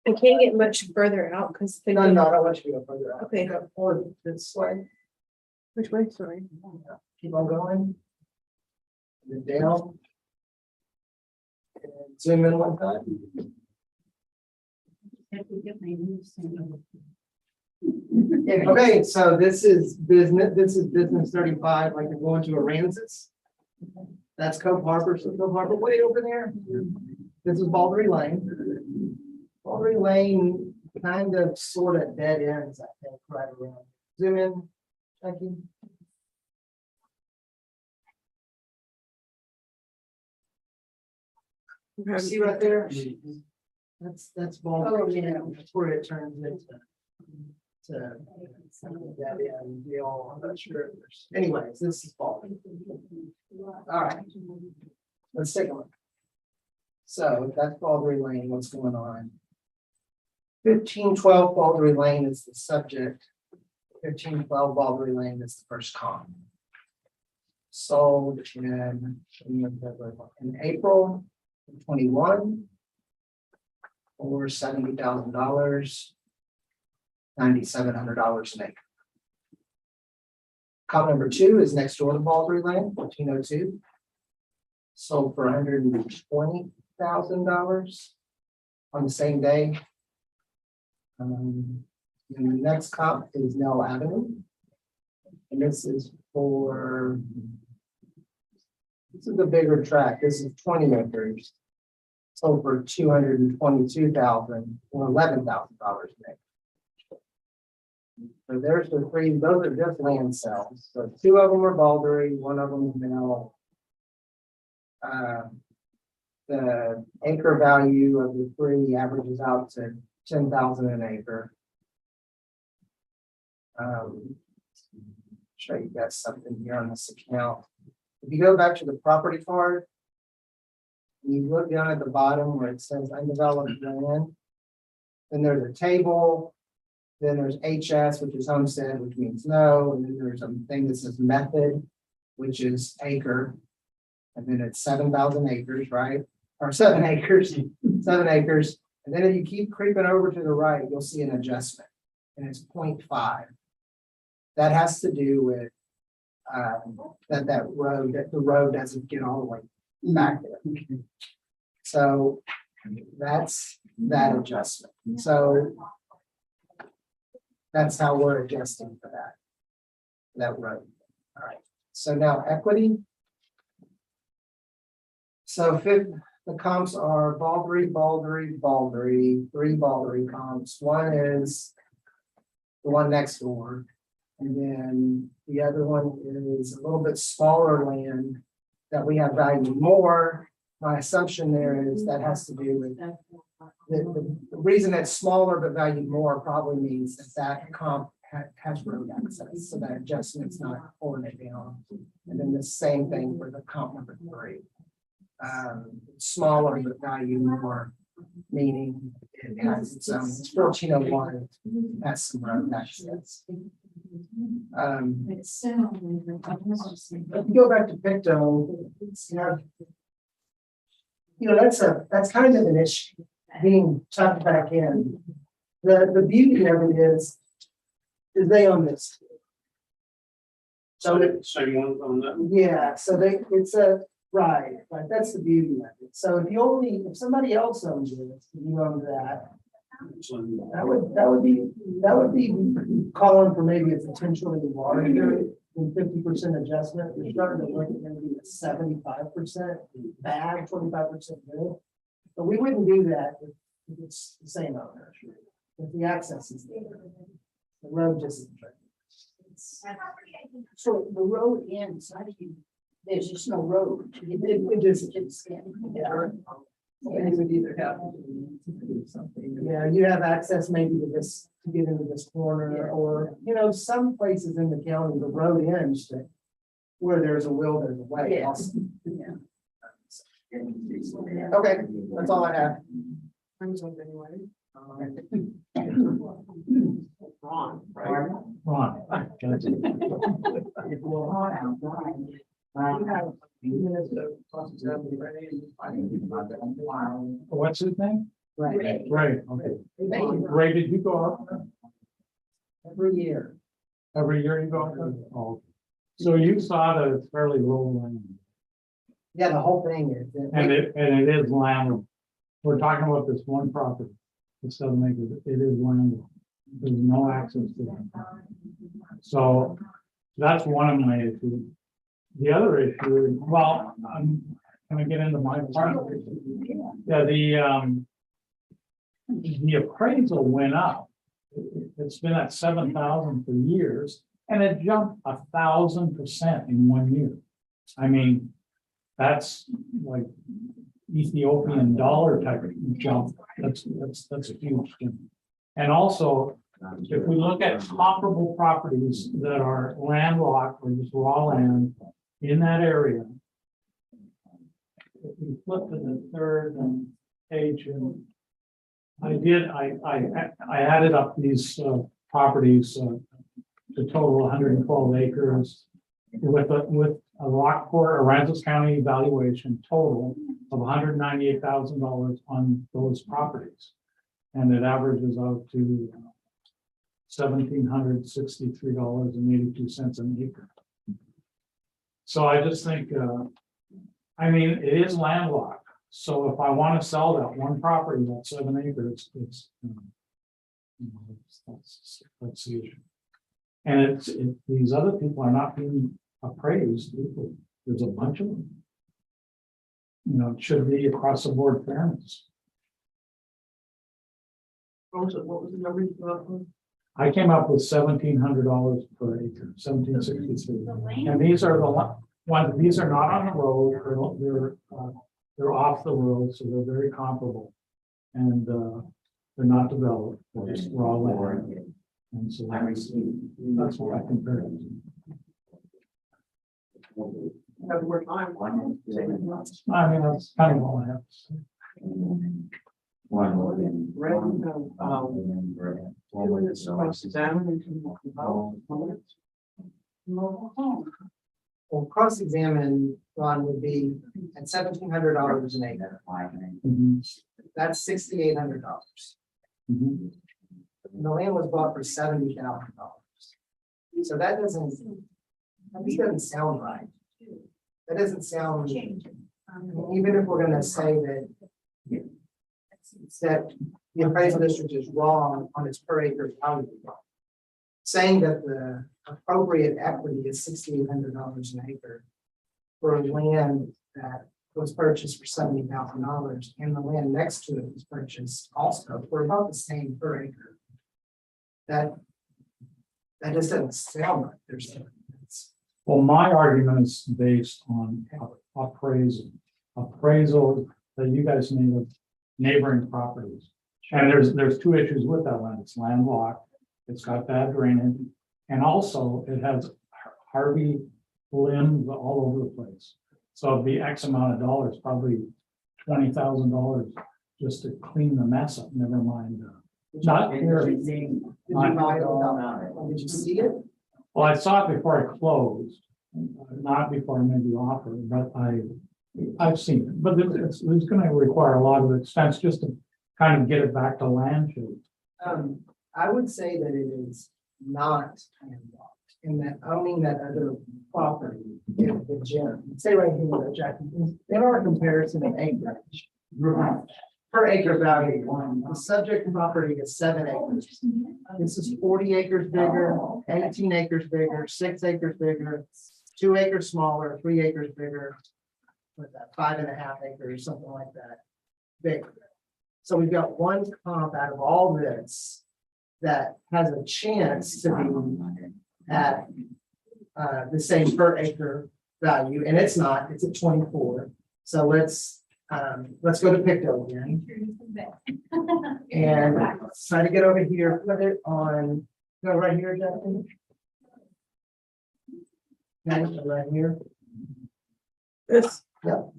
I can't get much further out because. No, I don't want you to go further out. Okay. Or this way, Which way, sorry? keep on going. And then down. And zoom in one time. Okay, so this is business 35, like you're going to Aransas. That's Cove Harbor, so Cove Harbor way over there. This is Baldry Lane. Baldry Lane kind of sort of dead ends, I think, right around. Zoom in, Jackie. See right there? That's Baldry, that's where it turns into. That deal, I'm not sure. Anyways, this is Baldry. All right. Let's take a look. So that's Baldry Lane, what's going on? 1512 Baldry Lane is the subject. 1512 Baldry Lane is the first column. Sold in April 21 for $70,000, $9,700 an acre. Column number 2 is next door to Baldry Lane, 1402. Sold for $120,000 on the same day. And the next comp is Nell Avenue. And this is for, this is a bigger tract. This is 20 acres. Sold for $222,000 or $11,000 an acre. So there's the three, those are just land sales. So two of them are Baldry, one of them is now. The acre value of the three averages out to 10,000 an acre. Show you guys something here on this account. If you go back to the property card. and you look down at the bottom where it says undeveloped land. Then there's a table. Then there's HS, which is homestead, which means no, and then there's a thing that says method, which is acre. And then it's 7,000 acres, right? Or 7 acres, 7 acres. And then if you keep creeping over to the right, you'll see an adjustment, and it's 0.5. That has to do with that the road doesn't get all the way back there. So that's that adjustment. So that's how we're adjusting for that road. All right. So now equity. So the comps are Baldry, three Baldry comps. One is the one next door. And then the other one is a little bit smaller land that we have valued more. My assumption there is that has to do with the reason it's smaller but valued more probably means that comp has road access. So that adjustment's not pulling it down. And then the same thing for the comp number 3. Smaller but valued more, meaning it has its own, it's 1401, has some road access. If you go back to Picto, that's kind of an issue being tucked back in. The beauty of it is they own this. So Same one on that. yeah, so right, that's the beauty of it. So if somebody else owns it, you own that. That would be calling for maybe a potentially larger than 50% adjustment. You're starting to look at maybe a 75% bad, 25% good. But we wouldn't do that if it's the same owner. If the access is there, the road just isn't. So the road ends, there's just no road. It just, Yeah. and you would either have to do something. Yeah, you have access maybe to this, to get into this corner, or, some places in the county, the road ends to where there's a will, there's a way. Yeah. Okay, that's all I have. Ron, right? What's his name? Right. Ray, okay. Ray, did you go up there? Every year. Every year you go up there? Oh, okay. So you saw that it's fairly low land. Yeah, the whole thing is. And it is land. We're talking about this one property. It's 7 acres. It is land. There's no access to it. So that's one of my issues. The other issue is, well, can I get into my part? Yeah, the appraisal went up. It's been at 7,000 for years, and it jumped 1,000% in 1 year. I mean, that's like Ethiopian dollar type of jump. That's a huge thing. And also, if we look at comparable properties that are landlocked or just raw land in that area, if we flip to the third page, and I added up these properties to total 112 acres with a Rockport, Aransas County valuation total of $198,000 on those properties. And it averages out to $1,763.82 an acre. So I just think, I mean, it is landlocked. So if I want to sell that one property, that 7 acres, that's the issue. And these other people are not being appraised. There's a bunch of them. It should be across the board fairness. What was the number you got? I came up with $1,700 per acre, 1763. And these are the ones, these are not on the road, they're off the road, so they're very comparable. And they're not developed, they're just raw land. And so that's what I compared it to. Have more time. I mean, that's kind of all I have to say. Doing this cross-examination. Well, cross-examine, Ron, would be at $1,700 an acre. That's $6,800. Mhm. The land was bought for $70,000. So that doesn't sound right. That doesn't sound, even if we're gonna say that the appraisal district is wrong on its per acre value. Saying that the appropriate equity is $6,800 an acre for land that was purchased for $70,000 and the land next to it was purchased also for about the same per acre. That just doesn't sound like there's. Well, my argument is based on appraisal that you guys made of neighboring properties. And there's two issues with that land. It's landlocked, it's got bad drainage, and also it has Harvey limbs all over the place. So it'd be X amount of dollars, probably $20,000 just to clean the mess up, never mind. Not here. Did you see it? Well, I saw it before I closed, not before I made the offer, but I've seen it. But it's going to require a lot of expense just to kind of get it back to land shape. I would say that it is not landlocked in that owning that other property, the gym. Say right here, Jackie, in our comparison of acreage. Per acre value, the subject property is 7 acres. This is 40 acres bigger, 18 acres bigger, 6 acres bigger, 2 acres smaller, 3 acres bigger. With that 5.5 acres, something like that, bigger. So we've got one comp out of all this that has a chance to be at the same per acre value, and it's not, it's at 24. So let's go to Pictou again. And try to get over here, put it on, go right here, Justin. Okay, right here. This. Yep.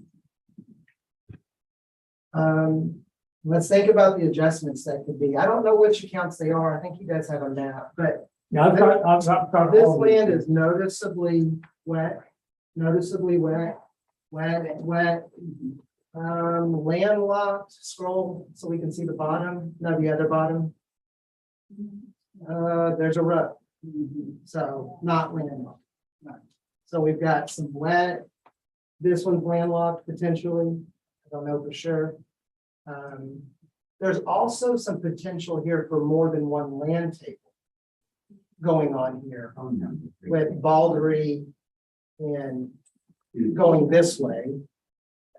Let's think about the adjustments that could be. I don't know which accounts they are. I think you guys have a map, but Yeah, I've got this all of these. land is noticeably wet, landlocked, scroll so we can see the bottom, no, the other bottom. There's a road, so not landlocked. So we've got some wet, this one's landlocked potentially, I don't know for sure. There's also some potential here for more than one land table going on here with Baldery and going this way.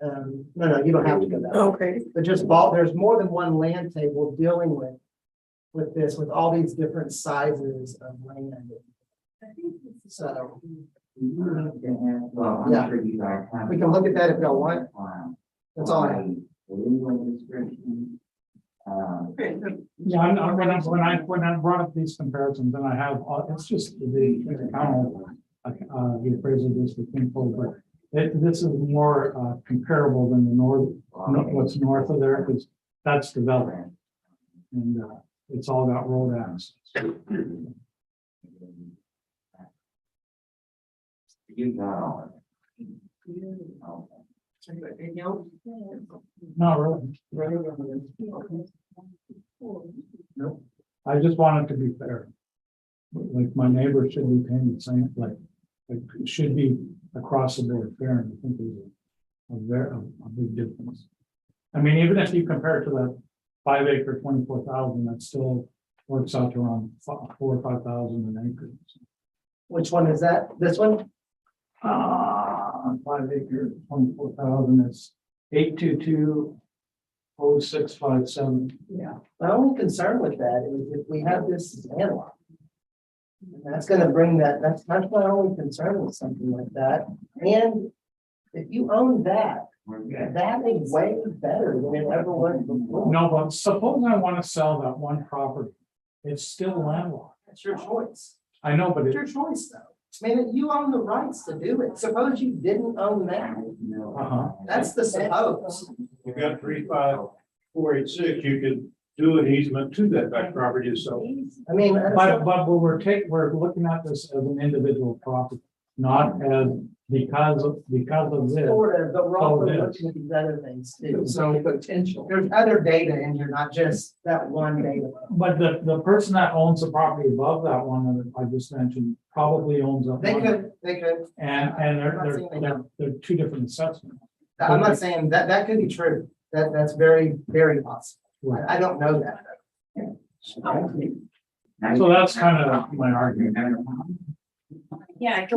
No, you don't have to go that way. Okay. But just there's more than one land table dealing with this, with all these different sizes of land. So. Yeah, we can look at that if y'all want. That's all I have. Yeah, when I brought up these comparisons, and I have, it's just the appraisal district info, but this is more comparable than the what's north of there, because that's development. And it's all got road access. Not really. Nope. I just want it to be fair. Like my neighbor should be paying the same, like it should be across the board fair, and I think there's a big difference. I mean, even if you compare it to that 5 acre, 24,000, that still works out to around 4,000 or 5,000 an acre. Which one is that? This one? 5 acre, 24,000 is 822 0657. Yeah, my only concern with that is if we have this landlocked. And that's gonna bring that's my only concern with something like that. And if you own that, that is way better than it ever was before. No, but suppose I want to sell that one property. It's still landlocked. It's your choice. I know, but It's it, your choice though. I mean, you own the rights to do it. Suppose you didn't own that. That's the suppose. You got 35486, you could do an easement to that back property, so. I mean, but we're looking at this as an individual property, not as because of this. sort of, but we're also So it is. looking at these other things too. So So potential. there's other data in here, not just that one data. But the person that owns the property above that one that I just mentioned probably owns a. They could. And they're two different assessments. I'm not saying that could be true. That's very, very possible. Right. I don't know that. So that's kind of my argument. Yeah, I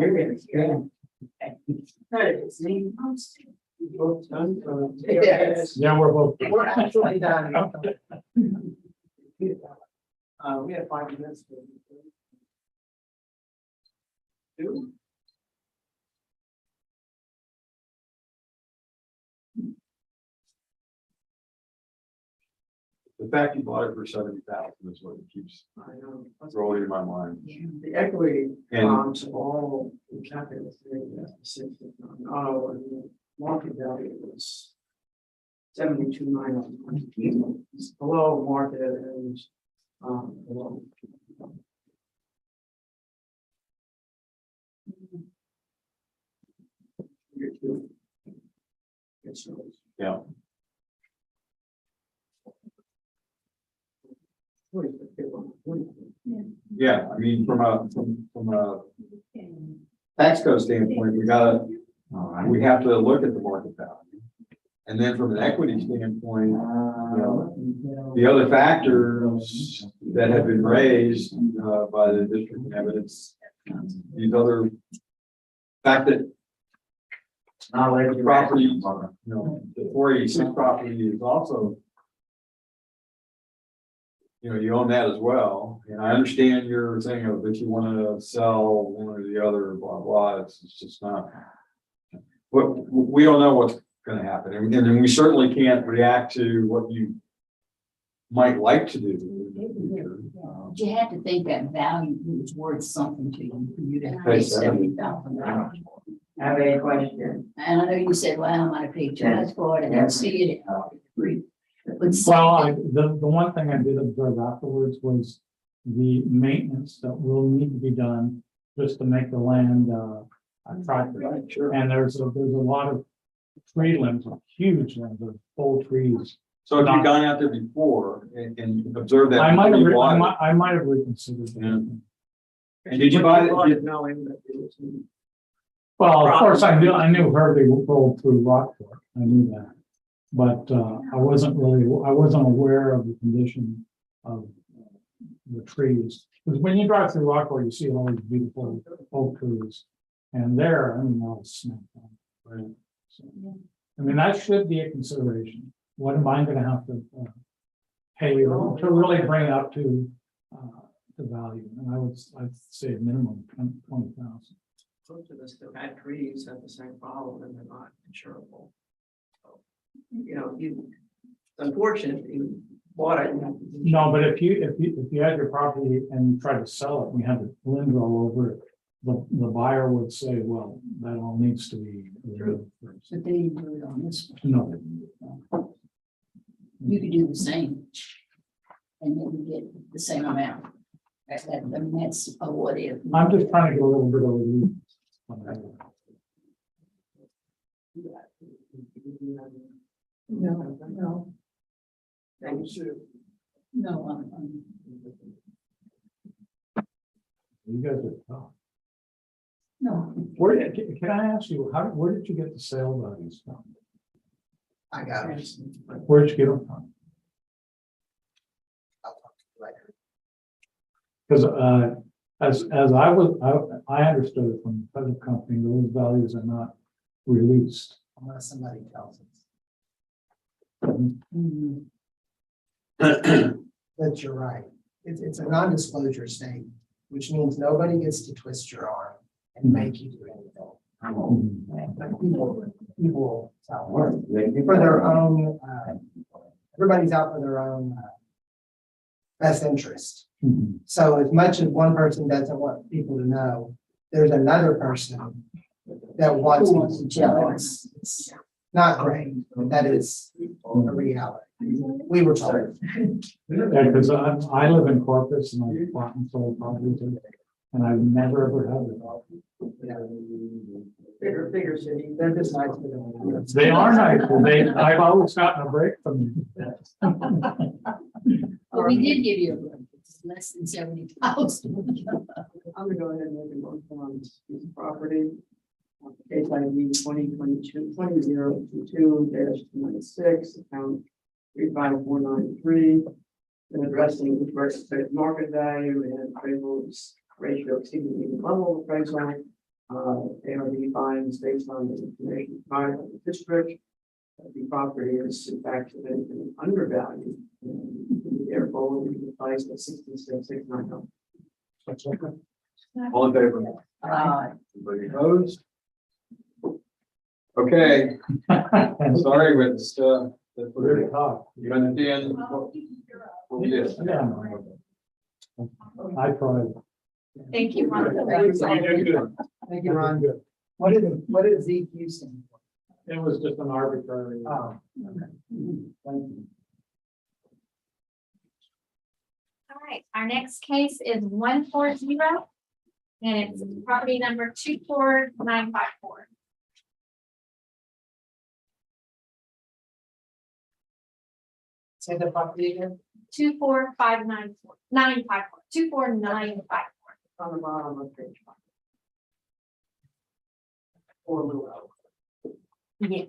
Yes. Yeah, we're both. We're actually done. We have 5 minutes. The fact you bought it for 70,000 is what keeps I know. rolling in my mind. The equity And- bonds all calculated at 60. Oh, and the market value was 72,900. It's below market and below. Yeah. Yeah, I mean, from a tax code standpoint, we have to look at the market value. And then from an equity standpoint, the other factors that have been raised by the district and evidence, these other fact that the property, the 486 property is also, you own that as well. And I understand your thing of if you want to sell one or the other, blah, blah, it's just not. But we don't know what's going to happen. And then we certainly can't react to what you might like to do. in the future. But you have to think that value is worth something to you, for you to Pay pay $70,000. Have a question? And I know you said, well, I might have paid too much for it, and I see it. But Well, the one thing I did observe afterwards was the maintenance that will need to be done just to make the land attractive. And there's a lot of tree limbs, huge limbs of full trees. So if you've gone out there before and observed that. I might before you bought it, have reconsidered. Yeah. And did you buy it? Knowing that it was. Well, of course, I knew Herbie rolled through Rockport. I knew that. But I wasn't aware of the condition of the trees. Because when you drive through Rockport, you see all these beautiful oak trees. And there, all snapped down. Right. So, I mean, that should be a consideration. What am I gonna have to pay to really bring it up to the value? And I'd say a minimum of 20,000. Most of us that had trees have the same problem and they're not insurable. So, it's unfortunate you bought it. No, but if you had your property and you tried to sell it, and you had the limbs all over it, the buyer would say, well, that all needs to be. First. But they didn't do it on this one. No, You could do the same. And then you get the same amount. That's a what if. I'm just trying to get a little bit of relief. No. Thank you. No, You guys are tough. no. Can I ask you, where did you get the sale values from? I got it. Where'd you get them from? Because as I understood it from the present company, those values are not released. Unless somebody tells us. But you're right. It's a non-disclosure statement, which means nobody gets to twist your arm and make you do anything. But people for their own, everybody's out for their own best interest. So as much as one person doesn't want people to know, there's another person that wants people to know. It's not great, but that is a reality. We were told. Yeah, because I live in Corpus and I bought and sold properties, and I've never ever had it. Bigger city, they're just nice to them. They are nice, but I've always gotten a break from them. Well, we did give you a break. It's less than 70,000. I'm gonna go ahead and make a motion on this piece of property. Case ID 2022-2022-96, account 35493. And addressing the versus market value and appraisals ratio exceeding the level of appraisal. ARB finds based on the information provided by the district. The property is in fact undervalued. And therefore, we can price at 66,690. All in favor? Anybody opposed? Okay. Sorry, but Very tough. you understand what we did. Yeah. I tried. Thank you, Ron. Thank you, Ron. What did ZQ stand for? It was just an arbitrary. Oh, okay. Thank you. All right, our next case is 140, and it's property number 24954. Say the property again. 24594 954 24954. On the bottom of page 5. Or Luau. Yes.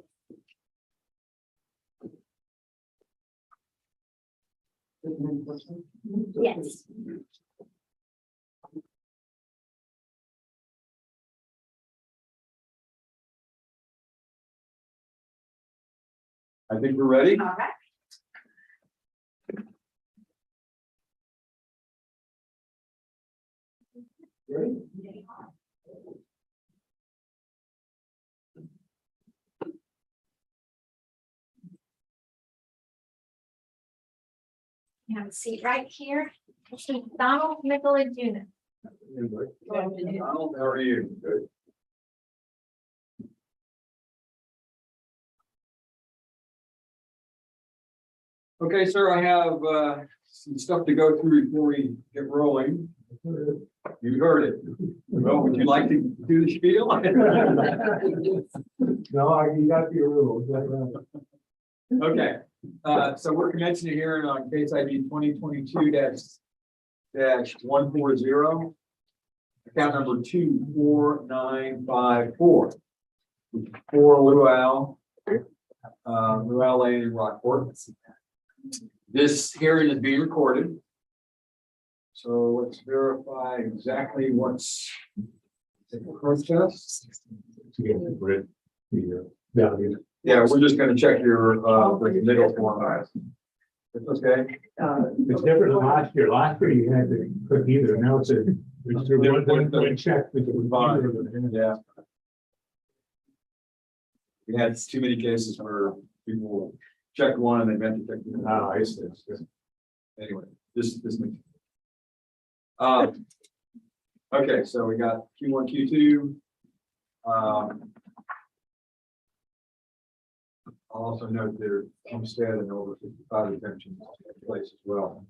Yes. I think we're ready. All right. You have a seat right here. This is Donald Nicola Jr. Donald, how are you? Good. Okay, sir, I have some stuff to go through before we get rolling. You heard it. Well, would you like to do the spiel? No, you got your rules. Okay, so we're commencing a hearing on case ID 2022-140, account number 24954. For Luau Lane in Rockport. This hearing is being recorded. So let's verify exactly what's the protest. Yeah, we're just gonna check your the middle form. It's okay. It's different than last year. Last year you had to click either. Now it's a. One check. Yeah. We had too many cases where people check one and they meant to check the other. Ah, I see. Anyway, this makes. Okay, so we got Q1, Q2. I'll also note their homestead and over 55 exemptions in place as well.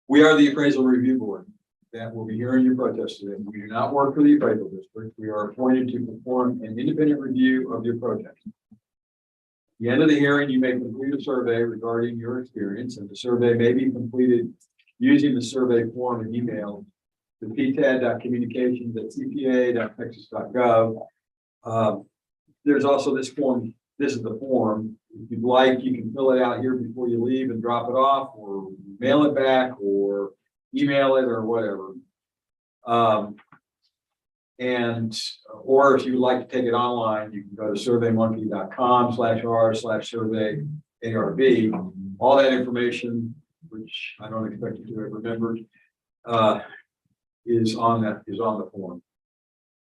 We are the appraisal review board that will be hearing your protest today. We do not work for the appraisal district. We are appointed to perform an independent review of your project. At the end of the hearing, you may complete a survey regarding your experience, and the survey may be completed using the survey form and email to ptad.communications@cpa.texas.gov. There's also this form. This is the form. If you'd like, you can fill it out here before you leave and drop it off, or mail it back, or email it, or whatever. And, or if you would like to take it online, you can go to surveymonkey.com/r/survey ARB. All that information, which I don't expect you to have remembered, is on the form.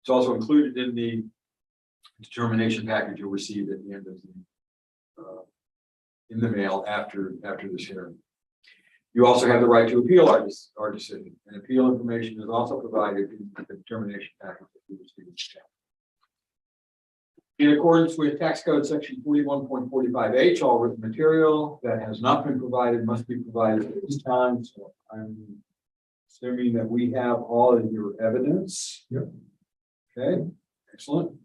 It's also included in the determination package you'll receive at the end of in the mail after this hearing. You also have the right to appeal our decision, and appeal information is also provided in the determination package that you receive. In accordance with tax code section 41.45H, all written material that has not been provided must be provided at this time. So I'm assuming that we have all of your evidence. Yep. Okay, excellent.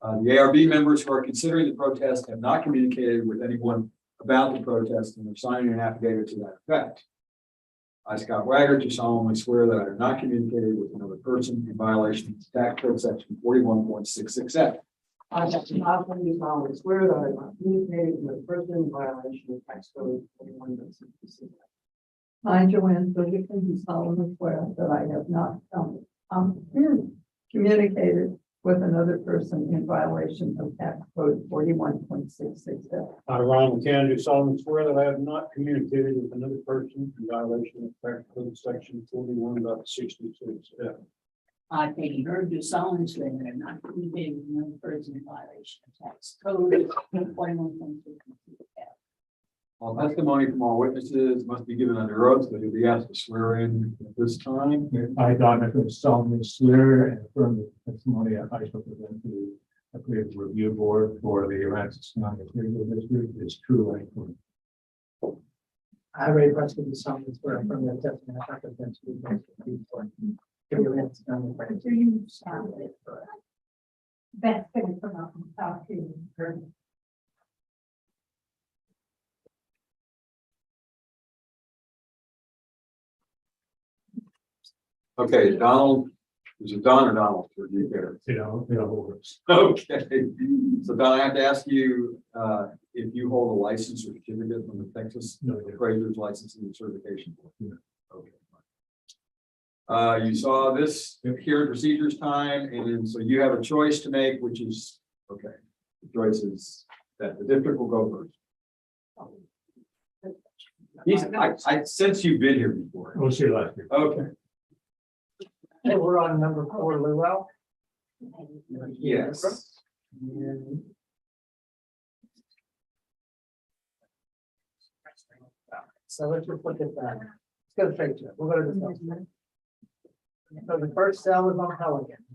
The ARB members who are considering the protest have not communicated with anyone about the protest and are signing an affidavit to that effect. I, Scott Wagner, do solemnly swear that I have not communicated with another person in violation of tax code section 41.66F. I have to solemnly swear that I have not communicated with a person in violation of tax code 41.66. I, Joanne Ferguson, do solemnly swear that I have not communicated with another person in violation of tax code 41.66F. I, Ron McCann, do solemnly swear that I have not communicated with another person in violation of tax code section 41.66F. I, Peggy Heard, do solemnly swear that I'm not communicating with another person in violation of tax code 41.66F. All testimony from all witnesses must be given under oath, so you'll be asked to swear in at this time. I, Don Nichols, solemnly swear and affirm the testimony I shall present to the Creative Review Board for the Aransas County Appraisal District is true and correct. I, Ray Preston, do solemnly swear from the testimony I present to the board. Do you sound it? That's going to come up and talk to you. Okay, Donald, is it Don or Donald? Or do you care? Works. Okay, so Don, I have to ask you, if you hold a license or certificate from the Texas Appraisers Licensing and Certification Board. Yeah. Okay. You saw this here at procedures time, and so you have a choice to make, which is, okay, the choice is that the district will go first. I sense you've been here before. We'll see you last year. Okay. Hey, we're on number 4, Luell. Yes. So let's just look at that. Let's go straight to it. We'll go to this one. So the first cell is on Pelican.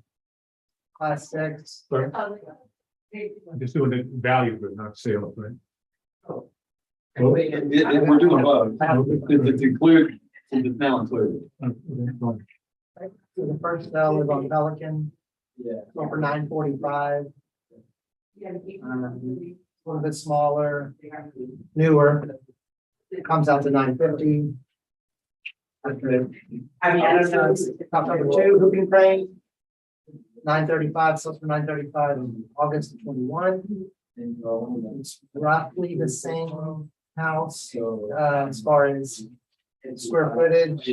Class 6. I'm just doing the value, but not sales, right? We're doing both. It's included, it's now included. So the first cell is on Pelican. Yeah. Over 945. A little bit smaller, newer. It comes out to 950. Top number 2, hooping crane. 935, so for 935 in August of 21. It's roughly the same house, as far as square footage.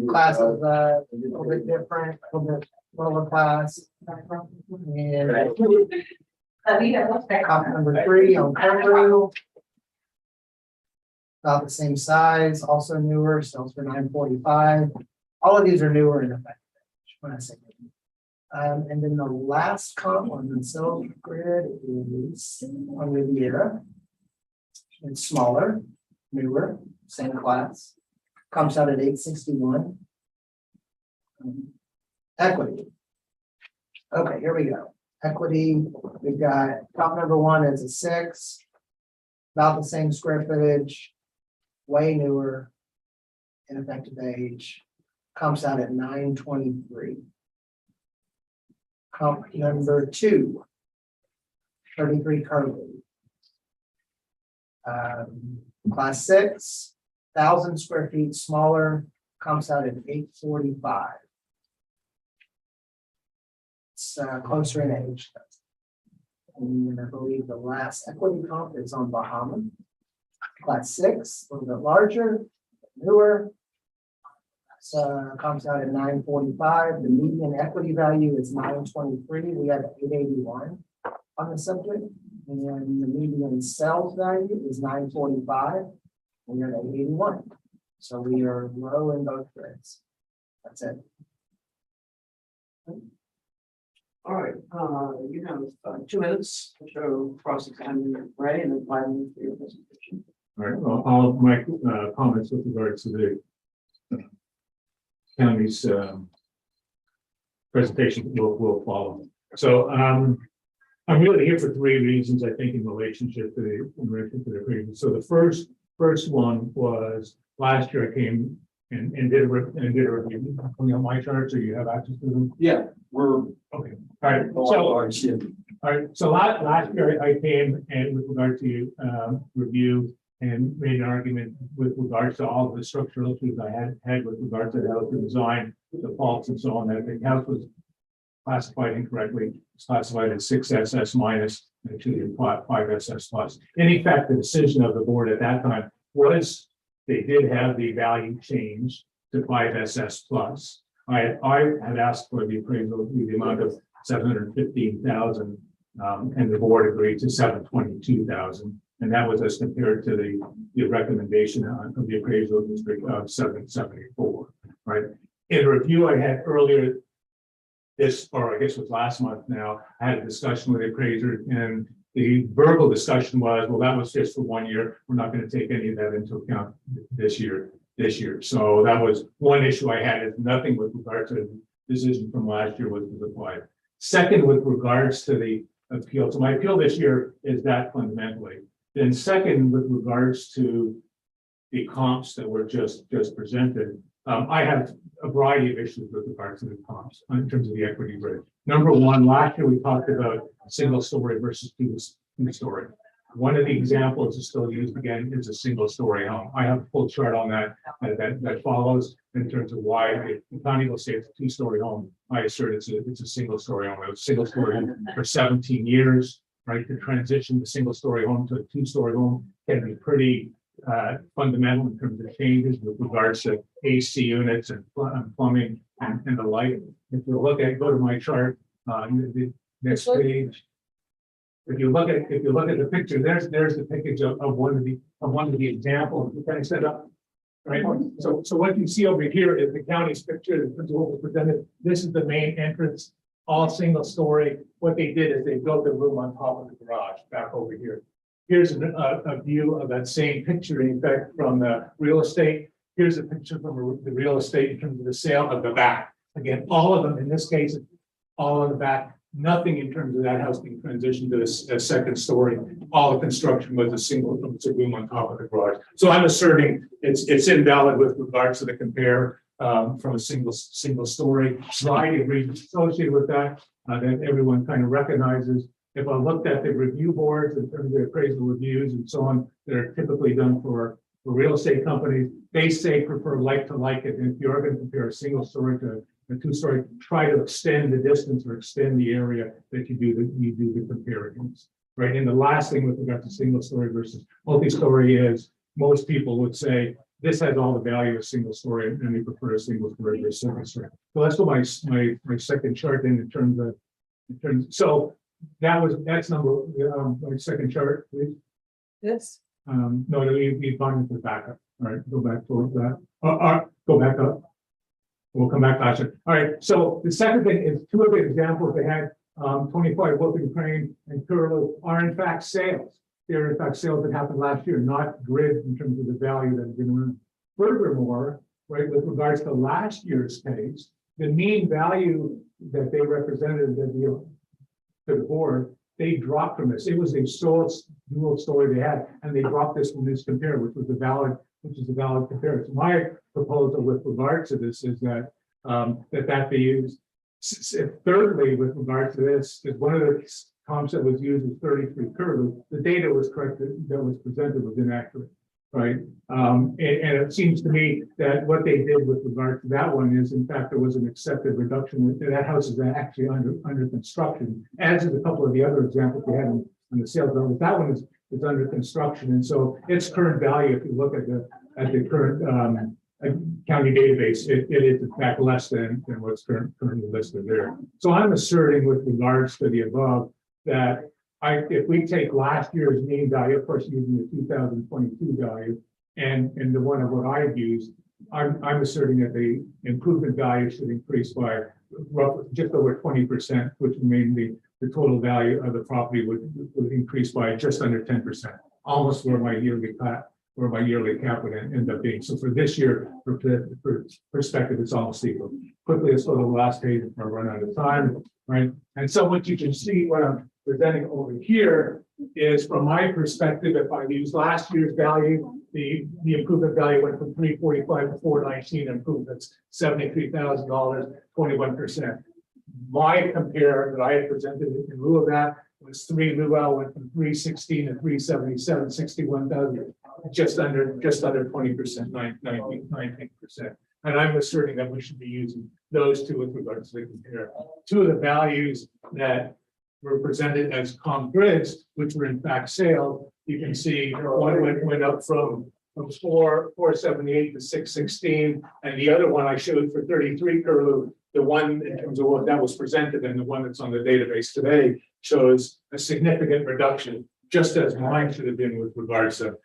Class is a little bit different, a little bit lower class. And top number 3 on Cumberland. About the same size, also newer, sells for 945. All of these are newer in effect. When I say and then the last comp on the sales grid is on Riviera. It's smaller, newer, same class. Comes out at 861. Equity. Okay, here we go. Equity, we've got top number 1 is a 6. About the same square footage, way newer, in effective age. Comes out at 923. Comp number 2, 33 Curly. Class 6, 1,000 square feet smaller, comes out at 845. It's closer in age. And I believe the last equity comp is on Bahama. Class 6, a little bit larger, newer. comes out at 945. The median equity value is 923. We have 881 on the subject. And the median sales value is 945. We are at 881. So we are low in both grades. That's it. All right, you have 2 minutes to show cross-examine Ray and then 5 minutes for your presentation. All right, well, all of my comments with regard to the county's presentation will follow. So I'm really here for 3 reasons, I think, in relationship to the previous. So the first one was last year I came and did a review on my charts, or you have access to them? Yeah, we're. Okay, all right. So, all right, so last year I came and with regard to review and made an argument with regards to all of the structural issues I had with regard to the house, the design, the faults and so on, that the house was classified incorrectly. It's classified as 6SS minus and actually 5SS plus. In effect, the decision of the board at that time was they did have the value change to 5SS plus. I had asked for the appraisal, the amount of 715,000, and the board agreed to 722,000. And that was as compared to the recommendation of the appraisal district of 774, right? In a review I had earlier this, or I guess it was last month now, I had a discussion with the appraiser, and the verbal discussion was, well, that was just for 1 year. We're not going to take any of that into account this year. So that was one issue I had. It's nothing with regard to the decision from last year was applied. Second, with regards to the appeal. So my appeal this year is that fundamentally. Then second, with regards to the comps that were just presented, I have a variety of issues with regards to the comps in terms of the equity rate. Number one, last year we talked about single story versus two story. One of the examples is still used again is a single story home. I have a full chart on that follows in terms of why the county will say it's a 2-story home. I assert it's a single story home. It was a single story home for 17 years, right? To transition the single story home to a 2-story home can be pretty fundamental in terms of changes with regards to AC units and plumbing and the like. If you look at, go to my chart, the next page. If you look at the picture, there's the picture of one of the examples we kind of set up. Right. So what you see over here is the county's picture that was presented. This is the main entrance, all single story. What they did is they built a room on top of the garage back over here. Here's a view of that same picture, in fact, from the real estate. Here's a picture from the real estate in terms of the sale of the back. Again, all of them, in this case, all in the back, nothing in terms of that house being transitioned to a second story. All the construction was a room on top of the garage. So I'm asserting it's invalid with regards to the compare from a single story. Variety of reasons associated with that that everyone kind of recognizes. If I looked at the review boards in terms of appraisal reviews and so on, that are typically done for real estate companies, they say prefer like to like it. And if you're going to compare a single story to a 2-story, try to extend the distance or extend the area that you do the comparisons, right? And the last thing with regard to single story versus multi-story is most people would say this has all the value of single story and they prefer a single story versus single story. So that's what my second chart in terms of so that's number my second chart, please. This. No, you've gone into the backup. All right, go back towards that. Go back up. We'll come back faster. All right. So the second thing is 2 of the examples they had, 25 Wilton Crane and Curlew are in fact sales. They're in fact sales that happened last year, not grid in terms of the value that has been earned. Furthermore, right, with regards to last year's case, the mean value that they represented to the board, they dropped from this. It was a dual story they had, and they dropped this from this compare, which is a valid comparison. My proposal with regard to this is that that be used. Thirdly, with regard to this, is one of the comps that was used was 33 Curlew. The data was corrected that was presented was inaccurate, right? And it seems to me that what they did with regard to that one is, in fact, there was an accepted reduction. That house is actually under construction, as is a couple of the other examples we had on the sales numbers. That one is under construction, and so its current value, if you look at the current county database, it is in fact less than what's currently listed there. So I'm asserting with regards to the above that if we take last year's mean value, of course, using the 2022 value, and the one of what I've used, I'm asserting that the improvement value should increase by roughly just over 20%, which would mean the total value of the property would increase by just under 10%, almost where my yearly cap would end up being. So for this year, for perspective, it's almost equal. Quickly, let's go to the last page if I run out of time, right? And so what you can see, what I'm presenting over here is from my perspective, if I use last year's value, the improvement value went from 345 to 419, improvements $73,000, 21%. My compare that I had presented in lieu of that was 3 Luau went from 316 to 377, 61,000, just under 20%, 19%. And I'm asserting that we should be using those two with regards to the compare. Two of the values that were presented as comp grids, which were in fact sale, you can see one went up from 478 to 616, and the other one I showed for 33 Curlew, the one in terms of what that was presented and the one that's on the database today shows a significant reduction, just as mine should have been with regards to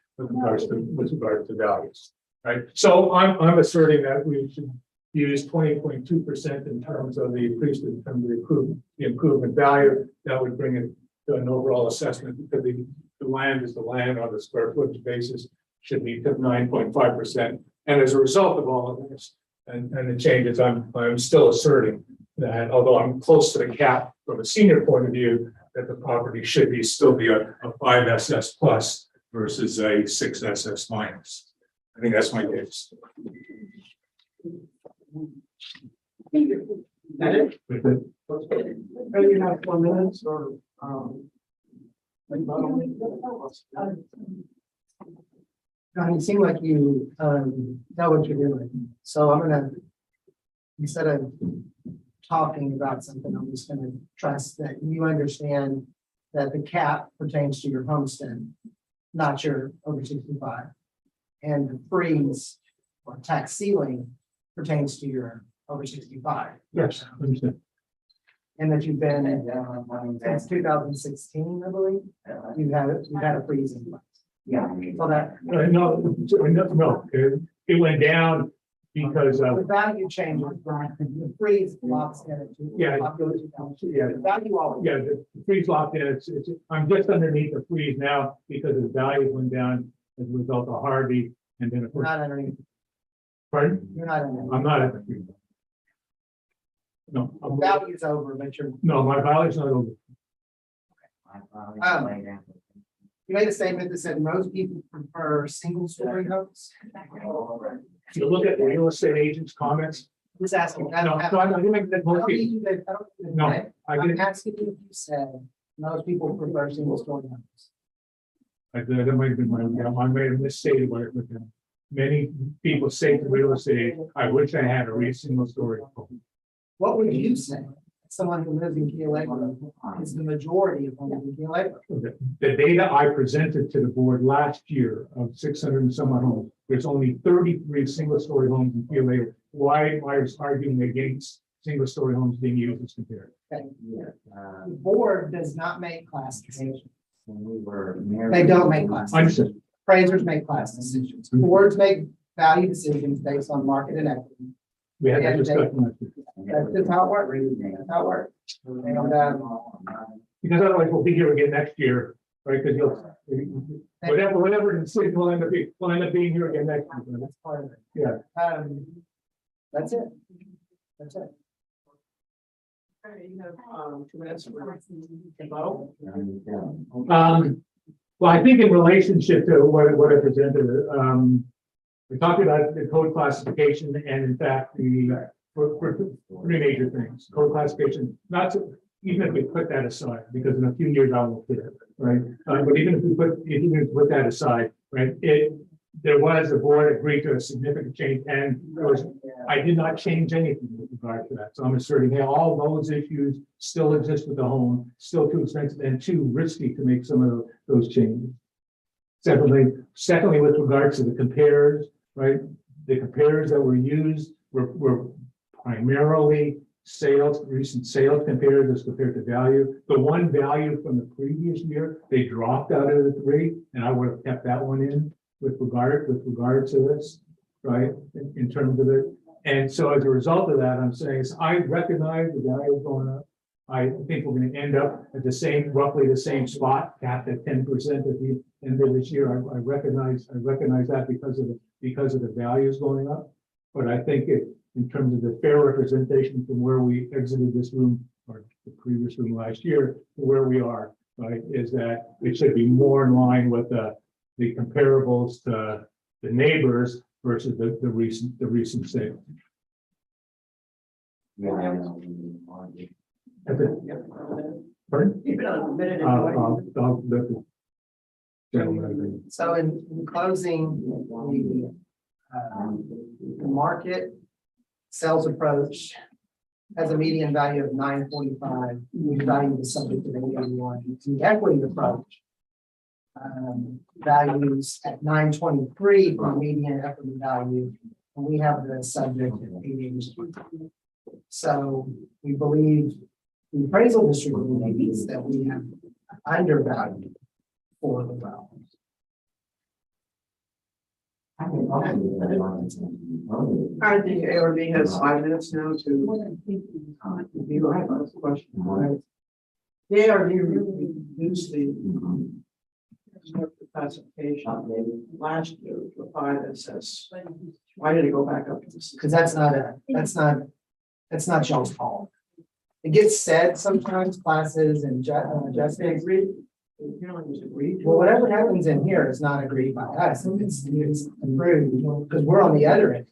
values, right? So I'm asserting that we should use 20.2% in terms of the increase in terms of the improvement value. That would bring it to an overall assessment because the land is the land on the square footage basis should be 9.5%. And as a result of all of this and the changes, I'm still asserting that although I'm close to the cap from a senior point of view, that the property should still be a 5 SS plus versus a 6 SS minus. I think that's my case. That it? You have 4 minutes or, John, it seemed like you, know what you're doing. So I'm gonna, instead of talking about something, I'm just gonna trust that you understand that the cap pertains to your homestead, not your over 65. And the freeze or tax ceiling pertains to your over 65. Yes, I understand. And that you've been since 2016, I believe, you've had a freeze in place. Yeah. So that No, it went down because the of value changes, the freeze locks in it. Yeah. The value always. the freeze locked in. I'm just underneath the freeze now because the value went down as a result of Harvey, and then of You're course. not underneath. Pardon? You're not underneath. I'm not at the freeze. No, The value's over, but you're. no, my value's not over. You made a statement that said most people prefer single-story homes. If you look at the real estate agent's comments, Just asking. I no, don't have. so I didn't make that I don't most people. need you to- I don't need you to No, say. I I'm didn't. asking you if you said most people prefer single-story homes. That might have been I may have misstated what it was. Many people say to real estate, I wish I had a single story home. What would you say? Someone who lives in Key Lake is the majority of homes in Key Lake. The data I presented to the board last year of 600 and some odd homes, there's only 33 single story homes in Key Lake. Why am I arguing against single story homes being used as compared? Okay. The board does not make class decisions. They don't make class. Understood. Appraisers make class decisions. Boards make value decisions based on market and equity. We had that discussion last year. That's just how it works. That's how it works. And, Because otherwise we'll be here again next year, right? Because whatever the decision will end up being here again next year. that's part of it. Yeah. That's it. That's it. Okay, you have 2 minutes for rebuttal. Well, I think in relationship to what I presented, we talked about the code classification and in fact, for 3 major things, code classification, not to, even if we put that aside, because in a few years I will fit it, right? But even if we put that aside, right, there was, the board agreed to a significant change and I did not change anything with regard to that. So I'm asserting, hey, all those issues still exist with the home, still too expensive and too risky to make some of those changes. Secondly, with regards to the compares, right? the comparators that were used were primarily recent sales compared as compared to value. The one value from the previous year, they dropped out of the three, and I would have kept that one in with regard to this, right, in terms of it. And so as a result of that, I'm saying is I recognize the value is going up. I think we're going to end up at roughly the same spot, capped at 10% at the end of this year. I recognize that because of the values going up. But I think in terms of the fair representation from where we exited this room or the previous room last year to where we are, right, is that it should be more in line with the comparables to the neighbors versus the recent sale. Pardon? Keep it on a minute. I'll let the gentleman agree. So in closing, the market sales approach has a median value of 945. We value the subject of 81. The equity approach values at 923 for median equity value, and we have the subject at 88. So we believe the appraisal district believes that we have undervalued for the well. The ARB has 5 minutes now to. You have a question, right? The ARB reduced the classification last year to 5SS. Why did it go back up to this? Because that's not y'all's call. It gets said sometimes classes and just agreed. Well, whatever happens in here is not agreed by us. It's approved because we're on the other end.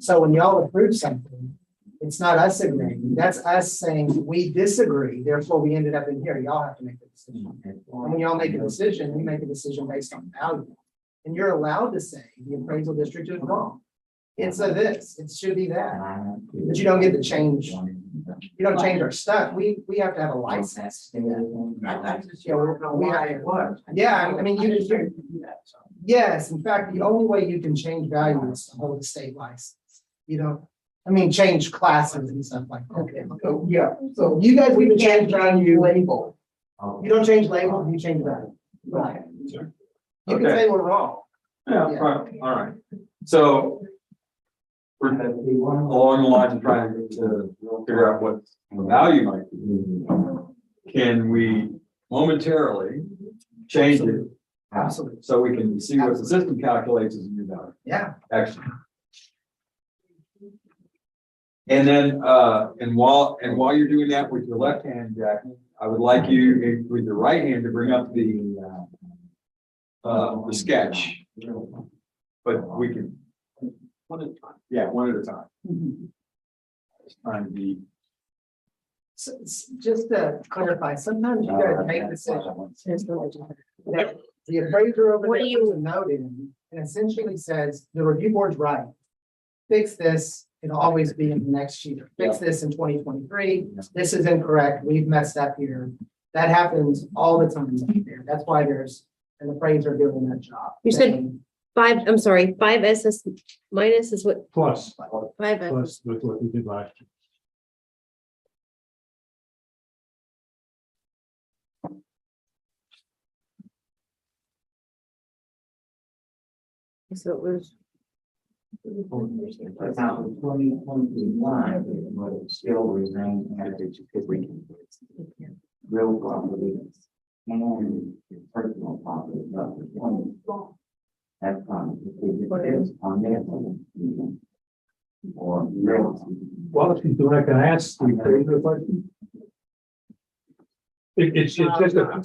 So when y'all approve something, it's not us agreeing. That's us saying we disagree. Therefore, we ended up in here. Y'all have to make a decision. And when y'all make a decision, you make a decision based on value. And you're allowed to say the appraisal district is wrong. It's a this, it should be that. But you don't get to change. You don't change our stuff. We have to have a license. Yeah, I mean, yes, in fact, the only way you can change value is to hold a state license. You don't, I mean, change classes and stuff like that. Okay. So, yeah, so you guys, we can change value label. You don't change label, you change value. Right. You can say we're wrong. Yeah, right. All right. So we're along the lines of trying to figure out what the value might be. Can we momentarily change it? Absolutely. So we can see what the system calculates as a new value. Yeah. Excellent. And then, and while you're doing that with your left hand, Jackie, I would like you with your right hand to bring up the sketch. But we can. One at a time. Yeah, one at a time. It's trying to be. So, just to clarify, sometimes you guys make decisions. That the appraiser over there puts a note in and essentially says, the review board's right. Fix this, it'll always be in the next year. Fix this in 2023. This is incorrect. We've messed up here. That happens all the time there. That's why there's an appraiser doing that job. You said 5, I'm sorry, 5SS minus is what? Plus 5S. plus with what we did last year. So it was. 2021, but still remain as it could be. Real property and personal property. That's on there. Or Well, if you do, I can ask the appraiser a question. It's just a,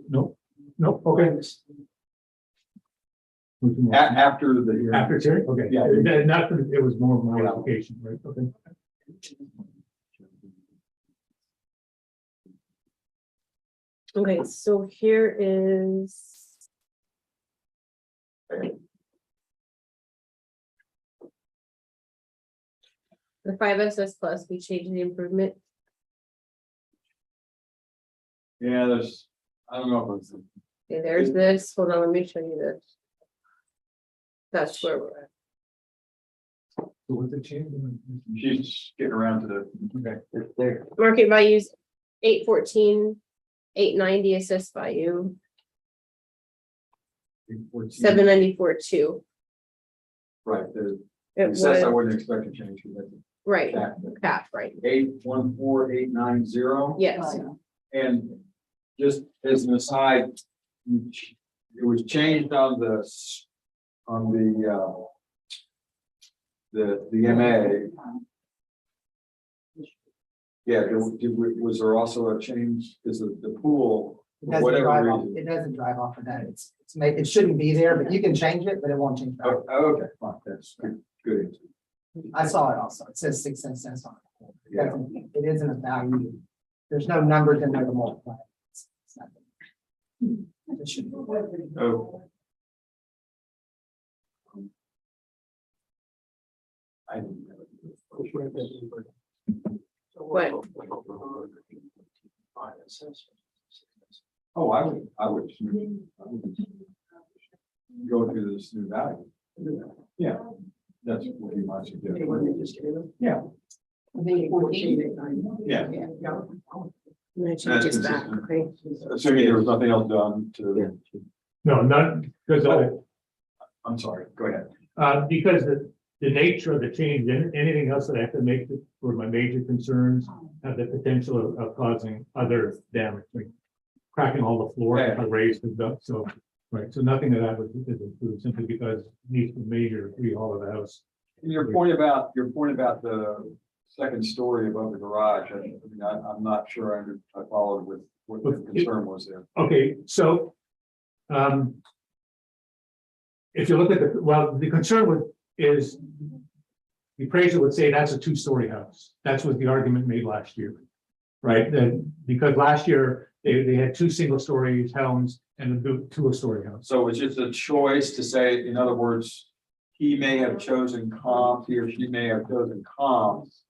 no, okay. After the hearing. After it's hearing, okay. Yeah. Not that it was more of my application, right? Okay. Okay, so here is. The 5SS plus, we changed the improvement. Yeah, there's, I don't know if it's. Okay, there's this. Hold on, let me show you this. That's where we're at. So what's the change? She's getting around to the, Okay. It's there. Market values 814, 890 assessed value, 794.2. right, the It assess I was, wouldn't expect to change. right, Cap. cap, right, 814890. yes. And just as an aside, it was changed on the, the MA. Yeah, was there also a change, because the pool, It for doesn't whatever drive off, reason? it doesn't drive off of that. It shouldn't be there, but you can change it, but it won't change. Oh, value. okay, fine, that's good. I saw it also. It says 6 cents on it. Yeah. It isn't a value. There's no numbers in there to multiply. It's not- It should be. Oh. I didn't know. What? Oh, I would go to this new value. Yeah, that's would be my suggestion. Yeah. Yeah. I'm gonna change this back, okay? Assuming there was nothing else done to, No, not, because I'm sorry, go ahead. because the nature of the change, anything else that I have to make for my major concerns have the potential of causing other damage, like cracking all the floor, Yeah. raised and stuff, so, right, so nothing that I would include simply because it needs to major rehaul of the house. And your point about the second story above the garage, I mean, I'm not sure I followed with what the concern was there. Okay, so, if you look at the concern is the appraiser would say that's a two-story house. That's what the argument made last year. Right, because last year they had two single-story homes and a two-story house. So it's just a choice to say, in other words, he may have chosen comps, he or she may have chosen comps,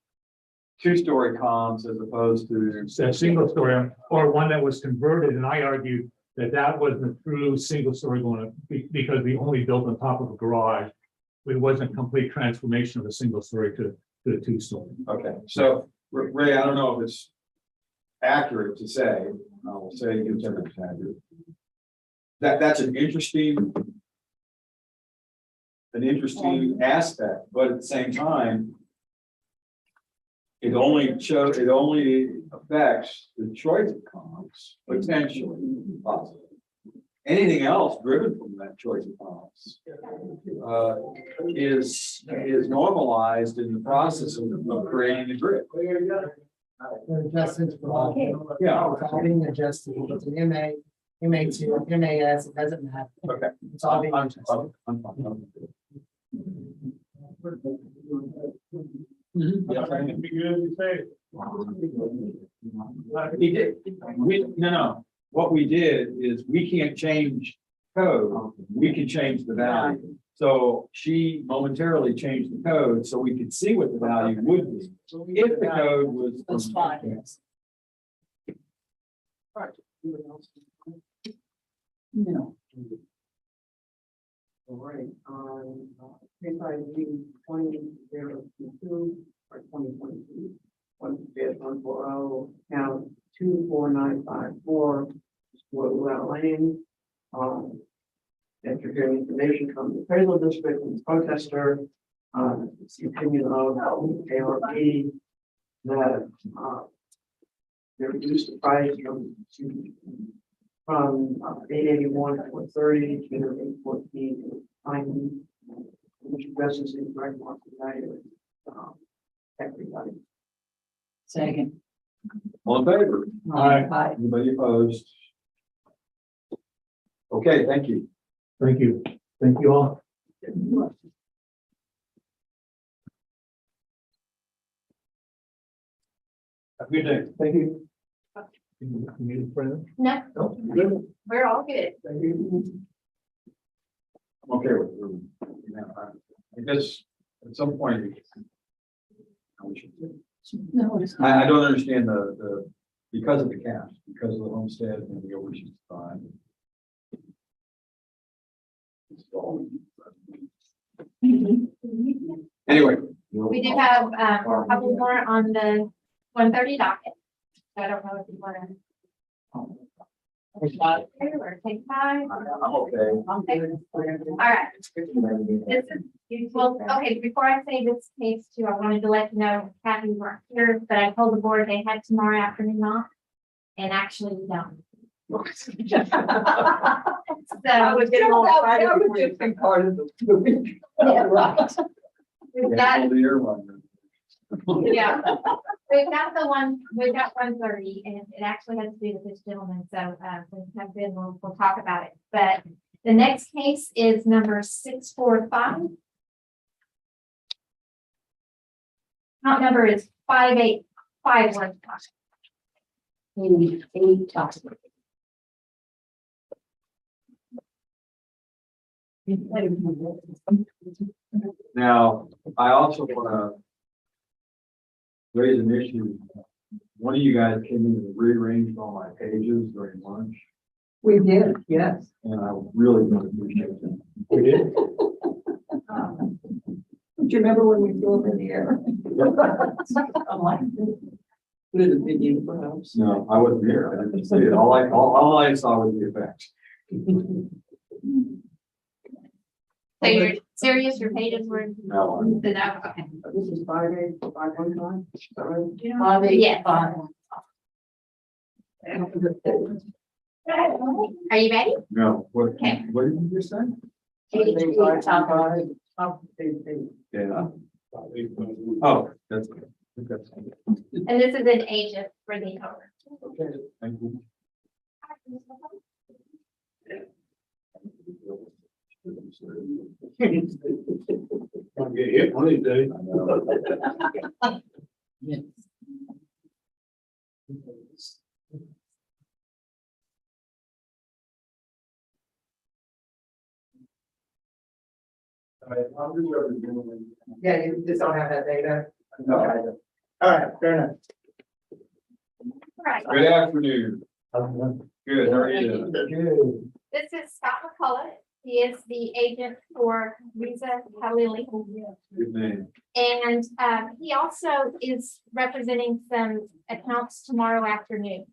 two-story comps as opposed to. A single-story or one that was converted, and I argued that wasn't a true single-story going because we only built on top of a garage. It wasn't a complete transformation of a single-story to a two-story. Okay, so Ray, I don't know if it's accurate to say, I will say it's accurate. That's an interesting aspect, but at the same time, it only affects the choice of comps potentially, possibly. Anything else driven from that choice of comps is normalized in the process of creating the grid. Adjustments for all. Yeah. It's all being adjusted. It's an MA, MA2, MAS, it doesn't matter. Okay. It's all being I'm adjusted. fine. Yeah, I think it'd be good to say. He did, no, what we did is we can't change code, we can change the value. So she momentarily changed the code so we could see what the value would be. If the code was. That's fine, yes. No. All right, page ID 2002 or 2022, 1-140, count 24954, Will Lane. After hearing information from the appraisal district and the protester, it's the opinion of ARB that they reduced the price from 881 to 430 to 814 to 90, which addresses the direct market value of everybody. Second. All in favor? Aye. Anybody opposed? Okay, thank you. Thank you. Thank you all. Have a good day. Thank you. You need a friend? No, we're all good. Thank you. I'm okay with it. I guess at some point. No, it's I don't understand the, because of the caps, because of the homestead and the overseas fine. Anyway. We do have a couple more on the 1:30 docket. So I don't know if you want to. Or take five. I'm okay. All right. This is, well, okay, before I say this case too, I wanted to let you know, Kathy weren't here, but I told the board they had tomorrow afternoon off. And actually we don't. So. That would just be part of the week. Yeah, right. We've got, yeah, we've got 1:30 and it actually has to do with this gentleman, so we'll talk about it. But the next case is number 645. Count number is 58515. 88. Now, I also want to raise an issue. One of you guys came in and rearranged all my pages during lunch, We did, yes. and I really don't appreciate it. We did. Do you remember when we flew up in the air? I'm like, Put it in video perhaps. No, I wasn't here. I didn't see it. All I saw was the effects. So you're serious, your pages were, No, okay. This is 58515. Is that right? Yes. 585. Are you ready? no. What Okay. did you just say? 88. Yeah. Oh, that's good. That's good. And this is an agent for the owner. Okay, thank you. I'll get hit one of these days. I know. Yes. Yeah, you just don't have that data. No. All right, fair enough. Right. Good afternoon. Good, how are you doing? This is Scott McCullough. He is the agent for Riza Khalili. Good name. And he also is representing some accounts tomorrow afternoon.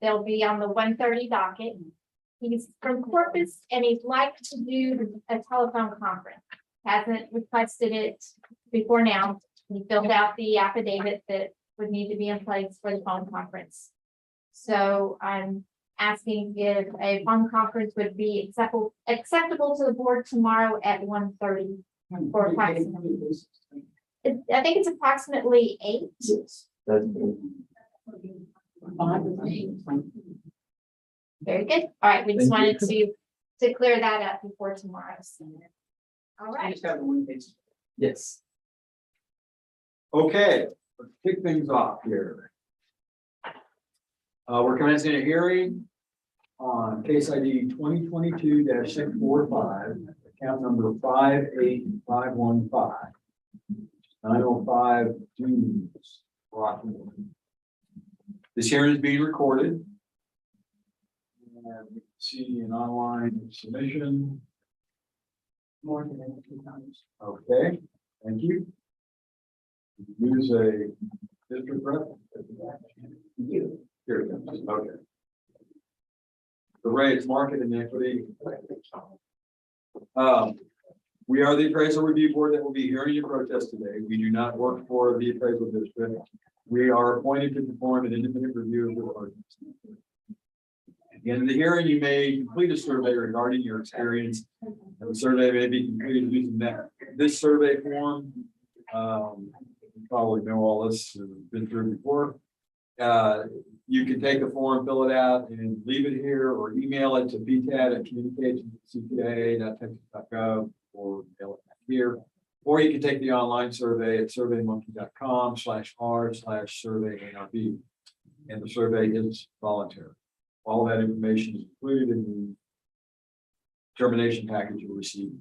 They'll be on the 1:30 docket. He's from Corpus and he'd like to do a telephone conference. Hasn't requested it before now. He filled out the affidavit that would need to be in place for the phone conference. So I'm asking if a phone conference would be acceptable to the board tomorrow at 1:30 for approximately. I think it's approximately 8. Very good. All right, we just wanted to clear that up before tomorrow. All right. Yes. Okay, let's kick things off here. We're commencing a hearing on case ID 2022-645, account number 58515. 905 Dunes, Rockland. This hearing is being recorded. And we can see an online submission. More than a few times. Okay, thank you. Use a district rep. You. Here it comes, okay. The rates, market inequity. We are the appraisal review board that will be hearing your protest today. We do not work for the appraisal district. We are appointed to perform an independent review of the ordinance. At the end of the hearing, you may complete a survey regarding your experience. And the survey may be completed using this survey form. You probably know all this, been through before. You can take the form, fill it out and leave it here or email it to btat@communications.cpa.texas.gov or mail it back here. Or you can take the online survey at surveymonkey.com/r/survey-ARB. And the survey is voluntary. All that information is included in the termination package you receive.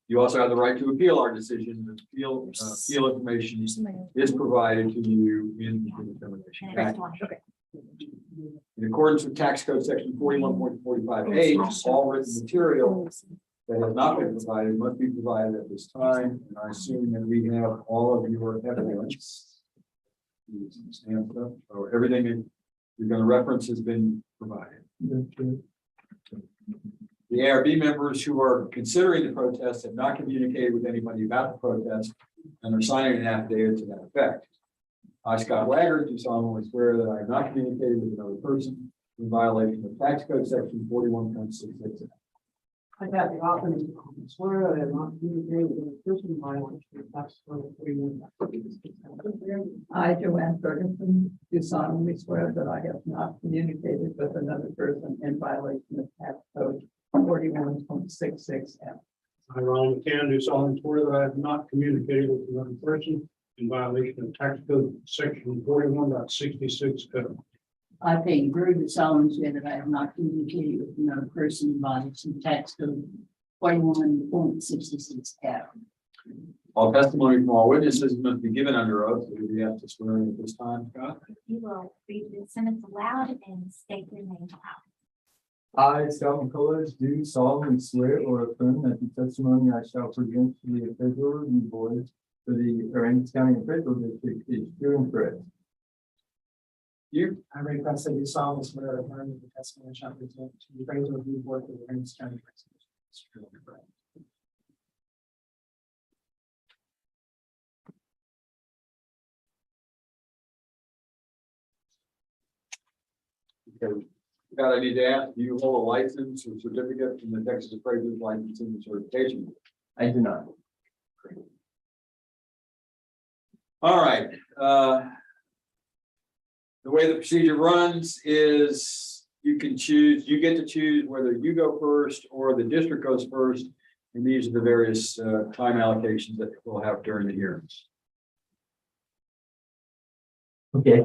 You also have the right to appeal our decision. The appeal information is provided to you in the determination package. In accordance with tax code section 41.45H, all written material that has not been provided must be provided at this time, and I assume that we have all of your evidence. Stand up, or everything that you're gonna reference has been provided. The ARB members who are considering the protest have not communicated with anybody about the protest and are signing an affidavit to that effect. I, Scott Wagner, do solemnly swear that I have not communicated with another person in violation of tax code section 41.66. I have the office to swear that I have not communicated with a person violation of tax code 41. I, Joanne Ferguson, do solemnly swear that I have not communicated with another person in violation of tax code 41.66 F. I, Ron McCann, do solemnly swear that I have not communicated with another person in violation of tax code section 41.66. I, Peggy Bird, do solemnly swear that I have not communicated with another person in violation of tax code 41.66 F. All testimony from all witnesses must be given under oath. Do we have to swear in at this time, Scott? You will read the sentence aloud and state your name aloud. I, Scott McCullers, do solemnly swear or affirm that the testimony I shall present to the appraisal review board for the Aransas County Appraisal District is true and correct. You, I request that you solemnly swear or affirm that the testimony I shall present to the appraisal review board for the Aransas County Appraisal District is true and correct. okay. Scott, I need to ask, do you hold a license or certificate from the Texas Appraisers Licensing and Certification? I do not. All right. The way the procedure runs is you get to choose whether you go first or the district goes first. And these are the various time allocations that we'll have during the hearings. Okay.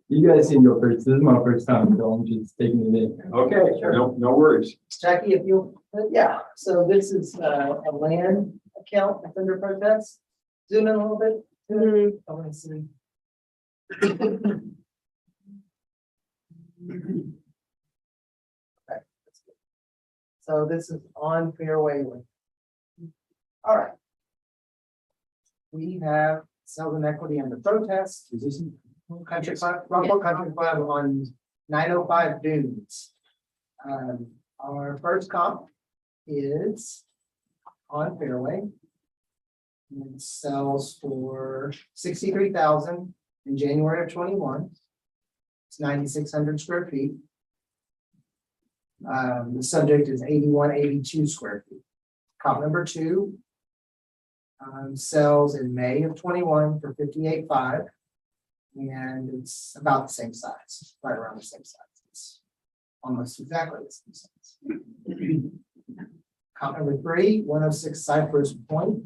You guys can go first. This is my first time, so I'm just taking it in. Okay, no worries. Jackie, if you, yeah, so this is a land account that's under protest. Zoom in a little bit. I want to see. Okay. So this is on Fairway Lane. All right. We have sales and equity under protest. Is this Country Club, Rockville Country Club on 905 Dunes. Our first comp is on Fairway. And it sells for 63,000 in January of 21. It's 9,600 square feet. The subject is 8182 square feet. Comp number 2 sells in May of 21 for 58.5. And it's about the same size, right around the same size. It's almost exactly the same size. Comp number 3, 106 Cypress Point,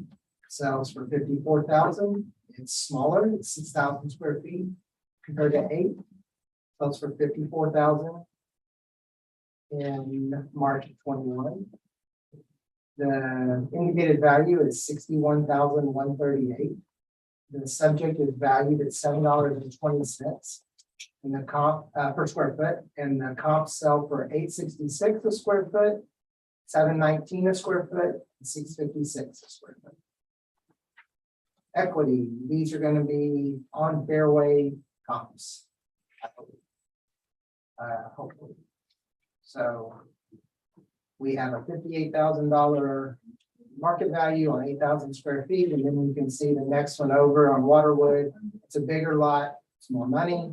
sells for 54,000. It's smaller, it's 6,000 square feet compared to 8. Sells for 54,000 in March of 21. The indicated value is 61,138. The subject is valued at $7.20 in the comp per square foot, and the comps sell for $866 a square foot, $719 a square foot, and $656 a square foot. Equity, these are going to be on fairway comps, I believe. Hopefully. So we have a $58,000 market value on 8,000 square feet, and then we can see the next one over on Waterwood. It's a bigger lot, it's more money.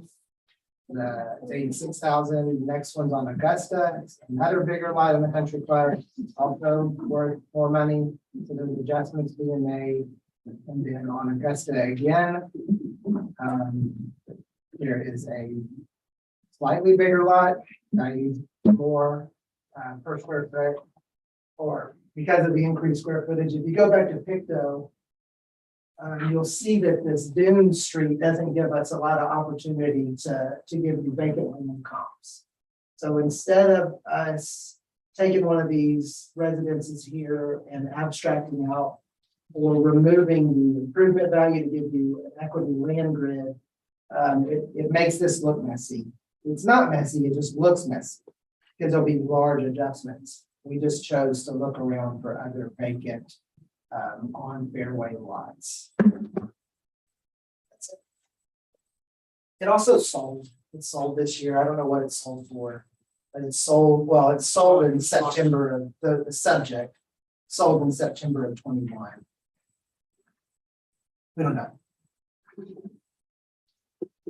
It's 86,000. Next one's on Augusta, it's another bigger lot in the country club, also worth more money. So there's adjustments being made. And then on Augusta again, there is a slightly bigger lot, valued more per square foot, or because of the increased square footage. If you go back to Pictou, you'll see that this Dune Street doesn't give us a lot of opportunity to give you vacant land comps. So instead of us taking one of these residences here and abstracting out or removing the improvement value to give you an equity land grid, it makes this look messy. It's not messy, it just looks messy because there'll be large adjustments we just chose to look around for other vacant, on fairway lots. That's it. It also sold, it sold this year, I don't know what it sold for, but it sold, well, it sold in September of, the subject sold in September of 21. We don't know.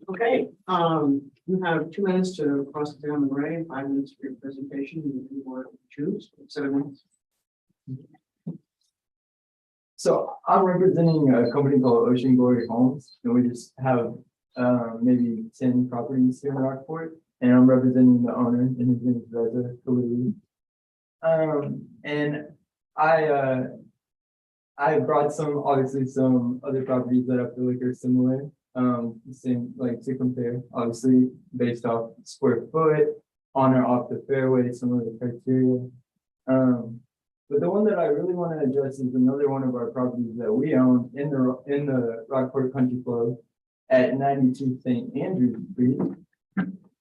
Okay, you have 2 minutes to cross examine Ray, 5 minutes for your presentation, and you want to choose, 7 minutes. So I'm representing a company called Ocean Glory Homes, and we just have maybe 10 properties here in Rockport, and I'm representing the owner, and his name is Reza Khalili. And I brought obviously some other properties that I feel like are similar, same, like to compare, obviously based off square foot, on or off the fairway, some of the criteria. But the one that I really want to address is another one of our properties that we own in the Rockport Country Club at 92 St. Andrews Street.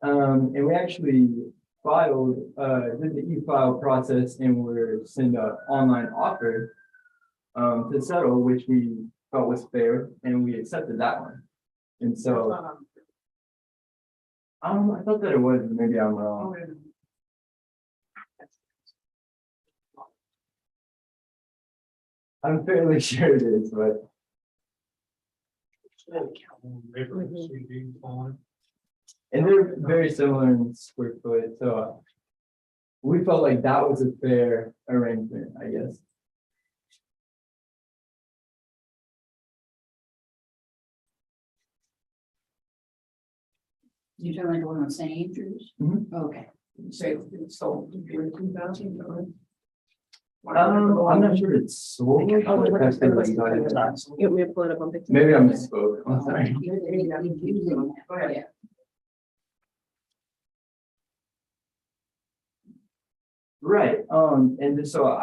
And we actually filed, did the e-file process, and we're sending an online offer to settle, which we felt was fair, and we accepted that one. And so, I thought that it was, maybe I'm wrong. I'm fairly sure it is, but and they're very similar in square foot, so we felt like that was a fair arrangement, I guess. You talking about the one on St. Andrews? Mhm. Okay. Say it's sold in 2,000, or? I'm not sure it's sold. You want me to pull it up on picture? Maybe I misspoke, I'm sorry. Go ahead. Right, and so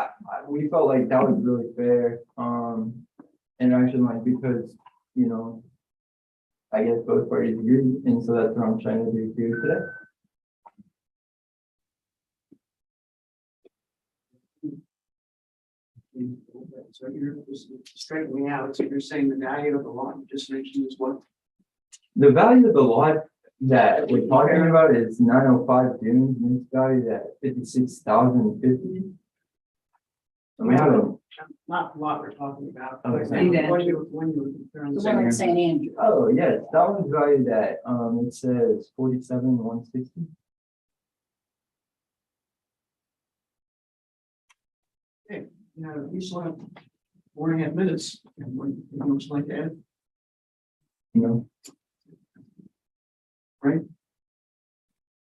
we felt like that was really fair, and actually like, because, you know, I guess both parties agree, and so that's what I'm trying to do here today. So you're just straightening out, so you're saying the value of the lot you just mentioned is what? The value of the lot that we're talking about is 905 dunes, and it's valued at 56,050. And we haven't. Not the lot we're talking about. Oh, When sorry. you were comparing. The one on St. Andrews. Oh, yes, that one's valued at, it says 47,160. Okay, now, you still have 4.5 minutes, and what you would like to add? You know,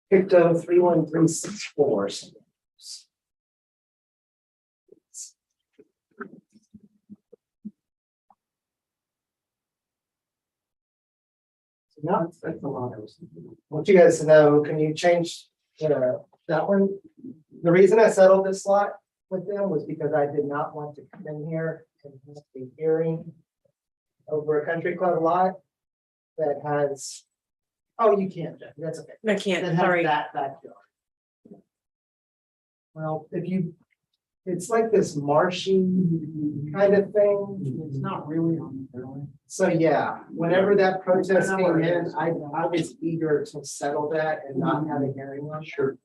Picked 31364. No, that's a lot. Want you guys to know, can you change that one? The reason I settled this lot with them was because I did not want to come in here and have a hearing over a country club lot that has, oh, you can't, Jeff, that's okay. I can't, That has sorry. that backyard. Well, it's like this marshy kind of thing. It's not really on the fairway. So, yeah, whenever that protest came in, I was eager to settle that and not have a hearing on it. Sure.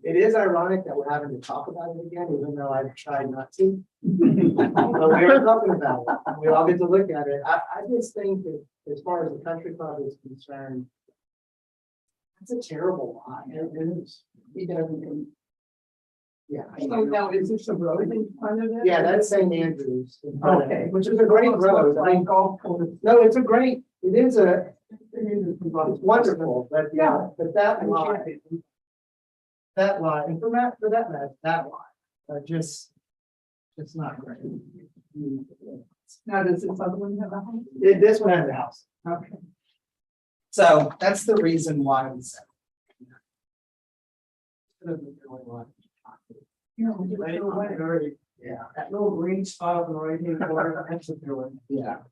It is ironic that we're having to talk about it again, even though I've tried not to. But we are talking about it. We all get to look at it. I just think that as far as the country club is concerned, it's a terrible lot. It is. It doesn't. Yeah. So now, is this a road in front of it? Yeah, that's St. Andrews. Okay. Which is a great road. I mean, no, it's a great, it's wonderful, but yeah, but that line. That line, and for that matter, that line, just, it's not great. Now, does this other one have a house? This one has a house. Okay. So that's the reason why we said. Yeah. That little green spot on the right hand corner, that's a good one. Yeah.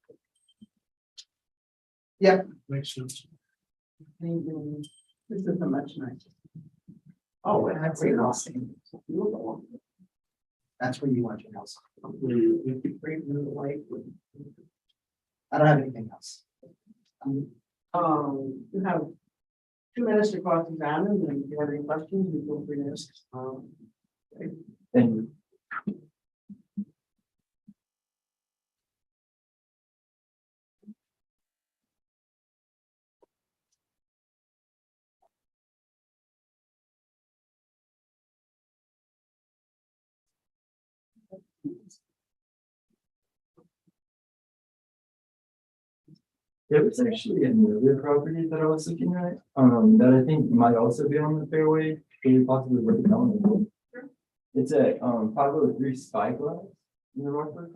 Yep. Makes sense. This is a much nicer. Oh, that's great. Beautiful. That's where you want your house. Great blue light. I don't have anything else. You have 2 minutes to cross-examine, and if you have any questions, you feel free to ask. Thank you. There was actually another property that I was looking at, that I think might also be on the fairway, can you possibly break it down? It's at, 503 Spyglass in the Rockford.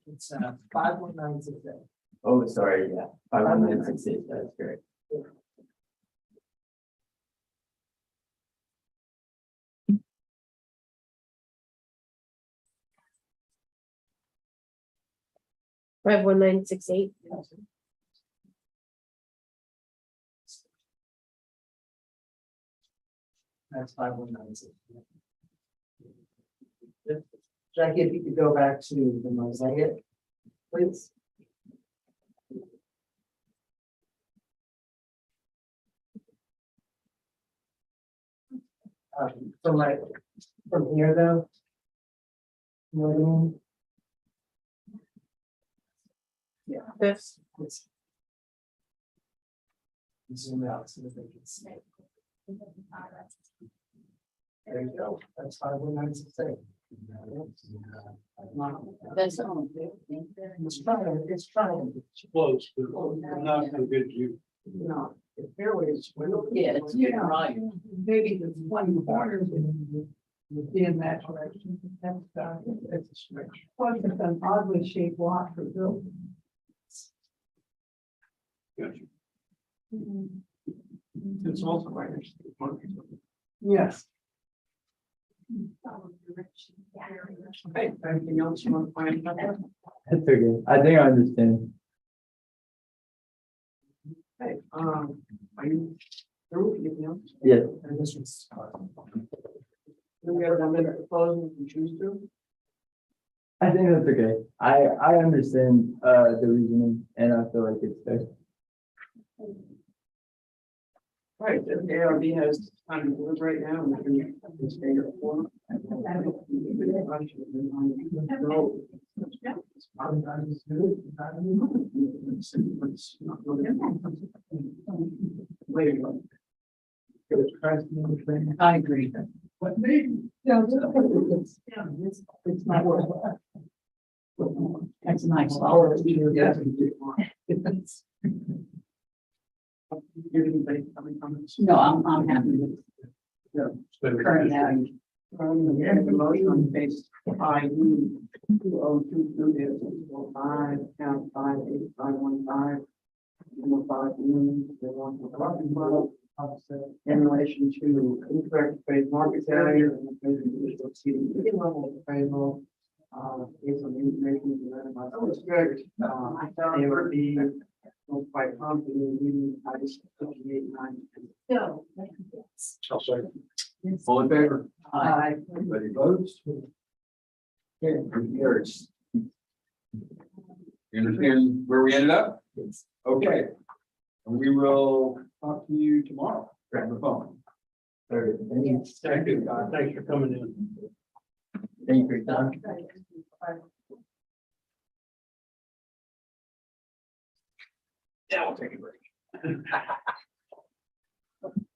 It's 51968. Oh, sorry, yeah, 51968, that's correct. 51968. That's 51968. Jackie, if you could go back to the mosaic, please. So like, from here though. You know what I mean? Yeah. This. It's- Zoom out so that they can see. There you go. That's 51968. That's all. It's trying. It's close, but not a good view. No, the fairways. Yeah, it's right. Maybe the one corner would be in that direction. That's a stretch. Plus, it's an oddly shaped lot for building. Gotcha. It's also right next to the park. Yes. Okay, anything else you want to find out? That's okay, I think I understand. Okay, are you through? Anything else? Yes. And this is. Then we have 1 minute to close if you choose to. I think that's okay. I understand the reasoning and I feel like it's fair. Right, the ARB has time to deliberate now, and we can just stay here for. I agree. But maybe, it's not worth it. That's a nice. Yeah. Anybody coming comments? No, I'm happy with current value. We have the motion on page ID 2022 count 58515. 5 million, they want to talk about in relation to incorrect phase market value and the phase of exceeding the level of appraisal. Based on the information presented by. Oh, it's good. They would be quite confident in I just 58.9. So. I'll say. All in favor? Aye. Anybody opposed? Okay, carries. You understand where we ended up? Okay. And we will talk to you tomorrow. Grab the phone. Thank you, guys. Thanks for coming in. Thank you, Don. Yeah, we'll take a break.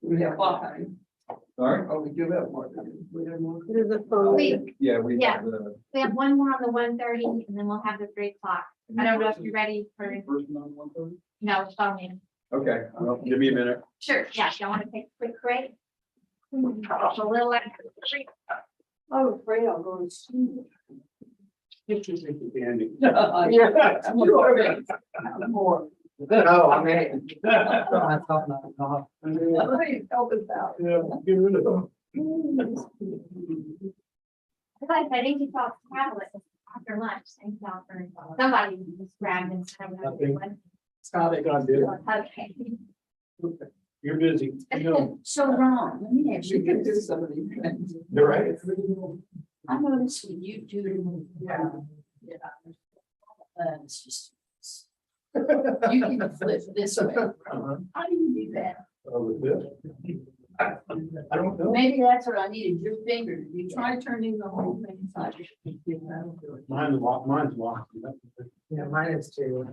We have five. Sorry? Oh, we do have more. We have more. There's a phone. Yeah, we Yeah. have the We have one more on the 1:30 and then we'll have the 3 o'clock. I don't know if you're ready for, first one on 1:30? no, it's on me. Okay, well, give me a minute. Sure, yeah, y'all want to take a quick break? It's a little after 3. I'm afraid I'll go to sleep. Pictures at the ending. Yeah. More. Oh, I mean. Please help us out. Yeah, get rid of them. Like I think you talked tablet after lunch. Thank y'all for somebody just grabbed and said, Scott, they gonna do. okay. You're busy. So Ron, let me ask You you can do this. some of these things. You're right. I noticed when you do. It's just. You can flip this way. How do you do that? With this. I don't know. Maybe that's what I needed, your finger. You try turning the whole thing inside. Mine's locked. Yeah, mine is too.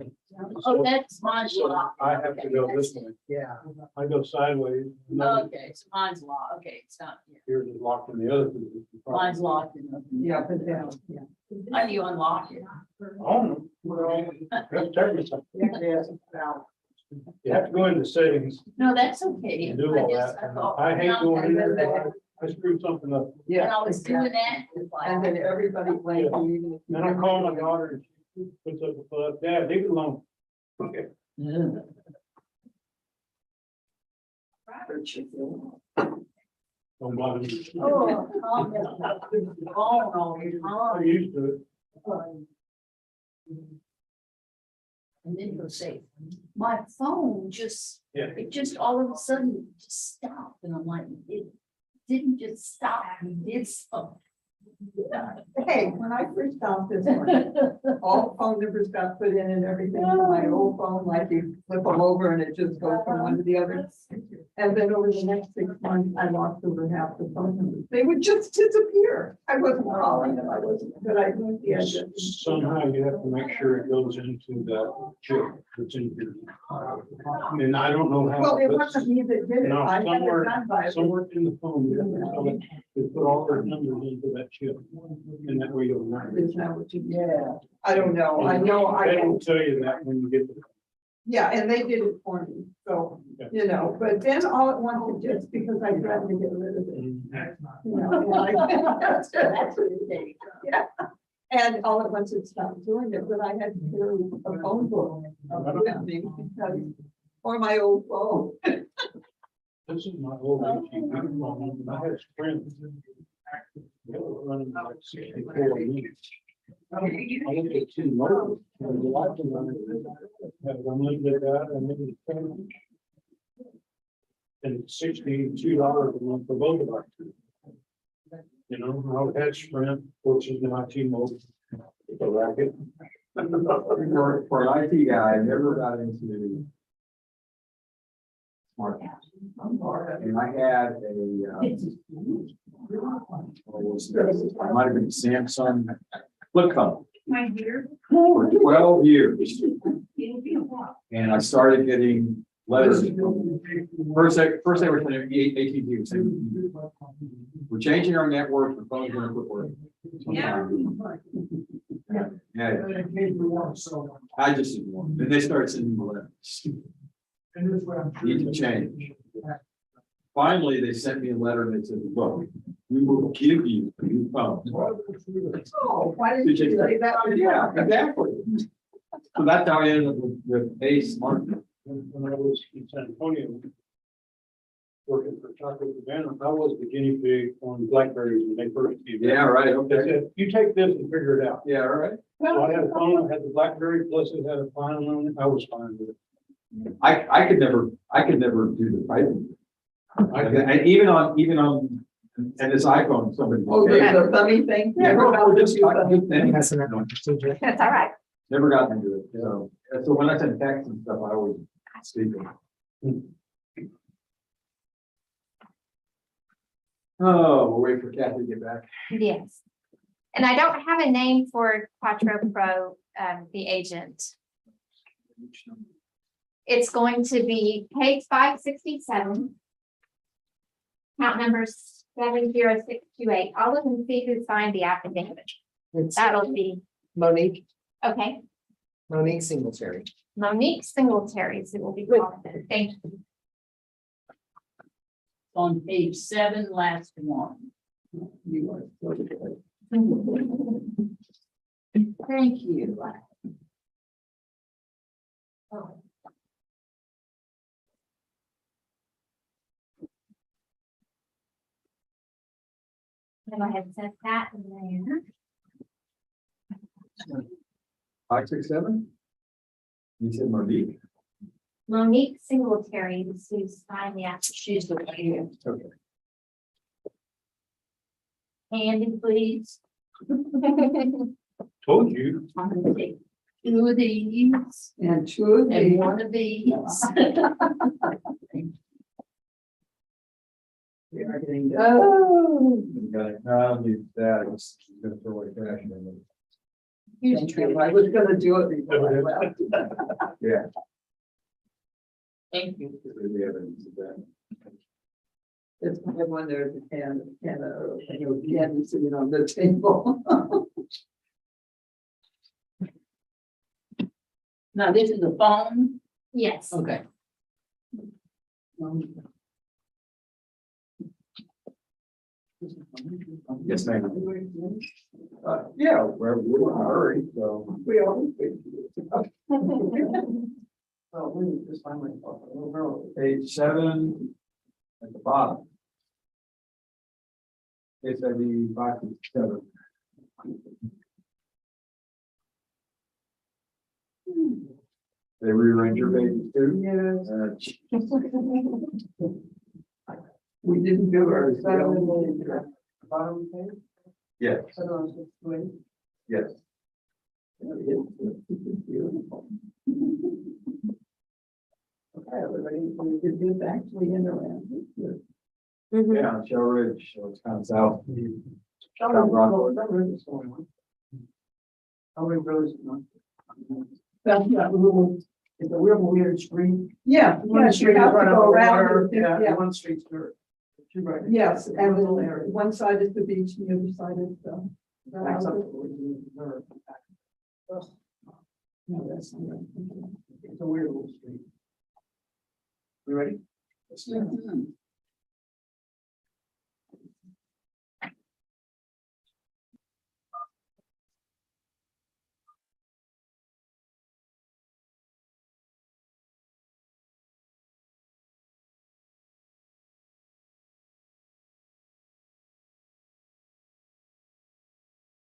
Oh, that's mine's So locked. I have to go this way. Yeah. I go sideways. and then Okay, so mine's locked. Okay, it's not, yeah. Yours is locked in the other position. Mine's locked. Yeah, but down, yeah. How do you unlock it? Oh, well, that's technical. Yes, now. You have to go into settings No, that's okay. and do all just- that. thought- I hate going in there. I screwed something up. When I was doing that, it's And like, then everybody, like, even if you- Then I call my daughter and she puts up a foot. Dad, leave it alone. Okay. Don't bother me. oh, calm down. Oh, no, you're I'm calm. used to it. And then you'll say, my phone just, Yeah. it just all of a sudden just stopped. And I'm like, it didn't just stop, it did stop. Hey, when I first got this one, all the phone numbers got put in and everything on my old phone, like you flip them over and it just goes from one to the other. And then over the next 6 months, I lost over half the phone numbers. They would just disappear. I wasn't calling them, I wasn't, but I went the edge. Somehow you have to make sure it goes into that chip that's in here. And I don't know how. Well, it but wasn't me that did it. No, I had it somewhere, done by. somewhere in the phone, you have to tell it to put all their numbers into that chip. And that way you'll know. Is that what you, yeah, I don't know. I know They I, don't tell you that when you get the. yeah, and they did it for me. So, you know, but then all at once, it just because I threatened to get rid of it. You know, and That's what it takes. Yeah, and all at once it stopped doing it, but I had to carry a phone book with me because, or my old phone. This is my old AT&T phone, and I had Sprint. They were running like 64 minutes. I looked at two more, and the light was on it. Had unlimited data, and it was 10. And $62 a month for both of us. You know, I had Sprint, which is my T-Mobile. It's a racket. For an IT guy, I never got into smartphones. And I had it might have been Samsung flip phone My dear. for 12 years. And I started getting letters. First they were saying AT&T was saying, we're changing our network, the phone's gonna quit working. Yeah. Yeah, I just ignored. Then they started sending me letters. Need to change. Finally, they sent me a letter and they said, look, we will give you a new phone. Oh, why didn't you say that? Yeah, exactly. So that's how I ended up with a smartphone. When I was in San Antonio, working for Chocolate Savannah, I was the guinea pig on Blackberries when they first came. Yeah, right, They okay. said, you take this and figure it out. Yeah, all right. So I had a phone, I had the Blackberry, plus it had a file on it, I was fine with it. I could never do the typing. I could- And even on, and this iPhone, somebody. Oh, the funny thing. Yeah, no, just talking things. That's enough procedure. That's all right. Never got into it, so, and so when I send text and stuff, I always speak. Oh, we'll wait for Kathy to get back. Yes. And I don't have a name for Quattro Pro, the agent. It's going to be page 567. Count number 70628. All of them see who signed the affidavit. That'll be, Monique okay. Singletary. Monique Singletary, it will be called. Thank you. On page 7, last one. You are so good. Thank you. Go ahead and set that in there. 567? You said Monique? Monique Singletary, who's finally asked. She's the lady. Okay. Andy, please. Told you. I'm gonna take two of these And two of and these. one of these. We are getting. Oh. Okay, no, I don't need that, I'm just gonna throw away trash in there. Thank you. I was gonna do it before I left. Yeah. Thank you. There's the evidence of that. It's kind of when there's a candy sitting on the table. Now, this is a phone. Yes. Okay. Yes, ma'am. Yeah, we're in a hurry, so. We always think. Oh, we just finally. Page 7 at the bottom. Page 5 to 7. They rearrange your pages too? Yes. We didn't do ours. Bottom page. Yes, Okay, yes. Everybody, it is actually in around. Mhm. Yeah, on Shell Ridge, so it's kind of south. How many rows? That's that little, It's a real weird street. yeah, One yes, you street is have to right go on the around water, it, yeah, yeah. one street's dirt. Two right. Yes, and Little then area. one side is the beach, the other side is the. Backs up towards the dirt. No, that's not right. It's a weird little street. We ready?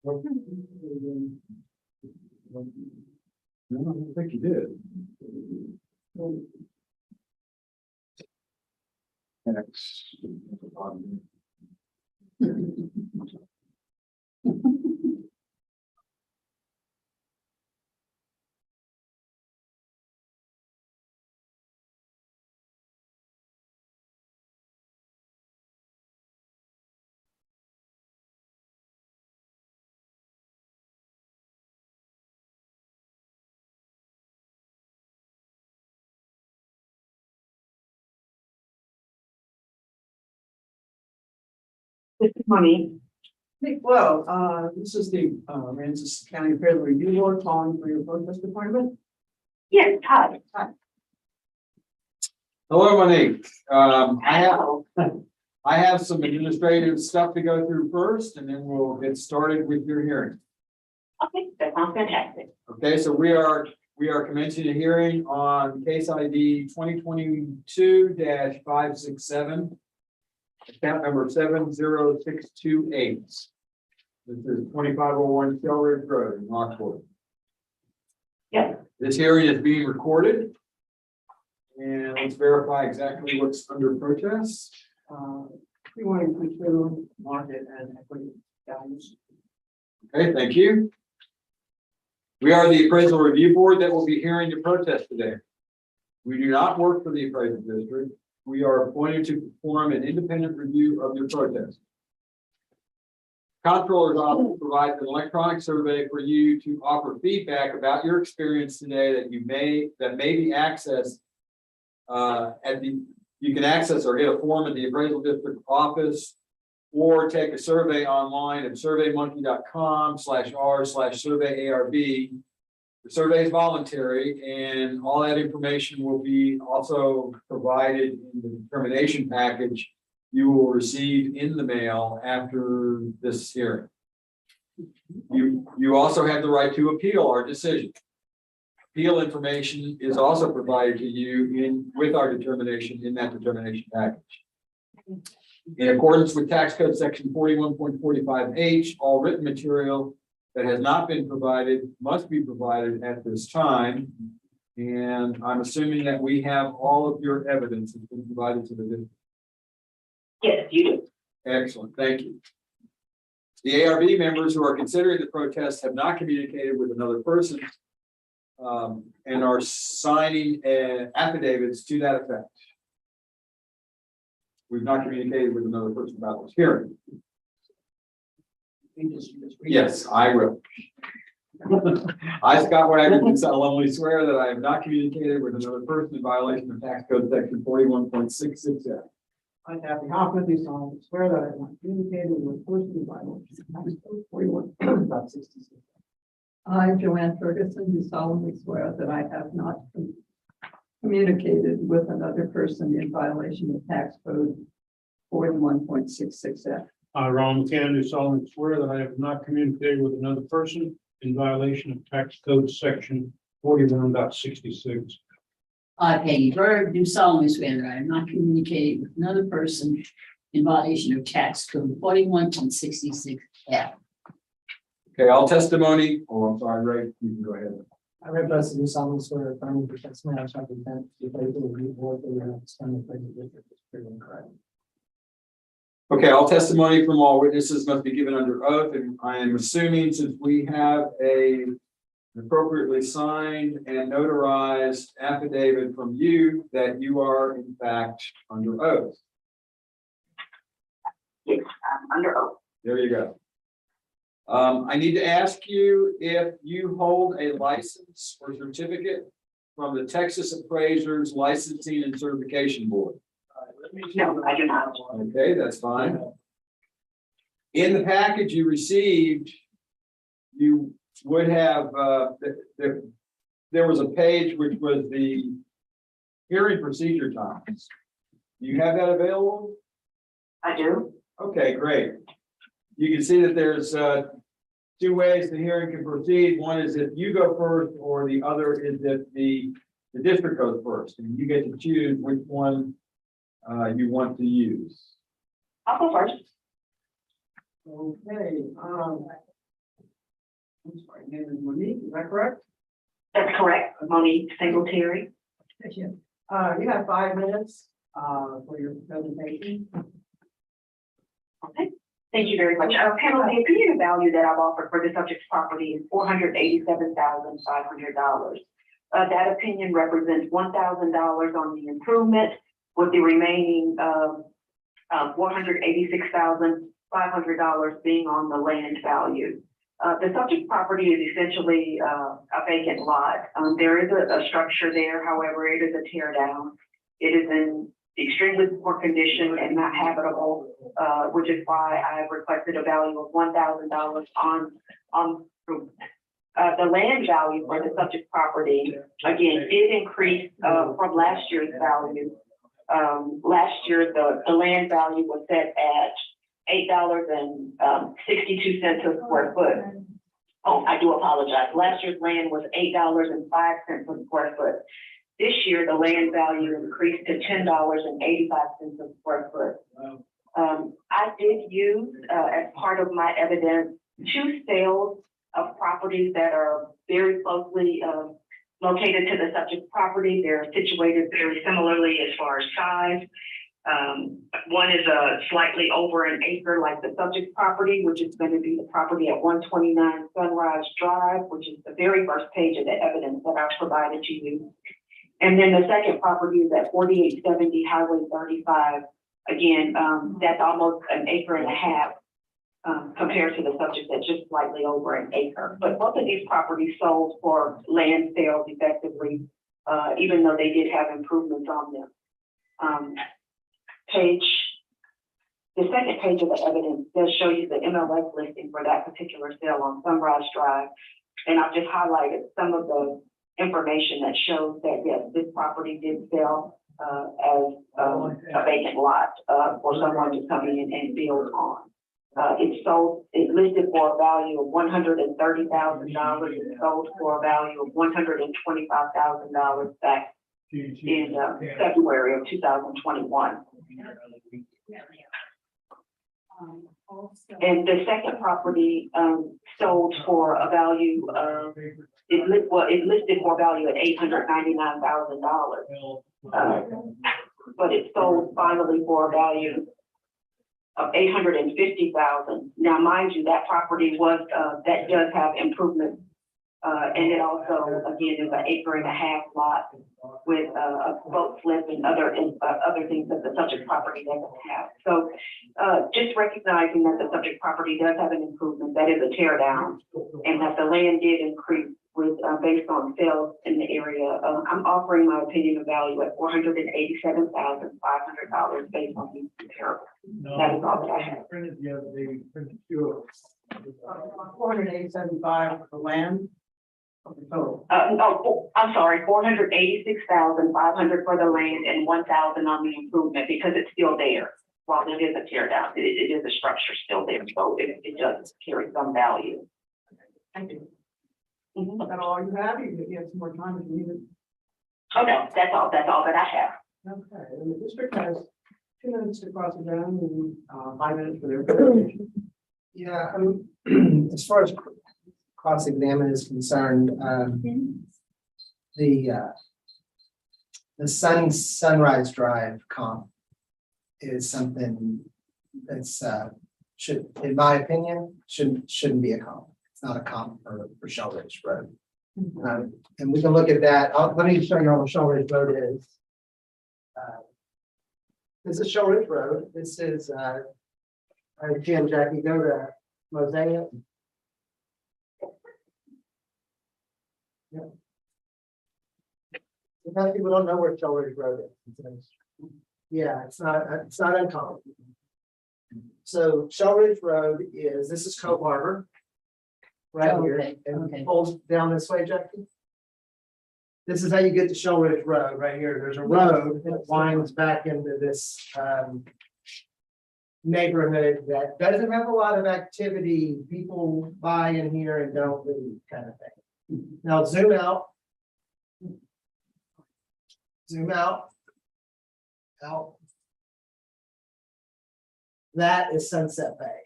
No, I don't think you did. Next. Money. Well, this is the, Aransas County Appraisal Review Board calling for your protest department. Yes, hi. Hello, Monique. I have some administrative stuff to go through first, and then we'll get started with your hearing. Okay, that sounds fantastic. Okay, so we are commencing a hearing on case ID 2022-567. Account number 70628. This is 2501 Shell Ridge Road in Rockport. Yes. This hearing is being recorded. And let's verify exactly what's under protest. We want to include market and equity values. Okay, thank you. We are the appraisal review board that will be hearing the protest today. We do not work for the appraisal district. We are appointed to perform an independent review of your protest. Comptroller's office provides an electronic survey for you to offer feedback about your experience today that may be accessed you can access or get a form at the appraisal district office or take a survey online at surveymonkey.com/r/survey ARB. The survey is voluntary and all that information will be also provided in the determination package you will receive in the mail after this hearing. You also have the right to appeal our decision. Appeal information is also provided to you with our determination in that determination package. In accordance with tax code section 41.45H, all written material that has not been provided must be provided at this time. And I'm assuming that we have all of your evidence has been provided to the district. Yes, you do. Excellent, thank you. The ARB members who are considering the protest have not communicated with another person and are signing affidavits to that effect. We've not communicated with another person about this hearing. Yes, I will. I, Scott Wagner, do solemnly swear that I have not communicated with another person in violation of tax code section 41.66F. I have the confidence solemnly swear that I have not communicated with a person in violation of tax code 41.66. I, Joanne Ferguson, do solemnly swear that I have not communicated with another person in violation of tax code 41.66F. I, Ron McCann, do solemnly swear that I have not communicated with another person in violation of tax code section 41.66. I, Peggy Berg, do solemnly swear that I have not communicated with another person in violation of tax code 41.66F. Okay, all testimony. Oh, I'm sorry, Ray, you can go ahead. I read this in solemnly swear affirming the testimony I shall present to the faithful review board for the Spanish district is true and correct. Okay, all testimony from all witnesses must be given under oath, and I am assuming since we have an appropriately signed and notarized affidavit from you that you are in fact under oath. Yes, I'm under oath. There you go. I need to ask you if you hold a license or certificate from the Texas Appraisers Licensing and Certification Board. No, I do not. Okay, that's fine. In the package you received, you would have, there was a page which was the hearing procedure times. Do you have that available? I do. Okay, great. You can see that there's two ways the hearing can proceed. One is if you go first, or the other is if the district goes first, and you get to choose which one you want to use. I'll go first. Okay, I'm sorry, name is Monique, is that correct? That's correct. Monique Singletary. You have 5 minutes for your presentation. Okay. Thank you very much. Panel, the opinion of value that I've offered for the subject property is $487,500. That opinion represents $1,000 on the improvement, with the remaining $486,500 being on the land value. The subject property is essentially a vacant lot. There is a structure there, however, it is a tear down. It is in extremely poor condition and not habitable, which is why I've requested a value of $1,000 on the land value for the subject property. Again, did increase from last year's value. Last year, the land value was set at $8.62 a square foot. Oh, I do apologize. Last year's land was $8.05 a square foot. This year, the land value increased to $10.85 a square foot. I did use, as part of my evidence, 2 sales of properties that are very closely located to the subject property. They're situated very similarly as far as size. One is slightly over an acre like the subject property, which is going to be the property at 129 Sunrise Drive, which is the very first page of the evidence that I've provided to you. And then the second property is at 4870 Highway 35. Again, that's almost an acre and a half compared to the subject that's just slightly over an acre. But both of these properties sold for land sales effectively, even though they did have improvements on them. The second page of the evidence does show you the MLS listing for that particular sale on Sunrise Drive. And I've just highlighted some of the information that shows that, yes, this property did sell as a vacant lot for someone to come in and build on. It's listed for a value of $130,000. It's sold for a value of $125,000 back in February of 2021. And the second property, sold for a value of, it listed for value at $899,000. But it sold finally for a value of $850,000. Now, mind you, that property was, that does have improvement. And it also, again, is an 1.5 acre lot with a boat slip and other things that the subject property doesn't have. So just recognizing that the subject property does have an improvement, that is a tear down, and that the land did increase with based on sales in the area. I'm offering my opinion of value at $487,500 based on these comparables. That is all that I have. $487,500 for the land. No, I'm sorry, $486,500 for the land and $1,000 on the improvement because it's still there. While it is a tear down, it is a structure still there, so it does carry some value. Thank you. Is that all you have? You have some more time if you need it. Oh, no, that's all that I have. Okay, and the district has 2 minutes to cross examine and 5 minutes for their presentation. Yeah, as far as cross-examine is concerned, the Sunrise Drive comp is something that's should, in my opinion, shouldn't be a comp. It's not a comp for Shell Ridge Road. And we can look at that. Let me show you what Shell Ridge Road is. This is Shell Ridge Road. This is Jim, Jackie, go to Mosaic. Yeah. Sometimes people don't know where Shell Ridge Road is. Yeah, it's not uncommon. So Shell Ridge Road this is Cope Harbor. Right here, and pulls down this way, Jackie. This is how you get to Shell Ridge Road, right here. There's a road that winds back into this neighborhood that doesn't have a lot of activity. People buy in here and don't leave, kind of thing. Now zoom out. Zoom out. Out. That is Sunset Bay.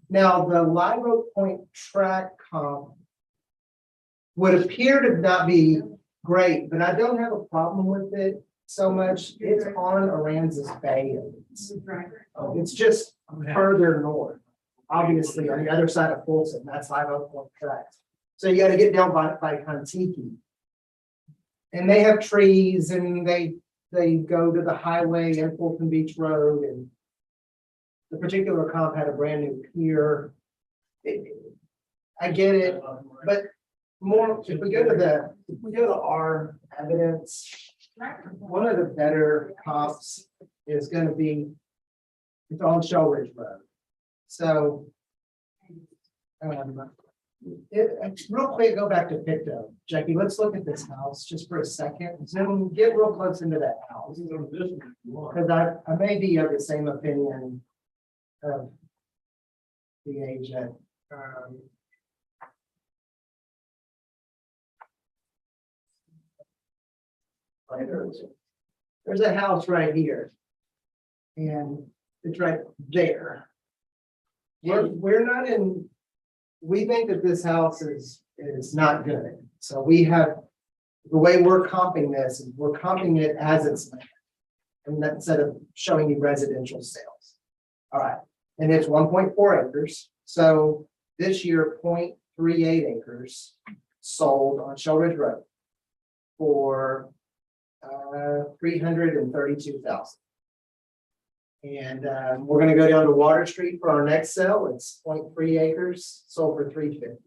Now the Live Oak Point track comp would appear to not be great, but I don't have a problem with it so much. It's on Aransas Bay. It's just further north, obviously on the other side of Folsom. That's Live Oak Point tracks. So you got to get down by Contiki, and they have trees, and they go to the highway and Fulton Beach Road, and the particular comp had a brand new pier. I get it, but more if we go to our evidence, one of the better comps is going to be it's on Shell Ridge Road. So real quick, go back to Picto. Jackie, let's look at this house just for a second. Zoom, get real close into that house. Because I may be of the same opinion of the agent. There's a house right here. And it's right there. We're not in, we think that this house is not good. So we have, the way we're comping this is we're comping it as it's land. And instead of showing you residential sales. All right. And it's 1.4 acres. So this year, 0.38 acres sold on Shell Ridge Road for $332,000. And we're going to go down to Water Street for our next sale. It's 0.3 acres, sold for $350,000.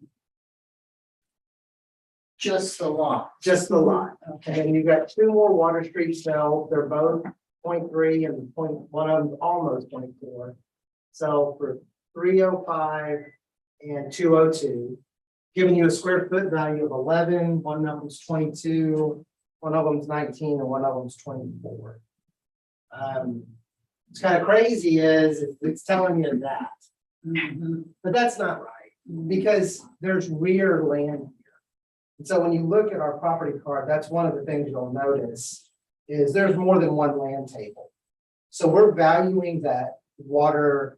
Just the lot. Just the lot. Okay, and you've got 2 more Water Street sales. They're both 0.3 and one of them's almost 0.4. So for $305,000 and $202,000, giving you a square foot value of 11. One of them's 22, one of them's 19, and one of them's 24. It's kind of crazy is it's telling you that, but that's not right because there's rear land here. And so when you look at our property card, that's one of the things you'll notice is there's more than one land table. So we're valuing that water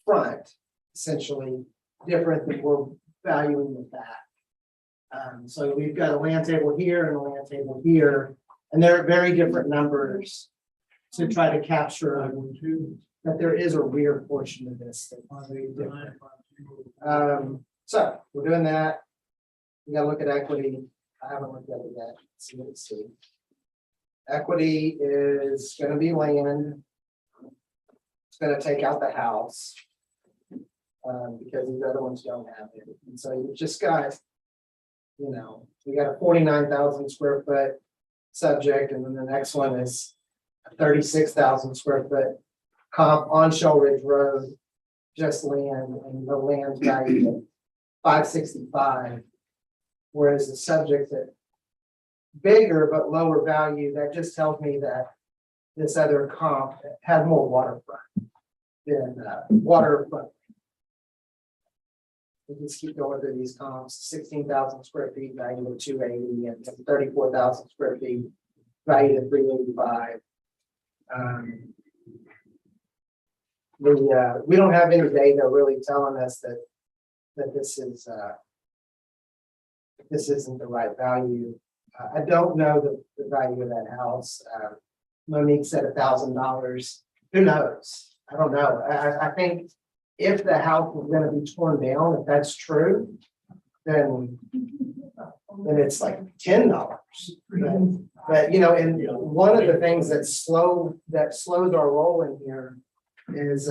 front essentially different than we're valuing the back. So we've got a land table here and a land table here, and they're very different numbers to try to capture that there is a rear portion of this. That's very different. So we're doing that. We gotta look at equity. I haven't looked at it yet. Let's see what we see. Equity is gonna be land. It's gonna take out the house. Because these other ones don't have it. And so you just got, you know, we got a 49,000 square foot subject, and then the next one is a 36,000 square foot comp on Shell Ridge Road, just land, and the land value at 565. Whereas the subject that bigger but lower value, that just tells me that this other comp had more waterfront than waterfront. We just keep going through these comps, 16,000 square feet value of 280 and 34,000 square feet value of 385. We don't have any data really telling us that this isn't the right value. I don't know the value of that house. Monique said $1,000. Who knows? I don't know. I think if the house is going to be torn down, if that's true, then it's like $10. But you know, and one of the things that slows our roll in here is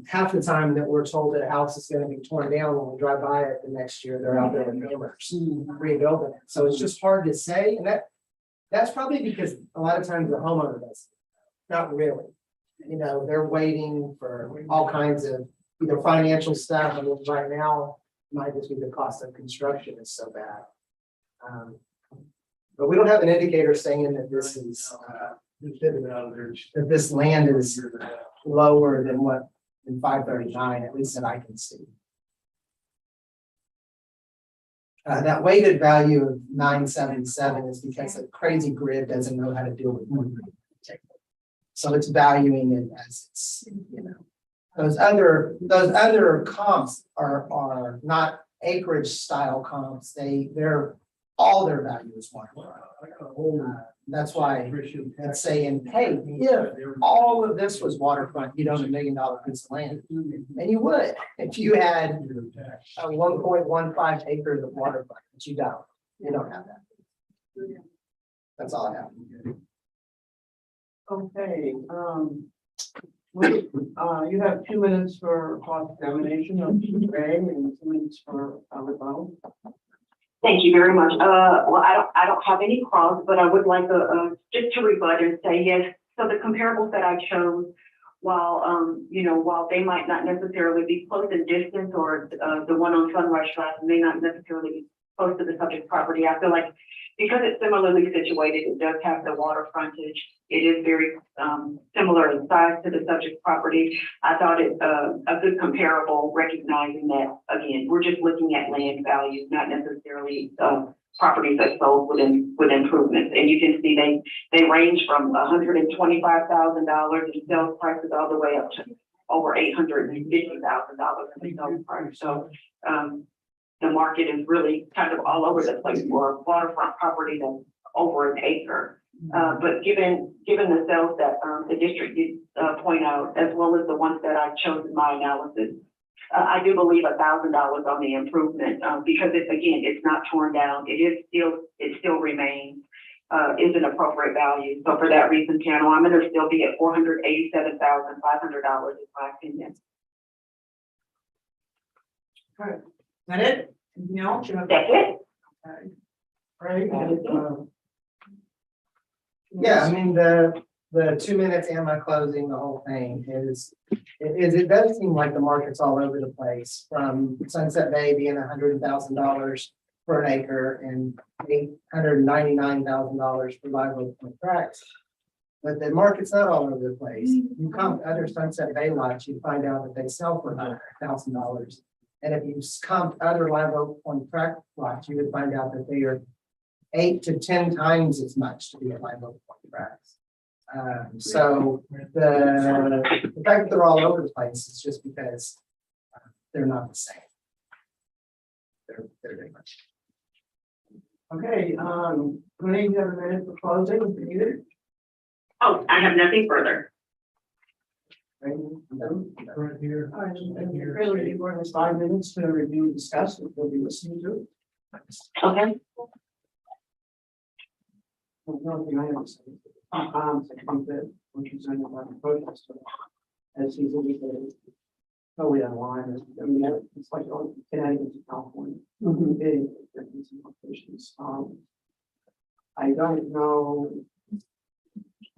half the time that we're told that a house is going to be torn down, when we drive by it the next year, they're out there with hammers rebuilding it. So it's just hard to say, and that's probably because a lot of times the homeowner does, not really. You know, they're waiting for all kinds of either financial stuff, and right now might just be the cost of construction is so bad. But we don't have an indicator saying that this is that this land is lower than what in 539, at least that I can see. That weighted value of 977 is because the crazy grid doesn't know how to deal with one grid. So it's valuing it as it's, you know, those other comps are not acreage style comps. They're all their value is one. That's why it's saying, hey, if all of this was waterfront, you'd own $1 million piece of land. And you would if you had 1.15 acres of waterfront, but you don't. You don't have that. That's all I have. Okay, you have 2 minutes for cross-examination of Ray and 2 minutes for rebuttal. Thank you very much. Well, I don't have any cross, but I would like just to rebut and say yes. So the comparables that I chose, while while they might not necessarily be close in distance, or the one on Sunrise Drive may not necessarily be close to the subject property, I feel like because it's similarly situated, it does have the water frontage. It is very similar in size to the subject property. I thought it a good comparable, recognizing that, again, we're just looking at land values, not necessarily properties that sold with improvements. And you can see they range from $125,000 in sales prices all the way up to over $850,000 in the sales price. So the market is really kind of all over the place for a waterfront property that's over an acre. But given the sales that the district did point out, as well as the ones that I chose in my analysis, I do believe $1,000 on the improvement because it's not torn down. It still remains is an appropriate value. So for that reason, panel, I'm going to still be at $487,500 in my opinion. Okay. Is that it? Anything else? That's it. Okay. Right. Yeah, I mean, the 2 minutes and my closing, the whole thing it does seem like the market's all over the place, from Sunset Bay being $100,000 for an acre and $899,000 for live oak tracts. But the market's not all over the place. You come to other Sunset Bay lots, you find out that they sell for $100,000. And if you comp other live oak point tract lots, you would find out that they are 8 to 10 times as much to be a live oak point tracts. So the fact that they're all over the place is just because they're not the same. They're different. Okay, Renee, you have a minute for closing, if you need it? Oh, I have nothing further. Right here. All right, and you're really, you're going to 5 minutes to review and discuss what we'll be listening to. Okay. One thing I have to say, I think that when you say about the protest, as he's indicated, totally online, I mean, it's like on Connecticut to California. Big difference in locations. I don't know.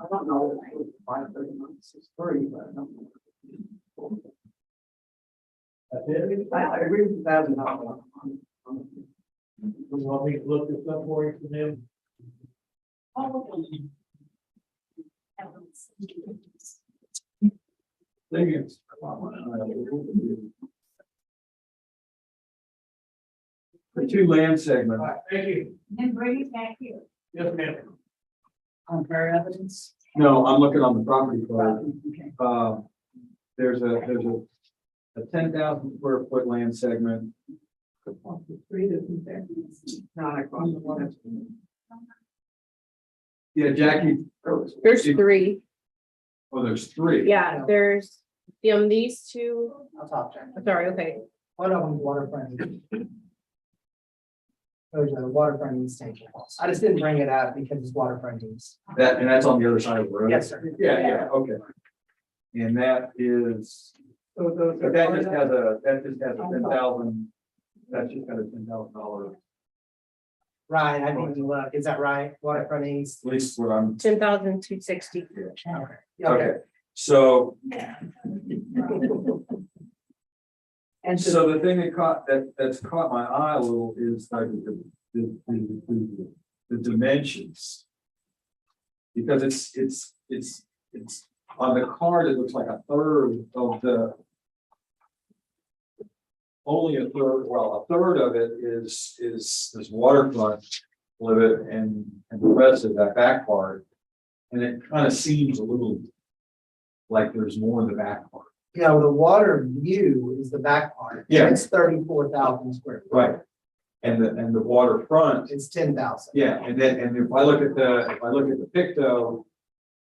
I don't know if 530 months is free, but I don't know. I agree with $1,000. You want me to look this up for you for them? The two land segments. Thank you. And bring it back here. Yes, ma'am. Compare evidence. No, I'm looking on the property card. Okay. There's a 10,000 square foot land segment. Three different things. Not across the water. Yeah, Jackie. There's three. Oh, there's three. Yeah, there's these two. I'll talk to you. Sorry, okay. One of them is waterfront. There's a waterfront extension. I just didn't bring it up because it's waterfront use. And that's on the other side of the road? Yes, sir. Yeah, okay. And that is, So those. but that just has a 10,000, that's just got a $10,000, Right, I need to look. Is that right? Waterfront east. at least what I'm, 10,260. okay. So, And so the thing that's caught my eye a little is like the dimensions. Because it's on the card, it looks like a third of the. Only a third of it is this waterfront limit and the rest of that back part. And it kind of seems a little like there's more in the back part. yeah, the water view is the back part. Yeah. It's 34,000 square feet. Right. And the waterfront, It's 10,000. yeah, and if I look at the picto,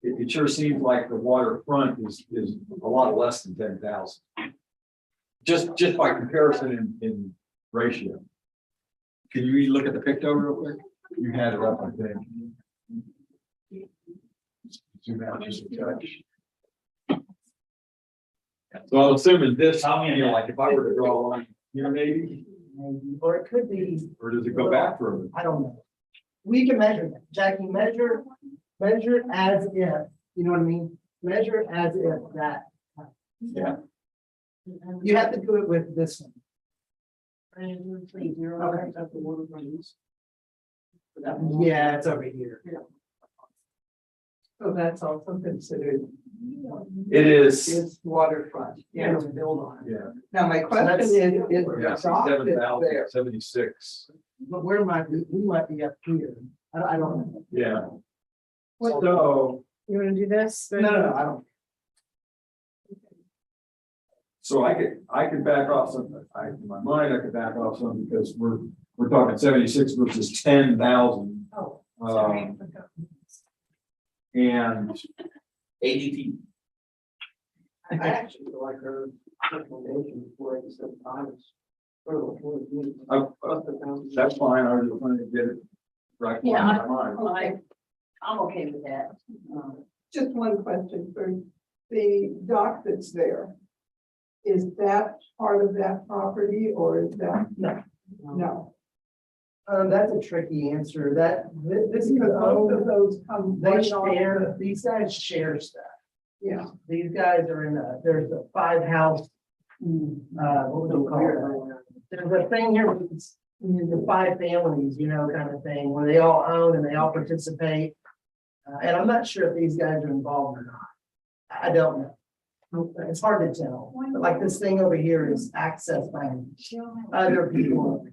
it sure seems like the waterfront is a lot less than 10,000. Just by comparison in ratio. Can you look at the picto real quick? You had it up, I think. Zoom out just a touch. So I'm assuming this, like if I were to draw a line here, maybe, Or it could be, or does it go back further? I don't know. We can measure that. Jackie, measure it as if, you know what I mean? Measure it as if that. Yeah. You have to do it with this one. Yeah, it's over here. So that's also considered. It is. It's waterfront. Yeah, to build on. Yeah. Now, my question is Yeah, the dock that's 7,000, there, 76. But where might we might be up here. I don't know. Yeah. So, You want to do this? No, I don't. so I could back off some, in my mind, I could back off some because we're talking 76 versus 10,000. Oh. And ADT. I actually like her recommendation for it instead of Thomas. that's fine. I was just trying to get it right. in Yeah, my mind. I'm okay with that. just one question for the dock that's there. Is that part of that property or is that? No. That's a tricky answer. This is Because both of those come. they right off share, the- these guys share stuff. Yeah, These guys are there's a 5-house. What do we call it? There's a thing here with the 5 families, kind of thing, where they all own and they all participate. And I'm not sure if these guys are involved or not. I don't know. It's hard to tell, but like this thing over here is accessed by other people.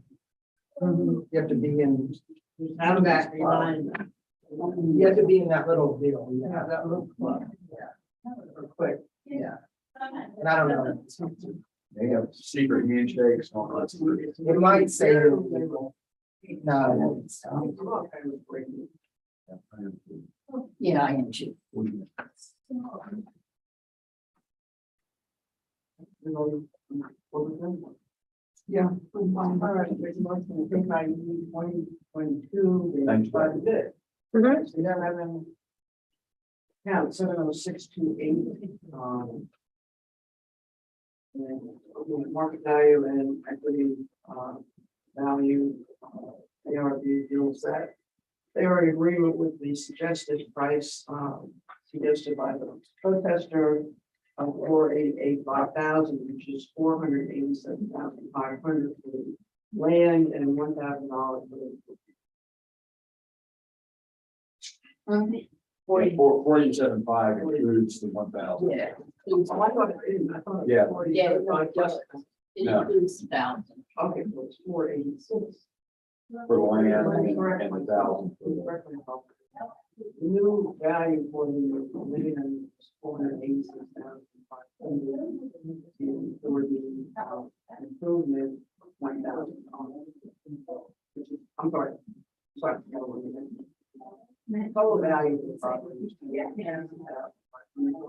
You have to be in. I'm back behind. You have to be in that little deal, you have that little club, yeah. Or quick, yeah. And I don't know. They have secret handshakes. and all that stuff. It might say. No. Yeah, I am too. Yeah. All right, there's one thing, I think I need 2022. Thank you. Quite a bit. Mhm. So now having. Yeah, 70628. And market value and equity, value, ARB deals that. They are in agreement with the suggested price, suggested by the protester of 488,500, which is 487,500 for the land and $1,000 for the. 47.5 includes the 1,000. Yeah. Oh, I thought it didn't. I thought it was Yeah. 47,500 just. It No. includes 1,000. Okay, so it's 486. For the land and 1,000. The new value for the land is 486,500. And for the improvement, $1,000. I'm sorry. Total value of the property.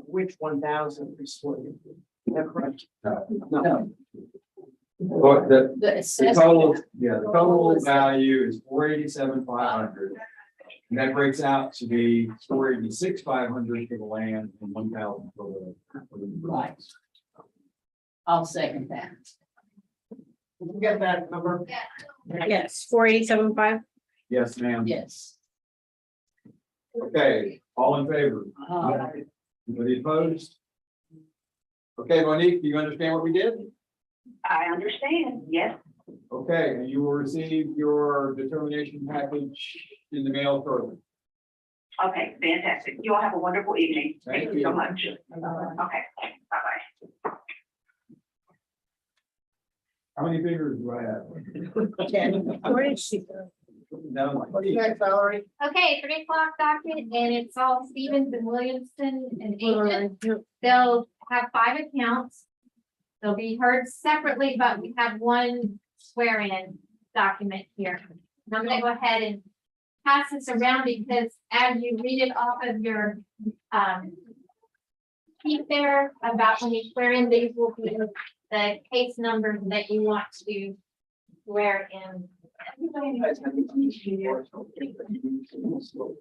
Which 1,000 is for you? Is that correct? No. But the The total, assessment, yeah, the total value is 487,500. And that breaks out to be 486,500 for the land and 1,000 for the. right. I'll second that. Did you get that number? Yes, 487.5. Yes, ma'am. Yes. Okay, all in favor? Anybody opposed? Okay, Monique, do you understand what we did? I understand, yes. Okay, and you will receive your determination package in the mail shortly. Okay, fantastic. You all have a wonderful evening. Thank Thank you you. so much. Okay, bye-bye. How many fingers do I have? Where is she? No. Okay, Valerie. Okay, 3 o'clock docket, and it's all Stevens and Williamson and agent. They'll have 5 accounts. They'll be heard separately, but we have one swear-in document here. And I'm gonna go ahead and pass this around because as you read it off of your sheet there about when you swear in, these will be the case numbers that you want to swear in.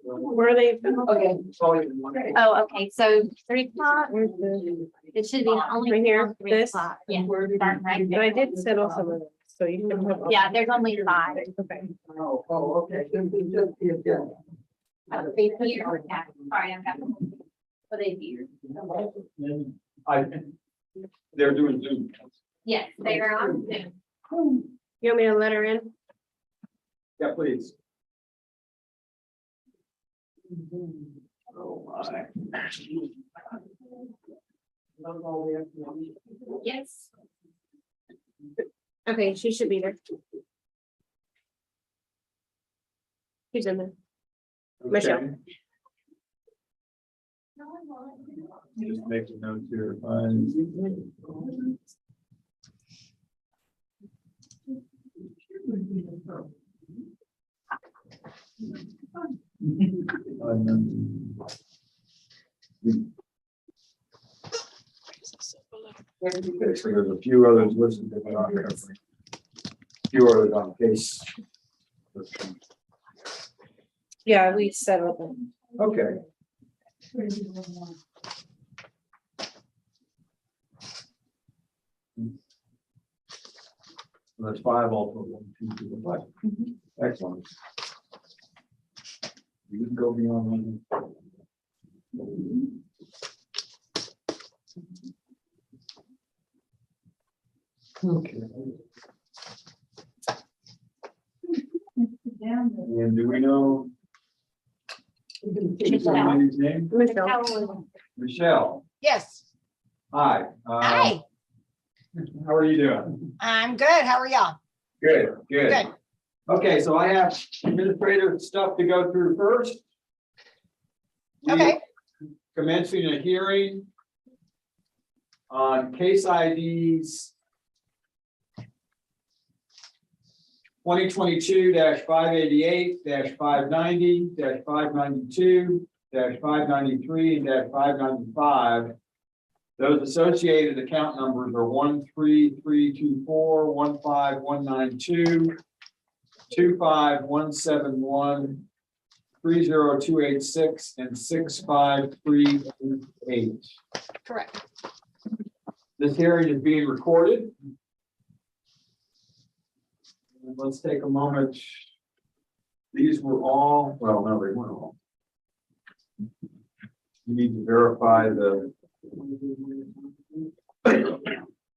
Where are they? Okay. Oh, okay, so 3 o'clock, it should be only Right here, here, 3 this? o'clock, yeah, start right But I there. did settle some of them, so you can have. Yeah, there's only 5. Okay. Oh, okay. Just the agenda. They here, yeah, sorry, I've got. What they here? They're doing Zoom. Yes, they are on Zoom. You want me to let her in? Yeah, please. Oh, my. Yes. Okay, she should be there. Who's in there? Michelle. Okay. Just make a note here. Okay, so there's a few others listed that we're not covering. Few others on case. Yeah, we settled them. Okay. So that's 5 also. 1, 2, 3, 5. Excellent. You can go beyond one. Okay. And do we know? Somebody's name? Michelle. Michelle. Yes, Hi. hi, How are you doing? I'm good. How are y'all? Good, good. Good. Okay, so I have administrative stuff to go through first. Okay. Commencing a hearing on case IDs 2022-588, -590, -592, -593, and -595. Those associated account numbers are 13324, 15192, 25171, 30286, and 65388. Correct. This hearing is being recorded. And let's take a moment. These were all, well, no, they weren't all. You need to verify the.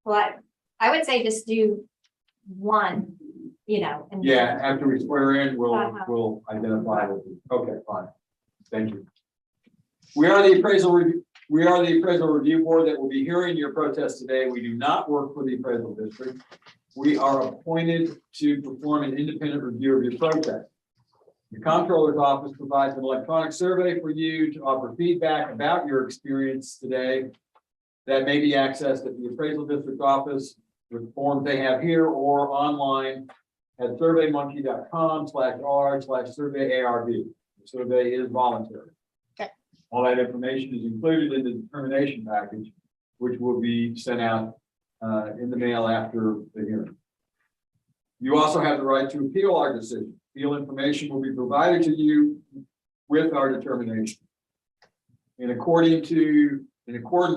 Well, I would say just do one, and. Yeah, after we swear in, Uh-huh. we'll identify. Okay, fine. Thank you. We are the appraisal review board that will be hearing your protest today. We do not work for the appraisal district. We are appointed to perform an independent review of your protest. The comptroller's office provides an electronic survey for you to offer feedback about your experience today that may be accessed at the appraisal district office with forms they have here or online at surveymonkey.com/r/survey ARB. The survey is voluntary. Okay. All that information is included in the determination package, which will be sent out in the mail after the hearing. You also have the right to appeal our decision. Appeal information will be provided to you with our determination. In accordance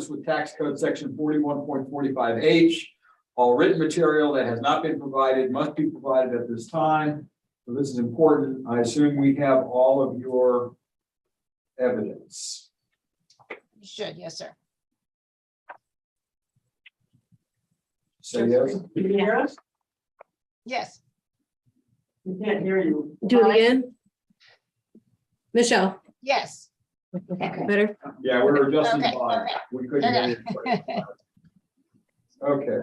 with tax code section 41.45H, all written material that has not been provided must be provided at this time. So this is important. I assume we have all of your evidence. You should, yes, sir. Say yes. Can you hear us? Yes. We can't hear you. Do it again. Michelle, Yes. better? Yeah, we were adjusting Okay, the all volume. right. We couldn't hear Okay. you. Okay.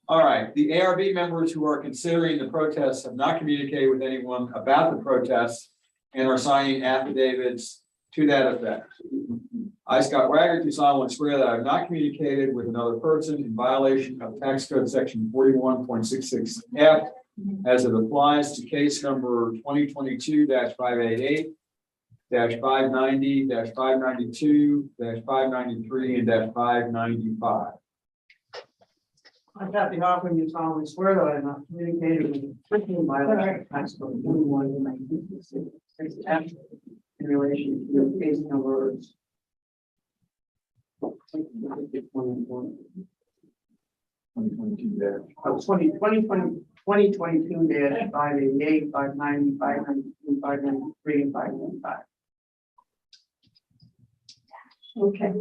All right, the ARB members who are considering the protests have not communicated with anyone about the protests and are signing affidavits to that effect. I, Scott Waggart, do solemnly swear that I have not communicated with another person in violation of tax code section 41.66F as it applies to case number 2022-588, -590, -592, -593, and -595. I'm Kathy Hoffman, you solemnly swear that I have not communicated with the person in violation of tax code 41.66F in relation to your case numbers 2022-588, 590, 592, 593, and 595. Okay.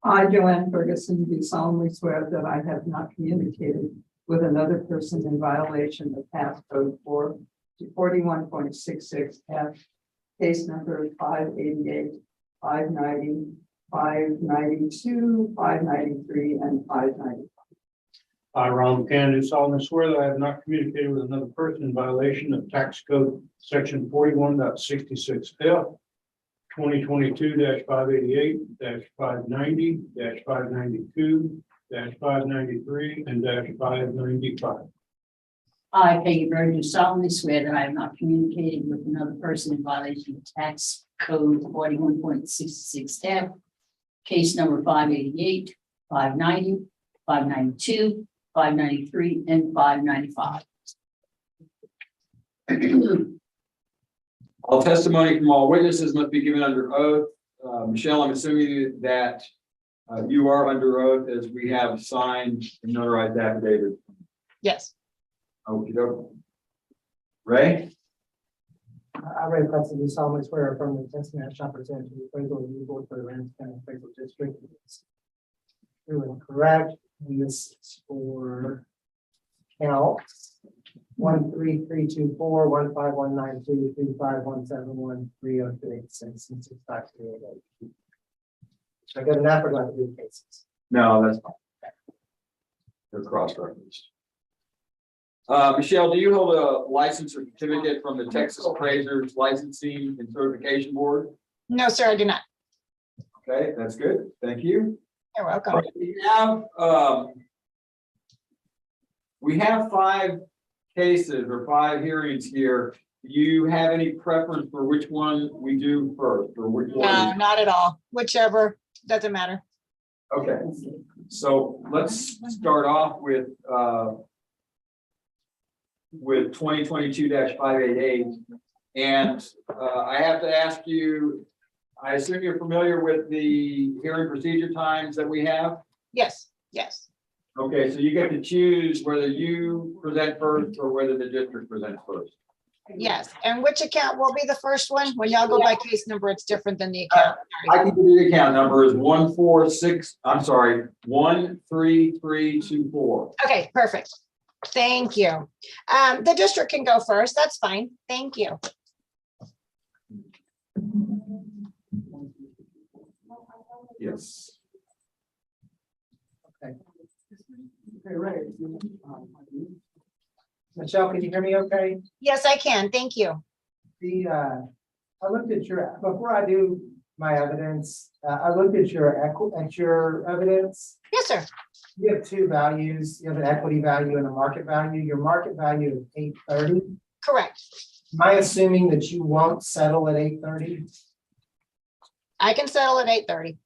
I, Joanne Ferguson, do solemnly swear that I have not communicated with another person in violation of tax code 41.66F, case number 588, 590, 592, 593, and 595. I, Ron Buchanan, do solemnly swear that I have not communicated with another person in violation of tax code section 41.66F, 2022-588, -590, -592, -593, and -595. I, Peggy Bird, do solemnly swear that I have not communicated with another person in violation of tax code 41.66F, case number 588, 590, 592, 593, and 595. All testimony from all witnesses must be given under oath. Michelle, I'm assuming that you are under oath as we have signed and notarized affidavit. Yes. Okey-doke. Ray? I, Ray Preston, do solemnly swear from the testimony I shall present to the appraisal review board for the Aransas County Appraisal District. True and correct, and this is for count 13324, 15192, 25171, 30286, and 65388. So I got an effort like to do cases. No, that's fine. They're cross-referenced. Michelle, do you hold a license or certificate from the Texas Appraisers Licensing and Certification Board? No, sir, I do not. Okay, that's good. Thank you. You're welcome. We have 5 cases or 5 hearings here. Do you have any preference for which one we do first or which No, one? not at all. Whichever, doesn't matter. Okay, so let's start off with 2022-588. And I have to ask you, I assume you're familiar with the hearing procedure times that we have? Yes, yes. Okay, so you get to choose whether you present first or whether the district presents first. Yes, and which account will be the first one? When y'all go by case number, it's different than the account. I can give you the account number is 13324. Okay, perfect. Thank you. The district can go first. That's fine. Thank you. Yes. Okay, right. Michelle, can you hear me okay? Yes, I can. Thank you. I looked at before I do my evidence, I looked at your evidence. Yes, sir. You have 2 values. You have an equity value and a market value. Your market value is 830. Correct. Am I assuming that you won't settle at 830? I can settle at 8:30.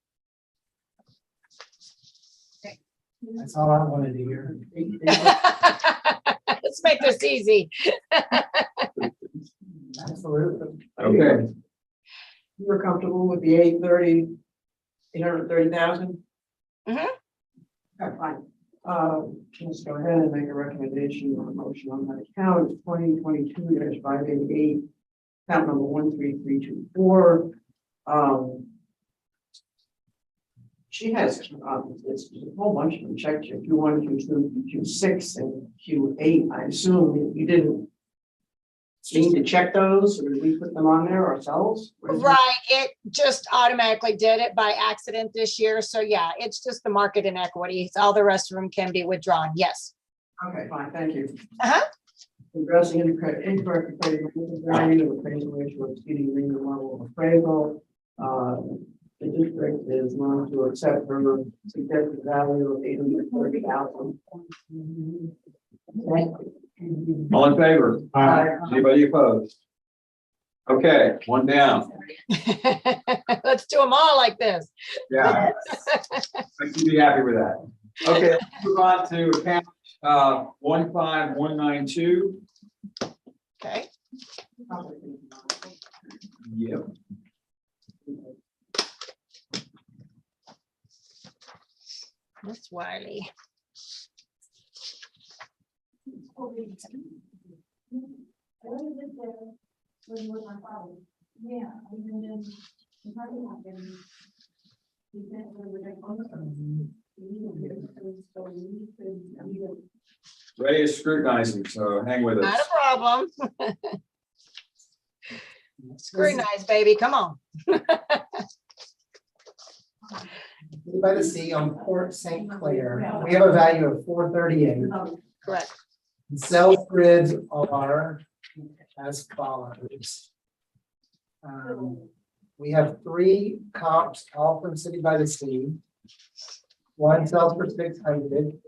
That's all I wanted to hear. Let's make this easy. Absolutely. Okay. You were comfortable with the 830,000? Mhm. Okay, fine. Let's go ahead and make a recommendation or a motion on that account, 2022-588, account number 13324. She has, it's a whole bunch of them checked here, Q1, Q2, Q6, and Q8. I assume you didn't need to check those, or did we put them on there ourselves? Right, it just automatically did it by accident this year. So yeah, it's just the market and equities. All the rest of them can be withdrawn. Yes. Okay, fine, thank you. Uh-huh. Addressing incorrect appraisal value of appraisal ratio exceeding minimum level of appraisal. The district is willing to accept her suggested value of 830,000. All in favor? Aye. Anybody opposed? Okay, one down. Let's do them all like this. Yeah. I should be happy with that. Okay, let's move on to account 15192. Okay. Yep. Miss Wiley. Ray is scrutinizing, so hang with Not us. a problem. Scrutinize, baby. Come on. By the sea on Port St. Clair, we have a value of 438. Correct. The sales grids are as follows. We have 3 comps, all from City by the Sea. One sells for 600.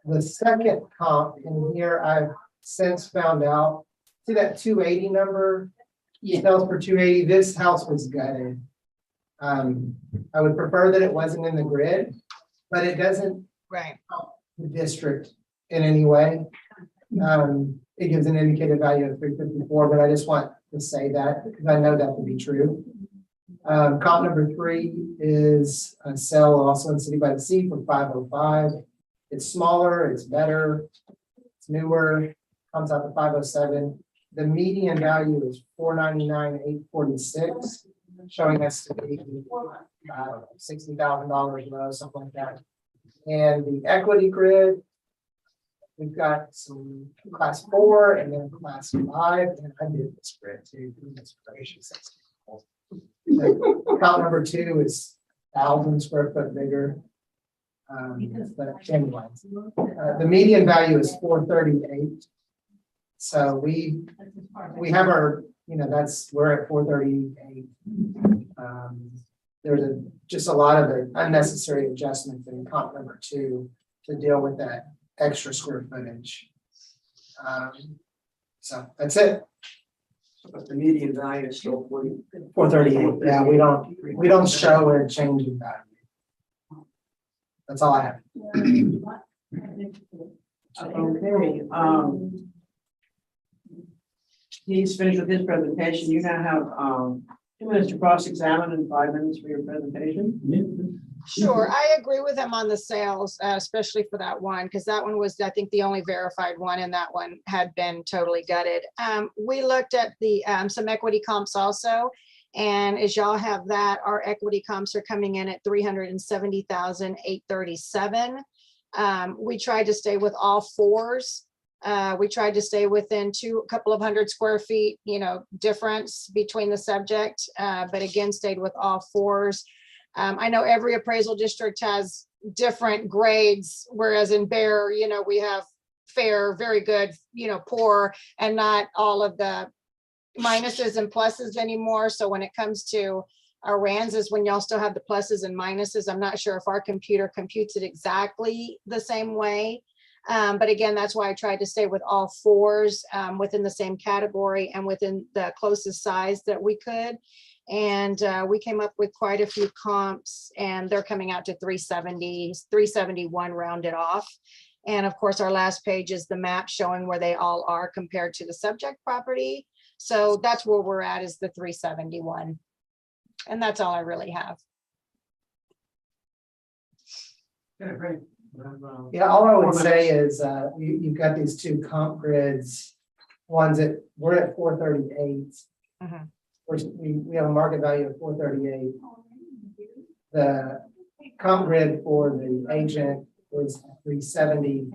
The second comp in here, I've since found out, see that 280 number? Yeah. Sells for 280. This house was gutted. I would prefer that it wasn't in the grid, but it doesn't Right. help the district in any way. It gives an indicated value of 354, but I just want to say that because I know that to be true. Comp number 3 is a sale also in City by the Sea for 505. It's smaller, it's better, it's newer, comes out to 507. The median value is 499,846, showing us to be $60,000 low, something like that. And the equity grid, we've got some class 4 and then class 5, and I did this grid too. Goodness gracious. Count number 2 is 1,000 square foot bigger. But anyway, the median value is 438. So we have our, we're at 438. There's just a lot of unnecessary adjustments in comp number 2 to deal with that extra square footage. So that's it. But the median value is still 438. Yeah, we don't show a change in value. That's all I have. Okay, he's finished with his presentation. You now have 2 minutes to cross-examine and 5 minutes for your presentation. Sure, I agree with him on the sales, especially for that one, because that one was, I think, the only verified one, and that one had been totally gutted. We looked at the some equity comps also, and as y'all have that, our equity comps are coming in at 370,837. We tried to stay with all fours. We tried to stay within a couple of hundred square feet, difference between the subject, but again, stayed with all fours. I know every appraisal district has different grades, whereas in Bear, we have fair, very good, poor, and not all of the minuses and pluses anymore. So when it comes to Aransas, when y'all still have the pluses and minuses, I'm not sure if our computer computes it exactly the same way. But again, that's why I tried to stay with all fours within the same category and within the closest size that we could. And we came up with quite a few comps, and they're coming out to 370, 371 rounded off. And of course, our last page is the map showing where they all are compared to the subject property. So that's where we're at, is the 371. And that's all I really have. Okay, great. Yeah, all I would say is you've got these 2 comp grids, ones that we're at 438. Which we have a market value of 438. The comp grid for the agent was 370.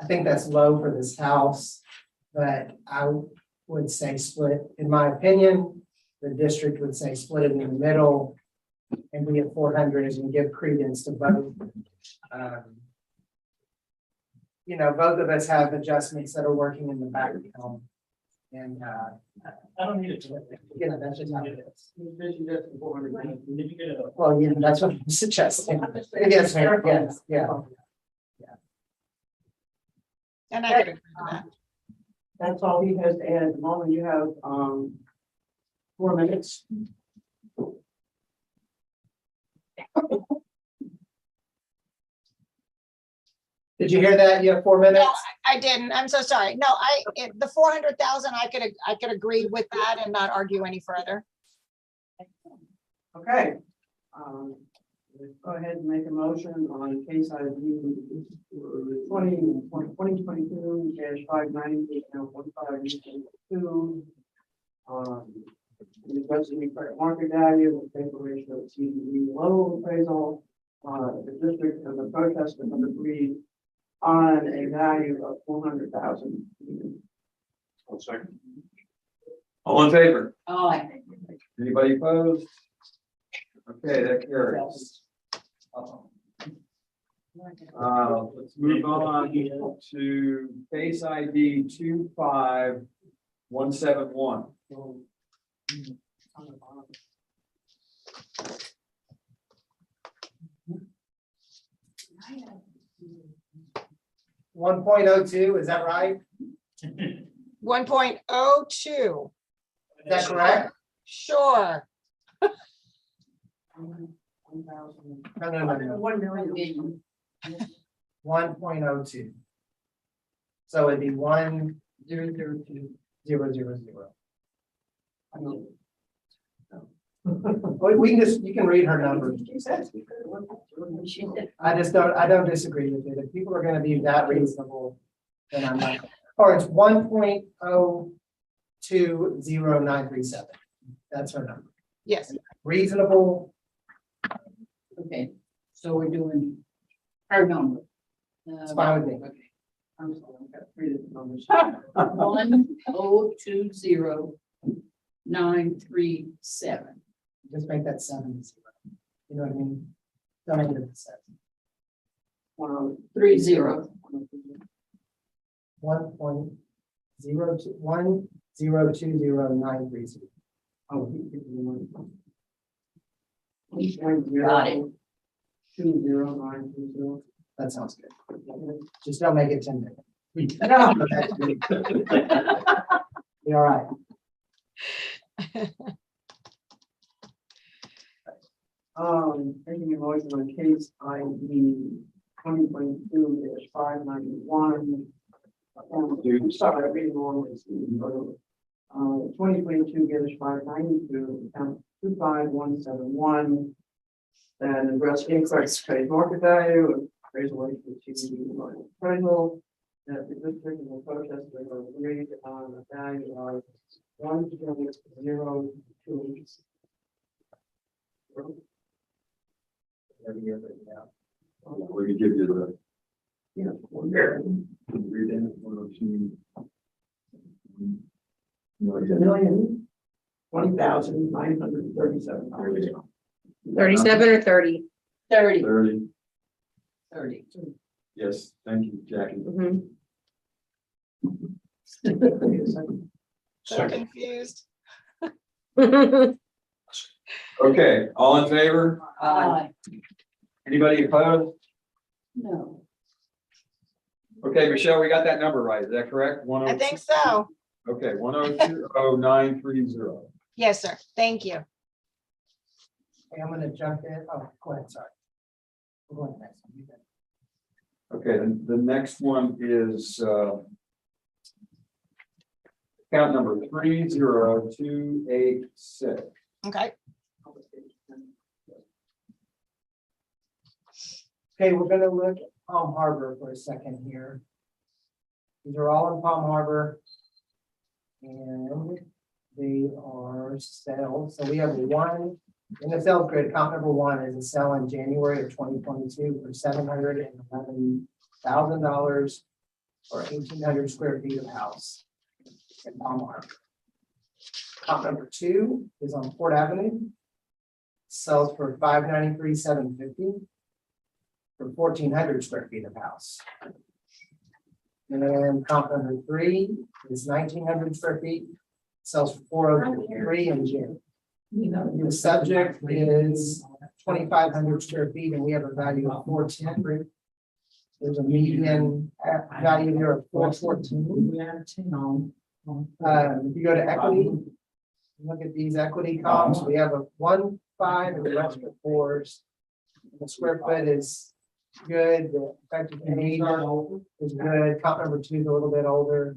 I think that's low for this house, but I would say split, in my opinion, the district would say split it in the middle and be at 400 and give credence to both. Both of us have adjustments that are working in the background. And I don't need it to, that's just how it is. Well, that's what I'm suggesting. Yes, ma'am, yes, yeah. And I could agree with that. That's all he has to add at the moment. You have 4 minutes. Did you hear that? You have 4 minutes? No, I didn't. I'm so sorry. No, the 400,000, I could agree with that and not argue any further. Okay. Let's go ahead and make a motion on case ID 2022-590-1522. Requesting the correct market value, the declaration of CDE low appraisal, the district and the protest have agreed on a value of 400,000. 1 second. All in favor? Aye. Anybody opposed? Okay, that carries. Let's move on to case ID 25171. 1.02, is that right? 1.02. Is that correct? Sure. No. 1 million. 1.02. So it'd be 1,002,000. We can you can read her numbers. I don't disagree with it. If people are going to be that reasonable, then I'm not. Or it's 1.020937. That's her number. Yes. Reasonable. Okay, so we're doing her number. It's fine with me. Okay. I'm sorry, I've got 3 different numbers. 1,020,937. Just make that 7. You know what I mean? Don't make it a 7. 30. 1.021020930. Oh. Got it. 20920. That sounds good. Just don't make it 10 minutes. Be all right. Taking a motion on case ID 2022-591. Sorry, reading wrong. 2022-592, account 25171. And address incorrect trade market value, appraisal rate for appraisal. That the district will protest the agreed on a value of 1.02. We could give you the. Yeah. Read in 102. $1,020,937. 37 or 30? 30. 30. 30. Yes, thank you, Jackie. Mhm. So confused. Okay, all in favor? Anybody opposed? No. Okay, Michelle, we got that number right. Is that correct? I think so. Okay, 1020930. Yes, sir. Thank you. Okay, I'm gonna jump in. Oh, go ahead, sorry. We're going next. You got it. Okay, the next one is account number 30286. Okay. Okay, we're gonna look at Palm Harbor for a second here. These are all in Palm Harbor. And they are sales. So we have one in the sales grid. Comp number one is a sale in January of 2022 for $711,000 or 1,800 square feet of house in Palm Harbor. Comp number two is on Port Avenue. Sells for $593,750 for 1,400 square feet of house. And then comp number three is 1,900 square feet, sells for 403 in June. The subject is 2,500 square feet and we have a value of 410. There's a median value here of 414. If you go to equity, look at these equity comps, we have a 1, 5 and the rest are 4s. The square foot is good, the effective age is good, comp number two is a little bit older,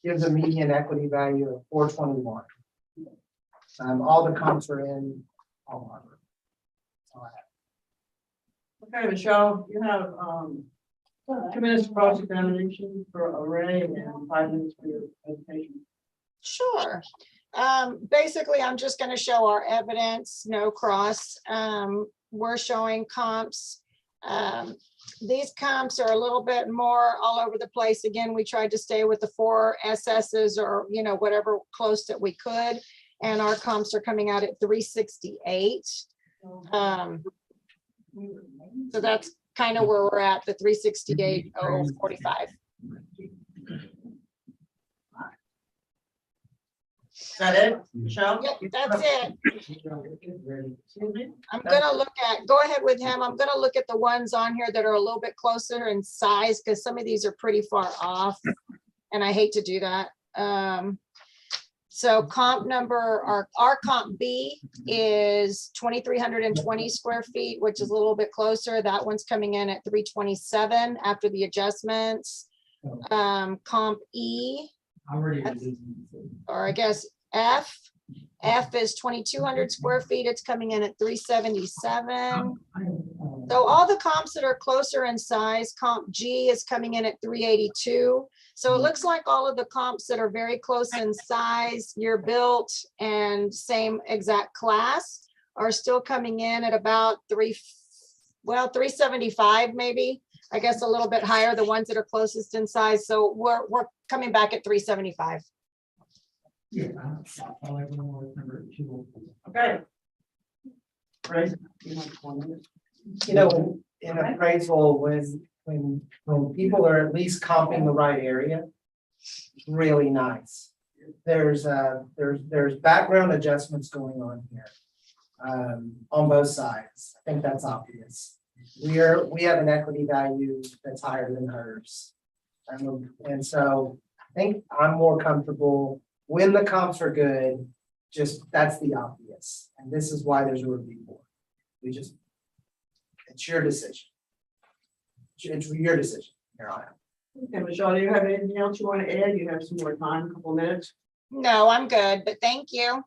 gives a median equity value of 421. All the comps are in Palm Harbor. That's all I have. Okay, Michelle, you have 2 minutes for cross examination for Array and 5 minutes for your presentation. Sure. Basically, I'm just going to show our evidence, no cross. We're showing comps. These comps are a little bit more all over the place. Again, we tried to stay with the 4 SSs or, whatever close that we could. And our comps are coming out at 368. So that's kind of where we're at, the 368,045. Is that it, Michelle? Yep, that's it. I'm gonna look at, go ahead with him. I'm gonna look at the ones on here that are a little bit closer in size, because some of these are pretty far off. And I hate to do that. So comp number, our comp B is 2,320 square feet, which is a little bit closer. That one's coming in at 327 after the adjustments. Comp E, or I guess F is 2,200 square feet. It's coming in at 377. So all the comps that are closer in size, comp G is coming in at 382. So it looks like all of the comps that are very close in size, year built, and same exact class are still coming in at about 375 maybe. I guess a little bit higher, the ones that are closest in size. So we're coming back at 375. Okay. Right. In appraisal, when when people are at least comping the right area, it's really nice. There's background adjustments going on here. On both sides. I think that's obvious. We have an equity value that's higher than hers. And so I think I'm more comfortable when the comps are good, just that's the obvious. And this is why there's a review board. It's your decision. It's your decision. Here I am. Okay, Michelle, do you have anything else you want to add? You have some more time, a couple minutes. No, I'm good, but thank you.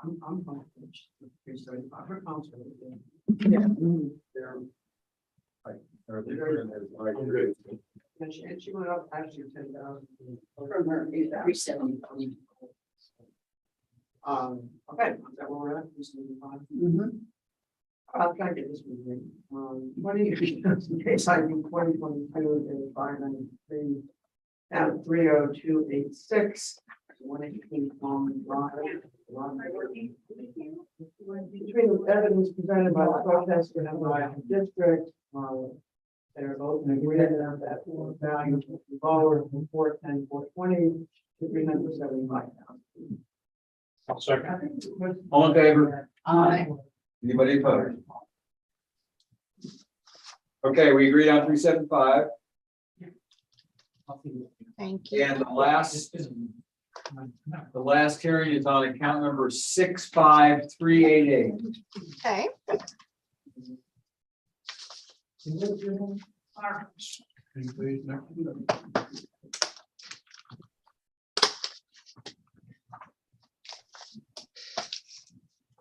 I'm fine. 375. Her comps are really good. Yeah. And she went up actually 10,000. From her, 370. Okay, is that where we're at? 375. Mhm. I'll try to get this one. What do you, in case I do 2022 is 593. At 30286. 118 Common Drive. Between the evidence presented by the protester and by the district, they're both in agreement that the value will be lower from 410, 420 to 375,000. I'll second. All in favor? Aye. Anybody opposed? Okay, we agreed on 375, Thank you. and the last hearing is on account number 65388. Okay.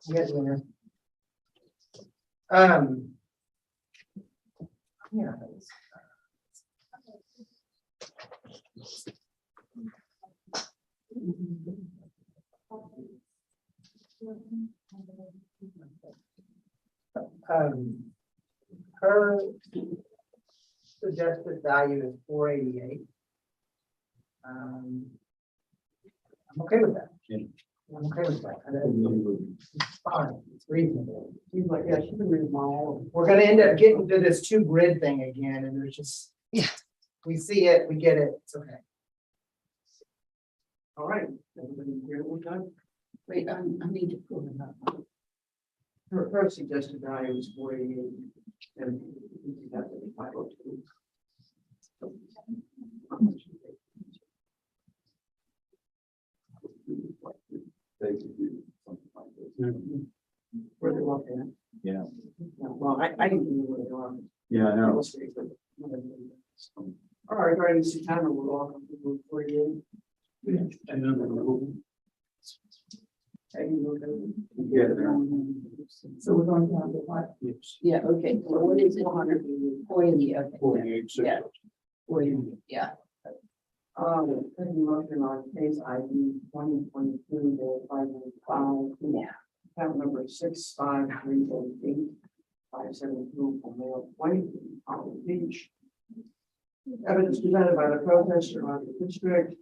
Yes, winner. Yeah. Her suggested value is 488. I'm okay with that. I'm okay with that. It's fine, it's reasonable. He's like, yeah, she can read my own. We're gonna end up getting to this two grid thing again, and there's just. Yeah. We see it, we get it, it's okay. All right. Everybody agree with that? Wait, I need to pull it up. Her suggested value is 488. And that's 502. Where they walk in. Yeah. Well, I didn't know where they are. Yeah, I know. All right, right, in September, we're all going to move 48. So we're going down to what? Yeah, okay, so what is it? 480, okay. 48, Yeah. 40, yeah. Taking motion on case ID 2022-595. Yeah. Account number 65388. 572 for male 20 Palm Beach. Evidence presented by the protester on the district.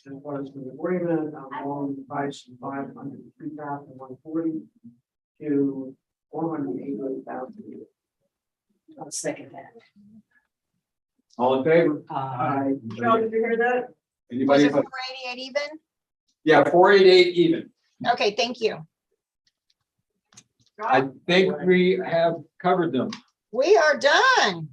As far as the agreement, along the price from 503,140 to 488,000. I'll second that. All in favor? Michelle, did you hear that? Was Anybody? it opposed? 488 even? Yeah, 488 even. Okay, thank you. I think we have covered them. We are done.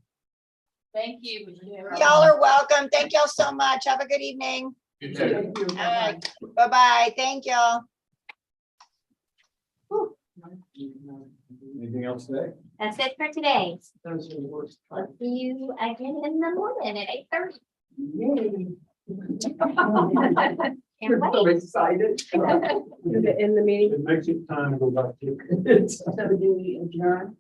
Thank you. Y'all are welcome. Thank y'all so much. Have a good evening. Thank you. All right. Bye-bye. Thank y'all. Anything else today? That's it for today. Those are the worst. Let's see you again in the morning at 8:30. You're so excited. In the meeting. It makes it time to go back to. So do we adjourn?